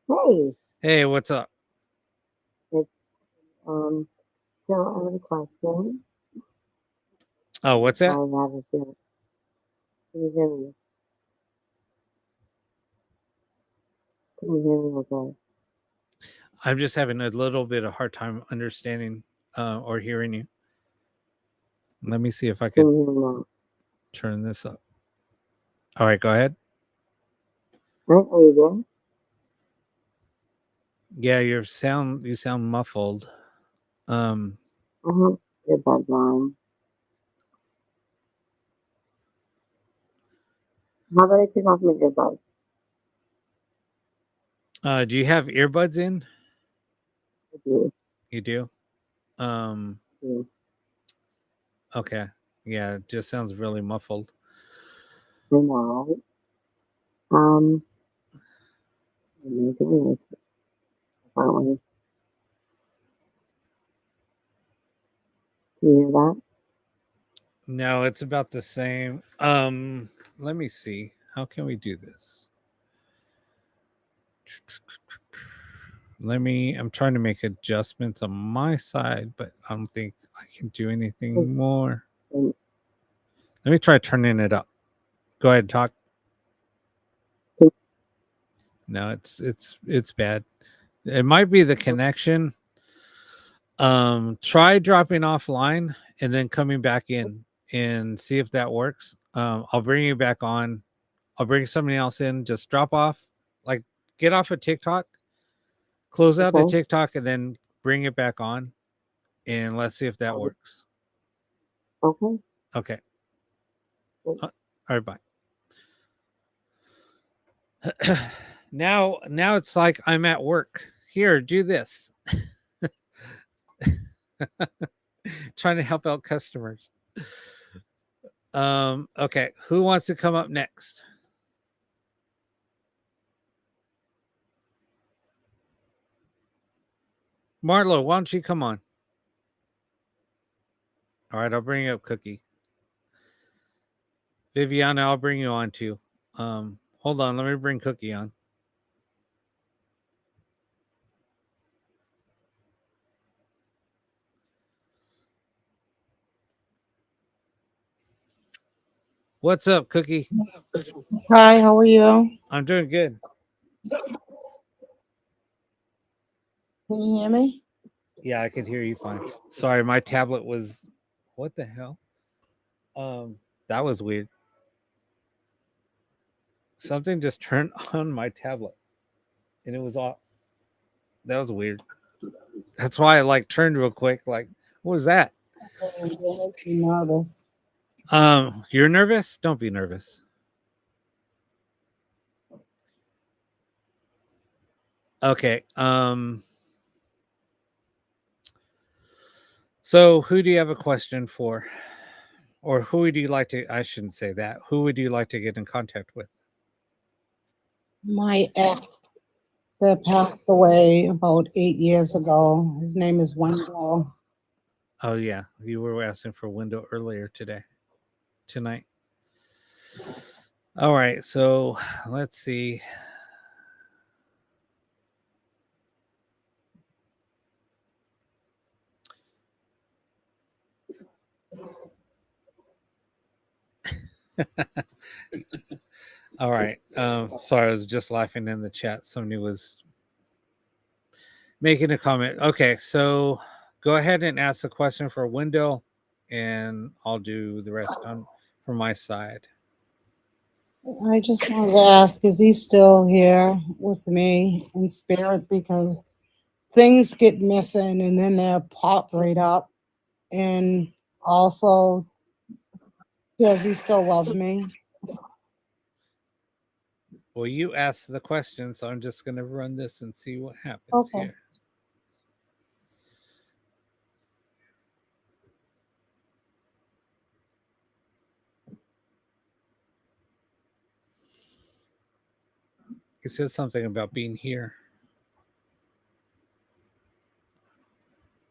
Hey, Hey, what's up? it's so I have a question. Oh, what's I that? have a feeling. Can you hear me? Can you hear me okay? I'm just having a little bit of hard time understanding or hearing you. Let me see if I Can can you hear me now? turn this up. All right, go ahead. Right, are you Yeah, you sound muffled. there? I have earbuds on. How about I take off my earbuds? Do you have earbuds in? I do. You do? Yeah. Okay. Yeah, it just sounds really muffled. I know. I'm doing this. Finally. Can you hear that? No, it's about the same. Let me see. How can we do this? I'm trying to make adjustments on my side, but I don't think I can do anything more. Mm. Let me try turning it up. Go ahead, talk. No, it's bad. It might be the connection. Try dropping offline and then coming back in and see if that works. I'll bring you back on. I'll bring somebody else in. Just drop off, like get off of TikTok, close out the Okay. TikTok, and then bring it back on, and let's see if that works. Okay. Okay. All right. Bye. Now it's like I'm at work. Here, do this. Trying to help out customers. Okay, who wants to come up next? Marlo, why don't you come on? All right, I'll bring you up, Cookie. Viviana, I'll bring you on too. Hold on, let me bring Cookie on. What's up, Cookie? Hi, how are you? I'm doing good. Can you hear me? Yeah, I could hear you fine. Sorry, my tablet was. What the hell? That was weird. Something just turned on my tablet, and it was off. That was weird. That's why I like turned real quick. Like, what was that? Nervous. You're nervous? Don't be nervous. Okay. So who do you have a question for? Or who would you like to, I shouldn't say that. Who would you like to get in contact with? My ex that passed away about 8 years ago. His name is Wendell. Oh yeah, you were asking for a window earlier tonight. All right, so let's see. All right. Sorry, I was just laughing in the chat. Somebody was making a comment. Okay, so go ahead and ask the question for Wendell, and I'll do the rest on from my side. I just wanted to ask, is he still here with me in spirit? Because things get missing and then they pop right up. And also, does he still love me? Well, you asked the question, so I'm just going to run this and see what happens Okay. here. It says something about being here.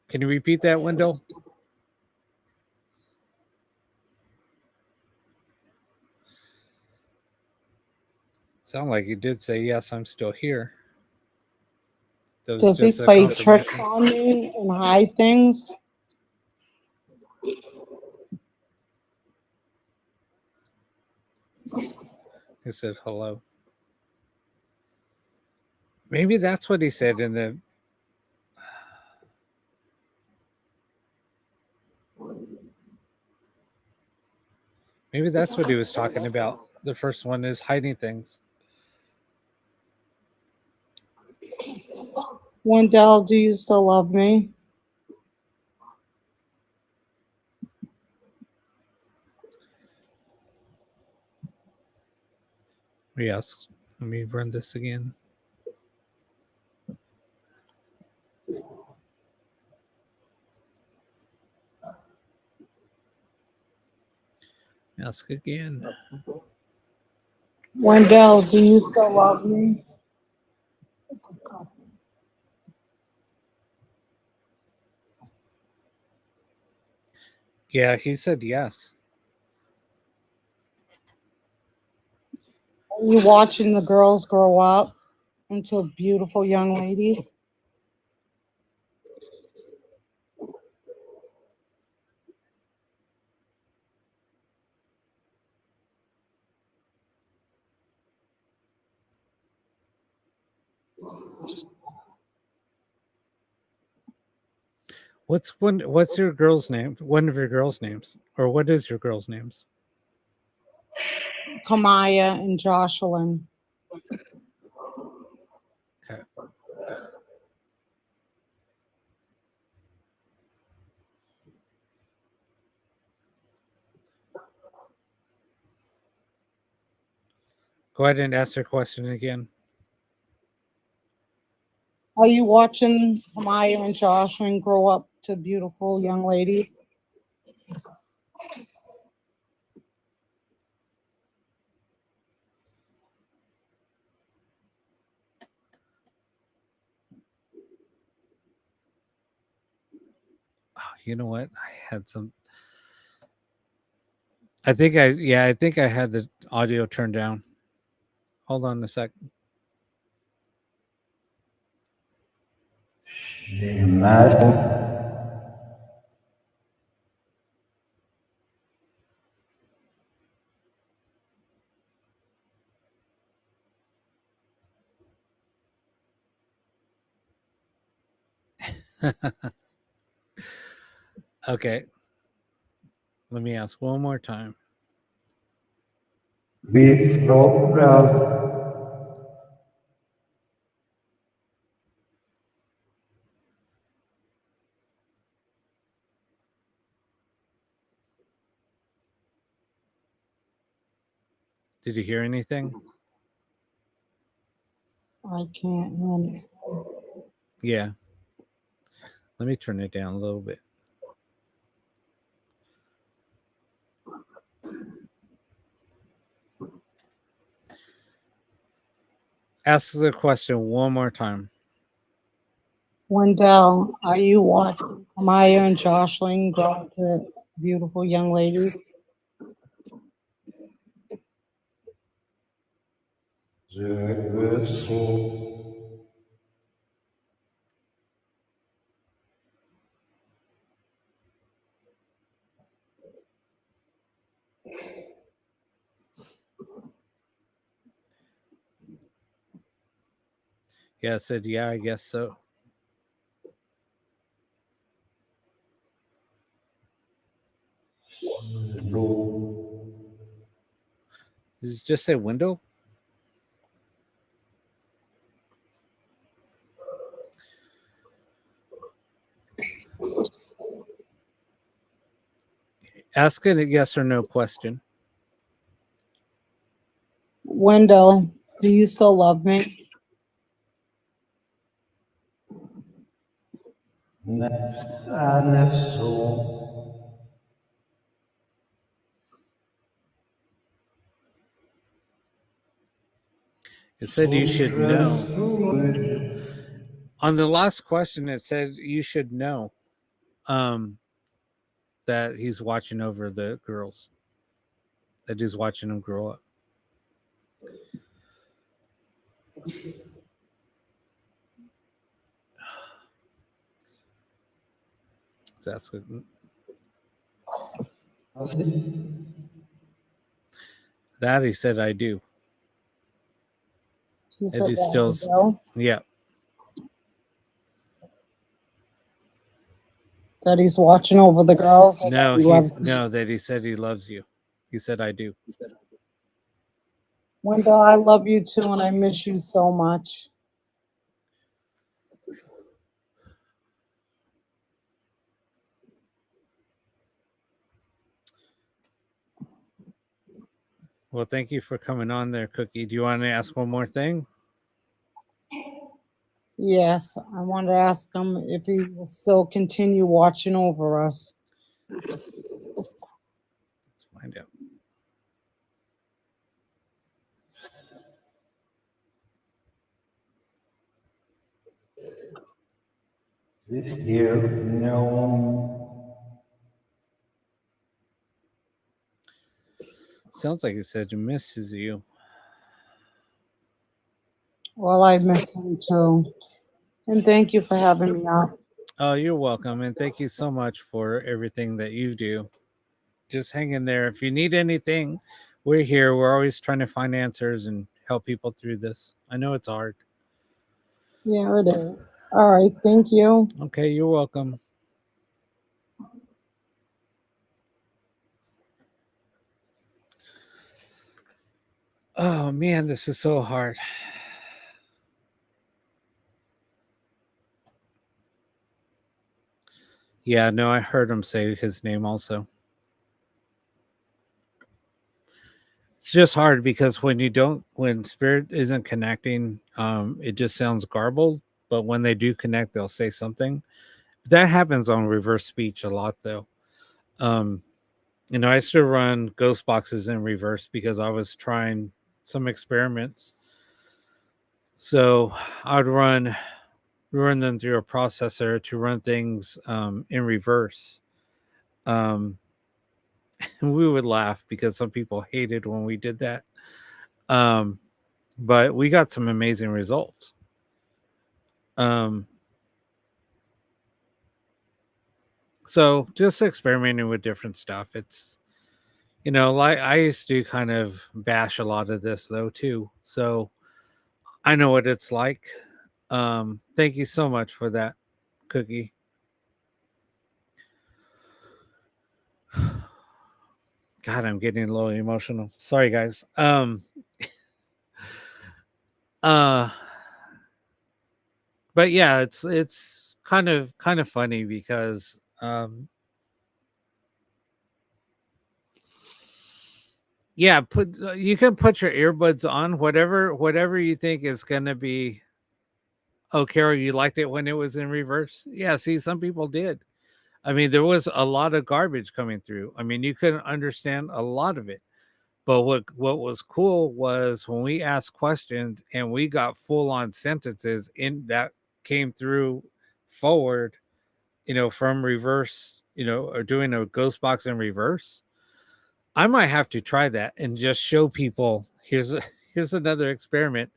Can you repeat that, Wendell? Sound like you did say yes. I'm still here. That was Does he just a play tricks confirmation. on me and hide things? He said hello. Maybe that's what he said in the. Maybe that's what he was talking about. The first one is hiding things. Wendell, do you still love me? Yes. Let me run this again. Ask again. Wendell, do you still love me? Yeah, he said yes. Are you watching the girls grow up into beautiful young ladies? What's your girl's name? One of your girls' names, or what is your girl's names? Kamaya and Jocelyn. Okay. Go ahead and ask your question again. Are you watching Kamaya and Jocelyn grow up to beautiful young ladies? Oh, you know what? I had some. I think I had the audio turned down. Hold on a sec. Okay. Let me ask one more time. Did you hear anything? I can't hear it. Yeah. Let me turn it down a little bit. Ask the question one more time. Wendell, are you watching Kamaya and Jocelyn grow up to beautiful young ladies? Yeah, I said, yeah, I guess so. Did it just say window? Ask it a yes or no question. Wendell, do you still love me? It said you should know. On the last question, it said you should know that he's watching over the girls, that he's watching them grow up. So that's what. That he said I do. He Is said he that, still? Wendell, Yeah. that he's watching over the girls. and No, that he he's loves- no. That he said he loves you. He said I do. Wendell, I love you too, and I miss you so much. Well, thank you for coming on there, Cookie. Do you want to ask one more thing? Yes, I want to ask him if he will still continue watching over us. Let's find out. Sounds like he said he misses you. Well, I miss him too. And thank you for having me on. Oh, you're welcome. And thank you so much for everything that you do. Just hang in there. If you need anything, we're here. We're always trying to find answers and help people through this. I know it's hard. Yeah, it is. All right, thank you. Okay, you're welcome. Oh man, this is so hard. Yeah, no, I heard him say his name also. It's just hard because when spirit isn't connecting, it just sounds garbled. But when they do connect, they'll say something. That happens on reverse speech a lot, though. I used to run ghost boxes in reverse because I was trying some experiments. So I'd run them through a processor to run things in reverse. We would laugh because some people hated when we did that. But we got some amazing results. So just experimenting with different stuff. It's, like I used to kind of bash a lot of this though too. So I know what it's like. Thank you so much for that, Cookie. God, I'm getting a little emotional. Sorry, guys. But yeah, it's kind of funny because yeah, you can put your earbuds on, whatever you think is gonna be. Oh, Carol, you liked it when it was in reverse? Yeah, see, some people did. I mean, there was a lot of garbage coming through. I mean, you couldn't understand a lot of it. But what was cool was when we asked questions and we got full on sentences in that came through forward, from reverse, or doing a ghost box in reverse. I might have to try that and just show people here's another experiment.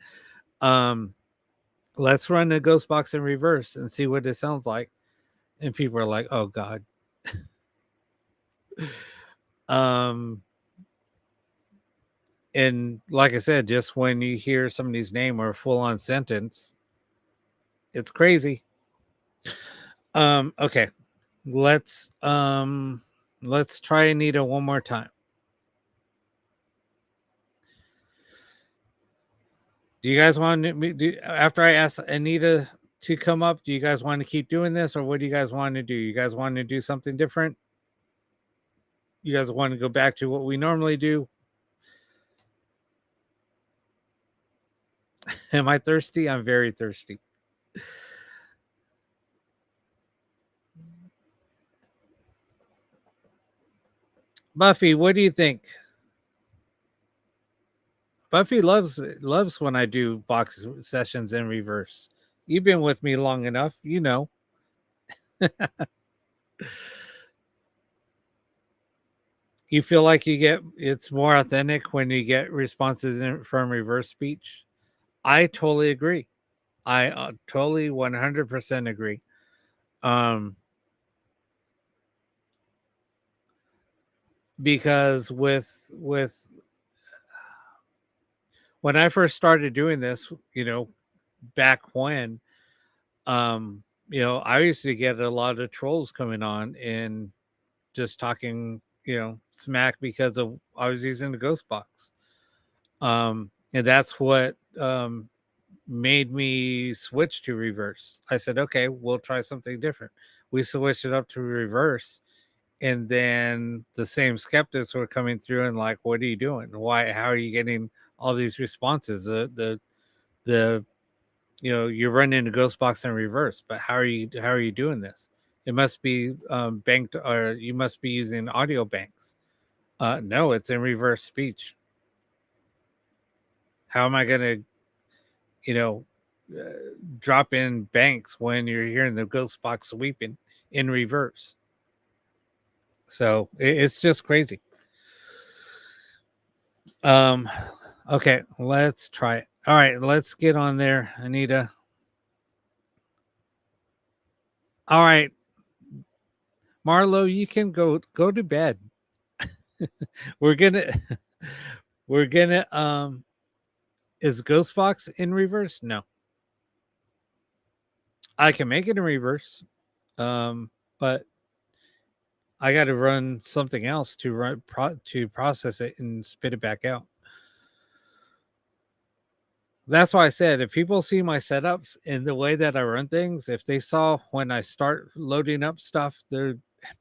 Let's run the ghost box in reverse and see what it sounds like. And people are like, oh God. And like I said, just when you hear somebody's name or a full-on sentence, it's crazy. Okay. Let's try Anita one more time. Do you guys want me after I ask Anita to come up, do you guys want to keep doing this, or what do you guys want to do? You guys want to do something different? You guys want to go back to what we normally do? Am I thirsty? I'm very thirsty. Buffy, what do you think? Buffy loves when I do box sessions in reverse. You've been with me long enough, you know. You feel like it's more authentic when you get responses from reverse speech. I totally agree. I totally 100% agree. Because with when I first started doing this, back when, I used to get a lot of trolls coming on and just talking, smack because of I was using the ghost box. And that's what made me switch to reverse. I said, okay, we'll try something different. We switched it up to reverse. And then the same skeptics were coming through and like, what are you doing? Why, how are you getting all these responses? The you're running a ghost box in reverse, but how are you doing this? It must be banked, or you must be using audio banks. No, it's in reverse speech. How am I going to, drop in banks when you're hearing the ghost box sweeping in reverse? So it's just crazy. Okay, let's try it. All right, let's get on there, Anita. All right, Marlo, you can go to bed. we're gonna is Ghost Fox in reverse? No. I can make it in reverse, but I got to run something else to to process it and spit it back out. That's why I said if people see my setups and the way that I run things, if they saw when I start loading up stuff,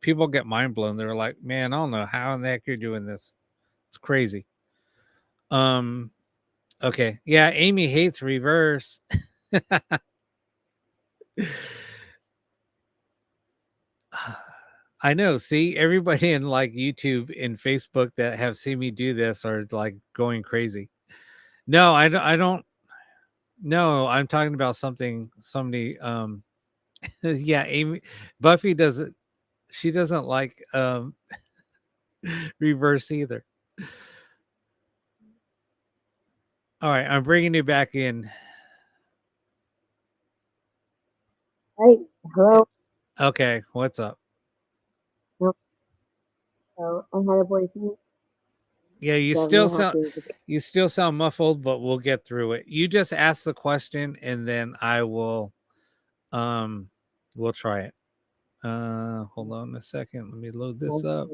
people get mind blown. They're like, "Man, I don't know how in the heck you're doing this. It's crazy." Okay. Yeah, Amy hates reverse. I know. See, everybody in like YouTube and Facebook that have seen me do this are like going crazy. No, I don't. No, I'm talking about somebody. Yeah, Amy, Buffy doesn't. She doesn't like reverse either. All right, I'm bringing you back in. Hey, hello. Okay, what's up? So I had a boyfriend. Yeah, you still sound muffled, but we'll get through it. You just ask the question and then I will we'll try it. Hold on a second. Let me load this up.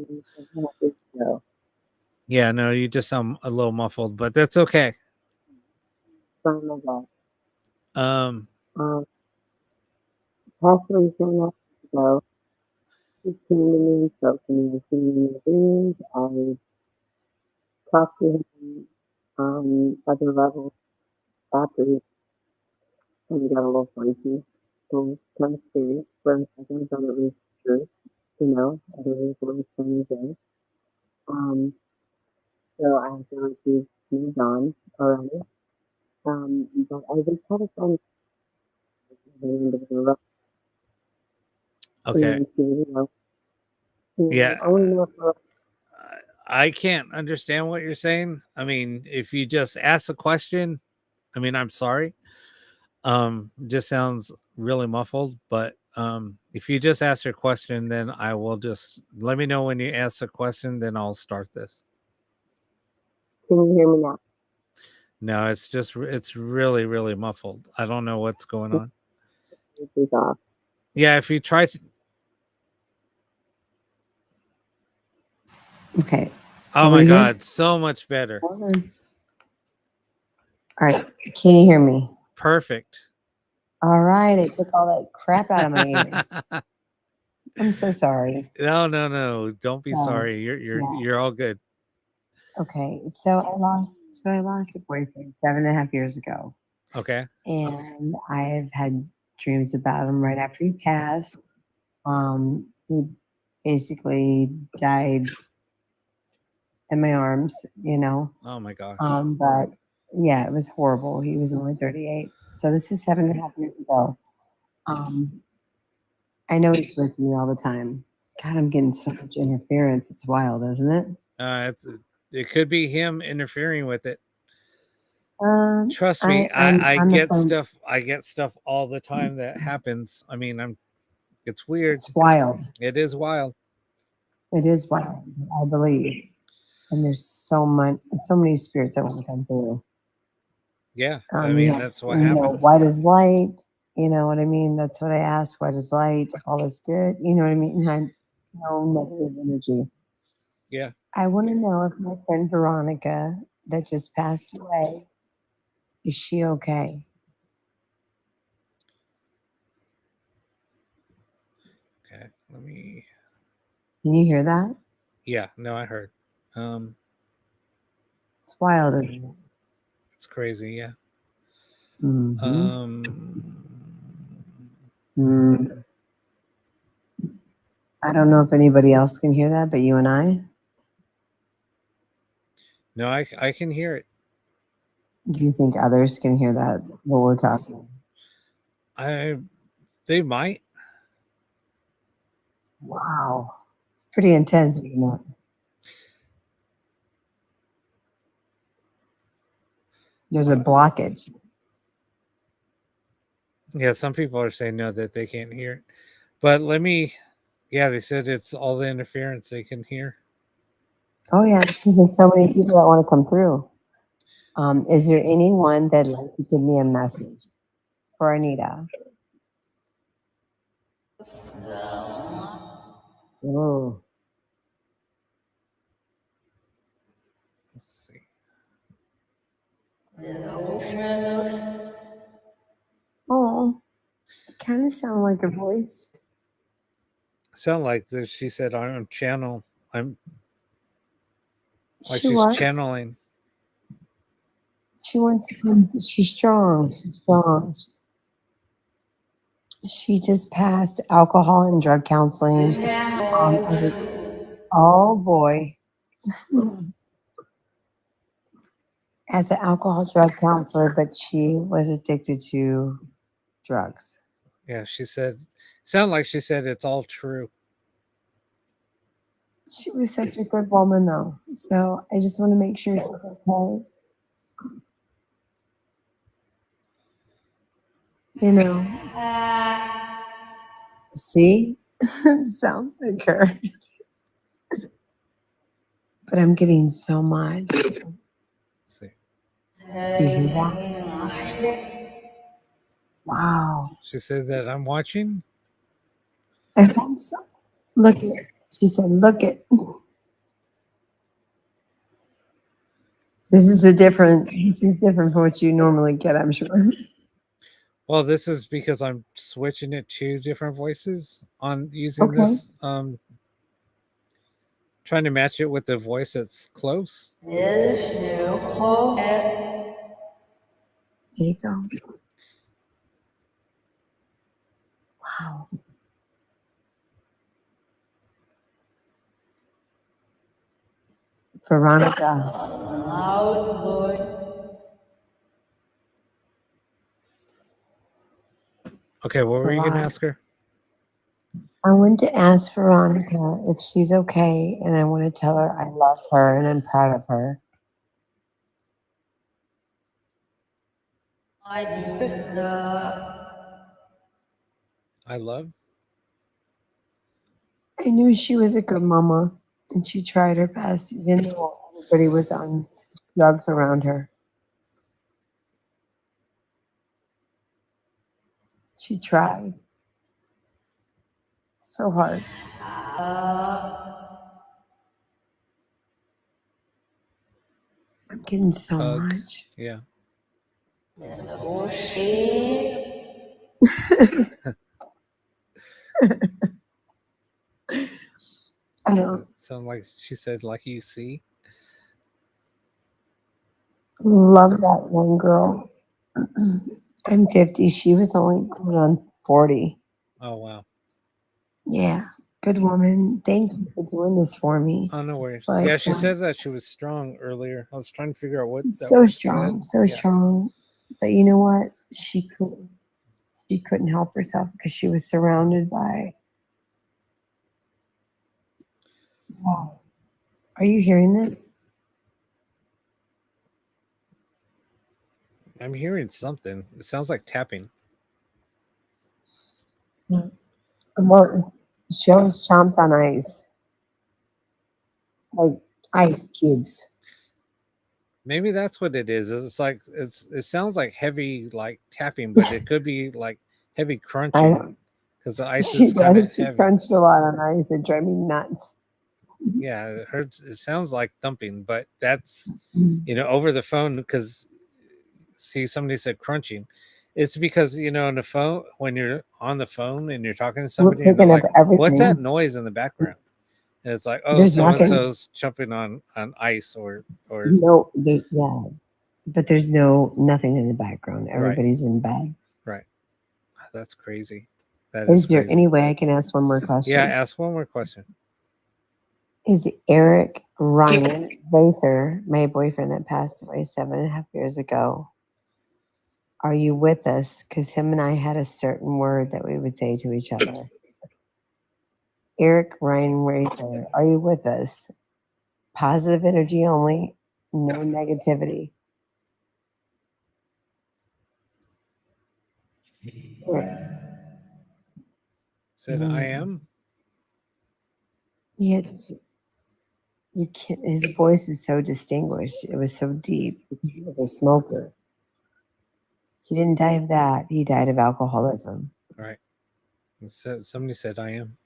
Yeah, no, you just sound a little muffled, but that's okay. Possibly 7 years ago, he came to me and spoke to me. He seen me in dreams. I talked to him on other levels after he got a little funky. So kind of scary for a second, but it was true. You know, everything's what it's going to be. So I feel like he's moved on already. But I just had a friend Okay. Yeah. Only know for I can't understand what you're saying. I mean, if you just ask a question, I mean, I'm sorry. Just sounds really muffled, but if you just ask your question, then I will just let me know when you ask a question, then I'll start this. Can you hear me now? No, it's really, really muffled. I don't know what's going on. It's off. Yeah, if you try to. Okay. Oh my God, so much better. All right. Can you hear me? Perfect. All right. It took all that crap out of my ears. I'm so sorry. No. Don't be No, sorry. You're all good. Okay. So I lost a boyfriend 7.5 years ago. Okay. And I've had dreams about him right after he passed. He basically died in my arms, you know. Oh my gosh. But yeah, it was horrible. He was only 38. So this is 7.5 years ago. I know he's with me all the time. God, I'm getting so much interference. It's wild, isn't it? It could be him interfering with it. Trust I'm me, I the get friend. stuff. I get stuff all the time that happens. I mean, it's weird. It's wild. It is wild. It is wild, I believe. And there's so many spirits that want to come through. Yeah, I mean, Yeah, that's what you know, happens. white is light. You know what I mean? That's what I ask. White is light. All is good. You know what I mean? And no negative energy. Yeah. I want to know if my friend Veronica that just passed away, is she okay? Okay, let me. Can you hear that? Yeah, no, I heard. It's wild, isn't it? It's crazy. Yeah. I don't know if anybody else can hear that, but you and I. No, I can hear it. Do you think others can hear that? What we're talking? They might. Wow, it's pretty intense, isn't it? There's a blockage. Yeah, some people are saying no, that they can't hear it. But yeah, they said it's all the interference they can hear. Oh yeah, because there's so many people that want to come through. Is there anyone that'd like to give me a message for Anita? Oh, Let's see. oh, kind of sound like a voice. Sound like that she said I'm channel. I'm like She she's what? channeling. She wants to come. She's strong. She's strong. She just passed alcohol and drug counseling. Oh boy. As an alcohol drug counselor, but she was addicted to drugs. Yeah, she said. Sound like she said it's all true. She was such a good woman, though. So I just want to make sure she's okay. You know, see? Sounds like her. But I'm getting so much. Let's see. Do you hear that? Wow. She said that I'm watching. I hope so. Look it. She said, look it. This is different from what you normally get, I'm sure. Well, this is because I'm switching it to different voices on using Okay. this. Trying to match it with the voice that's close. There you go. Wow. Veronica. Okay, what It's were a you gonna lot. ask her? I want to ask Veronica if she's okay, and I want to tell her I love her and I'm proud of her. I love. I knew she was a good mama, and she tried her best, even though everybody was on drugs around her. She tried so hard. I'm getting so Hug. much. Yeah. I don't Sound like she said, like you see. love that one girl. I'm 50. She was only going on 40. Oh wow. Yeah. Good woman. Thank you for doing this for me. Oh no worries. But, Yeah, she said that she was strong earlier. I was trying to figure out what that so word strong, said. so Yeah. strong. But you know what? She couldn't help herself because she was surrounded by. Wow. Are you hearing this? I'm hearing something. It sounds like tapping. Well, she always chomped on ice, like ice cubes. Maybe that's what it is. It's like it sounds like heavy like tapping, but it could be like heavy I crunching don't. because the ice She is kind of does. She heavy. crunched a lot on ice. It drove me nuts. Yeah, it hurts. It sounds like thumping, but that's over the phone because see somebody said crunching. It's because on the phone when you're on the phone and you're talking to We're somebody and they're picking up like, "What's that everything. noise in the background?" And it's like, "Oh, There's so and nothing. so's jumping on ice or No, yeah, but there's nothing in the background. right, Everybody's in bed. right." That's crazy. That is Is there crazy. any way I can ask one more question? Yeah, ask one more question. Is Eric Ryan Bather, my boyfriend that passed away 7.5 years ago, are you with us? Because him and I had a certain word that we would say to each other. Eric Ryan Bather, are you with us? Positive energy only, no negativity. Said I am. Yeah, you can't. His voice is so distinguished. It was so deep because he was a smoker. He didn't die of that. He died of alcoholism. Right. Somebody said I am.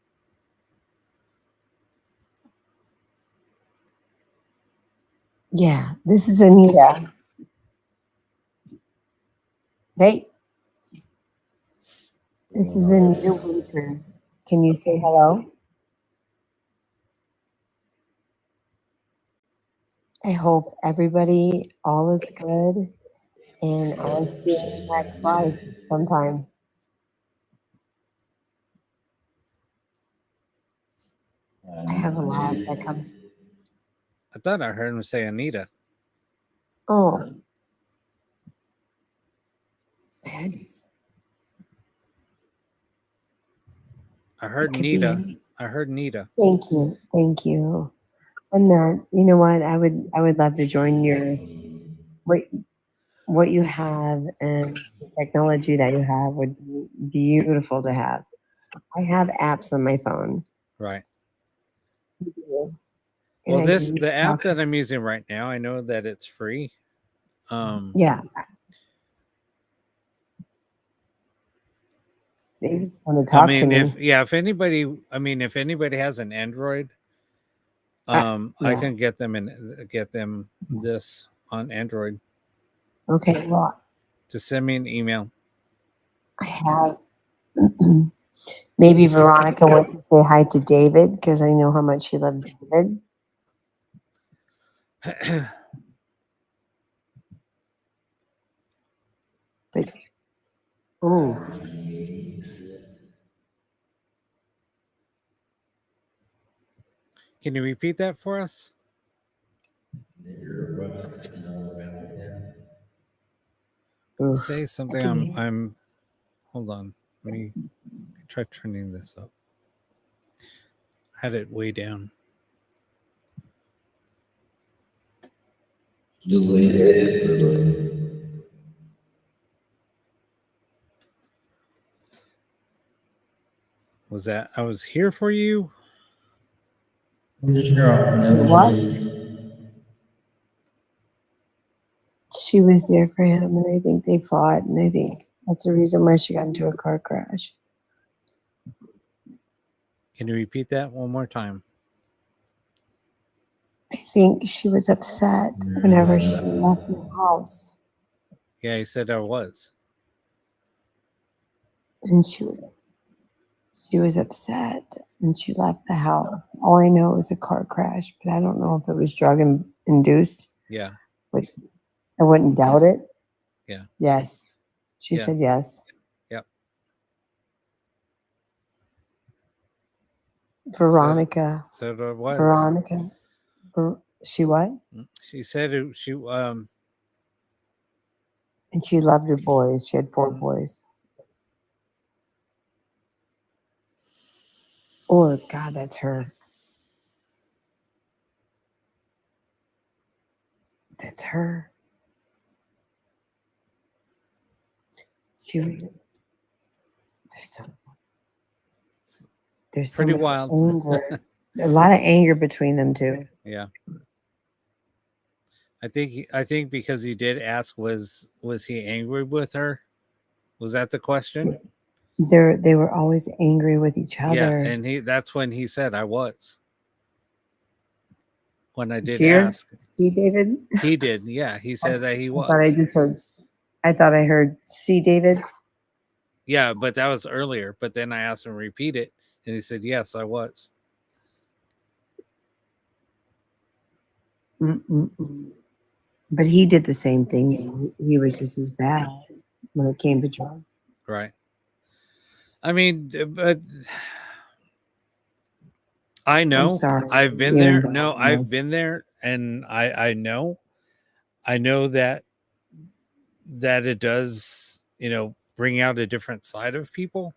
Yeah, this is Anita. Hey, this is Anita Winter. Can you say hello? I hope everybody all is good, and I'll see you next live sometime. I have a lot that comes. I thought I heard him say Anita. Oh, I just- I heard could be Nita. any- I heard Nita. Thank you, thank you. I'm not. You know what? I would love to join your what you have, and the technology that you have would be beautiful to have. I have apps on my phone. Right. And Well, I this use the app that I'm Pockets. using right now. I know that it's free. Yeah. They just want to I talk to mean, me. if anybody has an Android, I yeah. can get them this on Android. Okay. Well, Just send me an email. I have. Maybe Veronica wants to say hi to David because I know how much she loves David. But oh, Can you repeat that for us? Say something. I'm. Hold on. Let me try turning this up. I had it way down. Was that I was here for you? what? She was there for him, and I think they fought, and I think that's the reason why she got into a car crash. Can you repeat that one more time? I think she was upset whenever she left the house, Yeah, you said I was. and she was upset, and she left the house. All I know it was a car crash, but I don't know if it was drug induced, Yeah. which I wouldn't doubt it. Yeah. Yes, she Yeah. said yes. Yep. Veronica. Said I was. Veronica. She what? She said she And she loved her boys. She had 4 boys. Oh God, that's her. That's her. She was. There's so pretty much wild. anger. A lot of anger between them two. Yeah. I think because you did ask, was he angry with her? Was that the question? They were always angry with each other. Yeah, and that's when he said I was. When I did See her? ask. See David? He did, yeah. He said that he was. I thought I heard see David. Yeah, but that was earlier. But then I asked him to repeat it, and he said, yes, I was. Mm-mm-mm. But he did the same thing. He was just as bad when it came to drugs. Right. I mean, but I know. I'm sorry. I've been You're there. involved No, in I've this. been there, and I know that it does, bring out a different side of people.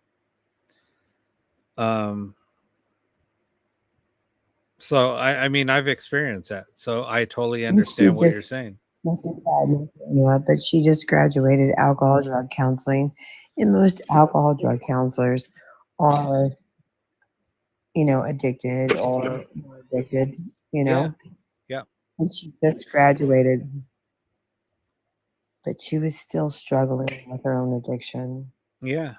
So I mean, I've experienced that, so I totally understand what you're saying. But she just graduated alcohol drug counseling, and most alcohol drug counselors are, addicted or more addicted, Yeah. Yeah. And she just graduated, but she was still struggling with her own addiction. Yeah.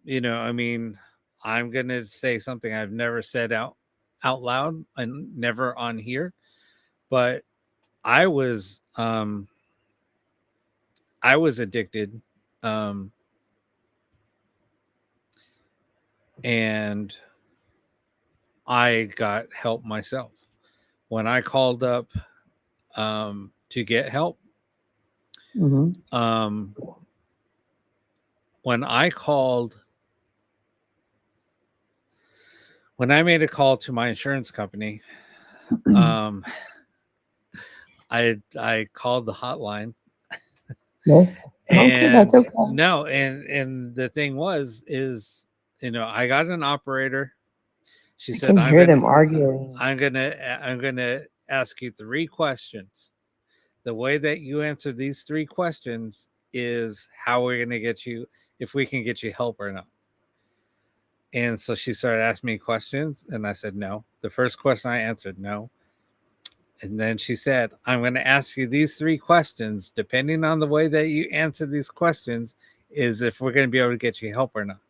I mean, I'm gonna say something I've never said out loud and never on here, but I was addicted, and I got help myself when I called up to get help. Mm-hmm. When I made a call to my insurance company, I called the hotline. Yes. Okay, And that's okay. no, and the thing is, I got an operator. She I said, can hear them arguing. I'm gonna ask you 3 questions. The way that you answer these 3 questions is how we're gonna get you, if we can get you help or not. And so she started asking me questions, and I said no. The first question I answered no. And then she said, I'm going to ask you these 3 questions. Depending on the way that you answer these questions, is if we're going to be able to get you help or not.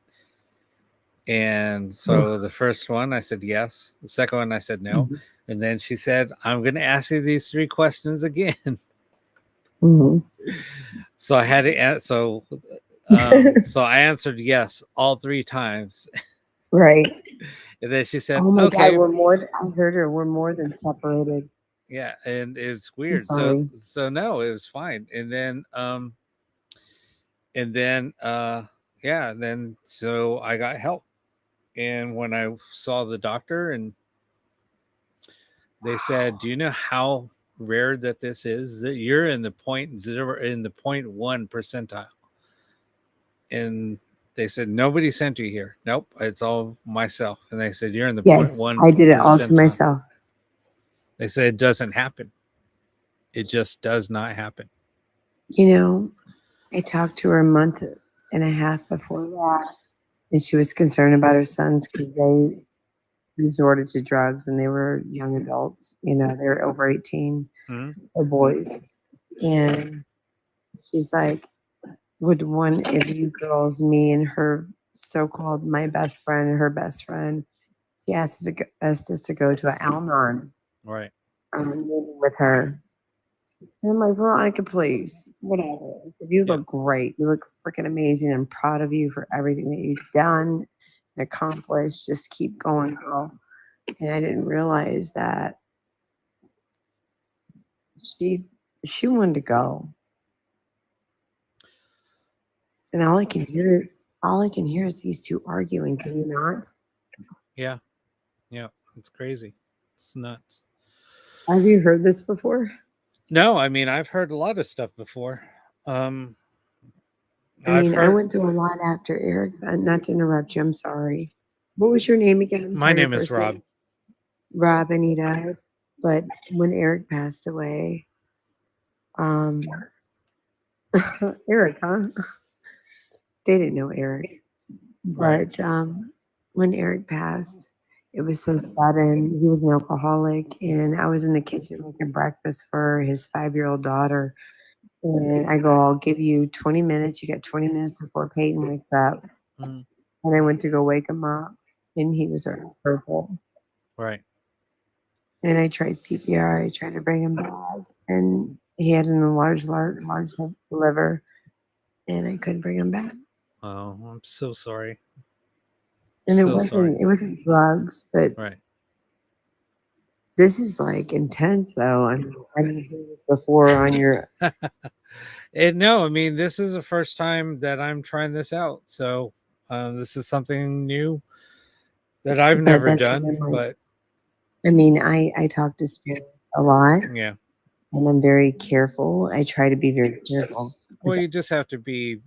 And so the first one, I said yes. The second one, I said no. Mm-hmm. And then she said, I'm going to ask you these 3 questions again. Mm-hmm. So I had to, so I answered yes all 3 times. Right. And then she said, Oh my okay. God, we're more. I heard her. We're more than separated. Yeah, and it's weird. sorry. So no, it was fine. And then yeah, then so I got help. And when I saw the doctor, and they said, do you know how rare that this is? That you're in the 0.1 percentile. And they said, nobody sent you here. Nope, it's all myself. And they said, you're in the Yes, 0.1 I did it all to percentile. myself. They said it doesn't happen. It just does not happen. You know, I talked to her a month and a half before that, and she was concerned about her sons because they resorted to drugs and they were young adults. You know, they were over 18, or boys. And she's like, would one of you girls, me and her so-called my best friend and her best friend, she asked us to go to an Al-Anon Right. meeting with her. And I'm like, Veronica, please, whatever. I said, you look great. You look freaking amazing. I'm proud of you for everything that you've done and accomplished. Just keep going, girl. And I didn't realize that she wanted to go. And all I can hear is these 2 arguing. Can you not? Yeah. Yeah. It's crazy. It's nuts. Have you heard this before? No, I mean, I've heard a lot of stuff before. I went through a lot after Eric. Not to interrupt you, I'm sorry. What was your name again? My name is Rob. Rob, Anita. But when Eric passed away, Eric, huh? They didn't know Eric. But when Eric passed, it was so sudden. He was an alcoholic, and I was in the kitchen making breakfast for his 5-year-old daughter. And I go, I'll give you 20 minutes. You got 20 minutes before Peyton wakes up. And I went to go wake him up, and he was already purple. Right. And I tried CPR. I tried to bring him back, and he had an enlarged liver, and I couldn't bring him back. Oh, I'm so sorry. And So it wasn't drugs, but Right. this is like intense, though. I mean, I didn't hear this before on your. No, I mean, this is the first time that I'm trying this out. So this is something new that I've But never that's done. what I'm like. But I mean, I talk to Spirit a lot, yeah. and I'm very careful. I try to be very careful. Well, you just have to be,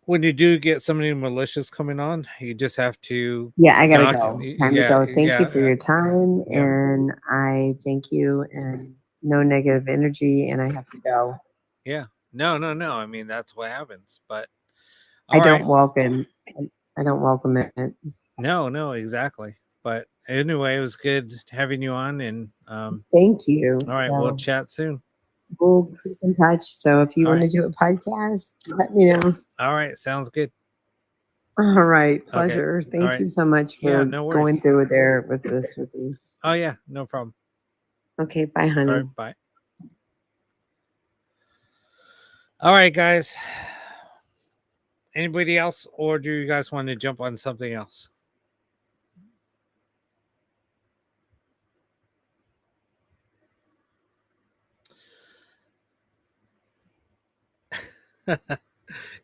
when you do get somebody malicious coming on, you just have to. Yeah, I gotta go. Time to go. Thank you yeah, for your time, yeah. and I thank you, and no negative energy, and I have to go. Yeah. No. I mean, that's what happens. But I don't welcome. welcome it. No, exactly. But anyway, it was good having you on, and Thank you. all right, we'll chat soon. we'll keep in touch. So if you All want to do a podcast, let me know. All right, sounds good. All right. Pleasure. Thank right. you so much for Yeah, no worries. going through there with this with me. Oh yeah, no problem. Okay. Bye, All honey. right, bye. All right, guys. Anybody else, or do you guys want to jump on something else?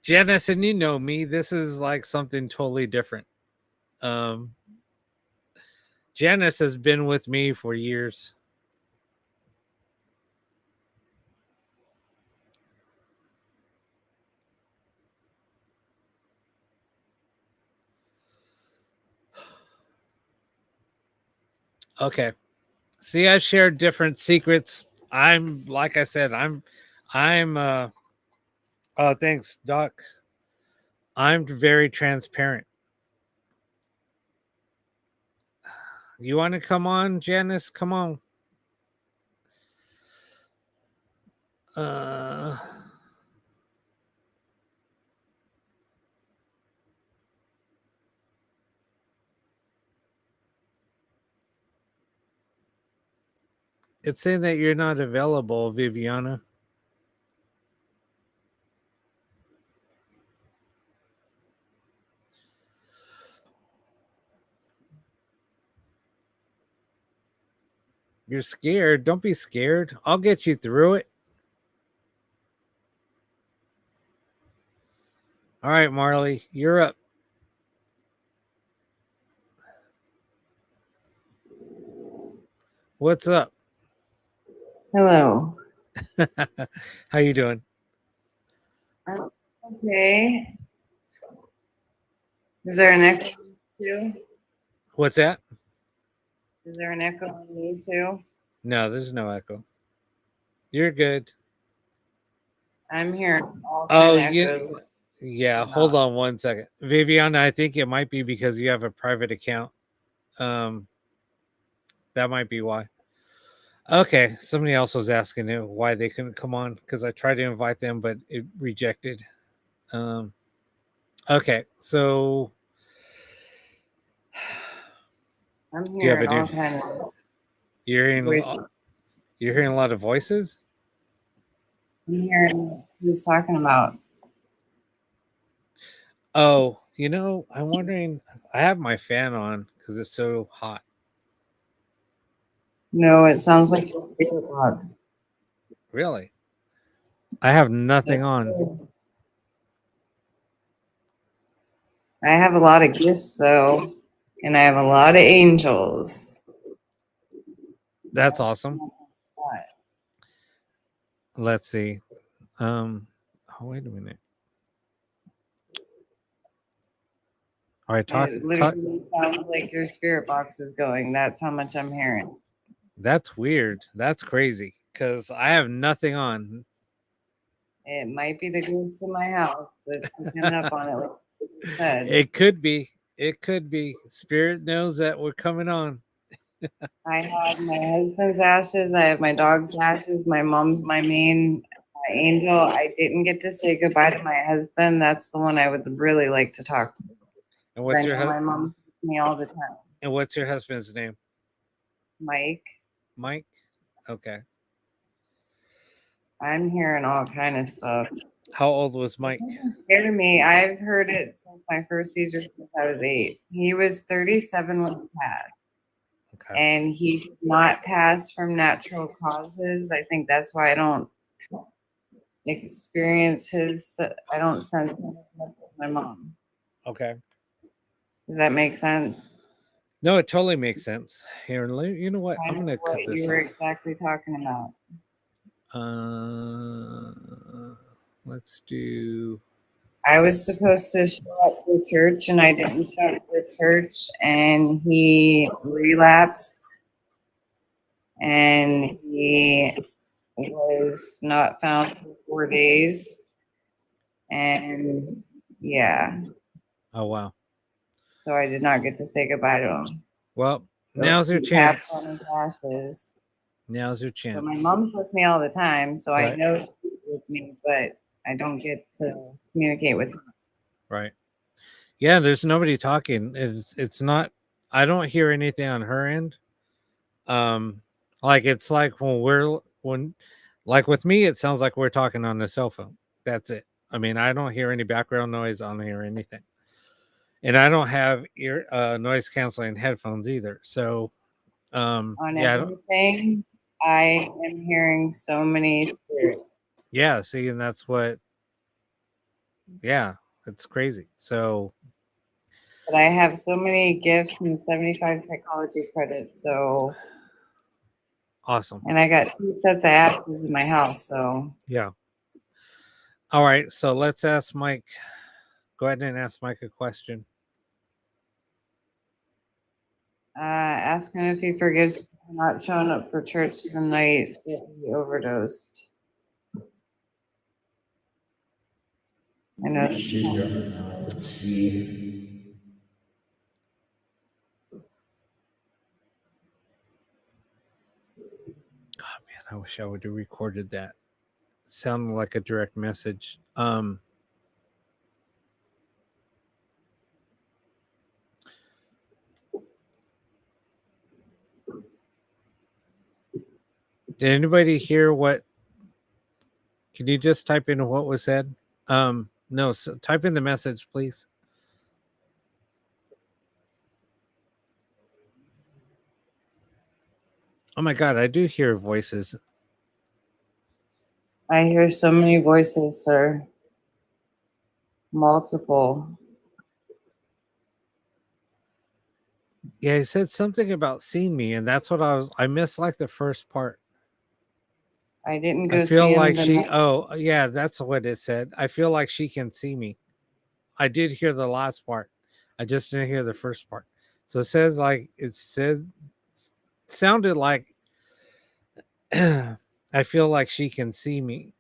Janice, and you know me, this is like something totally different. Janice has been with me for years. Okay. See, I've shared different secrets. I'm like I said, thanks, Doc. I'm very transparent. You want to come on, Janice? Come on. It's saying that you're not available, Viviana. You're scared. Don't be scared. I'll get you through it. All right, Marley, you're up. What's up? Hello. How you doing? Okay. Is there an echo too? What's that? Is there an echo on me too? No, there's no echo. You're good. I'm hearing all Oh, kind of echoes. yeah. Hold on one second, Viviana. I think it might be because you have a private account. That might be why. Okay, somebody else was asking it why they couldn't come on because I tried to invite them, but it rejected. Okay, so I'm do you have hearing a all kind of you're voices. hearing a lot of voices? I'm hearing who's talking about. Oh, I'm wondering. I have my fan on because it's so hot. No, it sounds like your spirit box. Really? I have nothing on. I have a lot of gifts though, and I have a lot of angels. That's awesome. What? Let's see. Oh, wait a minute. All right, It literally sounds like your spirit box is going. That's how much I'm hearing. That's weird. That's crazy because I have nothing on. It might be the ghost in my house that's picking up on it. Like you said. It could be. It could be. Spirit knows that we're coming on. I have my husband's ashes. I have my dog's ashes. My mom's my main angel. I didn't get to say goodbye to my husband. That's the one I would really like to talk to. And what's your my mom with me all the time. And what's your husband's name? Mike. Mike. Okay. I'm hearing all kind of stuff. How old was Mike? Scared me. I've heard it since my first seizure since I was 8. He was 37 when he passed. Okay. And he did not pass from natural causes. I think that's why I don't experience his. I don't sense him as much as my mom. Okay. Does that make sense? No, it totally makes sense. Here, you know what? I'm gonna cut What this you were off. exactly talking about. Let's do. I was supposed to show up for church, and I didn't show up for church, and he relapsed, and he was not found for 4 days, and yeah. Oh wow. So I did not get to say goodbye to him. Well, So now's your he tapped chance. on his ashes. Now's your So chance. my mom's with me all the time, so I Right. know she's with me, but I don't get to communicate with her. Right. Yeah, there's nobody talking. It's not, I don't hear anything on her end. Like it's like when like with me, it sounds like we're talking on the cell phone. That's it. I mean, I don't hear any background noise. I don't hear anything. And I don't have noise canceling headphones either. So On yeah, I don't, everything, I am hearing so many spirits. yeah, see, and that's what, yeah, it's crazy. So But I have so many gifts and 75 psychology credits, so awesome. and I got 2 sets of ashes in my house, so Yeah. All right, so let's ask Mike. Go ahead and ask Mike a question. ask him if he forgives me for not showing up for church the night that he overdosed. I know. Let's see. Oh man, I wish I would have recorded that. Sounded like a direct message. Did anybody hear what? Can you just type in what was said? No, type in the message, please. Oh my God, I do hear voices. I hear so many voices, sir. Multiple. Yeah, he said something about seeing me, and that's what I missed like the first part. I didn't go I feel see him like the she, night- oh yeah, that's what it said. I feel like she can see me. I did hear the last part. I just didn't hear the first part. So it sounded like I feel like she can see me.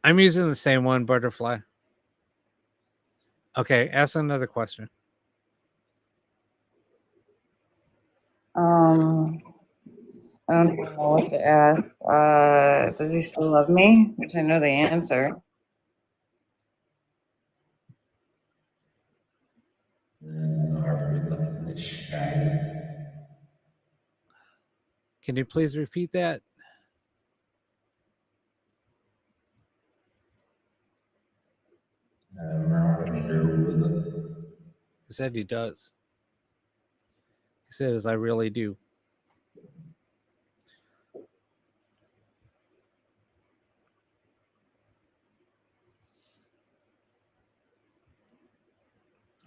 I'm using the same one, Butterfly. Okay, ask another question. I don't even know what to ask. Does he still love me? Which I know the answer. Can you please repeat that? He said he does. He says, I really do.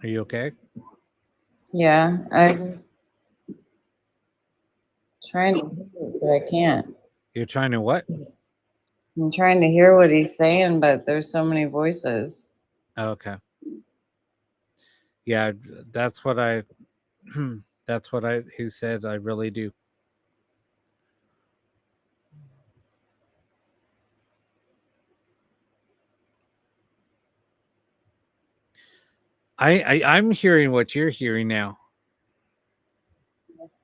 Are you okay? Yeah, I'm trying to hear it, but I can't. You're trying to what? I'm trying to hear what he's saying, but there's so many voices. Okay. Yeah, that's what I he said, I really do. I'm hearing what you're hearing now.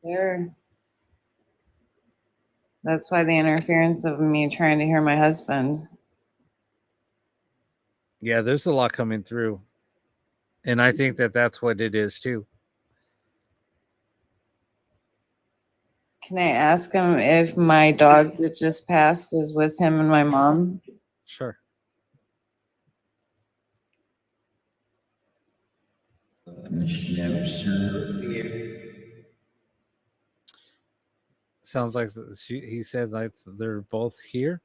There. That's why the interference of me trying to hear my husband. Yeah, there's a lot coming through. And I think that that's what it is too. Can I ask him if my dog that just passed is with him and my mom? Sure. Sounds like he said like they're both here.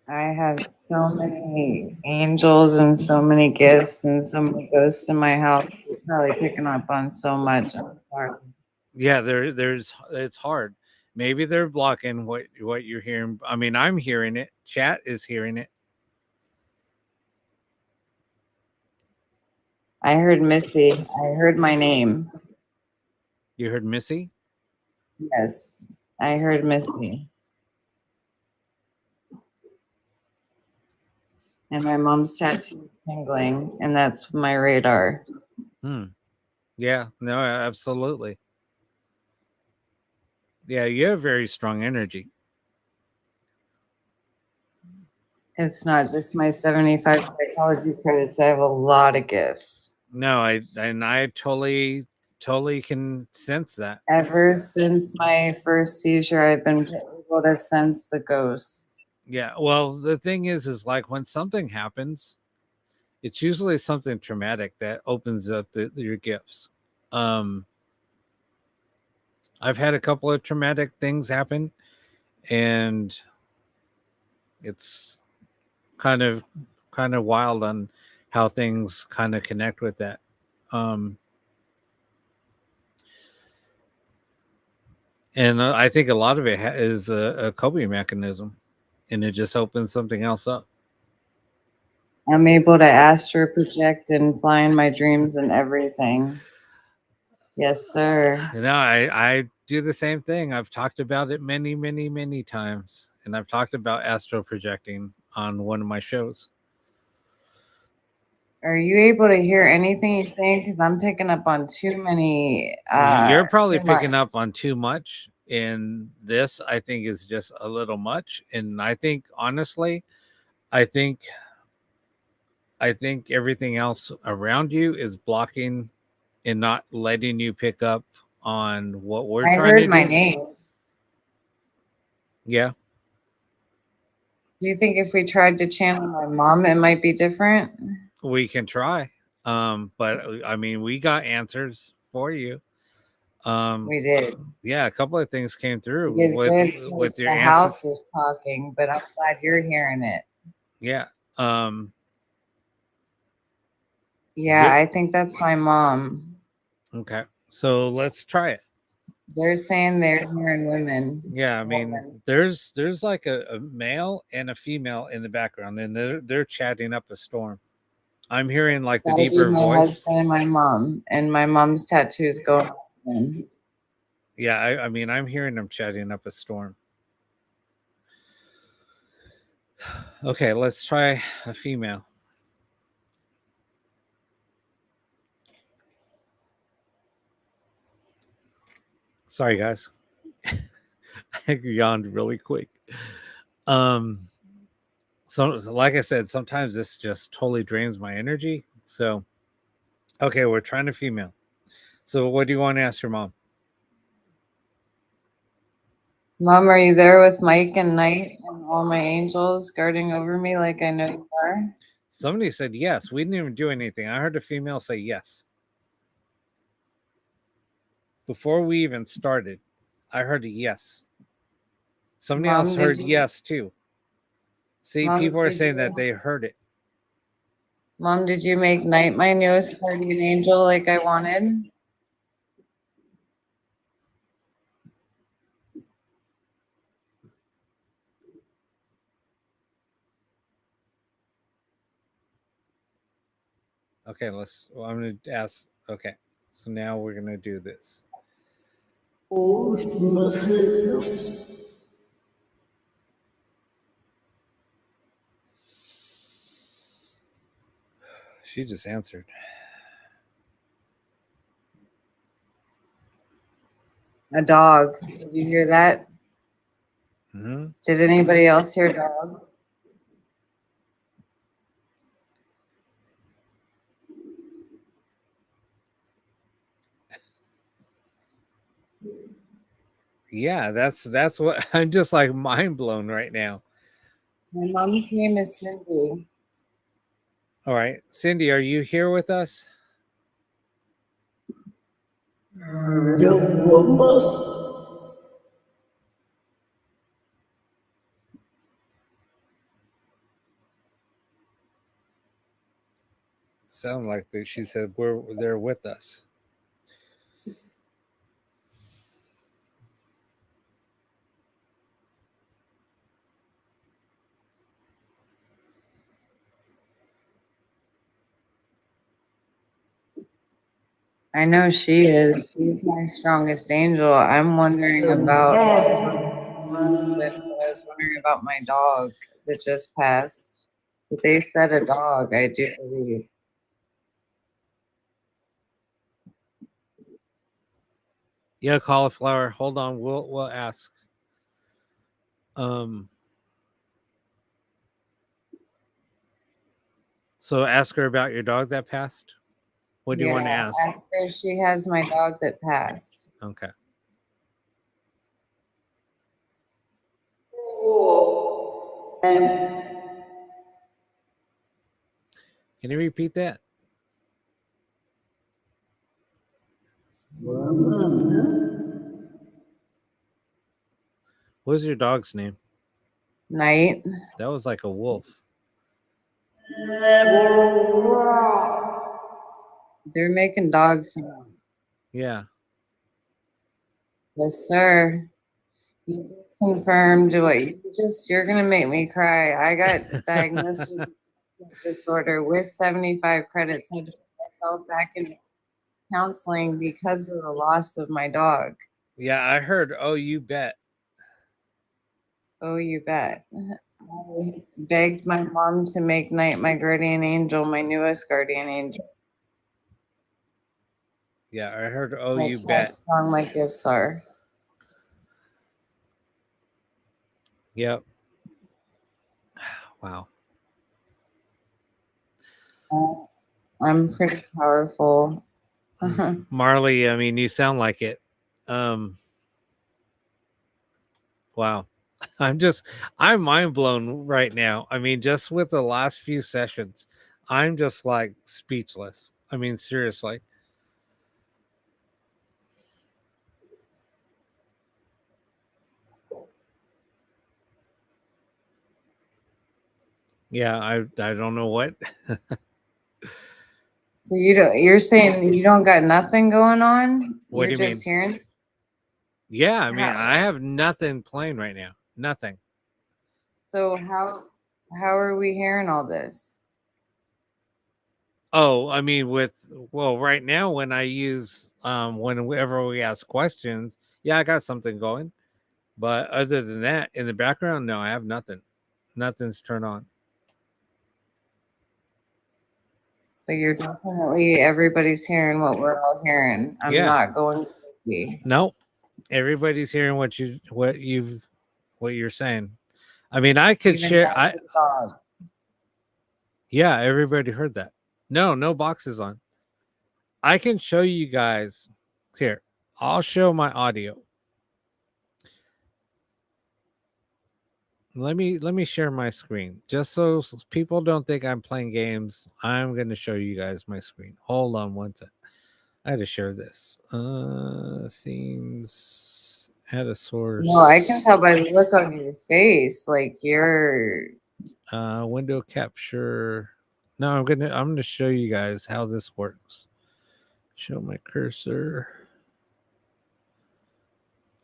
I have so many angels and so many gifts and so many ghosts in my house. You're probably picking up on so much. I'm sorry. Yeah, there's it's hard. Maybe they're blocking what you're hearing. I mean, I'm hearing it. Chat is hearing it. I heard Missy. I heard my name. You heard Missy? Yes, I heard Missy. And my mom's tattoo is tingling, and that's my radar. Yeah, no, absolutely. Yeah, you have very strong energy. It's not just my 75 psychology credits. I have a lot of gifts. No, I totally can sense that. Ever since my first seizure, I've been able to sense the ghosts. Yeah, well, the thing is like when something happens, it's usually something traumatic that opens up your gifts. I've had a couple of traumatic things happen, and it's kind of wild on how things kind of connect with that. And I think a lot of it is a coping mechanism, and it just opens something else up. I'm able to astral project and fly in my dreams and everything. Yes, sir. No, I do the same thing. I've talked about it many, many, many times, and I've talked about astral projecting on one of my shows. Are you able to hear anything he's saying? Because I'm picking up on too many. You're probably too picking much. up on too much, and this I think is just a little much. And I think honestly, I think everything else around you is blocking and not letting you pick up on what we're I trying heard to my do. name. Yeah. Do you think if we tried to channel my mom, it might be different? We can try. But I mean, we got answers for you. We did. Yeah, a couple of things came through It's with your the answers. house is talking, but I'm glad you're hearing it. Yeah. Yeah, I think that's my mom. Okay. So let's try it. They're saying they're hearing women. Yeah, I mean, there's like a male and a female in the background, and they're chatting up a storm. I'm hearing like the That'd be deeper my voice. husband and my mom, and my mom's tattoos going on. Yeah, I mean, I'm hearing them chatting up a storm. Okay, let's try a female. Sorry, guys. I yawned really quick. So like I said, sometimes this just totally drains my energy. So, okay, we're trying a female. So what do you want to ask your mom? Mom, are you there with Mike and Knight and all my angels guarding over me like I know you are? Somebody said yes. We didn't even do anything. I heard a female say yes. Before we even started, I heard a yes. Somebody Mom, else heard did you- yes too. See, Mom, people are did saying you- that they heard it. Mom, did you make Knight my newest guardian angel like I wanted? Okay, I'm going to ask. Okay, so now we're going to do this. She just answered. A dog. Did you hear that? Mm-hmm. Did anybody else hear dog? Yeah, that's what I'm just like mind blown right now. My mom's name is Cindy. All right, Cindy, are you here with us? Sound like she said they're with us. I know she is. She's my strongest angel. I'm wondering about I was wondering about my dog that just passed. But they said a dog, I do believe. Yeah, cauliflower. Hold on, we'll ask. So ask her about your dog that passed. What do you want to ask? After she has my dog that passed. Okay. Can you repeat that? What was your dog's name? Night. That was like a wolf. They're making dog sound. Yeah. Yes, sir. You just confirmed what you're gonna make me cry. I got diagnosed with disorder with 75 credits. I had to put myself back in counseling because of the loss of my dog. Yeah, I heard. Oh, you bet. Oh, you bet. I begged my mom to make Night my guardian angel, my newest guardian angel. Yeah, I heard. Oh, That's you how bet. strong my gifts are. Yep. Wow. I'm pretty powerful. Marley, I mean, you sound like it. Wow. I'm mind blown right now. I mean, just with the last few sessions, I'm just like speechless. I mean, seriously. Yeah, I don't know what. So you're saying you don't got nothing going on? What You're do you just mean? hearing? Yeah, I mean, How- I have nothing playing right now. Nothing. So how are we hearing all this? Oh, I mean, right now when I use whenever we ask questions, yeah, I got something going. But other than that, in the background, no, I have nothing. Nothing's turned on. But you're definitely everybody's hearing what we're all hearing. I'm Yeah. not going crazy. Nope. Everybody's hearing what you're saying. I mean, I could Even share. down to the dog. Yeah, everybody heard that. No boxes on. I can show you guys here. I'll show my audio. Let me share my screen just so people don't think I'm playing games. I'm going to show you guys my screen. Hold on one second. I had to share this. Scenes, add a source. No, I can tell by the look on your face. Like you're Window capture. No, I'm gonna show you guys how this works. Show my cursor.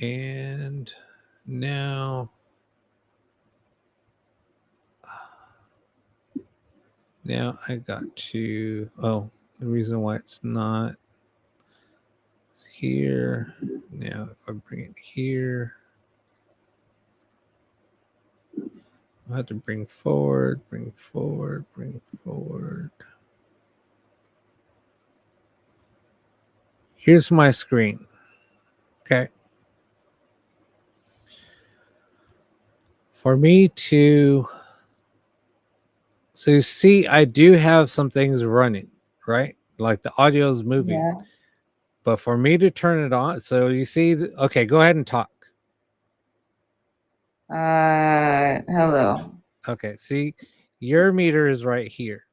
And now I got to, the reason why it's not is here. Now if I bring it here, I have to bring forward. Here's my screen. Okay. For me to, so you see, I do have some things running, right? Like the audio is moving. yeah. But for me to turn it on, so you see, okay, go ahead and talk. Hello. Okay, see, your meter is right here.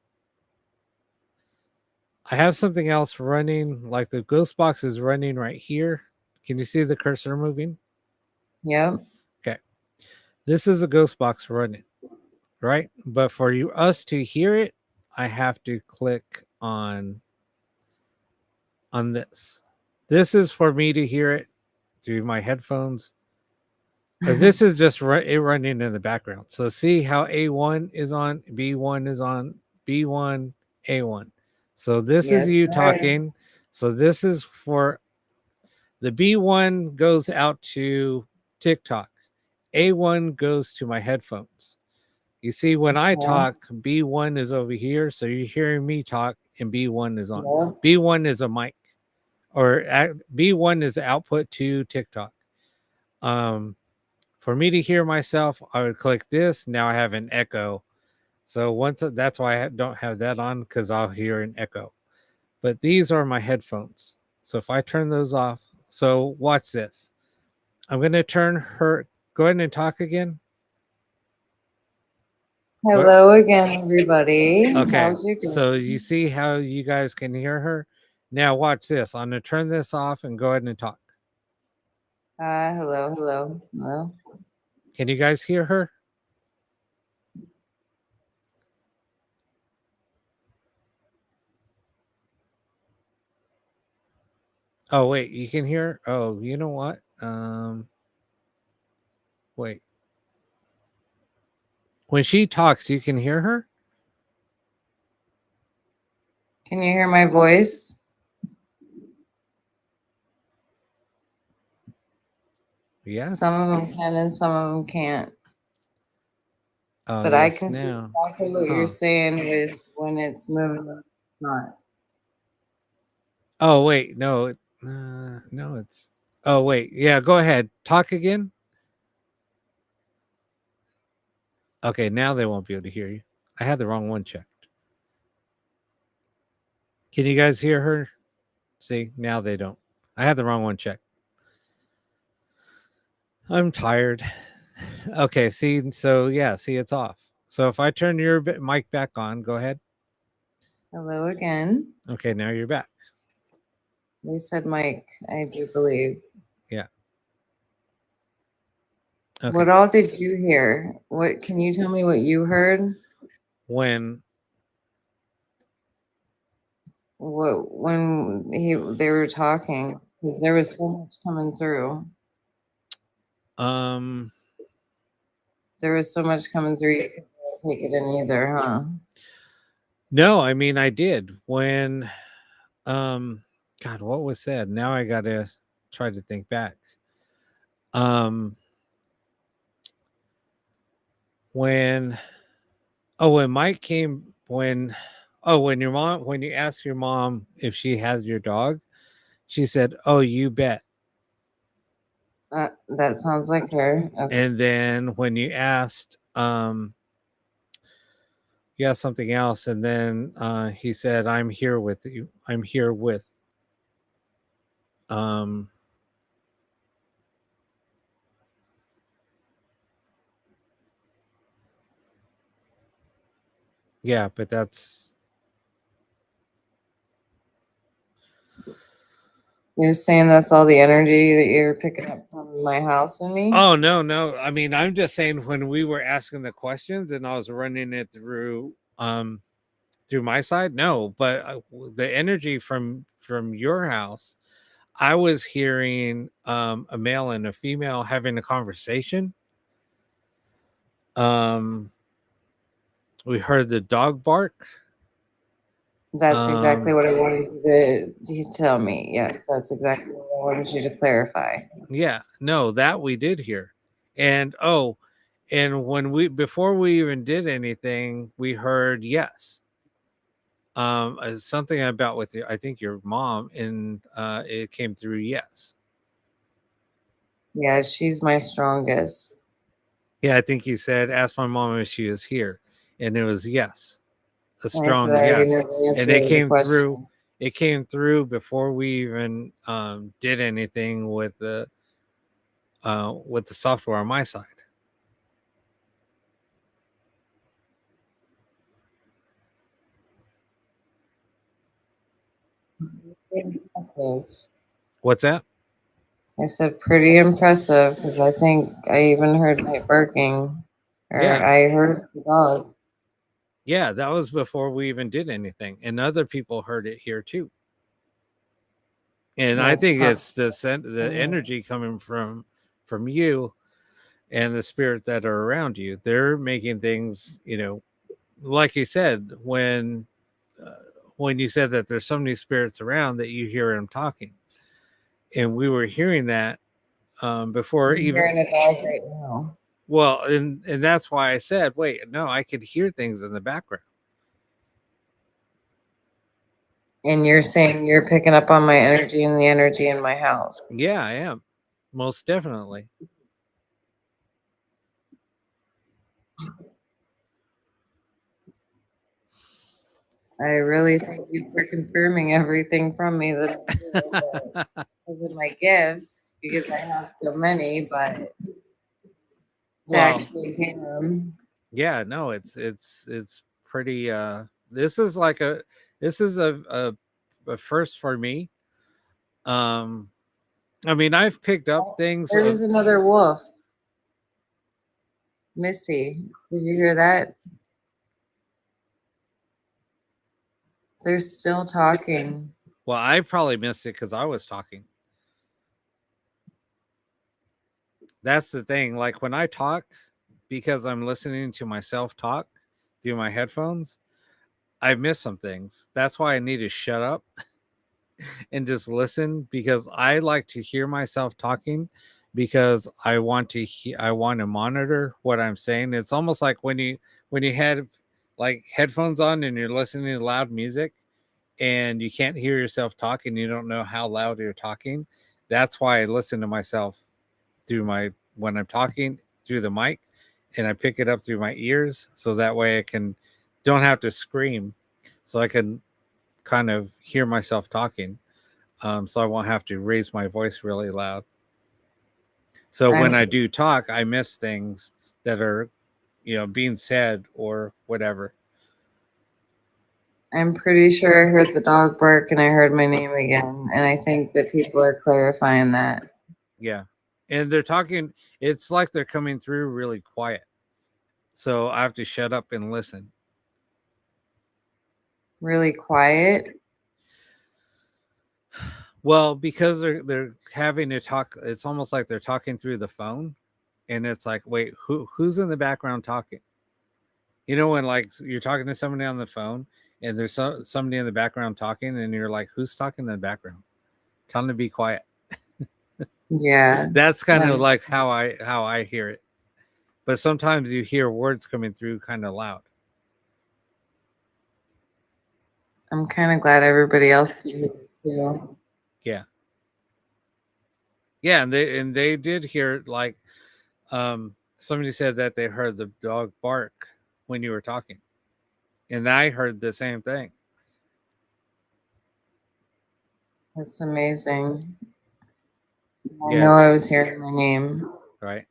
I have something else running, like the ghost box is running right here. Can you see the cursor moving? Yep. Okay. This is a ghost box running, right? But for us to hear it, I have to click on this. This is for me to hear it through my headphones. But this is just it running in the background. So see how A1 is on, B1 is on, B1, A1. So this is you talking. So this is for the B1 goes out to TikTok. A1 goes to my headphones. You see, when I Okay. talk, B1 is over here. So you're hearing me talk, and B1 is on. Yeah. B1 is a mic, or B1 is output to TikTok. For me to hear myself, I would click this. Now I have an echo. So that's why I don't have that on, because I'll hear an echo. But these are my headphones. So if I turn those off, so watch this. I'm going to turn her. Go ahead and talk again. Hello again, everybody. Okay. How's your day? So you see how you guys can hear her? Now watch this. I'm going to turn this off and go ahead and talk. Hello. Can you guys hear her? Oh, wait, you can hear? Oh, you know what? Wait. When she talks, you can hear her? Can you hear my voice? Yeah. Some of them can and some of them can't. Oh, But I yes, can see now. exactly what Huh. you're saying with when it's moving or not. Oh, wait, no. No, it's. Oh, wait. Yeah, go ahead. Talk again. Okay, now they won't be able to hear you. I had the wrong one checked. Can you guys hear her? See, now they don't. I had the wrong one checked. I'm tired. Okay, see, so yeah, see, it's off. So if I turn your mic back on, go ahead. Hello again. Okay, now you're back. They said Mike, I do believe. Yeah. Okay. What all did you hear? What can you tell me what you heard? When They were talking? 'Cause there was so much coming through. There was so much coming through. You couldn't really take it in either, huh? no, I mean I did when God, what was said? Now I gotta try to think back. When Mike came, when you asked your mom if she has your dog, she said, "Oh, you bet." That sounds like her. Okay. And then when you asked something else, and then he said, "I'm here with you. I'm here with." Yeah, but that's. You're saying that's all the energy that you're picking up from my house and me? Oh, no. I mean, I'm just saying when we were asking the questions and I was running it through my side, no, but the energy from your house, I was hearing a male and a female having a conversation. We heard the dog bark. That's exactly what I wanted you to tell me. Yes, that's exactly what I wanted you to clarify. Yeah, no, that we did hear. And when before we even did anything, we heard yes. Something about with I think your mom, and it came through yes. Yeah, she's my strongest. Yeah, I think he said, "Ask my mom if she is here," and it was yes, a strong I already yes, know the answer and it to the came question. through. It came through before we even did anything with the software on my side. What's that? I said pretty impressive because I think I even heard my barking, or Yeah. I heard the dog. Yeah, that was before we even did anything, and other people heard it here too. And I That's think fun. it's the energy coming from you and the spirit that are around you. They're making things, like you said, when when you said that there's so many spirits around that you hear them talking, and we were hearing that before I'm even. hearing a dog right now. Well, and that's why I said, wait, no, I could hear things in the background. And you're saying you're picking up on my energy and the energy in my house. Yeah, I am. Most definitely. I really thank you for confirming everything from me that because of my gifts, because I have so many, but to Well, actually hear them. yeah, no, it's pretty this is like a first for me. I mean, I've picked up things. There was another wolf. Missy, did you hear that? They're still talking. Well, I probably missed it because I was talking. That's the thing. Like when I talk, because I'm listening to myself talk through my headphones, I miss some things. That's why I need to shut up and just listen, because I like to hear myself talking, because I want to I want to monitor what I'm saying. It's almost like when you had like headphones on and you're listening to loud music and you can't hear yourself talking, you don't know how loud you're talking. That's why I listen to myself through when I'm talking through the mic, and I pick it up through my ears, so that way I don't have to scream, so I can kind of hear myself talking, so I won't have to raise my voice really loud. So when I do talk, I miss things that are, being said or whatever. I'm pretty sure I heard the dog bark and I heard my name again. And I think that people are clarifying that. Yeah. And they're talking, it's like they're coming through really quiet. So I have to shut up and listen. Really quiet? Well, because they're having to talk, it's almost like they're talking through the phone, and it's like, wait, who's in the background talking? When like you're talking to somebody on the phone and there's somebody in the background talking, and you're like, who's talking in the background? Tell them to be quiet. Yeah. That's kind of like how I hear it. But sometimes you hear words coming through kind of loud. I'm kind of glad everybody else can hear it too. Yeah. Yeah, and they did hear it, like somebody said that they heard the dog bark when you were talking. And I heard the same thing. That's amazing. I Yeah, know I was hearing my name. Right.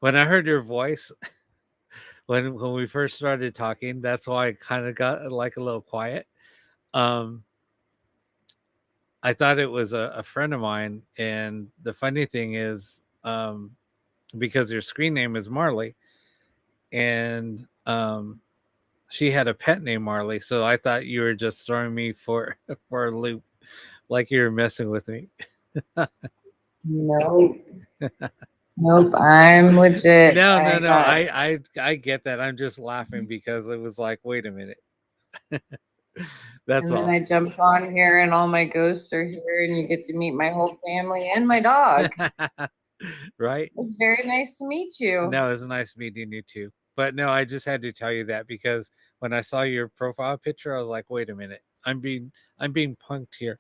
When I heard your voice, when we first started talking, that's why I kind of got like a little quiet. I thought it was a friend of mine, and the funny thing is, because your screen name is Marley, and she had a pet named Marley, so I thought you were just throwing me for a loop, like you were messing with me. Nope. Nope, I'm legit. No, I get that. I'm just laughing because it was like, wait a minute. That's and then all. I jump on here and all my ghosts are here and you get to meet my whole family and my dog. Right? It's very nice to meet you. No, it was nice meeting you too. But no, I just had to tell you that because when I saw your profile picture, I was like, wait a minute. I'm being punked here.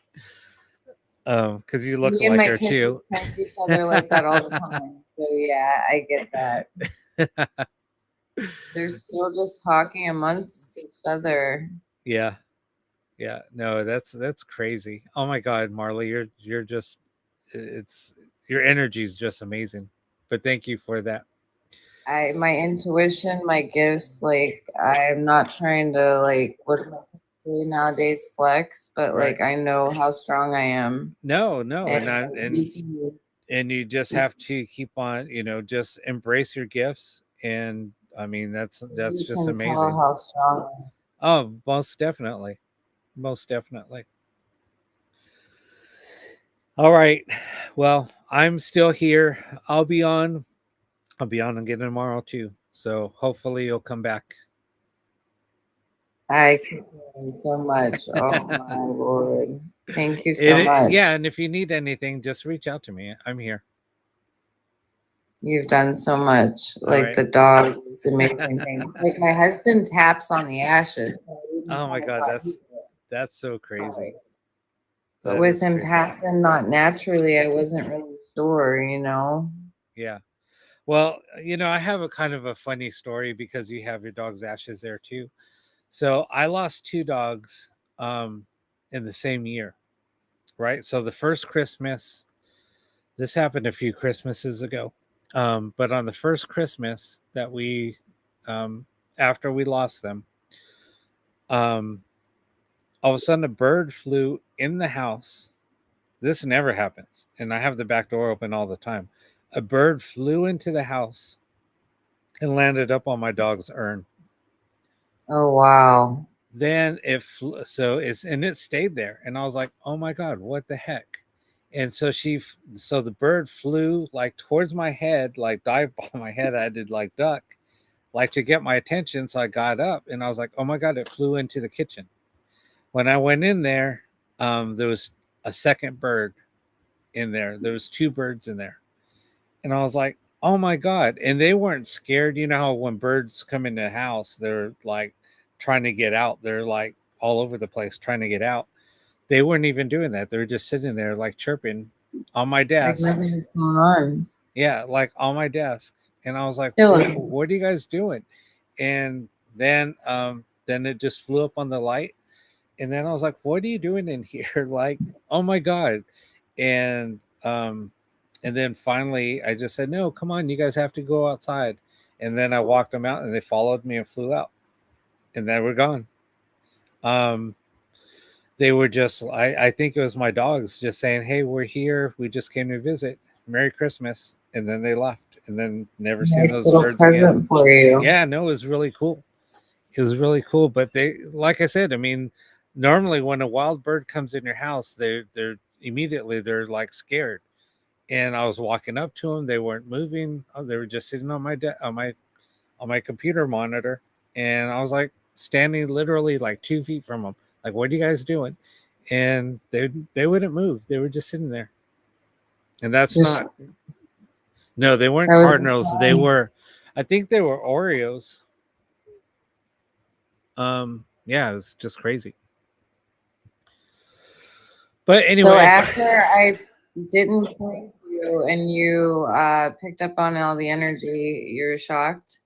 Because you look Me and like my her kids too. prank each other like that all the time. So yeah, I get that. They're still just talking amongst each other. Yeah. No, that's crazy. Oh my God, Marley, you're just, your energy is just amazing. But thank you for that. My intuition, my gifts, like I'm not trying to like what nowadays flex, but Right. like I know how strong I am. No, And and you just have to keep on, just embrace your gifts. And I mean, that's you just can amazing. tell how strong I am. Oh, most definitely. Most definitely. All right. Well, I'm still here. I'll be on again tomorrow too. So hopefully you'll come back. I thank you so much. Oh my Lord. Thank you so much. Yeah, and if you need anything, just reach out to me. I'm here. You've done so much. All Like right. the dog is amazing thing. Like my husband taps on the ashes. So I even Oh my kinda God, thought he did. that's so crazy. But That with is him crazy. passing not naturally, I wasn't really sure, you know. Yeah. Well, I have a kind of a funny story because you have your dog's ashes there too. So I lost 2 dogs in the same year, right? So the first Christmas, this happened a few Christmases ago. But on the first Christmas that we after we lost them, um all of a sudden a bird flew in the house. This never happens, and I have the back door open all the time. A bird flew into the house and landed up on my dog's urn. Oh wow. Then it it stayed there, and I was like, "Oh my God, what the heck?" And so so the bird flew like towards my head, like dived on my head. I had to like duck, like to get my attention. So I got up, and I was like, "Oh my God!" It flew into the kitchen. When I went in there, there was a second bird in there. There was 2 birds in there, and I was like, "Oh my God!" And they weren't scared. You know how when birds come into a house, they're like trying to get out. They're like all over the place trying to get out. They weren't even doing that. They were just sitting there like chirping on my Like desk. nothing was going on. Yeah, like on my desk. And I was like, Chilling. what are you guys doing? And then it just flew up on the light. And then I was like, what are you doing in here? Like, oh my God. And then finally I just said, no, come on, you guys have to go outside. And then I walked them out and they followed me and flew out. And they were gone. They were just, I think it was my dogs just saying, hey, we're here. We just came to visit. Merry Christmas. And then they left and then never seen Nice those little birds present again. for you. Yeah, no, it was really cool. It was really cool. But they, like I said, I mean, normally when a wild bird comes in your house, they're immediately, they're like scared. And I was walking up to them. They weren't moving. They were just sitting on my computer monitor. And I was like standing literally like 2 feet from them. Like, what are you guys doing? And they wouldn't move. They were just sitting there. And that's Just- not. No, they weren't That was cardinals. They fun. were, I think they were Oreos. Yeah, it was just crazy. But anyway, So after I didn't point you and you picked up on all the energy, you're shocked?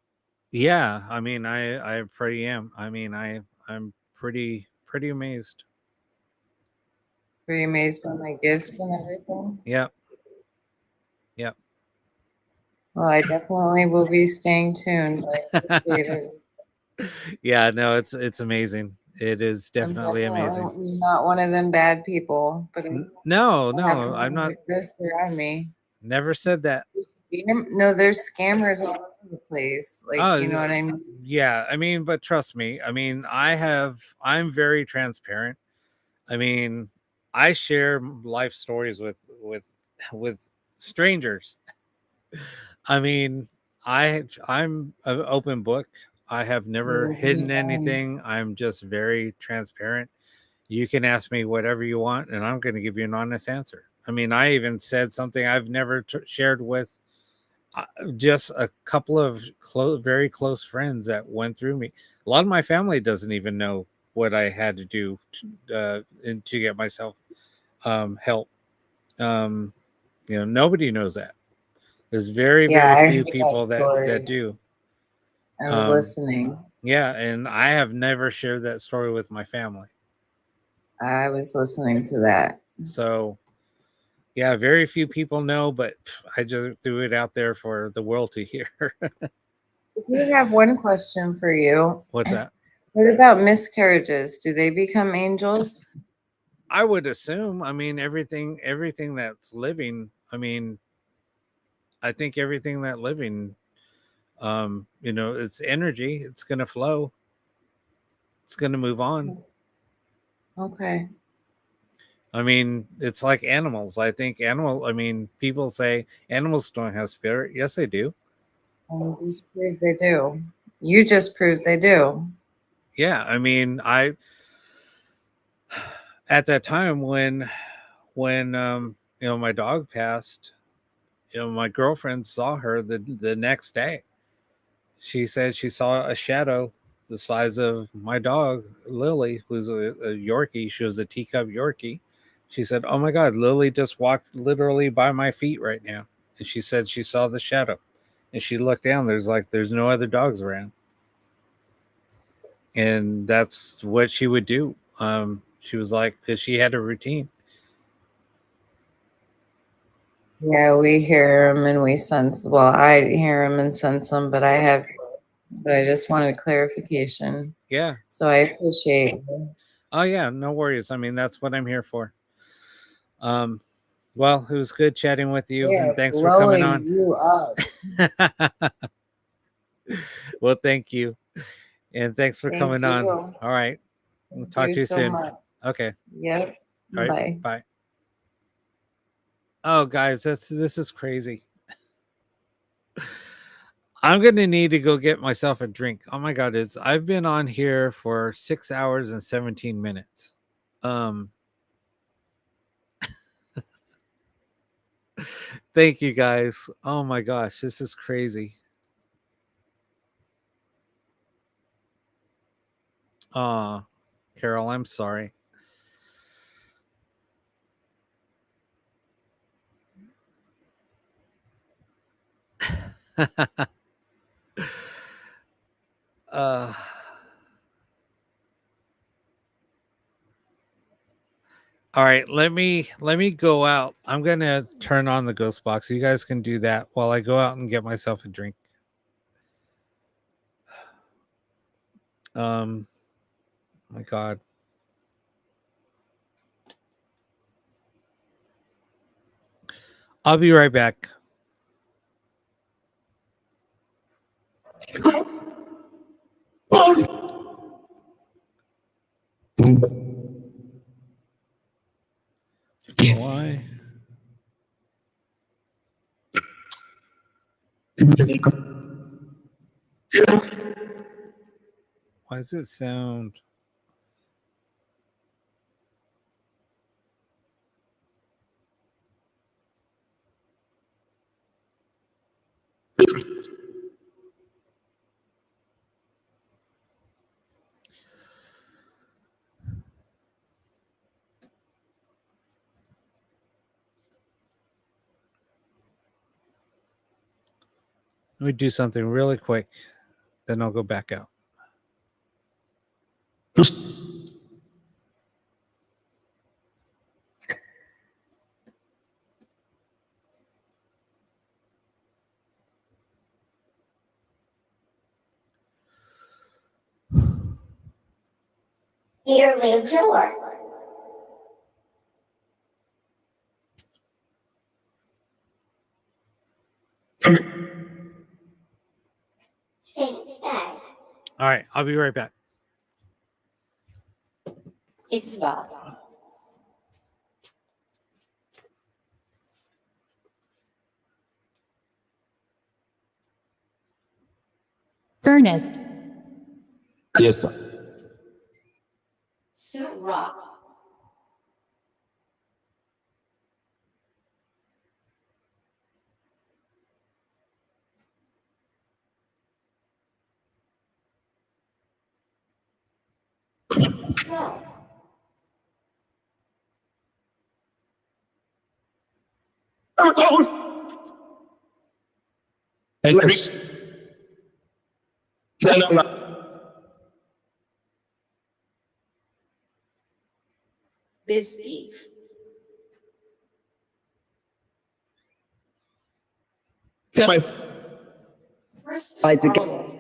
yeah, I mean, I pretty am. I mean, I'm pretty amazed. Were you amazed by my gifts and everything? Yep. Yep. Well, I definitely will be staying tuned. I appreciate it. Yeah, no, it's amazing. It is I'm definitely amazing. not one of them bad people, but No, I have no, I'm not. ghosts around me. Never said that. No, there's scammers all over the place. Like, Oh, you know what I mean? Yeah, I mean, but trust me. I mean, I'm very transparent. I mean, I share life stories with strangers. I mean, I'm an open book. I have never hidden anything. I'm just very transparent. You can ask me whatever you want, and I'm going to give you an honest answer. I mean, I even said something I've never shared with just a couple of very close friends that went through me. A lot of my family doesn't even know what I had to do to get myself help. Nobody knows that. There's very I few heard that people story. that do. I was listening. Yeah, and I have never shared that story with my family. I was listening to that. So, yeah, very few people know, but I just threw it out there for the world to hear. We have one question for you. What's that? What about miscarriages? Do they become angels? I would assume. I mean, everything that's living. I mean, I think everything that living, it's energy. It's going to flow. It's going to move on. Okay. I mean, it's like animals. I think people say animals don't have spirit. Yes, they do. And you just proved they do. You just proved they do. Yeah, I mean, I at that time when my dog passed, my girlfriend saw her the next day. She said she saw a shadow the size of my dog, Lily, who's a Yorkie. She was a teacup Yorkie. She said, "Oh my God, Lily just walked literally by my feet right now." And she said she saw the shadow. And she looked down. There's no other dogs around. And that's what she would do. She was like, because she had a routine. Yeah, we hear them and we sense. Well, I hear them and sense them, but I just wanted clarification. Yeah. So I appreciate you. Oh yeah, no worries. I mean, that's what I'm here for. Well, it was good chatting with you, Yeah, and thanks for coming on. You up. Well, thank you, and thanks for Thank coming on. you. All right, we'll talk to you so soon. much. Okay. Yep. All right. Bye. Bye. Oh, guys, this is crazy. I'm gonna need to go get myself a drink. Oh my God, I've been on here for 6 hours and 17 minutes. Thank you guys. Oh my gosh, this is crazy. Carol, I'm sorry. All right, let me go out. I'm gonna turn on the ghost box. You guys can do that while I go out and get myself a drink. My God. I'll be right back. Why? Why does it sound? Let me do something really quick, then I'll go back out. Earwig drawer. Things bag. All right, I'll be right back. It's Bob. Ernest. Yes, sir. Suit rock. Smell. Biz Eve. First swallow.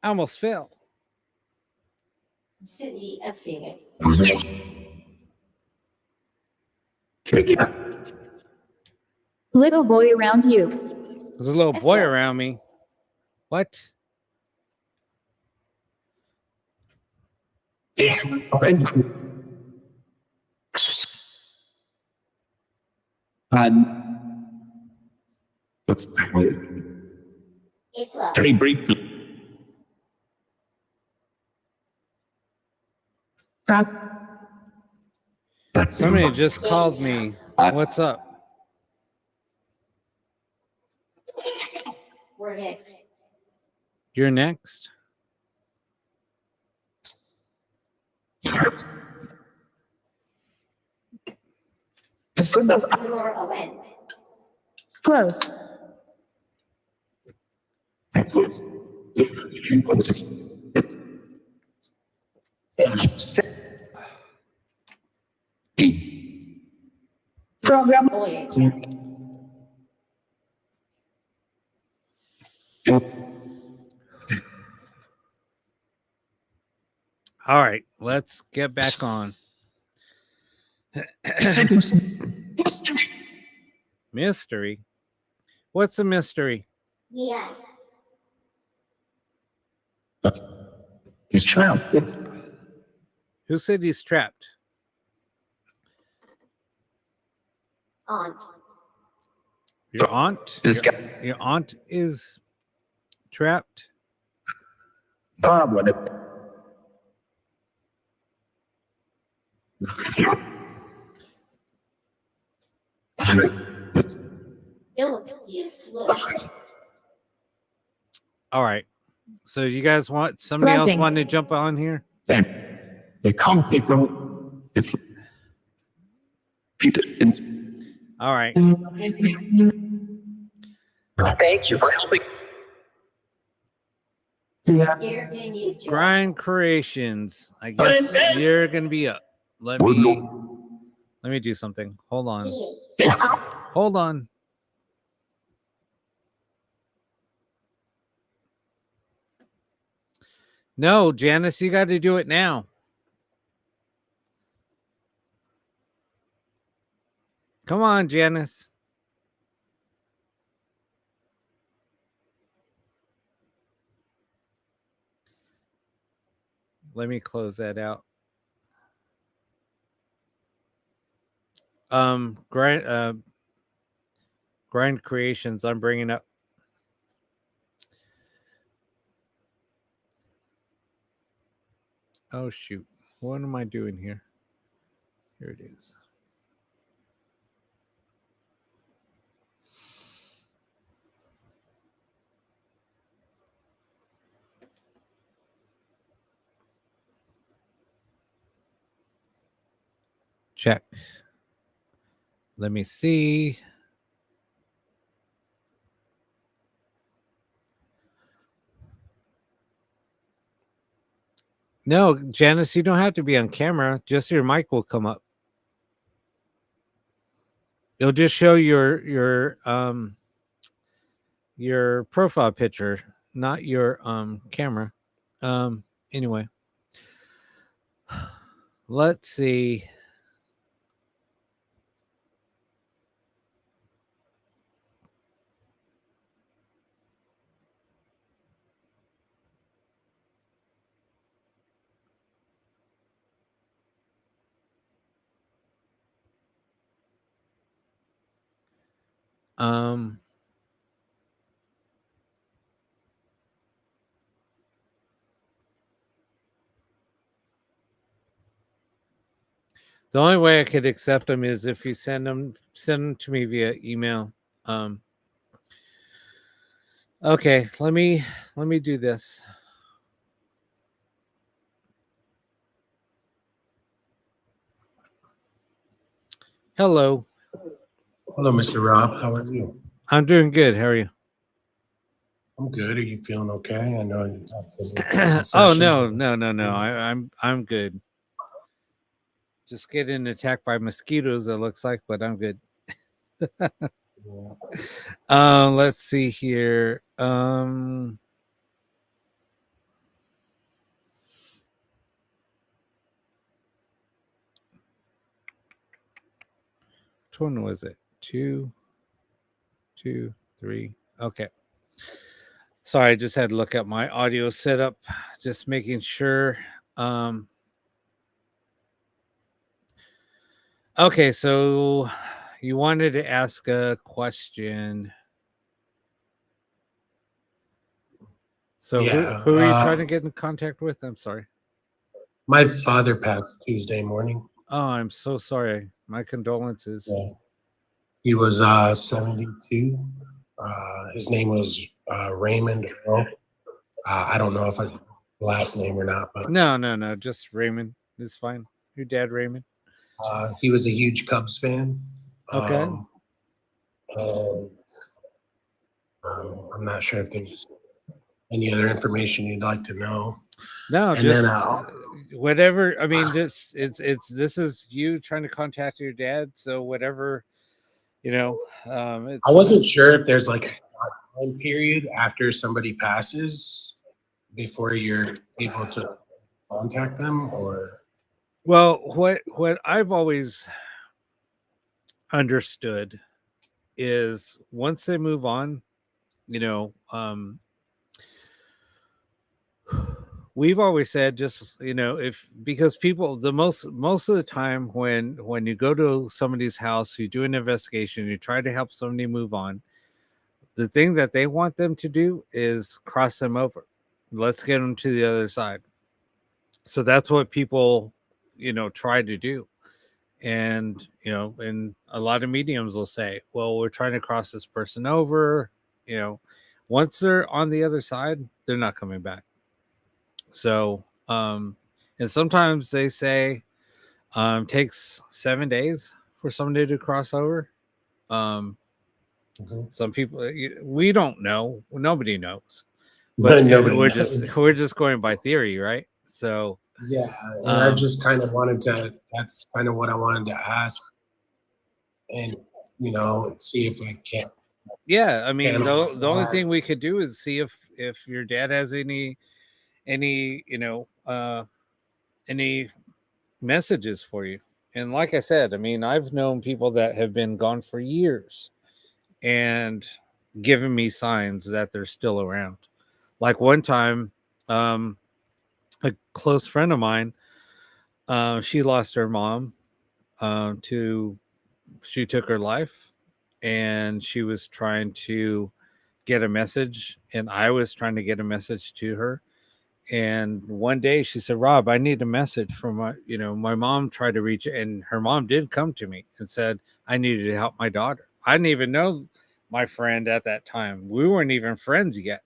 I almost fell. City affair. Little boy around you. There's a little boy around me. What? It's low. Very briefly. Somebody just called me. What's up? We're next. You're next. You're a win. Close. Program. All right, let's get back on. Mystery? What's a mystery? Yeah. He's trapped. Who said he's trapped? Aunt. Your aunt? This Your, guy. your aunt is trapped? Bob, what Philip, you lost. All right. So you guys want somebody else Closing. want to jump on here? They come people. Peter. All right. Thank you for helping. Here in you. Grind Creations. I guess you're gonna be up. Let me do something. Hold on. Hold on. No, Janice, you got to do it now. Come on, Janice. Let me close that out. Grind Creations, I'm bringing up. Oh, shoot. What am I doing here? Here it is. Check. Let me see. No, Janice, you don't have to be on camera. Just your mic will come up. It'll just show your profile picture, not your camera. Anyway. Let's see. The only way I could accept them is if you send them to me via email. Okay, let me do this. Hello. Hello, Mr. Rob. How are you? I'm doing good. How are you? I'm good. Are you feeling okay? I know you Oh had some no. I'm good. Just getting attacked by mosquitoes, it looks like, but I'm good. Let's see here. Which one was it? 2, 2, 3. Okay. Sorry, I just had to look at my audio setup, just making sure. Okay, so you wanted to ask a question. So Yeah, who are you trying to get in contact with? I'm sorry. my father passed Tuesday morning. Oh, I'm so sorry. My condolences. Yeah. He was 72. His name was Raymond Earl. I don't know if it's last name or not, but No. Just Raymond is fine. Your dad, Raymond. he was a huge Cubs fan. Okay. And, I'm not sure if there's any other information you'd like to know. No, And just then whatever. I mean, this this is you trying to contact your dad. So whatever, it's I wasn't sure if there's like a time period after somebody passes before you're able to contact them, or well, what I've always understood is once they move on, we've always said just if because people most of the time when you go to somebody's house, you do an investigation, you try to help somebody move on, the thing that they want them to do is cross them over. Let's get them to the other side. So that's what people try to do. And and a lot of mediums will say, well, we're trying to cross this person over. Once they're on the other side, they're not coming back. So and sometimes they say takes 7 days for somebody to cross over. Some people, we don't know, nobody knows, but nobody we're knows. we're just going by theory, right? So Yeah, and I just kind of wanted to. That's kind of what I wanted to ask, and see if I can. yeah, I mean, And the only thing we could do is see if your dad has any any messages for you. And like I said, I mean, I've known people that have been gone for years and given me signs that they're still around. Like one time, a close friend of mine, she lost her mom she took her life, and she was trying to get a message, and I was trying to get a message to her. And one day she said, Rob, I need a message from my mom tried to reach, and her mom did come to me and said, I needed to help my daughter. I didn't even know my friend at that time. We weren't even friends yet.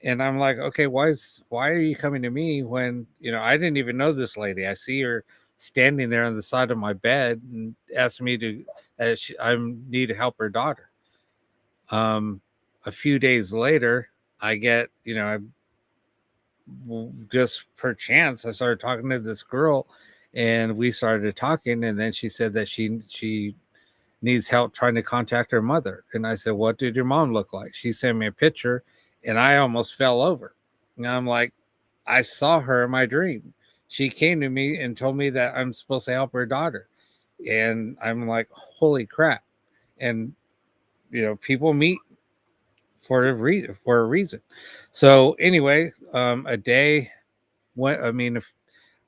And I'm like, okay, why are you coming to me when, I didn't even know this lady. I see her standing there on the side of my bed and asked me to, I need to help her daughter. A few days later, I get, just per chance, I started talking to this girl, and we started talking. And then she said that she needs help trying to contact her mother. And I said, what did your mom look like? She sent me a picture, and I almost fell over. And I'm like, I saw her in my dream. She came to me and told me that I'm supposed to help her daughter. And I'm like, holy crap. And people meet for a reason. So anyway, a day went. I mean,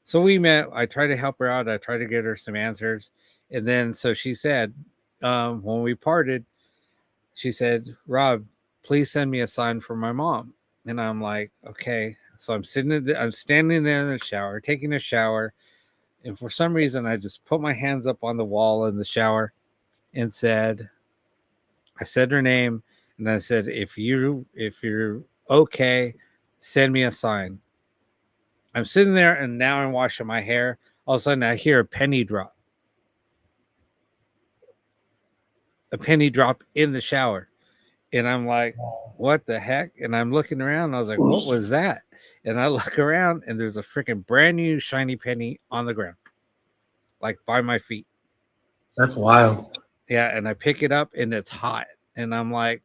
so we met. I tried to help her out. I tried to get her some answers, and then so she said, when we parted, she said, Rob, please send me a sign for my mom. And I'm like, okay. So I'm I'm standing there in the shower, taking a shower, and for some reason, I just put my hands up on the wall in the shower and I said her name. And I said, if you're okay, send me a sign. I'm sitting there, and now I'm washing my hair. All of a sudden, I hear a penny drop. A penny drop in the shower. And I'm like, what the heck? And I'm looking around, and I was like, what was that? And I look around, and there's a freaking brand new shiny penny on the ground, like by my feet. That's wild. Yeah, and I pick it up, and it's hot. And I'm like,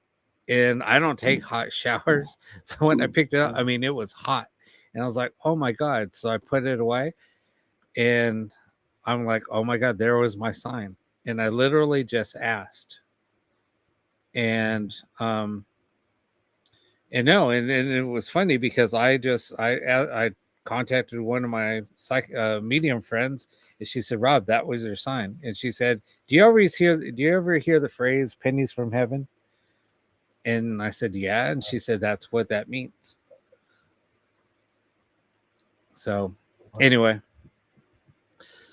and I don't take hot showers. So when I picked it up, I mean, it was hot. And I was like, oh my God. So I put it away, and I'm like, oh my God, there was my sign. And I literally just asked. And no, and it was funny because I contacted one of my medium friends, and she said, "Rob, that was your sign." And she said, Do you ever hear the phrase "pennies from heaven"? And I said, "Yeah." And she said, "That's what that means." So, anyway,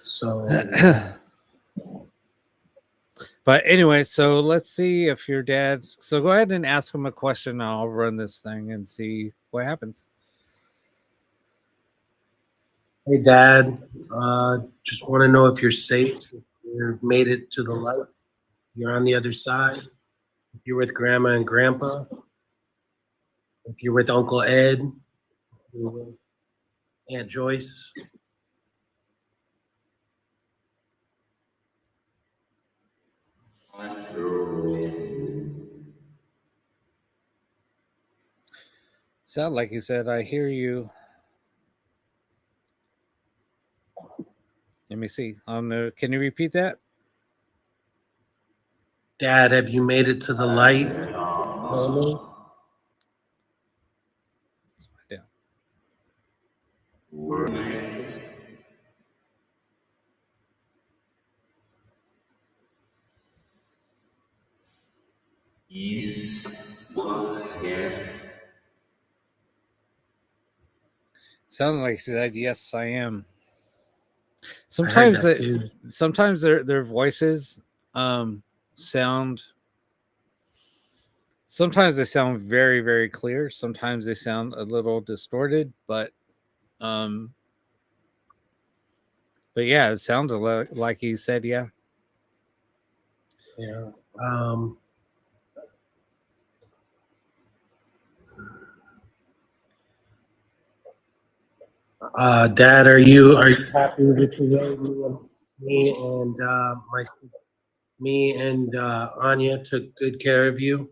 So but anyway, so let's see if your dad. So go ahead and ask him a question. I'll run this thing and see what happens. hey, Dad, just want to know if you're safe, if you've made it to the light, you're on the other side, if you're with Grandma and Grandpa, if you're with Uncle Ed, if you're with Aunt Joyce. Sound like he said, "I hear you." Let me see. Can you repeat that? Dad, have you made it to the light? Yeah. Sounded like he said, "Yes, I am." Sometimes that too. sometimes their voices sound. Sometimes they sound very, very clear. Sometimes they sound a little distorted, but yeah, it sounded like he said, "Yeah." Yeah. Dad, are you happy with the way me and Anya took good care of you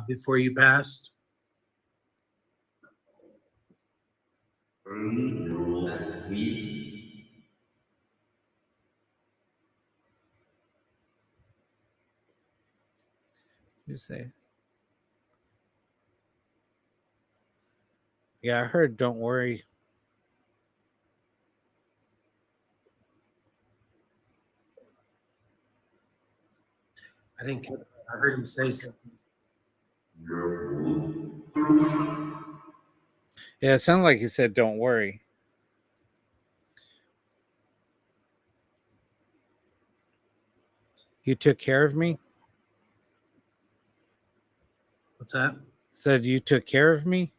before you passed? You say, "Yeah, I heard. Don't worry." I think I heard him say something. Yeah, it sounded like he said, "Don't worry." You took care of me. What's that? Said you took care of me.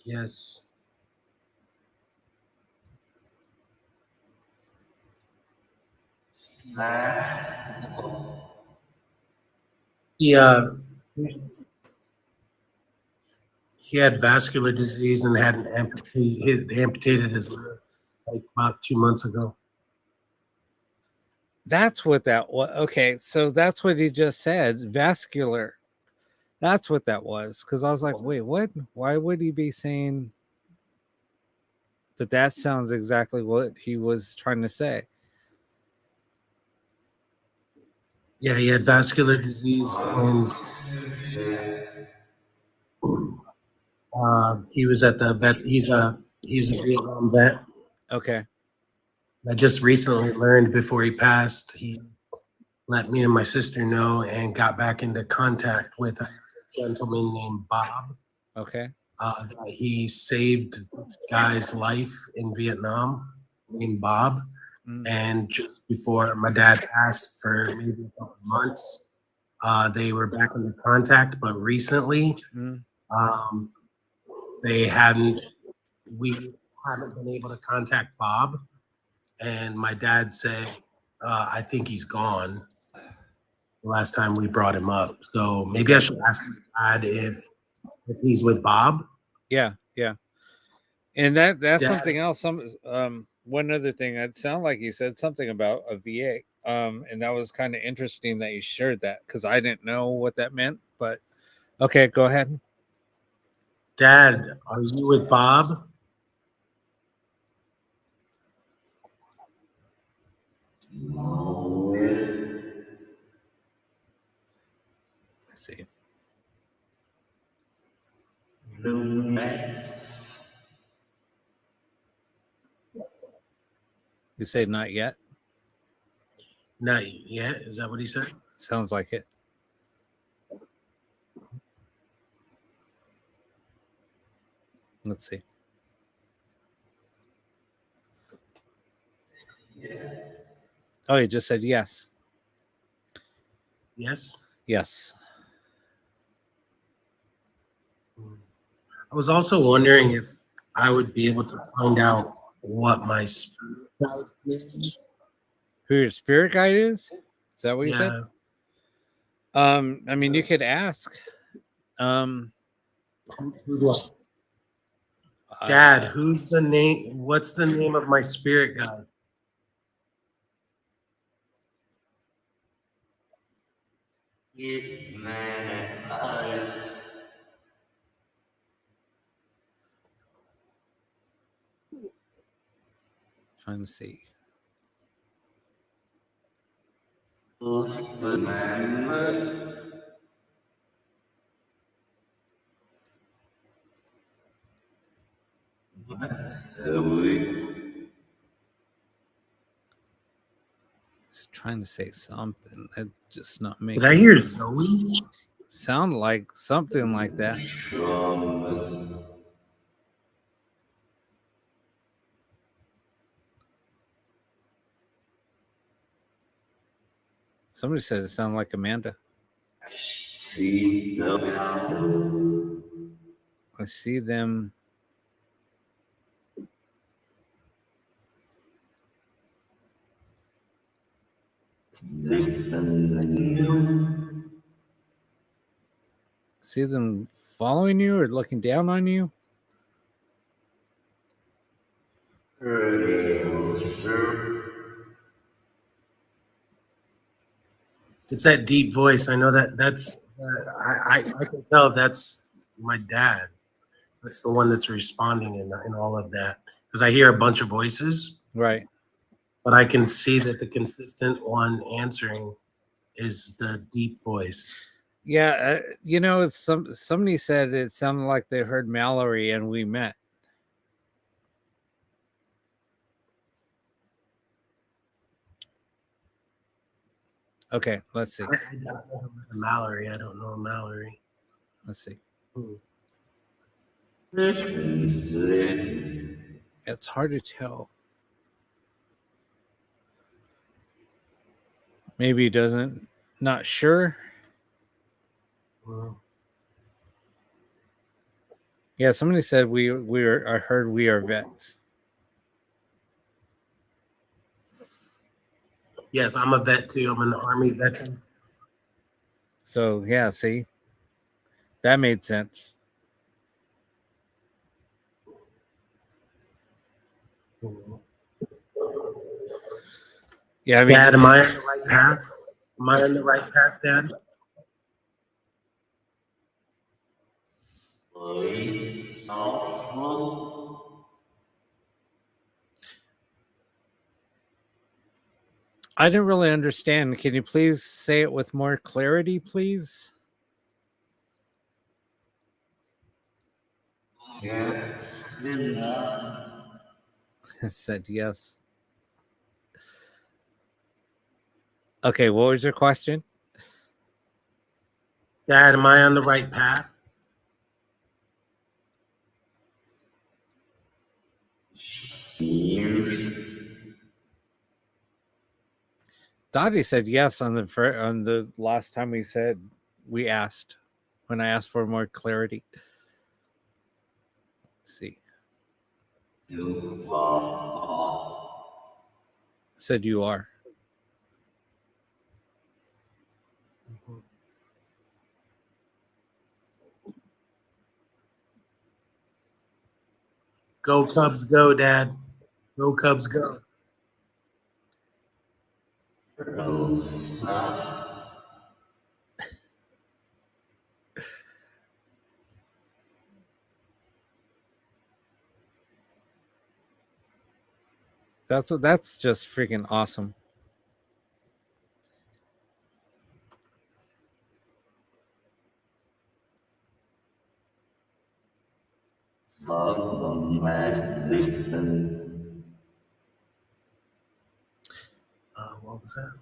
Yes. Yeah. He had vascular disease and had amputated his leg like about 2 months ago. That's what that was. Okay, so that's what he just said. Vascular. That's what that was. Because I was like, wait, what? Why would he be saying? But that sounds exactly what he was trying to say. Yeah, he had vascular disease and he was at the vet. He's a Vietnam vet. Okay. I just recently learned before he passed, he let me and my sister know and got back into contact with a gentleman named Bob. Okay. He saved this guy's life in Vietnam, named Bob. And just before my dad passed, for maybe a couple months, they were back into contact. But recently, we haven't been able to contact Bob. And my dad said, I think he's gone the last time we brought him up. So maybe I should ask my dad if he's with Bob. Yeah, yeah. And that's Dad. something else. One other thing, it sounded like he said something about a VA. And that was kind of interesting that you shared that because I didn't know what that meant. But okay, go ahead. Dad, are you with Bob? Let's see. You say not yet? Not yet. Is that what he said? Sounds like it. Let's see. Oh, he just said yes. Yes. Yes. I was also wondering if I would be able to find out what my spirit guide's name is. Who your spirit guide is? Is that what you said? Yeah. I mean, you could ask. Who do I- Dad, who's the name? What's the name of my spirit guide? Trying to see. Just trying to say something. It just not making. Did I hear Zoe? Sound like something like that. Somebody said it sounded like Amanda. I see them. See them following you or looking down on you? It's that deep voice. I know that's. I can tell that's my dad. That's the one that's responding in all of that because I hear a bunch of voices, Right. but I can see that the consistent one answering is the deep voice. Yeah, you know, it's somebody said it sounded like they heard Mallory and we met. Okay, let's see. Mallory, I don't know Mallory. Let's see. Hmm. It's hard to tell. Maybe he doesn't. Not sure. Well, Yeah, somebody said I heard we are vets. yes, I'm a vet too. I'm an Army veteran. So yeah, see, that made sense. Yeah, I mean, Dad, am I on the right path? Am I on the right path, Dad? I didn't really understand. Can you please say it with more clarity, please? Yes. I said yes. Okay, what was your question? Dad, am I on the right path? Dottie said yes on the last time we asked when I asked for more clarity. Let's see. Said you are. Go Cubs, go, Dad. Go Cubs, go. That's just freaking awesome. was that?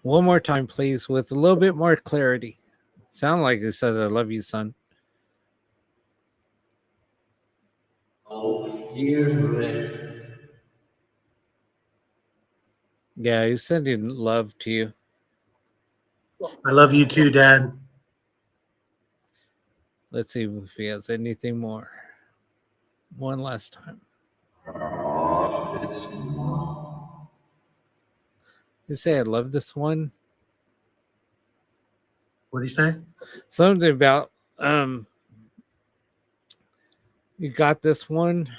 One more time, please, with a little bit more clarity. Sound like you said, "I love you, son." Yeah, he's sending love to you. I love you too, Dad. Let's see if he has anything more. One last time. You say, "I love this one." What do you say? Something about you got this one.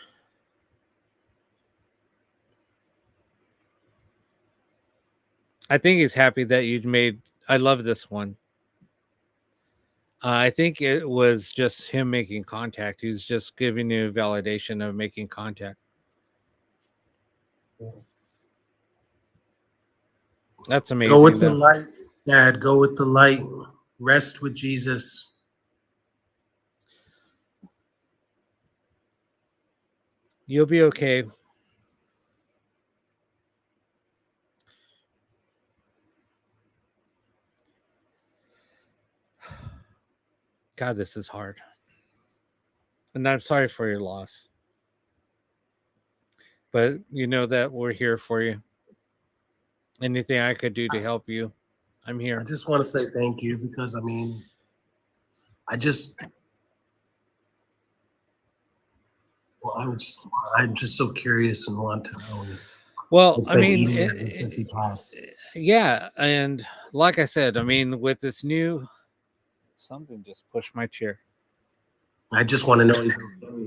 I think he's happy that you'd made. I love this one. I think it was just him making contact. He was just giving you validation of making contact. That's amazing. Go with the though. light, Dad. Go with the light. Rest with Jesus. You'll be okay. God, this is hard. And I'm sorry for your loss. But you know that we're here for you. Anything I could do to help you, I'm I here. just want to say thank you because I mean, I'm just so curious and want to know. Well, It's I been mean, eating at me since he passed. yeah. And like I said, I mean, with this new, something just pushed my chair. I just want to know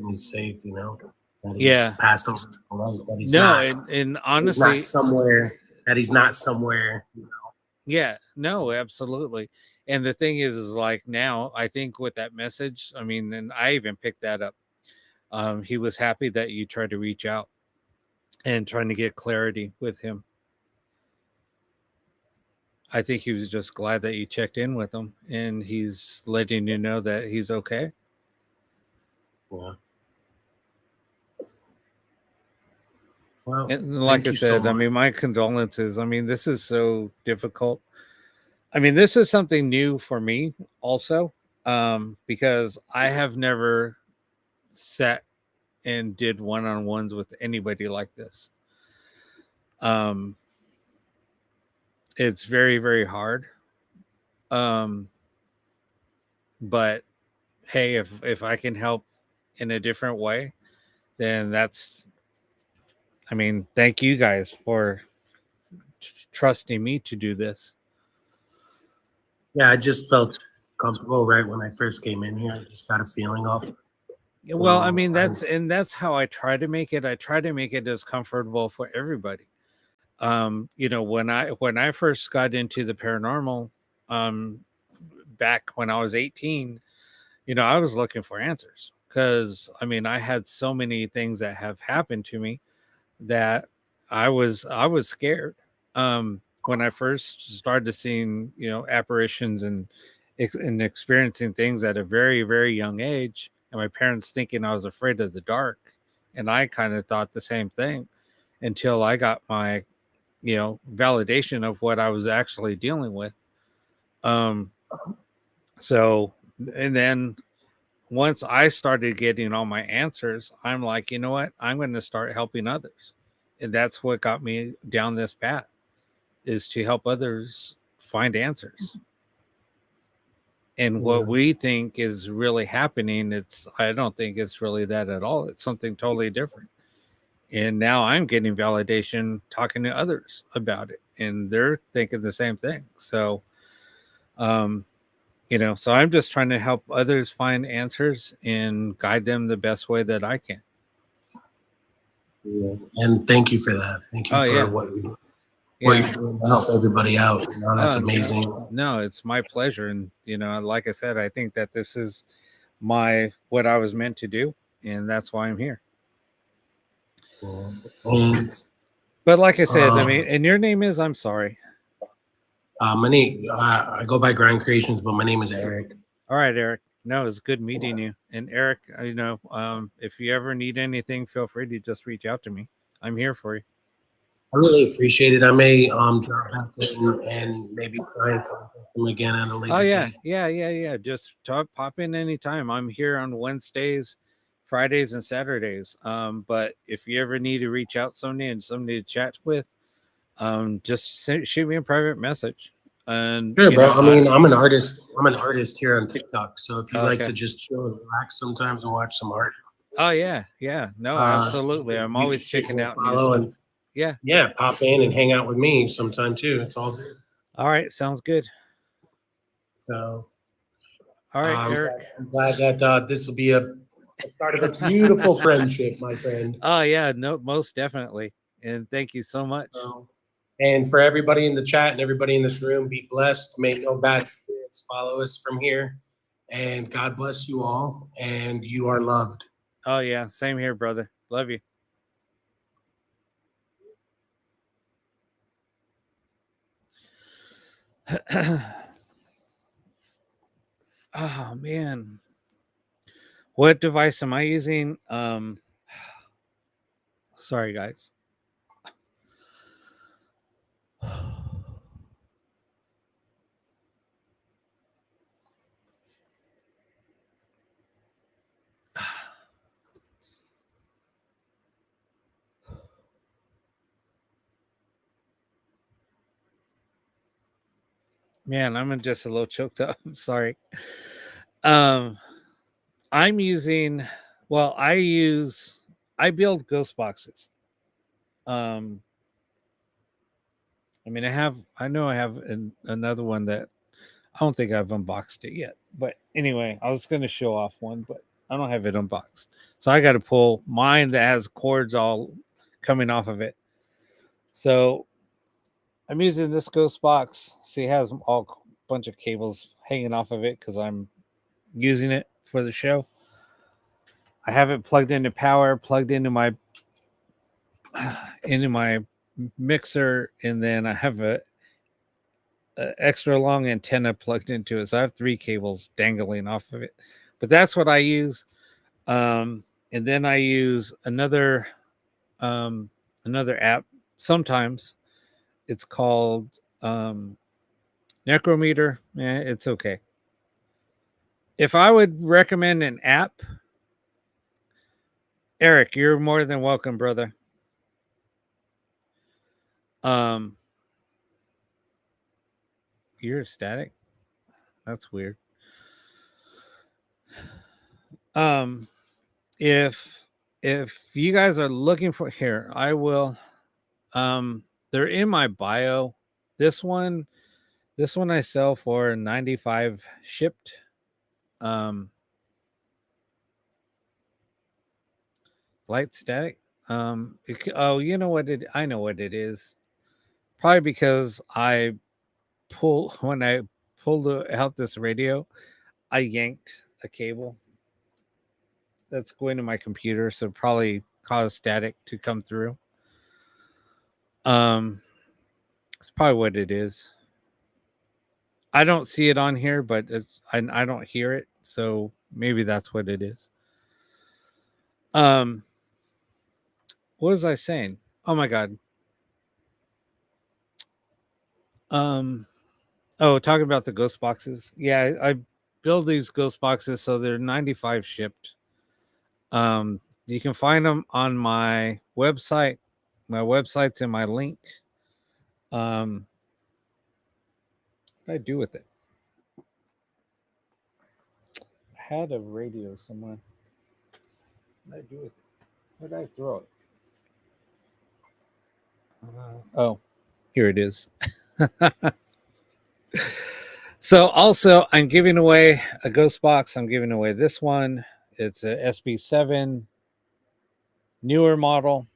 he's safe, you know. That he's Yeah. passed over. That he's No, not. and He's honestly, not somewhere. That he's not somewhere. You know. yeah, no, absolutely. And the thing is like now, I think with that message, I mean, and I even picked that up. He was happy that you tried to reach out and trying to get clarity with him. I think he was just glad that you checked in with him and he's letting you know that he's okay. Yeah. Well, And like thank I you so said, I much. mean, my condolences. I mean, this is so difficult. I mean, this is something new for me also, because I have never sat and did one-on-ones with anybody like this. It's very, very hard. But hey, if I can help in a different way, then that's, I mean, thank you guys for trusting me to do this. Yeah, I just felt comfortable right when I first came in here. I just got a feeling off. Well, I mean, that's how I try to make it. I try to make it as comfortable for everybody. You know, when I first got into the paranormal, back when I was 18, you know, I was looking for answers because I mean, I had so many things that have happened to me that I was scared. When I first started seeing, you know, apparitions and experiencing things at a very, very young age, and my parents thinking I was afraid of the dark, and I kind of thought the same thing until I got my, you know, validation of what I was actually dealing with. So, and then once I started getting all my answers, I'm like, you know what? I'm going to start helping others. And that's what got me down this path, is to help others find answers. And what we think is really happening, I don't think it's really that at all. It's something totally different. And now I'm getting validation talking to others about it, and they're thinking the same thing. So, you know, so I'm just trying to help others find answers and guide them the best way that I can. Yeah. And thank you for that. Thank you for what you doing to help everybody out. You know, that's amazing. No, it's my pleasure. And, you know, like I said, I think that this is what I was meant to do. And that's why I'm here. But like I said, I mean, and your name is, I'm sorry. My name, I go by Grind Creations, but my name is Eric. All right, Eric. No, it's good meeting you. And Eric, you know, if you ever need anything, feel free to just reach out to me. I'm here for you. I really appreciate it. I may drop back in and maybe try and contact them again at a later Oh yeah, date. yeah. Just pop in anytime. I'm here on Wednesdays, Fridays, and Saturdays. But if you ever need to reach out somebody and somebody to chat with, just shoot me a private message. And Sure, you bro. know, I mean, I'm an artist. I'm an artist here on TikTok. So if you like Okay. to just chill and relax sometimes and watch some art, Oh yeah. No, absolutely. I'm you always can shoot checking me a out new follow stuff. and Yeah. pop in and hang out with me sometime too. It's all good. All right, sounds good. So All right, Eric. I'm glad that this will be a start of a beautiful friendship, my friend. Oh yeah, no, most definitely. And thank you so much. And for everybody in the chat and everybody in this room, be blessed. May no bad spirits follow us from here. And God bless you all. And you are loved. Oh yeah, same here, brother. Love you. Oh man. What device am I using? Sorry guys. Man, I'm just a little choked up. I'm sorry. I'm using, well, I build ghost boxes. I mean, I know I have another one that I don't think I've unboxed it yet. But anyway, I was going to show off one, but I don't have it unboxed. So I got to pull mine that has cords all coming off of it. So I'm using this ghost box. See, it has all bunch of cables hanging off of it because I'm using it for the show. I have it plugged into power, plugged into my mixer, and then I have a extra long antenna plugged into it. So I have 3 cables dangling off of it. But that's what I use. And then I use another app sometimes. It's called Necrometer. It's okay. If I would recommend an app, Eric, you're more than welcome, brother. You're static. That's weird. If you guys are looking for, here, I will. They're in my bio. This one I sell for 95 shipped. Light static. You know what I know what it is. Probably because when I pulled out this radio, I yanked a cable that's going to my computer, so probably caused static to come through. It's probably what it is. I don't see it on here, but I don't hear it, so maybe that's what it is. What was I saying? Oh my god. Talking about the ghost boxes. Yeah, I build these ghost boxes so they're 95 shipped. You can find them on my website. My website's in my link. What did I do with it? I had a radio somewhere. What did I do with it? Where did I throw it? Here it is. So also, I'm giving away a ghost box. I'm giving away this one. It's a SB7 newer model.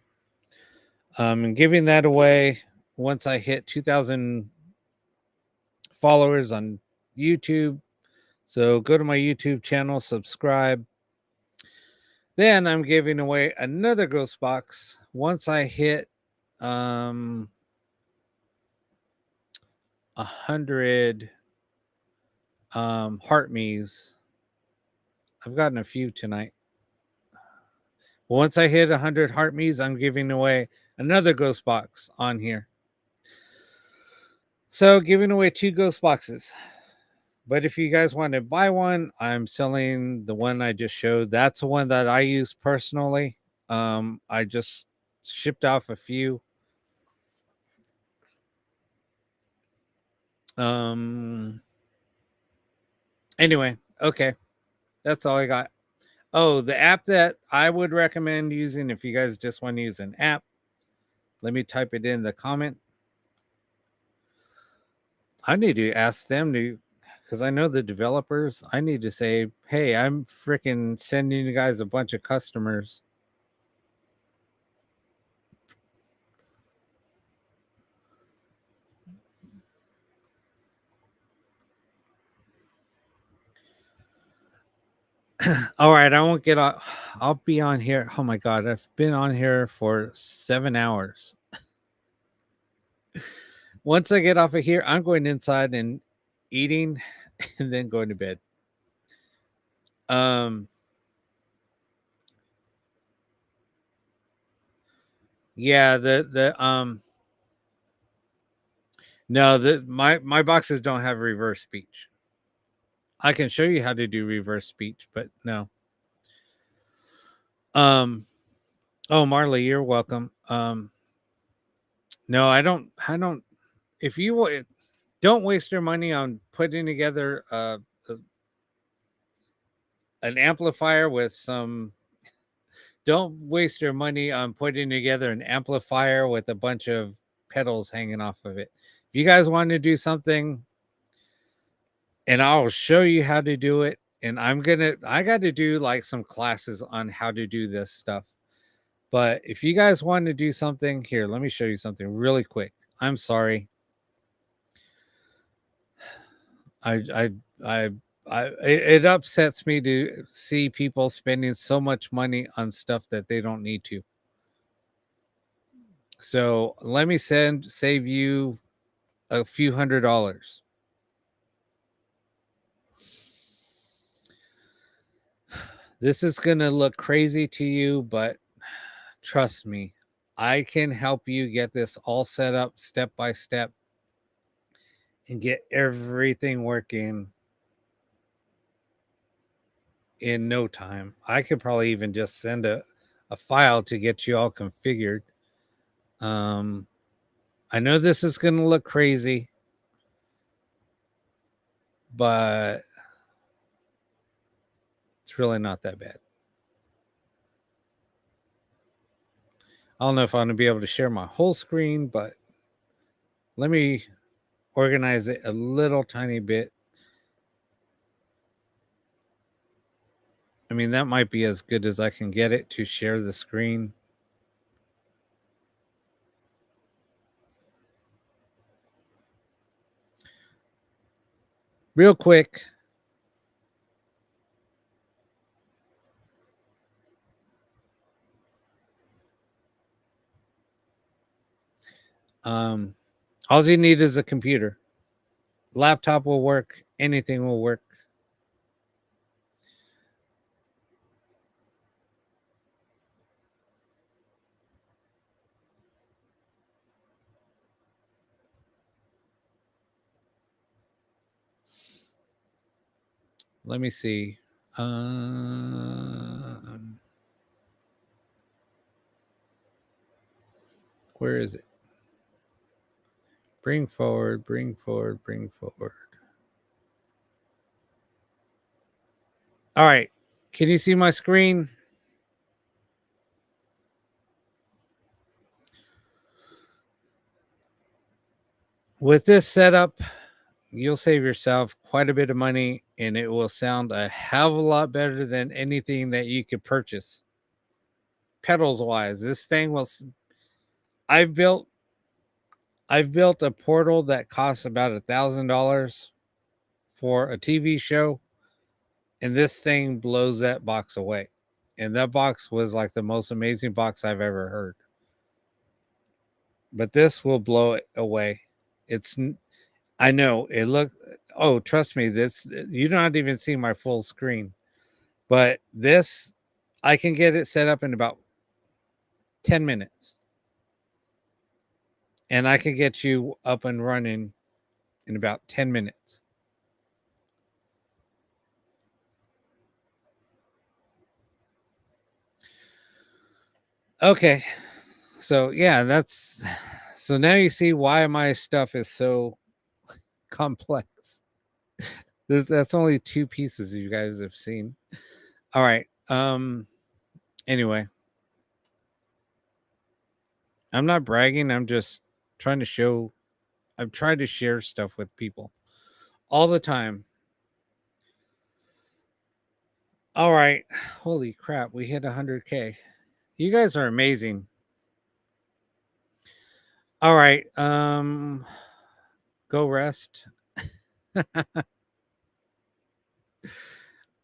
I'm giving that away once I hit 2,000 followers on YouTube. So go to my YouTube channel, subscribe. Then I'm giving away another ghost box once I hit 100 heart me's. I've gotten a few tonight. Once I hit 100 heart me's, I'm giving away another ghost box on here. So giving away 2 ghost boxes. But if you guys want to buy one, I'm selling the one I just showed. That's the one that I use personally. I just shipped off a few. Anyway, okay. That's all I got. Oh, the app that I would recommend using if you guys just want to use an app, let me type it in the comment. I need to ask them to, because I know the developers. I need to say, hey, I'm freaking sending you guys a bunch of customers. All right, I won't get on. I'll be on here. Oh my God, I've been on here for 7 hours. Once I get off of here, I'm going inside and eating and then going to bed. Yeah, no, my boxes don't have reverse speech. I can show you how to do reverse speech, but no. Oh, Marley, you're welcome. No, I don't. If you don't waste your money on putting together an amplifier with some. Don't waste your money on putting together an amplifier with a bunch of pedals hanging off of it. If you guys want to do something, and I'll show you how to do it. And I got to do like some classes on how to do this stuff. But if you guys want to do something here, let me show you something really quick. I'm sorry. It upsets me to see people spending so much money on stuff that they don't need to. So let me save you a few $100s. This is going to look crazy to you, but trust me, I can help you get this all set up step by step and get everything working in no time. I could probably even just send a file to get you all configured. I know this is going to look crazy, but it's really not that bad. I don't know if I'm going to be able to share my whole screen, but let me organize it a little tiny bit. I mean, that might be as good as I can get it to share the screen. Real quick. All you need is a computer. Laptop will work. Anything will work. Let me see. Where is it? Bring forward, bring forward, bring forward. All right. Can you see my screen? With this setup, you'll save yourself quite a bit of money and it will sound a hell of a lot better than anything that you could purchase. Pedals wise, this thing was I've built a portal that costs about $1,000 for a TV show, and this thing blows that box away. And that box was like the most amazing box I've ever heard. But this will blow it away. I know it looks. Oh, trust me, this you don't even see my full screen, but this I can get it set up in about 10 minutes. and I can get you up and running in about 10 minutes. Okay. So yeah, so now you see why my stuff is so complex. That's only 2 pieces you guys have seen. All right. Anyway, I'm not bragging. I'm just trying to show. I'm trying to share stuff with people all the time. All right. Holy crap. We hit 100K. You guys are amazing. All right. Go rest.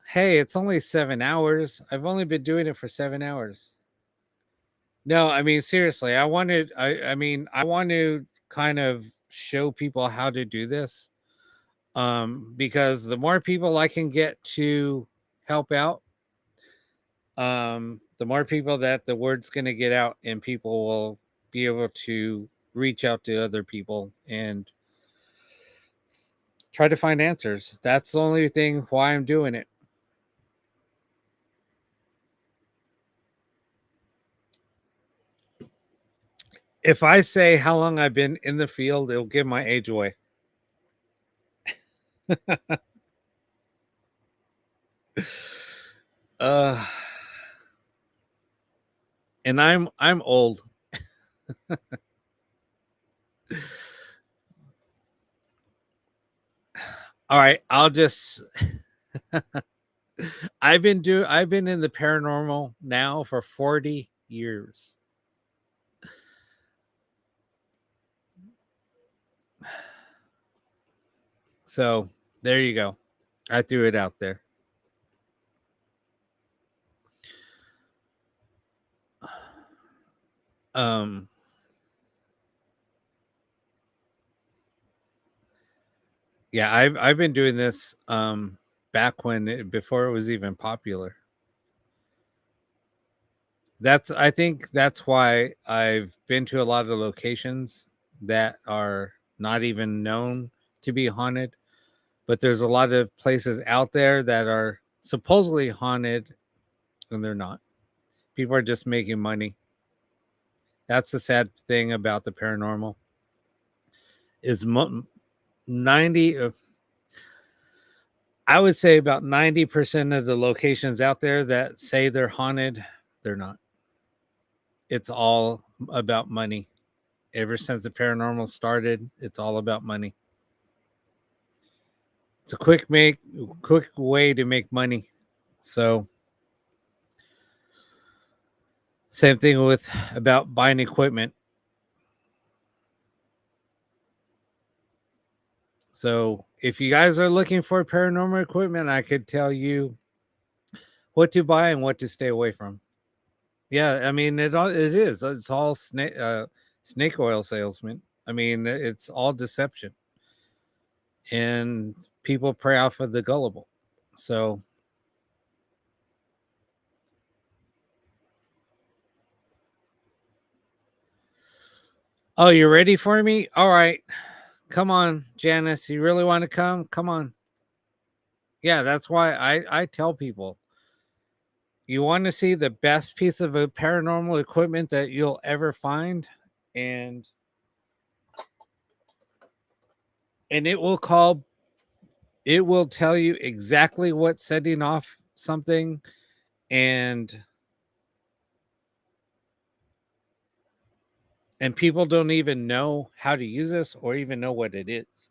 Hey, it's only 7 hours. I've only been doing it for 7 hours. No, I mean, seriously, I want to kind of show people how to do this. Because the more people I can get to help out, the more people that the word's going to get out, and people will be able to reach out to other people and try to find answers. That's the only thing why I'm doing it. If I say how long I've been in the field, it'll give my age away. And I'm old. All right, I'll just I've been in the paranormal now for 40 years. So, there you go. I threw it out there. Yeah, I've been doing this back before it was even popular. I think that's why I've been to a lot of locations that are not even known to be haunted, but there's a lot of places out there that are supposedly haunted and they're not. People are just making money. That's the sad thing about the paranormal. Is 90 I would say about 90% of the locations out there that say they're haunted, they're not. It's all about money. Ever since the paranormal started, it's all about money. It's a quick way to make money. So same thing with about buying equipment. So if you guys are looking for paranormal equipment, I could tell you what to buy and what to stay away from. Yeah, I mean it is. It's all snake oil salesman. I mean, it's all deception. And people prey off of the gullible. So oh, you're ready for me? All right. Come on, Janice. You really want to come? Come on. Yeah, that's why I tell people, you want to see the best piece of paranormal equipment that you'll ever find, and it will tell you exactly what's setting off something, and people don't even know how to use this or even know what it is.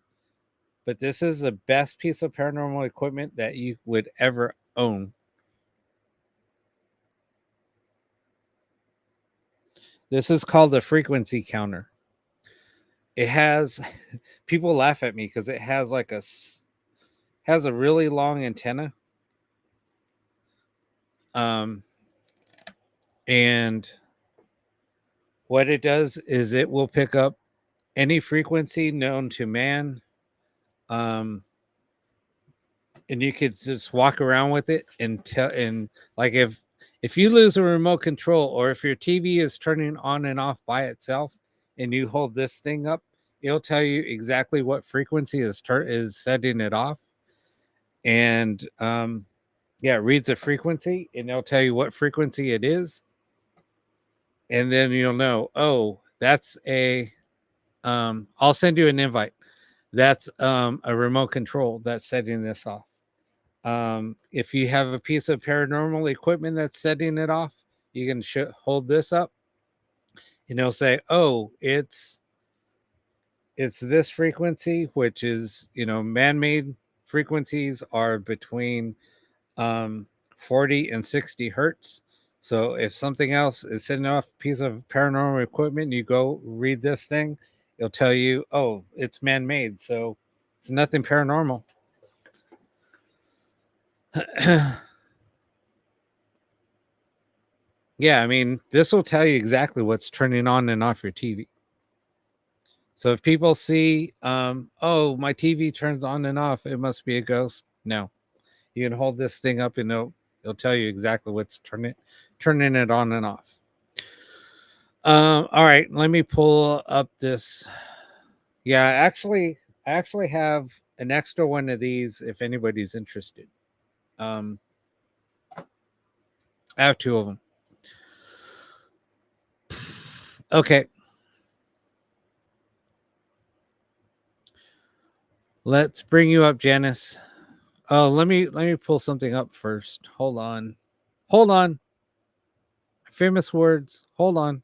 But this is the best piece of paranormal equipment that you would ever own. This is called a frequency counter. It has, people laugh at me because it has has a really long antenna. And what it does is it will pick up any frequency known to man. And you could just walk around with it and tell, and like if you lose a remote control, or if your TV is turning on and off by itself, and you hold this thing up, it'll tell you exactly what frequency is setting it off. And yeah, it reads a frequency and it'll tell you what frequency it is. And then you'll know, oh, that's I'll send you an invite. That's a remote control that's setting this off. If you have a piece of paranormal equipment that's setting it off, you can hold this up and it'll say, oh, it's this frequency, which is, man-made frequencies are between 40 and 60 hertz. So if something else is setting off a piece of paranormal equipment, you go read this thing, it'll tell you, oh, it's man-made, so it's nothing paranormal. Yeah, I mean, this will tell you exactly what's turning on and off your TV. So if people see, oh, my TV turns on and off, it must be a ghost. No, you can hold this thing up and it'll tell you exactly what's turning it on and off. All right, let me pull up this. Yeah, I actually have an extra one of these if anybody's interested. I have two of them. Okay. Let's bring you up, Janice. Oh, let me pull something up first. Hold on. Famous words. Hold on.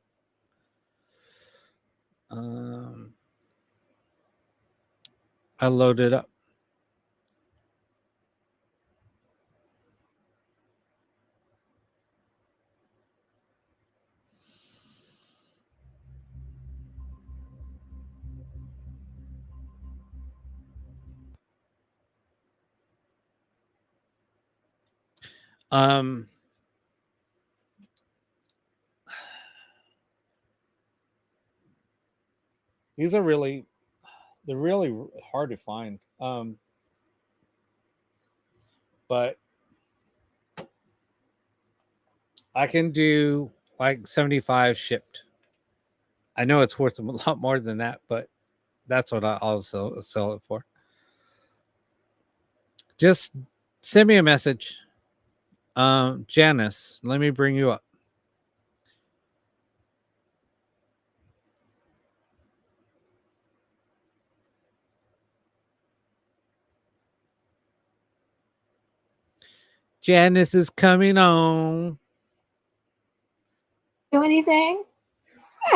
I loaded up. These are really hard to find. But I can do like 75 shipped. I know it's worth a lot more than that, but that's what I'll sell it for. Just send me a message. Janice, let me bring you up. Janice is coming on. Do anything?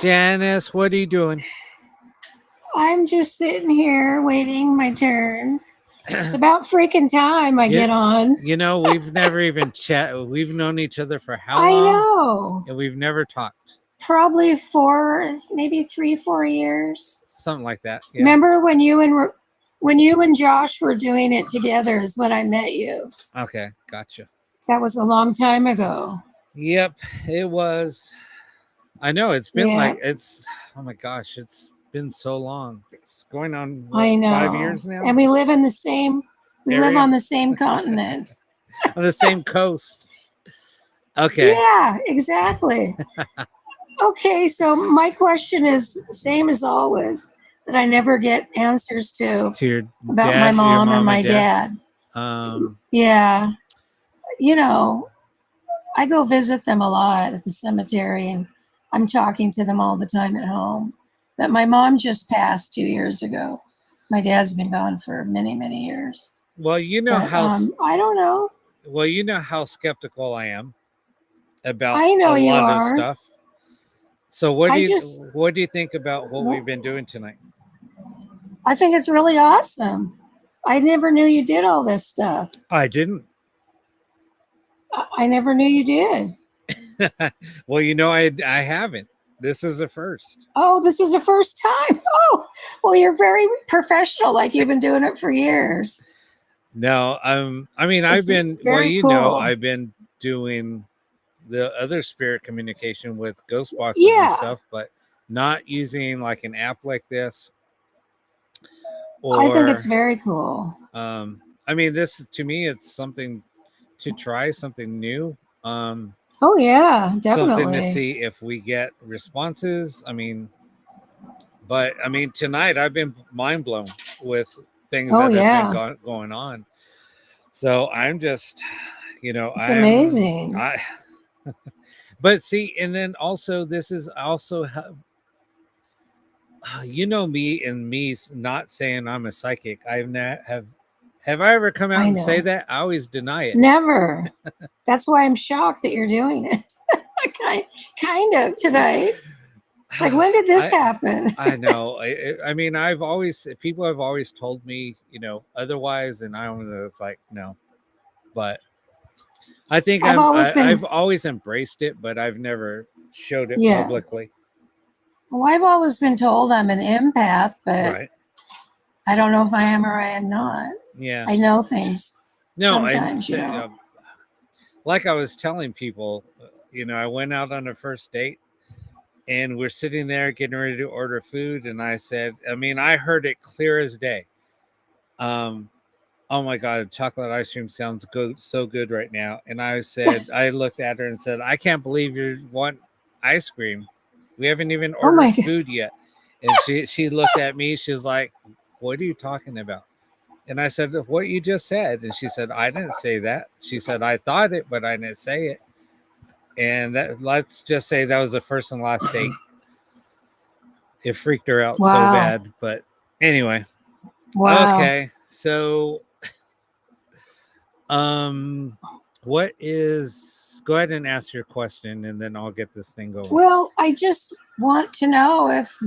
Janice, what are you doing? I'm just sitting here waiting my turn. It's about freaking time I get on. We've never even chat. We've known each other for how long? I know. And we've never talked. Probably 3-4 years. Something like that. Yeah. Remember when you and Josh were doing it together is when I met you. Okay, gotcha. That was a long time ago. Yep, it was. I know it's been oh my gosh, it's been so long. It's going on I know. 5 years now. And we live in the same live on the same continent. On the same coast. Okay. Yeah, exactly. Okay, so my question is same as always that I never get answers to about my mom or my dad. Yeah. I go visit them a lot at the cemetery and I'm talking to them all the time at home. But my mom just passed 2 years ago. My dad's been gone for many, many years. Well, I don't know. Well, you know how skeptical I am about I know a you lot are. of stuff. So what do you think about what we've been doing tonight? I think it's really awesome. I never knew you did all this stuff. I didn't. I never knew you did. Well, I haven't. This is the first. Oh, this is the first time. Oh, well, you're very professional, like you've been doing it for years. No, I've been I've been doing the other spirit communication with ghost boxes and stuff, but not using like an app like this. I think it's very cool. This to me, it's something to try, something new. Oh yeah, definitely. Something to see if we get responses. But I mean, tonight I've been mind blown with things Oh, that have yeah. been going on. So I'm just, It's amazing. But see, and then also this is also, me and me not saying I'm a psychic. Have I ever come out I and say know. that? I always deny it. Never. That's why I'm shocked that you're doing it. kind of tonight. It's like, when did this happen? I know. I mean, people have always told me, otherwise, and I was like, no. But I think I've always embraced it, but I've never showed it publicly. Well, I've always been told I'm an empath, but Right. I don't know if I am or I am not. Yeah. I know things sometimes, like I was telling people, I went out on a first date and we're sitting there getting ready to order food. And I said, I heard it clear as day. Oh my God, chocolate ice cream sounds so good right now. And I said, I looked at her and said, I can't believe you want ice cream. We haven't even ordered food yet. And she looked at me. She was like, what are you talking about? And I said, what you just said. And she said, I didn't say that. She said, I thought it, but I didn't say it. And let's just say that was the first and last date. It freaked her out so bad. But anyway. Wow. Okay. So go ahead and ask your question and then I'll get this thing going. Well, I just want to know if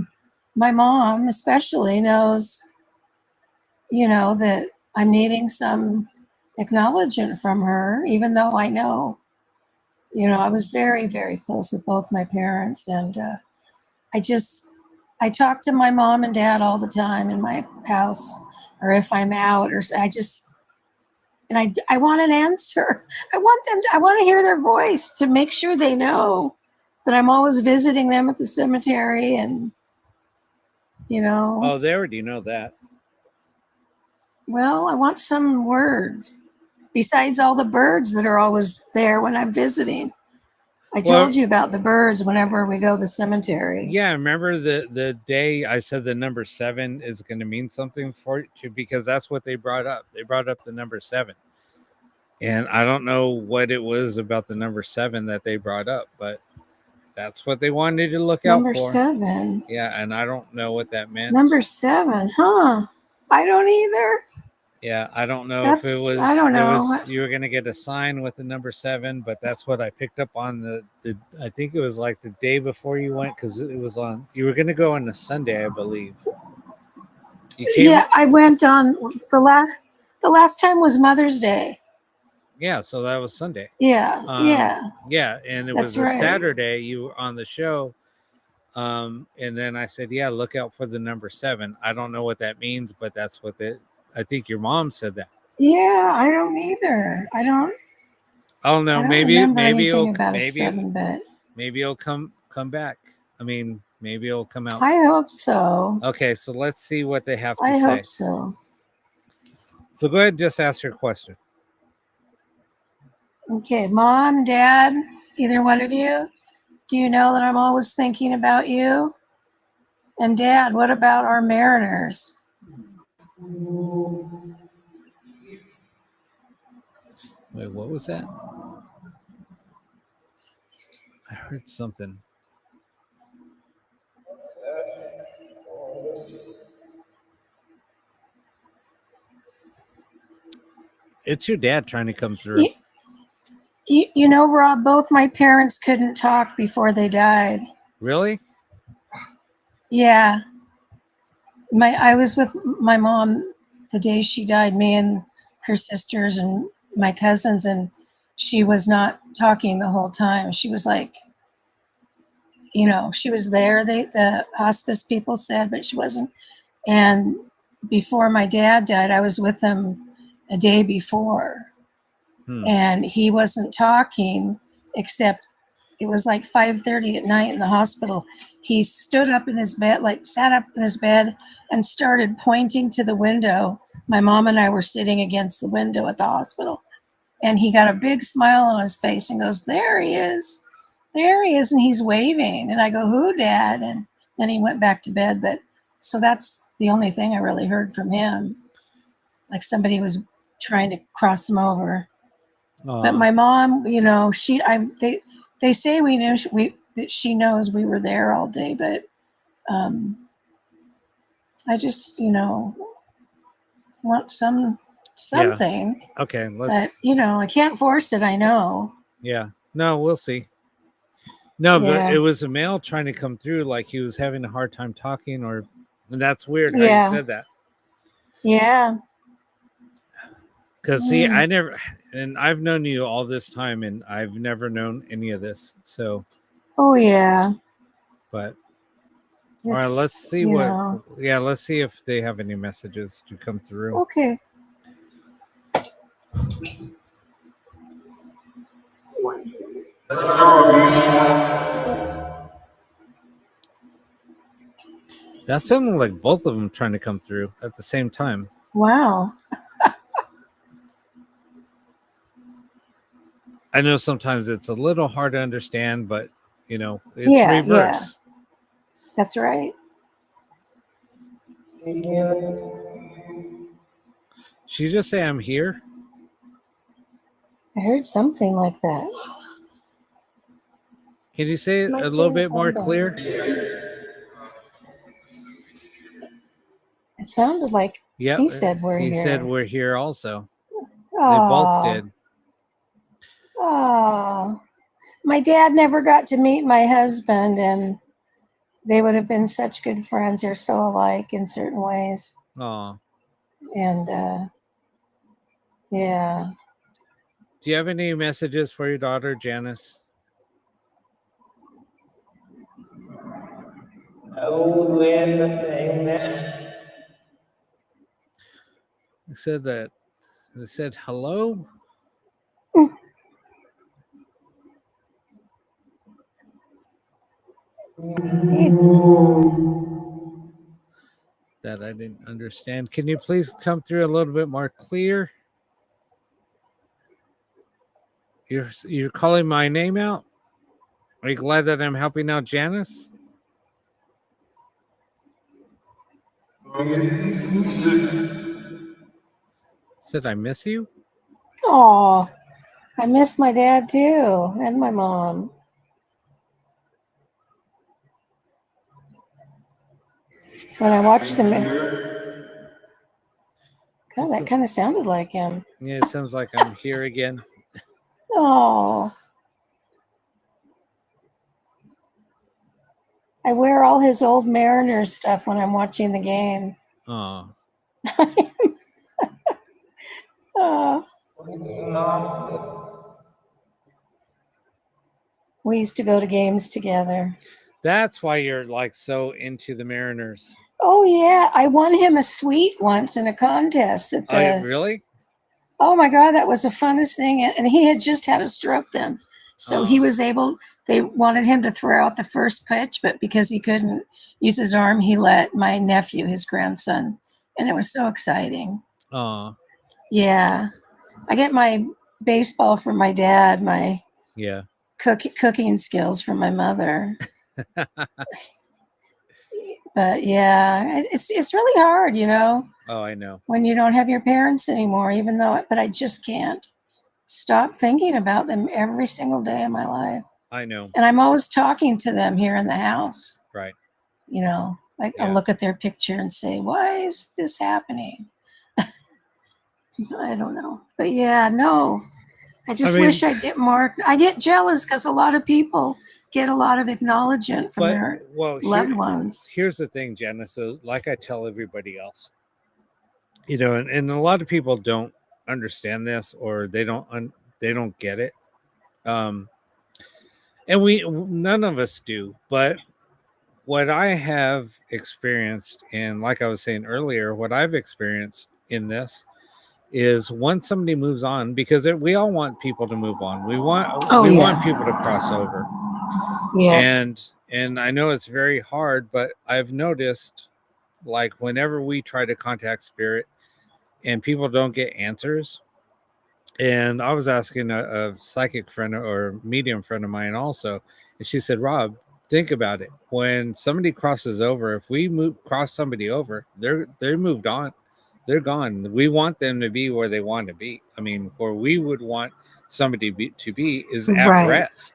my mom especially knows, that I'm needing some acknowledgement from her, even though I know, I was very, very close with both my parents. And I talk to my mom and dad all the time in my house, or if I'm out, and I want an answer. I want to hear their voice to make sure they know that I'm always visiting them at the cemetery and, Oh, they already know that. Well, I want some words besides all the birds that are always there when I'm visiting. I told you about the birds whenever we go to the cemetery. Yeah, remember the day I said the number 7 is going to mean something for you, because that's what they brought up. They brought up the number 7. And I don't know what it was about the number 7 that they brought up, but that's what they wanted to look out for. Number 7. Yeah, and I don't know what that meant. Number 7, huh? I don't either. Yeah, I don't know if it was. I don't know. You were gonna get a sign with the number 7, but that's what I picked up on the. I think it was like the day before you went, because it was on. You were gonna go on a Sunday, I believe. Yeah, I went on the last time was Mother's Day. Yeah, so that was Sunday. Yeah, yeah, and it was a Saturday. You were on the show, and then I said, "Yeah, look out for the number 7." I don't know what that means, but that's what I think your mom said that. Yeah, I don't either. I don't know. Maybe it'll come back. Maybe it'll come out. I hope so. Okay, so let's see what they have to say. I hope so. So go ahead and just ask your question. Okay, Mom, Dad, either one of you, do you know that I'm always thinking about you? And Dad, what about our Mariners? Wait, what was that? I heard something. It's your dad trying to come through. You know, Rob, both my parents couldn't talk before they died. Really? Yeah. I was with my mom the day she died, me and her sisters and my cousins, and she was not talking the whole time. She was like, she was there, the hospice people said, but she wasn't. And before my dad died, I was with him a day before. And he wasn't talking, except it was like 5:30 at night in the hospital. He stood up in his bed, sat up in his bed and started pointing to the window. My mom and I were sitting against the window at the hospital. And he got a big smile on his face and goes, there he is. There he is. And he's waving. And I go, who, Dad? And then he went back to bed. But So that's the only thing I really heard from him. Like somebody was trying to cross him over. But my mom, you know, they say we knew that she knows we were there all day, but I just, you know, want something. Okay, But you know, I can't force it. I know. Yeah. No, we'll see. No, Yeah. but it was a male trying to come through, like he was having a hard time talking, and that's weird how Yeah. you said that. Yeah. Because see, I've known you all this time, and I've never known any of this. So, Oh yeah. but all right, let's see let's see if they have any messages to come through. Okay. That sounded like both of them trying to come through at the same time. Wow. I know sometimes it's a little hard to understand, but you know, it's reverse. Yeah. That's right. She just say I'm here. I heard something like that. Can you say it a little bit more clear? It sounded like he said we're here. He said we're here also. Aww. They both did. Oh, my dad never got to meet my husband, and they would have been such good friends. They're so alike in certain ways. Oh. And yeah. Do you have any messages for your daughter, Janice? They said that. They said hello. That I didn't understand. Can you please come through a little bit more clear? You're calling my name out? Are you glad that I'm helping out Janice? Said I miss you? Oh, I miss my dad too, and my mom. When I watched them, God, that kind of sounded like him. Yeah, it sounds like I'm here again. Oh, I wear all his old Mariners stuff when I'm watching the game. Oh. Oh. We used to go to games together. That's why you're like so into the Mariners. Oh yeah, I won him a suite once in a contest at the. Oh, really? Oh my God, that was the funnest thing! And he had just had a stroke then, so he was able. They wanted him to throw out the first pitch, but because he couldn't use his arm, he let my nephew, his grandson, and it was so exciting. Oh. Yeah, I get my baseball from my dad. My cooking skills from my mother. But yeah, it's really hard, you know. Oh, I know. When you don't have your parents anymore, but I just can't stop thinking about them every single day of my life. I know. And I'm always talking to them here in the house. Right. You know, like I'll look at their picture and say, why is this happening? I don't know. But yeah, no. I just wish I'd get more. I get jealous because a lot of people get a lot of acknowledgement from their loved ones. Here's the thing, Jenna. So like I tell everybody else, you know, and a lot of people don't understand this, or they don't get it. And none of us do, but what I have experienced, and like I was saying earlier, what I've experienced in this is once somebody moves on, because we all want people to move on. We want people to cross over. Yeah. And I know it's very hard, but I've noticed, like, whenever we try to contact spirit and people don't get answers, and I was asking a psychic friend or medium friend of mine also, and she said, Rob, think about it. When somebody crosses over, if we cross somebody over, they're moved on. They're gone. We want them to be where they want to be. I mean, where we would want somebody to be is at Right. rest.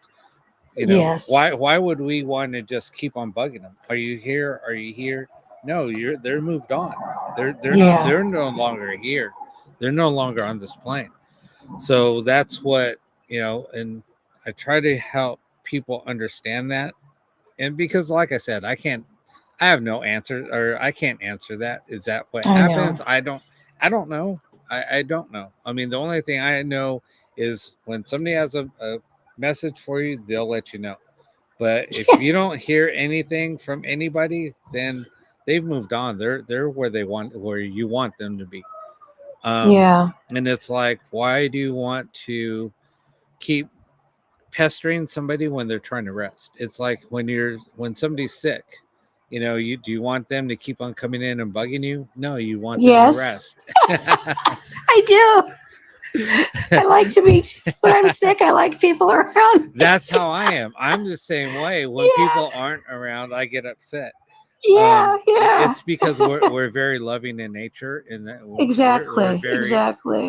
You know, Yes. why would we want to just keep on bugging them? Are you here? Are you here? No, they're moved on. They're no longer here. They're no longer on this plane. So that's what, you know, and I try to help people understand that. And because, like I said, I have no answer, or I can't answer that. Is that what happens? I don't know. I don't know. I mean, the only thing I know is when somebody has a message for you, they'll let you know. But if you don't hear anything from anybody, then they've moved on. They're where you want them to be. And it's like, why do you want to keep pestering somebody when they're trying to rest? It's like when somebody's sick, you know, do you want them to keep on coming in and bugging you? No, you want them to rest. I do. I like to be, when I'm sick, I like people around. That's how I am. I'm the same way. When people aren't around, I get upset. Yeah. It's because we're very loving in nature, and that Exactly.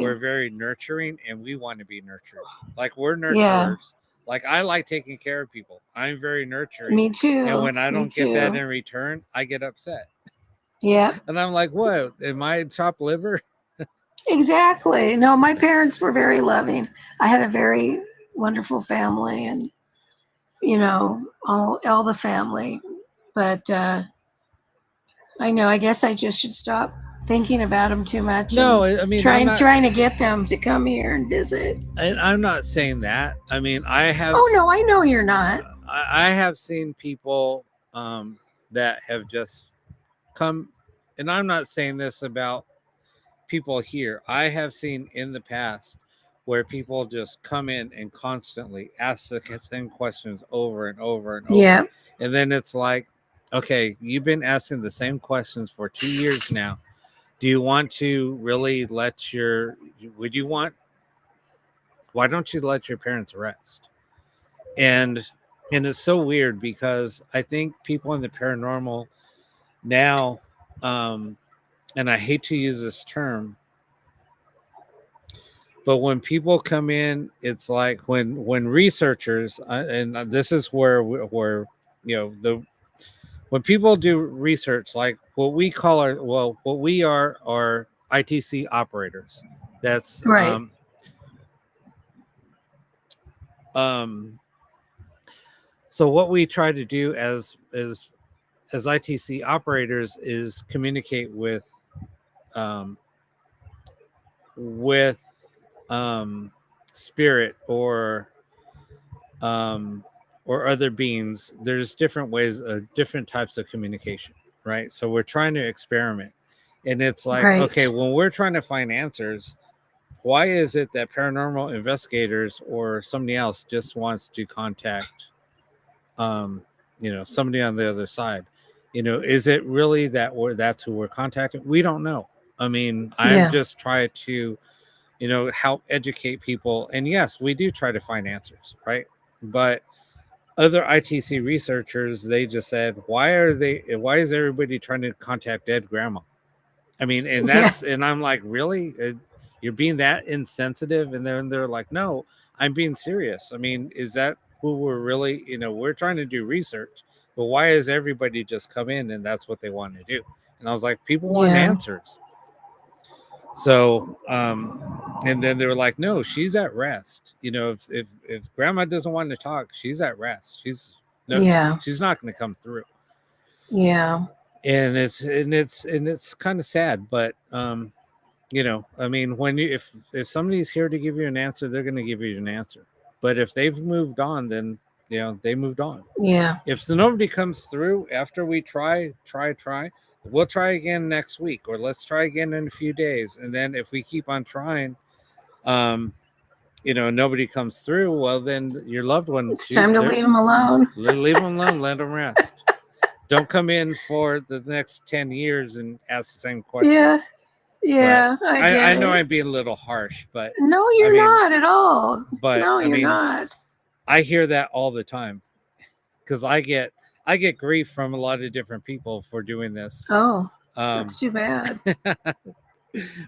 we're very nurturing, and we want to be nurtured. Like, we're nurturers. Yeah. Like, I like taking care of people. I'm very nurturing. Me too. And when I Me don't get that too. in return, I get upset. Yeah. And I'm like, what? Am I chopped liver? Exactly. No, my parents were very loving. I had a very wonderful family, and you know, all the family. But I know. I guess I just should stop thinking about them too much. No, and I mean, trying to get them to come here and visit. And I'm not saying that. I mean, I have. Oh no, I know you're not. I have seen people that have just come, and I'm not saying this about people here. I have seen in the past where people just come in and constantly ask the same questions over and over and over. Yeah. And then it's like, okay, you've been asking the same questions for 2 years now. Do you want to really why don't you let your parents rest? And it's so weird, because I think people in the paranormal now, and I hate to use this term, but when people come in, it's like when researchers, and this is where you know, when people do research, like what we are ITC operators. That's right. So what we try to do as ITC operators is communicate with spirit or other beings. There's different ways, different types of communication, right? So we're trying to experiment, and it's like, okay, when we're trying to find answers, why is it that paranormal investigators or somebody else just wants to contact you know, somebody on the other side? You know, is it really that's who we're contacting? We don't know. I mean, I'm just trying to, you know, help educate people. And yes, we do try to find answers, right? But other ITC researchers, they just said, why is everybody trying to contact dead grandma? I mean, and and I'm like, really? You're being that insensitive? And then they're like, no, I'm being serious. I mean, is that who we're really, you know, we're trying to do research, but why is everybody just come in and that's what they want to do? And I was like, people want answers. So, and then they were like, no, she's at rest. You know, if grandma doesn't want to talk, she's at rest. She's not going to come through. Yeah. And it's kind of sad, but, you know, I mean, if somebody's here to give you an answer, they're going to give you an answer. But if they've moved on, then, you know, they moved on. Yeah. If nobody comes through after we try, we'll try again next week, or let's try again in a few days. And then if we keep on trying, you know, nobody comes through, well, then your loved one. It's time to leave them alone. Leave them alone. Let them rest. Don't come in for the next 10 years and ask the same question. Yeah. Yeah. I know I'm being a little harsh, but. No, you're not at all. But no, you're not. I hear that all the time. because I get grief from a lot of different people for doing this. Oh, Um, that's too bad.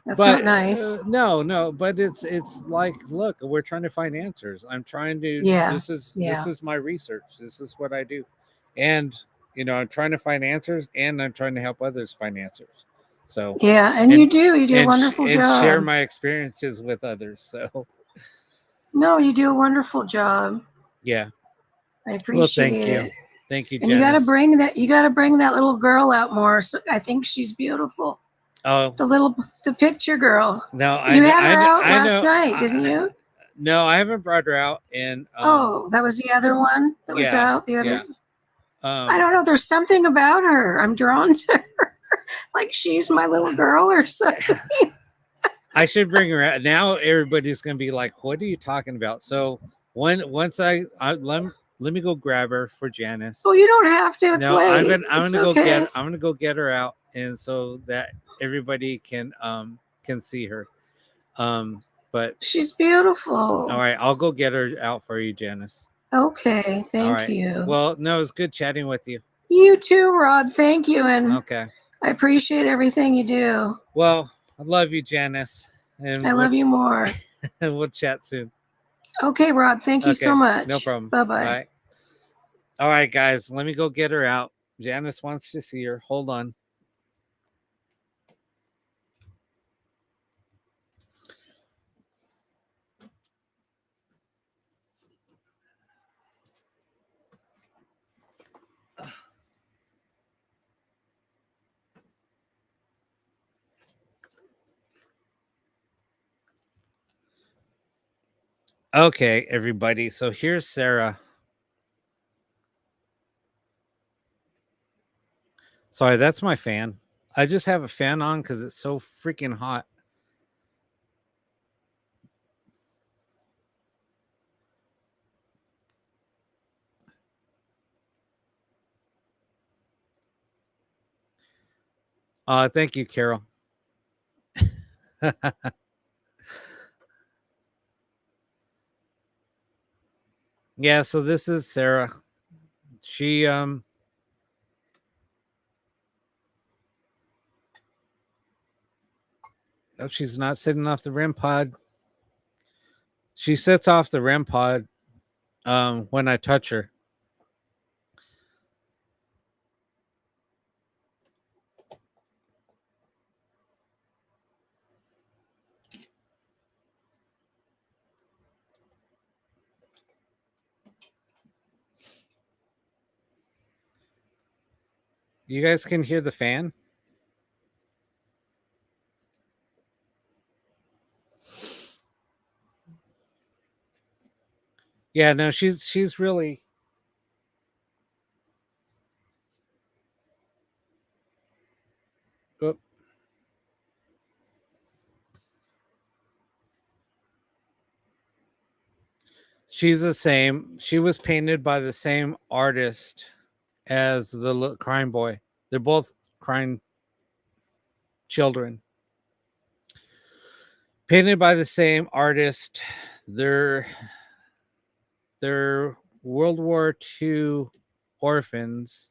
That's but not nice. no, but it's like, look, we're trying to find answers. I'm trying to. Yeah, This is yeah. my research. This is what I do, and I'm trying to find answers, and I'm trying to help others find answers. So Yeah, and you do a wonderful and job. share my experiences with others. So no, you do a wonderful job. yeah. I appreciate thank it. Thank you, And Janice. you gotta bring that little girl out more. So I think she's beautiful. Oh, The picture girl. no, You had her out last night, didn't you? No, I haven't brought her out. And that was the other one that was out. The other. Yeah. I don't know. There's something about her. I'm drawn to her. Like she's my little girl or something. I should bring her out. Now everybody's gonna be like, "What are you talking about?" So once I let me go grab her for Janice. Oh, you don't have to. It's late. I'm gonna go get her out, and so that everybody can see her. But she's beautiful. All right, I'll go get her out for you, Janice. Okay, thank you. Well, no, it's good chatting with you. You too, Rob. Thank you, and okay, I appreciate everything you do. Well, I love you, Janice, and I love you more. We'll chat soon. Okay, Rob. Thank you so much. No problem. Bye-bye. Bye. All right, guys, let me go get her out. Janice wants to see her. Hold on. Okay, everybody. So here's Sarah. Sorry, that's my fan. I just have a fan on because it's so freaking hot. Thank you, Carol. Yeah, so this is Sarah. She oh, she's not sitting off the REM pod. She sits off the REM pod when I touch her. You guys can hear the fan? Yeah, no, she's really Oop. She's the same. She was painted by the same artist as the crying boy. They're both crying children. Painted by the same artist. They're World War II orphans.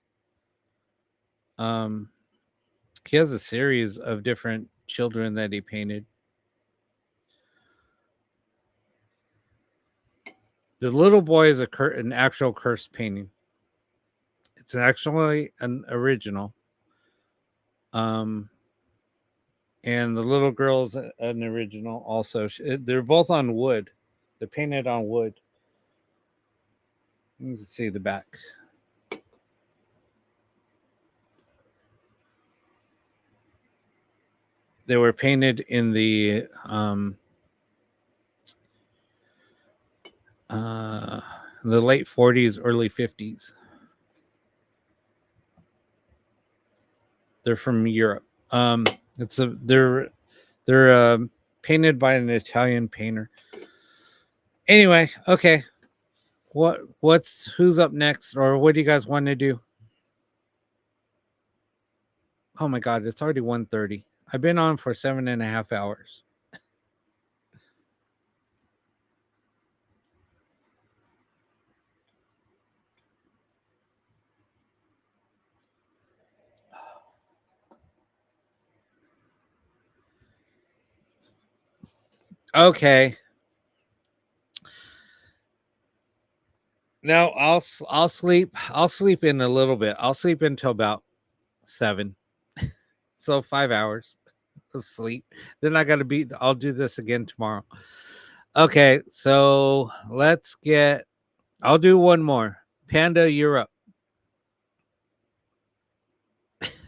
He has a series of different children that he painted. The little boy is an actual cursed painting. It's actually an original. And the little girl's an original also. They're both on wood. They're painted on wood. Let's see the back. They were painted in the late 40s, early 50s. They're from Europe. They're painted by an Italian painter. Anyway, okay. Who's up next, or what do you guys want to do? Oh my God, it's already 1:30. I've been on for 7.5 hours. Okay. No, I'll sleep. I'll sleep in a little bit. I'll sleep until about 7. So 5 hours of sleep. Then I'll do this again tomorrow. Okay, so I'll do one more. Panda, you're up.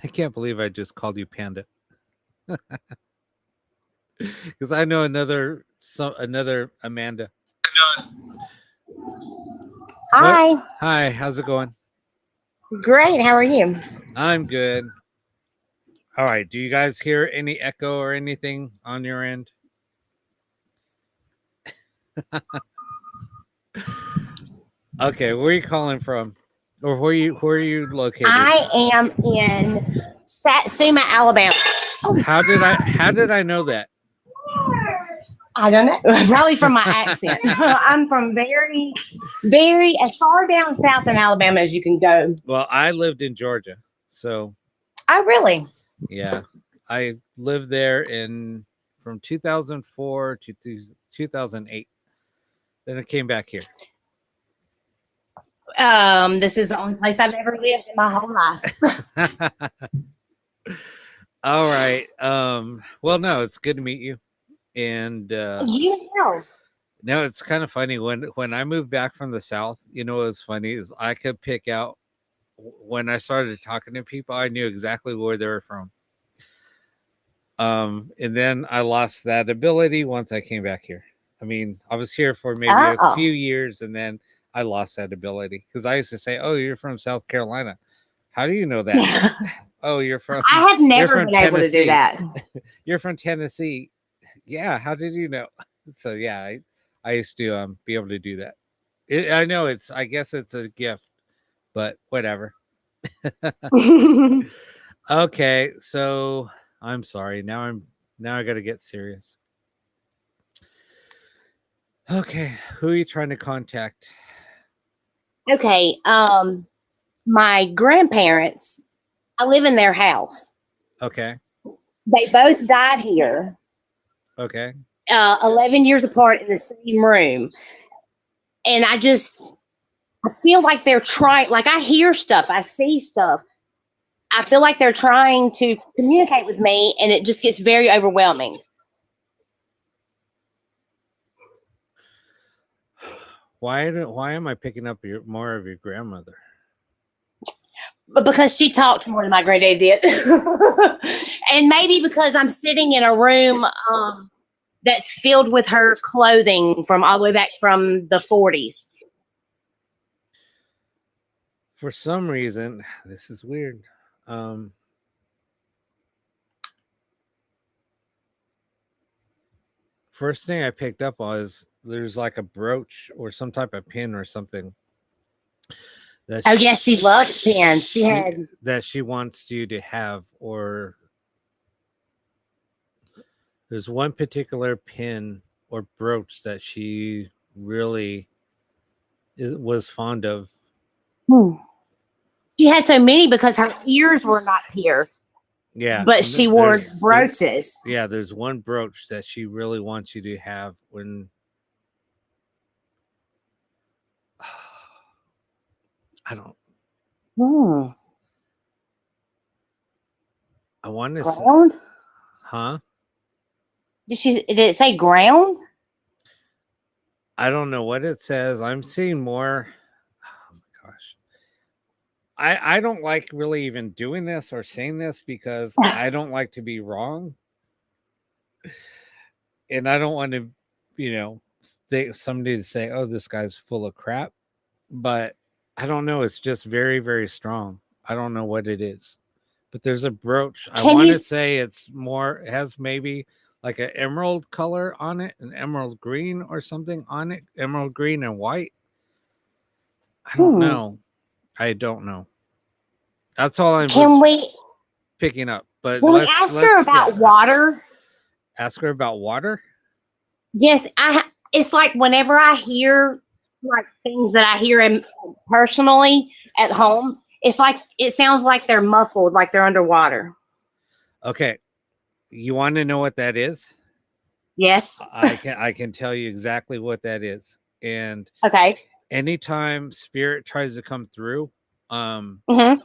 I can't believe I just called you Panda. Because I know another Amanda. Hi. What? Hi, how's it going? Great. How are you? I'm good. All right. Do you guys hear any echo or anything on your end? Okay, where are you calling from? Or where are you located? I am in Satsuma, Alabama. Oh. How did I know that? I don't know. Probably from my accent. I'm from very, very as far down south in Alabama as you can go. Well, I lived in Georgia, so. Oh, really? Yeah, I lived there from 2004 to 2008. Then I came back here. This is the only place I've ever lived in my whole life. All right. Well, no, it's good to meet you. And you know. No, it's kind of funny when I moved back from the South. You know, what's funny is I could pick out when I started talking to people. I knew exactly where they were from. And then I lost that ability once I came back here. I mean, I was here for maybe a few years, and then I lost that ability because I used to say, "Oh, you're from South Carolina. How do you know that?" Oh, you're from. I have never been able to do that. You're from Tennessee. Yeah, how did you know? So yeah, I used to be able to do that. I know I guess it's a gift, but whatever. Okay, so I'm sorry. Now I got to get serious. Okay, who are you trying to contact? Okay, my grandparents, I live in their house. Okay. They both died here. Okay. 11 years apart in the same room. And I feel like they're trying, like I hear stuff, I see stuff. I feel like they're trying to communicate with me, and it just gets very overwhelming. Why am I picking up more of your grandmother? But because she talked more than my granddad did. And maybe because I'm sitting in a room that's filled with her clothing from all the way back from the 40s. For some reason, this is weird. First thing I picked up was there's like a brooch or some type of pin or something. Yes, she loves pins. That she wants you to have, or there's one particular pin or brooch that she really was fond of. She had so many because her ears were not pierced. Yeah. But she wore brooches. There's one brooch that she really wants you to have when I don't. I want to ground. Huh? Did it say ground? I don't know what it says. I'm seeing more. Oh my gosh. I don't like really even doing this or saying this because I don't like to be wrong. And I don't want to, somebody to say, "Oh, this guy's full of crap." But I don't know. It's just very, very strong. I don't know what it is. But there's a brooch. I want to say it has maybe like an emerald color on it, an emerald green or something on it, emerald green and white. I don't know. I don't know. That's all I'm picking up. But can we ask her about water? Ask her about water? Yes, it's like whenever I hear like things that I hear personally at home, it sounds like they're muffled, like they're underwater. Okay. You want to know what that is? Yes. I can tell you exactly what that is. And Okay. anytime spirit tries to come through, Mm-hmm.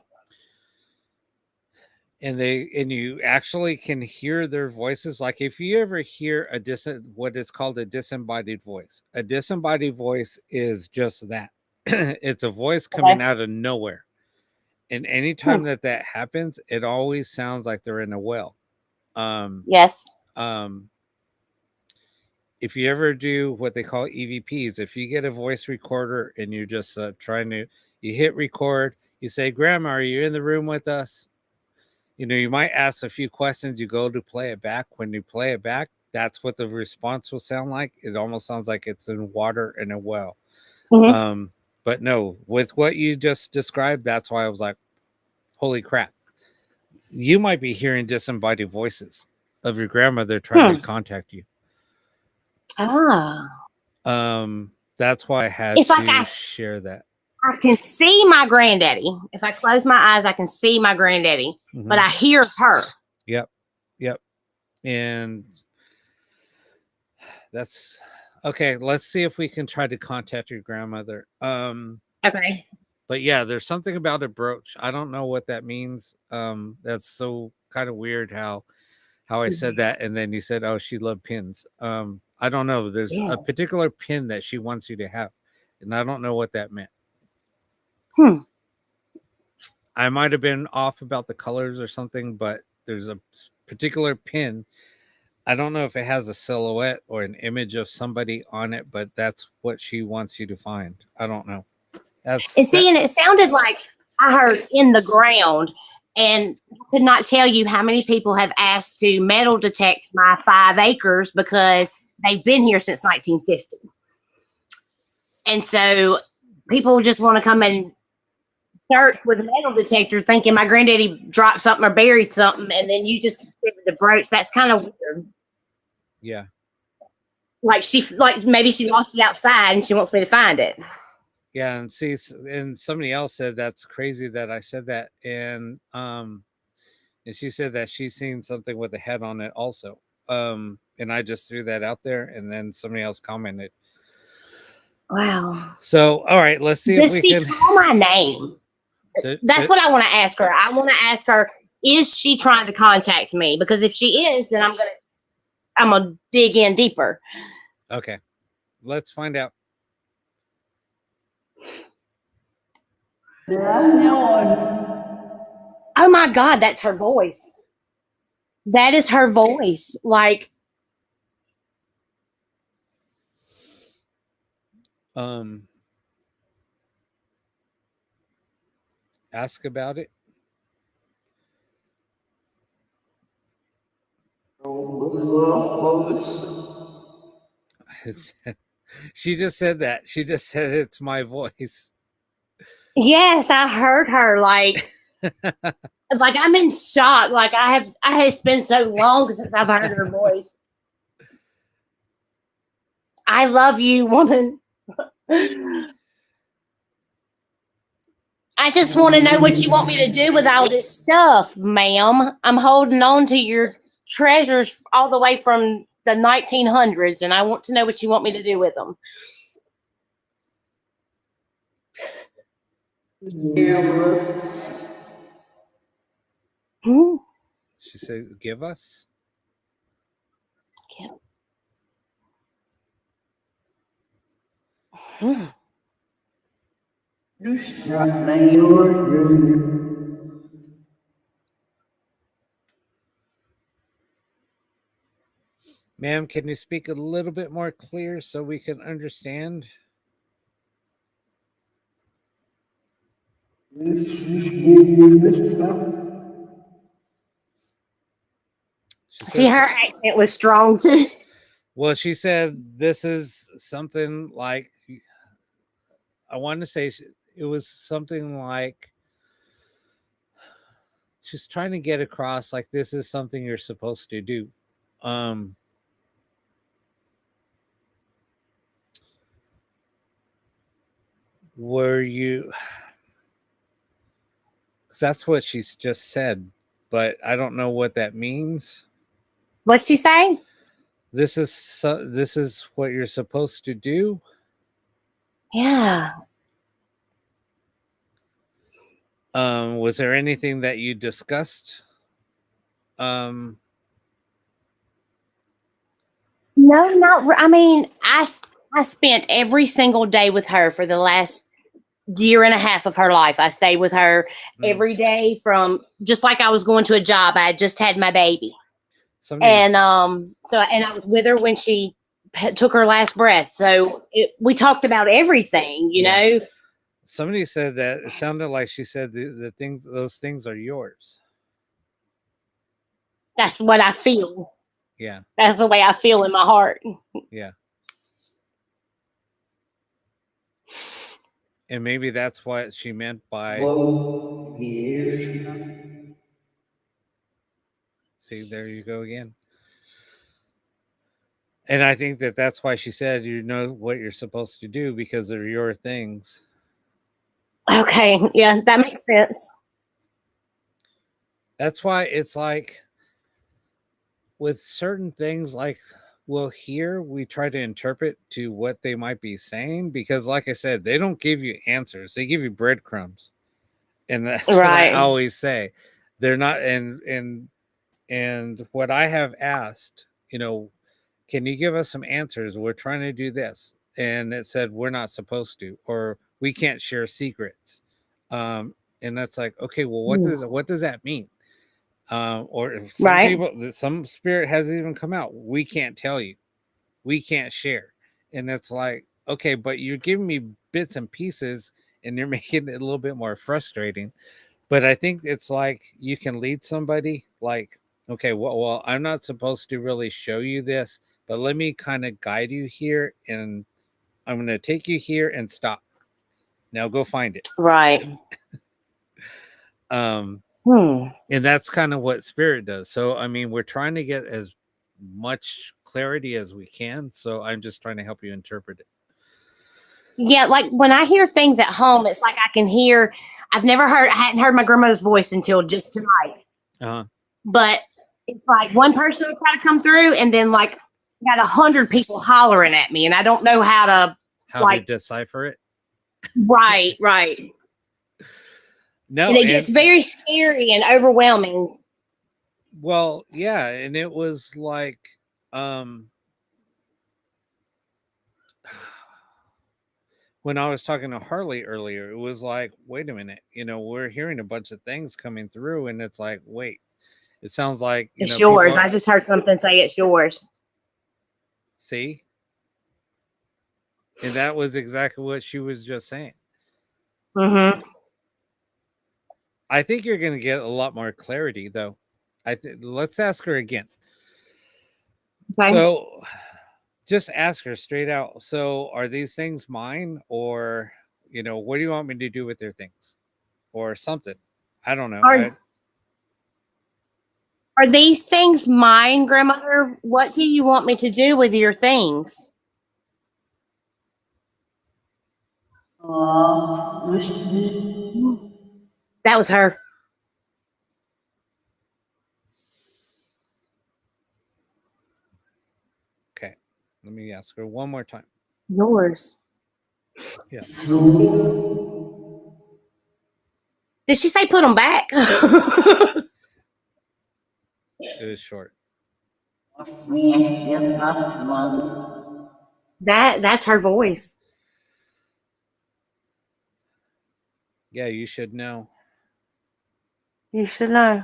and you actually can hear their voices. Like if you ever hear what is called a disembodied voice is just that. It's a voice coming out of nowhere. And anytime that happens, it always sounds like they're in a well. Yes. If you ever do what they call EVPs, if you get a voice recorder and you're just you hit record, you say, "Grandma, are you in the room with us?" You might ask a few questions. You go to play it back. When you play it back, that's what the response will sound like. It almost sounds like it's in water in a well. Mm-hmm. But no, with what you just described, that's why I was like, holy crap. You might be hearing disembodied voices of your grandmother trying to contact you. That's why I had to share that. I can see my granddaddy. If I close my eyes, I can see my granddaddy, but I hear her. Yep. And that's okay. Let's see if we can try to contact your grandmother. Okay. But yeah, there's something about a brooch. I don't know what that means. That's so kind of weird how I said that, and then you said, "Oh, she loved pins." I don't know. There's a particular pin that she wants you to have, and I don't know what that meant. I might have been off about the colors or something, but there's a particular pin. I don't know if it has a silhouette or an image of somebody on it, but that's what she wants you to find. I don't know. And it sounded like I heard in the ground, and I could not tell you how many people have asked to metal detect my 5 acres because they've been here since 1950. And so people just want to come and search with a metal detector thinking my granddaddy dropped something or buried something, and then you just consider the brooch. That's kind of weird. Yeah. Like maybe she lost it outside and she wants me to find it. Yeah, and somebody else said that's crazy that I said that, and she said that she's seen something with a head on it also, and I just threw that out there, and then somebody else commented. Wow. So, all right, let's see if we can call my name. That's what I want to ask her. I want to ask her: is she trying to contact me? Because if she is, then I'm gonna dig in deeper. Okay, let's find out. Oh my God, that's her voice. That is her voice. Like, ask about it. She just said that. She just said it's my voice. Yes, I heard her. Like I'm in shock. Like it's been so long since I've heard her voice. I love you, woman. I just want to know what you want me to do with all this stuff, ma'am. I'm holding on to your treasures all the way from the 1900s, and I want to know what you want me to do with them. She said, "Give us." Ma'am, can you speak a little bit more clear so we can understand? See, her accent was strong too. Well, she said this is something like, I want to say it was something like she's trying to get across like this is something you're supposed to do. Were you, because that's what she's just said, but I don't know what that means. What's she saying? this is what you're supposed to do. Yeah. Was there anything that you discussed? No, I mean, I spent every single day with her for the last year and a half of her life. I stayed with her every day from just like I was going to a job. I had just had my baby. And I was with her when she took her last breath. So we talked about everything, you know. Somebody said that it sounded like she said those things are yours. That's what I feel. Yeah. That's the way I feel in my heart. Yeah. And maybe that's what she meant by. See, there you go again. And I think that's why she said, you know what you're supposed to do because they're your things. Okay. Yeah, that makes sense. That's why it's like with certain things, like we try to interpret to what they might be saying, because like I said, they don't give you answers. They give you breadcrumbs. And that's what I always say. They're not, and what I have asked, you know, can you give us some answers? We're trying to do this. And it said, we're not supposed to, or we can't share secrets. And that's like, okay, well, what does that mean? Or some people, some spirit has even come out. We can't tell you, we can't share. And it's like, okay, but you're giving me bits and pieces and you're making it a little bit more frustrating. But I think it's like you can lead somebody like, okay, well, I'm not supposed to really show you this, but let me kind of guide you here, and I'm going to take you here and stop. Now go find it. Right. And that's kind of what spirit does. So, I mean, we're trying to get as much clarity as we can. So I'm just trying to help you interpret it. Yeah, like when I hear things at home, it's like I can hear. I hadn't heard my grandmother's voice until just tonight. But it's like one person will try to come through, and then like got 100 people hollering at me, and I don't know how to decipher it. Right. No, and it gets very scary and overwhelming. Well, yeah, and it was like, when I was talking to Harley earlier, it was like, wait a minute, you know, we're hearing a bunch of things coming through, and it's like, wait, it sounds like it's yours. I just heard something say it's yours. See? And that was exactly what she was just saying. I think you're going to get a lot more clarity, though. Let's ask her again. Okay. So just ask her straight out. So are these things mine, or, you know, what do you want me to do with their things, or something? I don't know. Are these things mine, grandmother? What do you want me to do with your things? That was her. Okay. Let me ask her one more time. Yours. Yes. Did she say put them back? It was short. That's her voice. Yeah, you should know. You should know.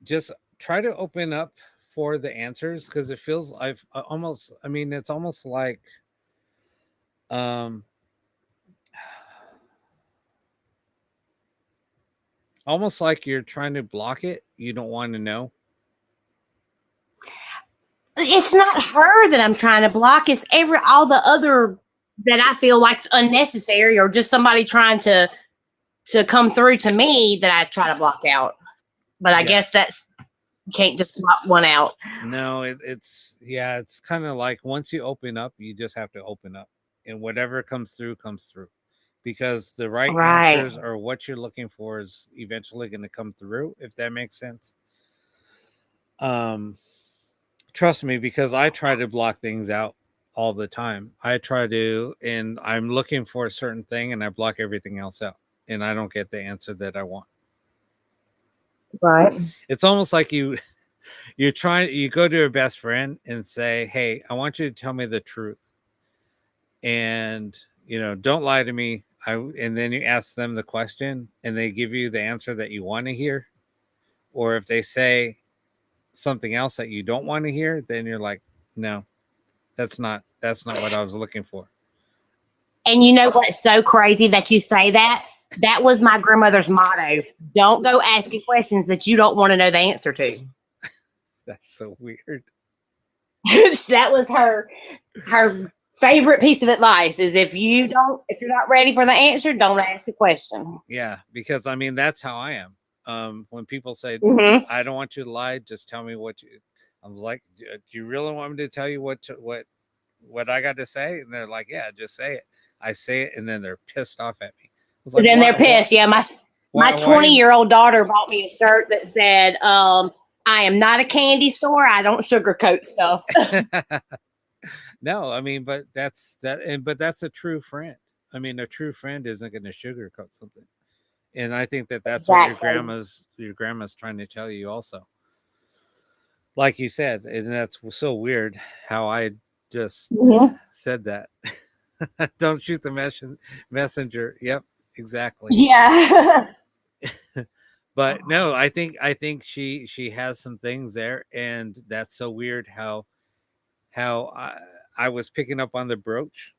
Just try to open up for the answers, because it feels it's almost like almost like you're trying to block it. You don't want to know. It's not her that I'm trying to block. It's all the other that I feel like's unnecessary, or just somebody trying to come through to me that I try to block out. But I guess you can't just block one out. No, it's kind of like once you open up, you just have to open up, and whatever comes through comes through. because the right Right. answers or what you're looking for is eventually going to come through, if that makes sense. Trust me, because I try to block things out all the time. I try to, and I'm looking for a certain thing and I block everything else out and I don't get the answer that I want. Right. It's almost like you go to your best friend and say, hey, I want you to tell me the truth. And, don't lie to me. And then you ask them the question and they give you the answer that you want to hear. Or if they say something else that you don't want to hear, then you're like, no, that's not what I was looking for. And you know what's so crazy that you say that? That was my grandmother's motto. Don't go asking questions that you don't want to know the answer to. That's so weird. That was her favorite piece of advice is if you're not ready for the answer, don't ask the question. Yeah, because I mean that's how I am. When people say I don't want you to lie, just tell me what you. I was like, do you really want me to tell you what I got to say? And they're like, yeah, just say it. I say it, and then they're pissed off at me. I was like, Then they're pissed. Yeah, my 20-year-old daughter bought me a shirt that said, "I am not a candy store. I don't sugarcoat stuff." No, I mean, but that's a true friend. I mean, a true friend isn't going to sugarcoat something, and I think that's what your grandma's trying to tell you also. Like you said, and that's so weird how I just said that. Don't shoot the messenger. Yep, exactly. Yeah. But no, I think she has some things there, and that's so weird how I was picking up on the brooch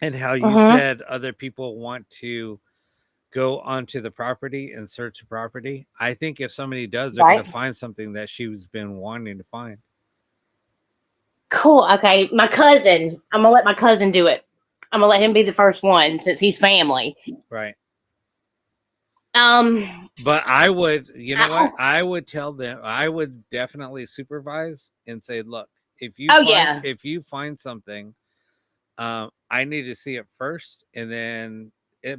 and how you said other people want to go onto the property and search the property. I think if somebody does, they're going to find something that she's been wanting to find. Cool. Okay. I'm going to let my cousin do it. I'm going to let him be the first one since he's family. Right. But I would, what? I would tell them, I would definitely supervise and say, look, if you find something, I need to see it first. And then,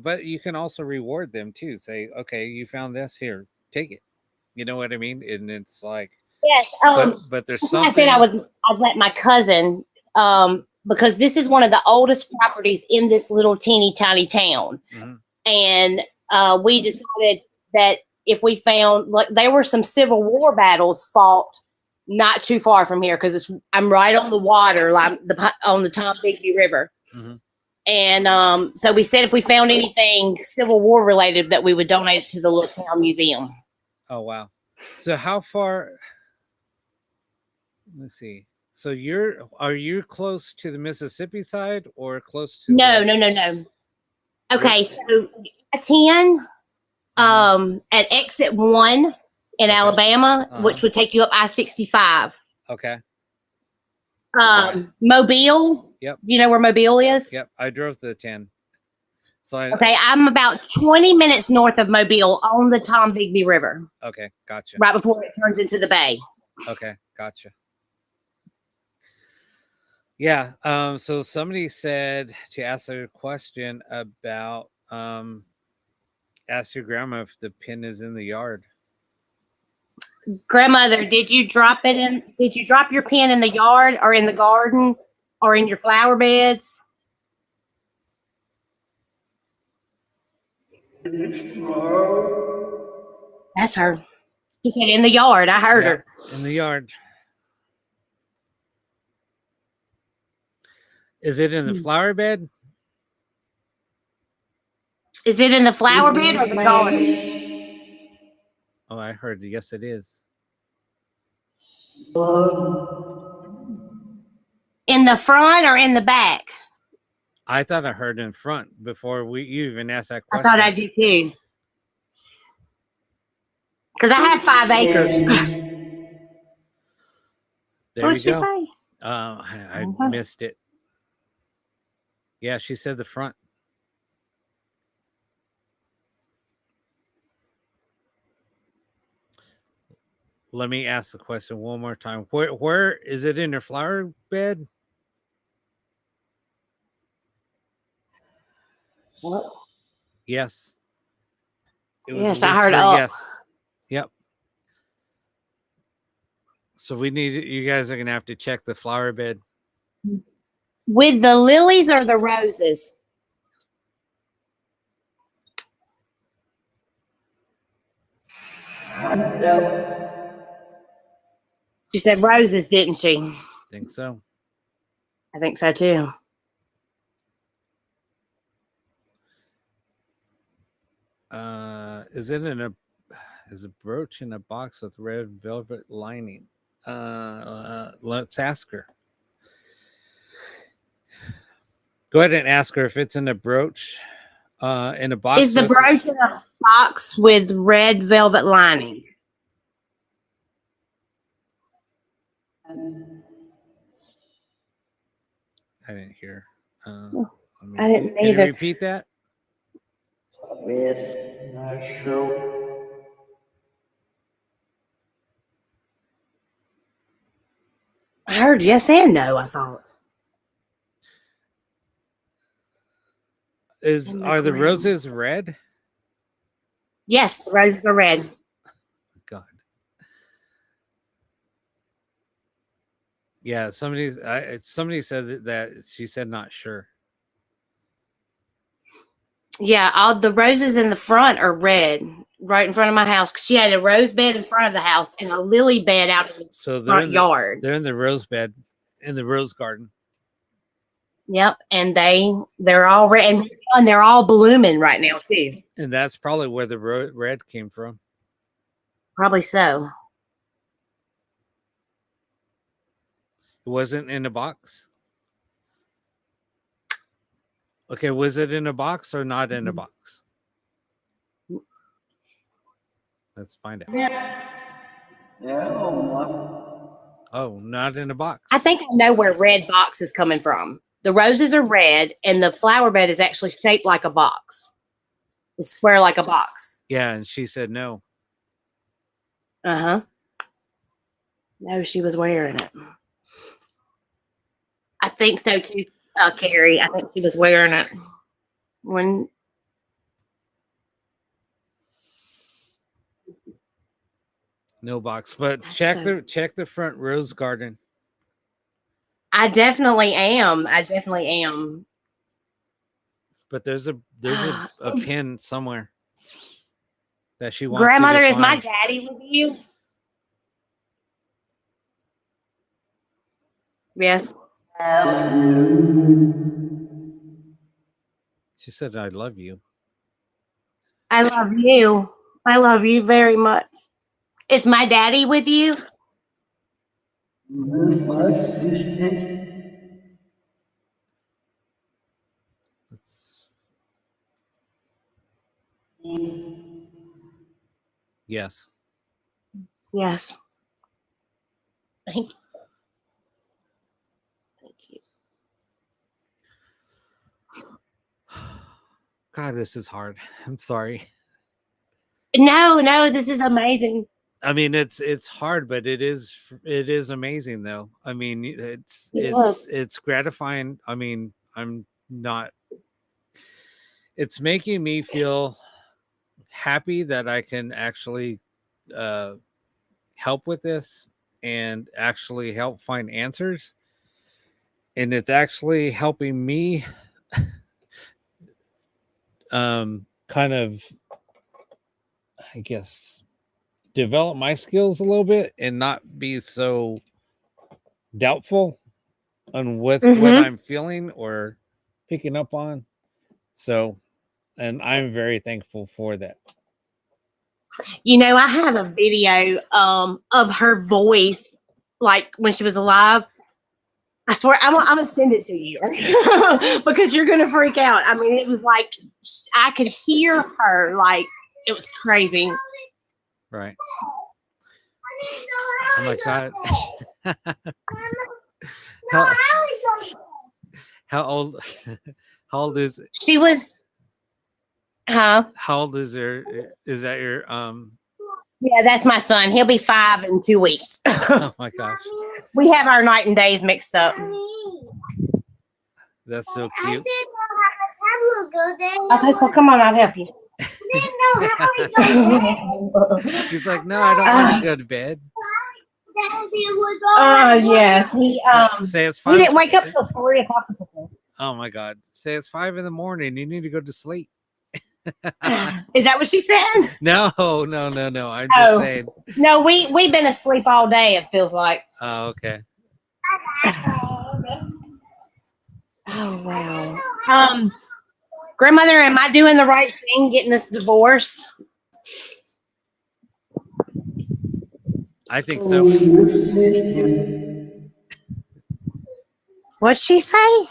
but you can also reward them too. Say, okay, you found this, here, take it. You know what I mean? And it's like, yes. But there's something. I said I'd let my cousin, because this is one of the oldest properties in this little teeny tiny town. And we decided that if we found, like, there were some Civil War battles fought not too far from here because I'm right on the water, like on the Tombigbee River. And so we said if we found anything Civil War related that we would donate it to the little town museum. Oh, wow. So how far? Let's see. So are you close to the Mississippi side or close to? No. Okay, so 10 at exit 1 in Alabama, which would take you up I-65. Okay. Mobile. Yep. Do you know where Mobile is? Yep. I drove to the 10. So I'm about 20 minutes north of Mobile on the Tombigbee River. Okay, gotcha. Right before it turns into the bay. Okay, gotcha. Yeah. So somebody said to ask a question about ask your grandma if the pin is in the yard. Grandmother, did you drop your pin in the yard or in the garden or in your flower beds? That's her. She said in the yard. I heard her. In the yard. Is it in the flower bed? Is it in the flower bed or the garden? Oh, I heard. Yes, it is. In the front or in the back? I thought I heard in front before you even asked that question. I thought I did too. Because I have 5 acres. There What'd you she go. say? I missed it. Yeah, she said the front. Let me ask the question one more time. Where is it in your flower bed? Yes. It was Yes, a I heard whisper up. yes. Yep. So we need, you guys are gonna have to check the flower bed. With the lilies or the roses? She said roses, didn't she? Think so. I think so too. Is it in a is a brooch in a box with red velvet lining? Let's ask her. Go ahead and ask her if it's in a brooch, in a box. Is the brooch in a box with red velvet lining? I didn't hear. I didn't Can you either. repeat that? I heard yes and no, I thought. Are the roses red? Yes, the roses are red. God. Yeah, somebody said that she said not sure. Yeah, all the roses in the front are red, right in front of my house. 'Cause she had a rose bed in front of the house and a lily bed out in the front yard. They're in the rose bed, in the rose garden. Yep, and they're all red, and they're all blooming right now too. And that's probably where the red came from. Probably so. It wasn't in a box. Okay, was it in a box or not in a box? Let's find out. Oh, not in a box. I think I know where red box is coming from. The roses are red, and the flower bed is actually shaped like a box. It's square like a box. Yeah, and she said no. Uh-huh. No, she was wearing it. I think so too, Carrie. I think she was wearing it when. No box, but check the front rose garden. I definitely am. But there's a pin somewhere that she wants. you to Grandmother, is my find. daddy with you? Yes. She said, "I love you." I love you. I love you very much. Is my daddy with you? Yes. Yes. Thank you. God, this is hard. I'm sorry. No, this is amazing. I mean, it's hard, but it is amazing though. I mean, it's gratifying. I mean, it's making me feel happy that I can actually help with this and actually help find answers. And it's actually helping me kind of, I guess, develop my skills a little bit and not be so doubtful on what I'm feeling or picking up on. So, and I'm very thankful for that. You know, I have a video of her voice, like when she was alive. I swear, I'm gonna send it to you because you're gonna freak out. I mean, it was like I could hear her, like it was crazy. Right. Oh my God. How old is it? She was, huh? How old is that your Yeah, that's my son. He'll be 5 in 2 weeks. Oh my gosh. We have our night and days mixed up. That's so cute. to go there. Okay, well, come on, I'll help you. Didn't know how to go there. He's like, no, I don't want to go to bed. Daddy was Yes, he Say it's he 5. didn't wake up till 3 o'clock. Oh my God. Say it's 5 in the morning. You need to go to sleep. Is that what she said? No. I'm just Oh. saying. No, we've been asleep all day. It feels like. Oh, okay. Oh wow. Grandmother, am I doing the right thing getting this divorce? I think so. What'd she say?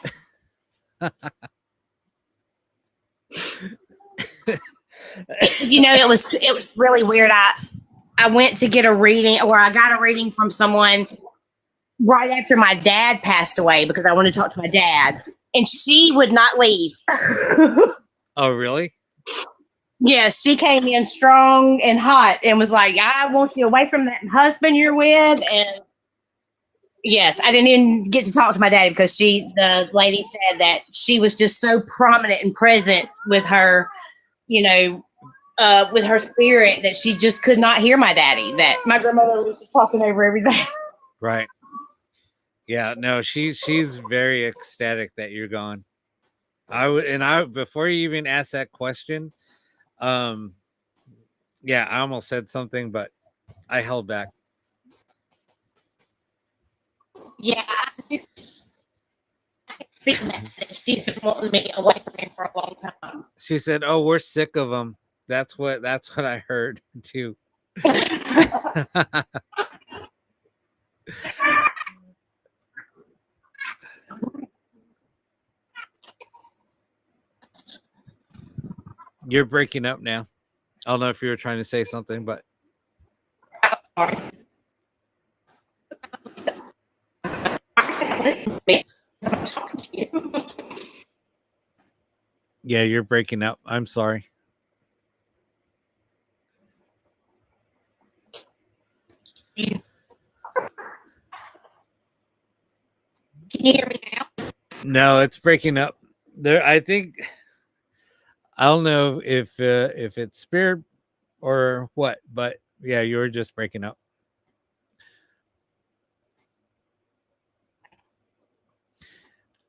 You know, it was really weird. I went to get a reading, or I got a reading from someone right after my dad passed away because I wanted to talk to my dad, and she would not leave. Oh, really? Yes, she came in strong and hot and was like, I want you away from that husband you're with. And yes, I didn't even get to talk to my daddy because the lady said that she was just so prominent and present with her, you know, with her spirit that she just could not hear my daddy, that my grandmother was just talking over everything. Right. Yeah, no, she's very ecstatic that you're gone. I before you even asked that question, yeah, I almost said something, but I held back. Yeah, I feel that she's been wanting me away from him for a long time. She said, "Oh, we're sick of them." That's what I heard too. You're breaking up now. I don't know if you were trying to say something, but yeah, you're breaking up. I'm sorry. Can you hear me now? No, it's breaking up. There, I think I don't know if it's spirit or what, but yeah, you were just breaking up.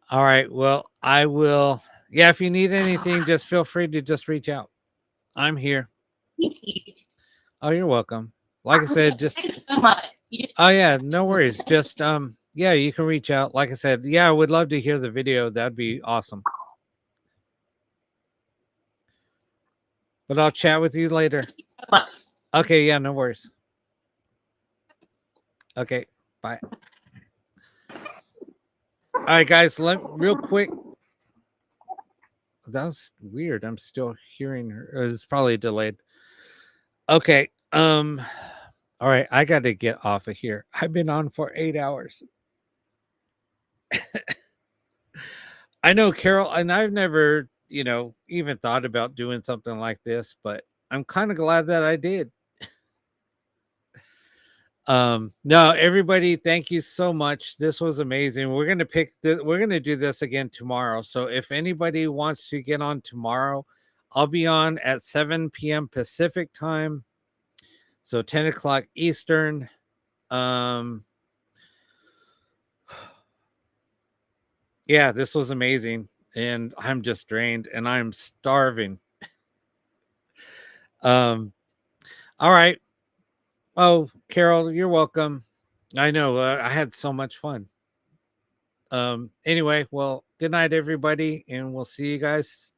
All right. Well, I will. Yeah, if you need anything, just feel free to just reach out. I'm here. Oh, you're welcome. Like I said, just Thanks so much. oh yeah, no worries. Just yeah, you can reach out. Like I said, yeah, I would love to hear the video. That'd be awesome. But I'll chat with you later. Okay, yeah, no worries. Okay, bye. All right, guys, real quick. That was weird. I'm still hearing her. It's probably delayed. Okay. All right, I got to get off of here. I've been on for 8 hours. I know, Carol, and I've never, even thought about doing something like this, but I'm kind of glad that I did. No, everybody, thank you so much. This was amazing. We're going to do this again tomorrow. So if anybody wants to get on tomorrow, I'll be on at 7 p.m. Pacific time. So 10 o'clock Eastern. Yeah, this was amazing. And I'm just drained and I'm starving. All right. Oh, Carol, you're welcome. I know. I had so much fun. Anyway, well, good night, everybody. And we'll see you guys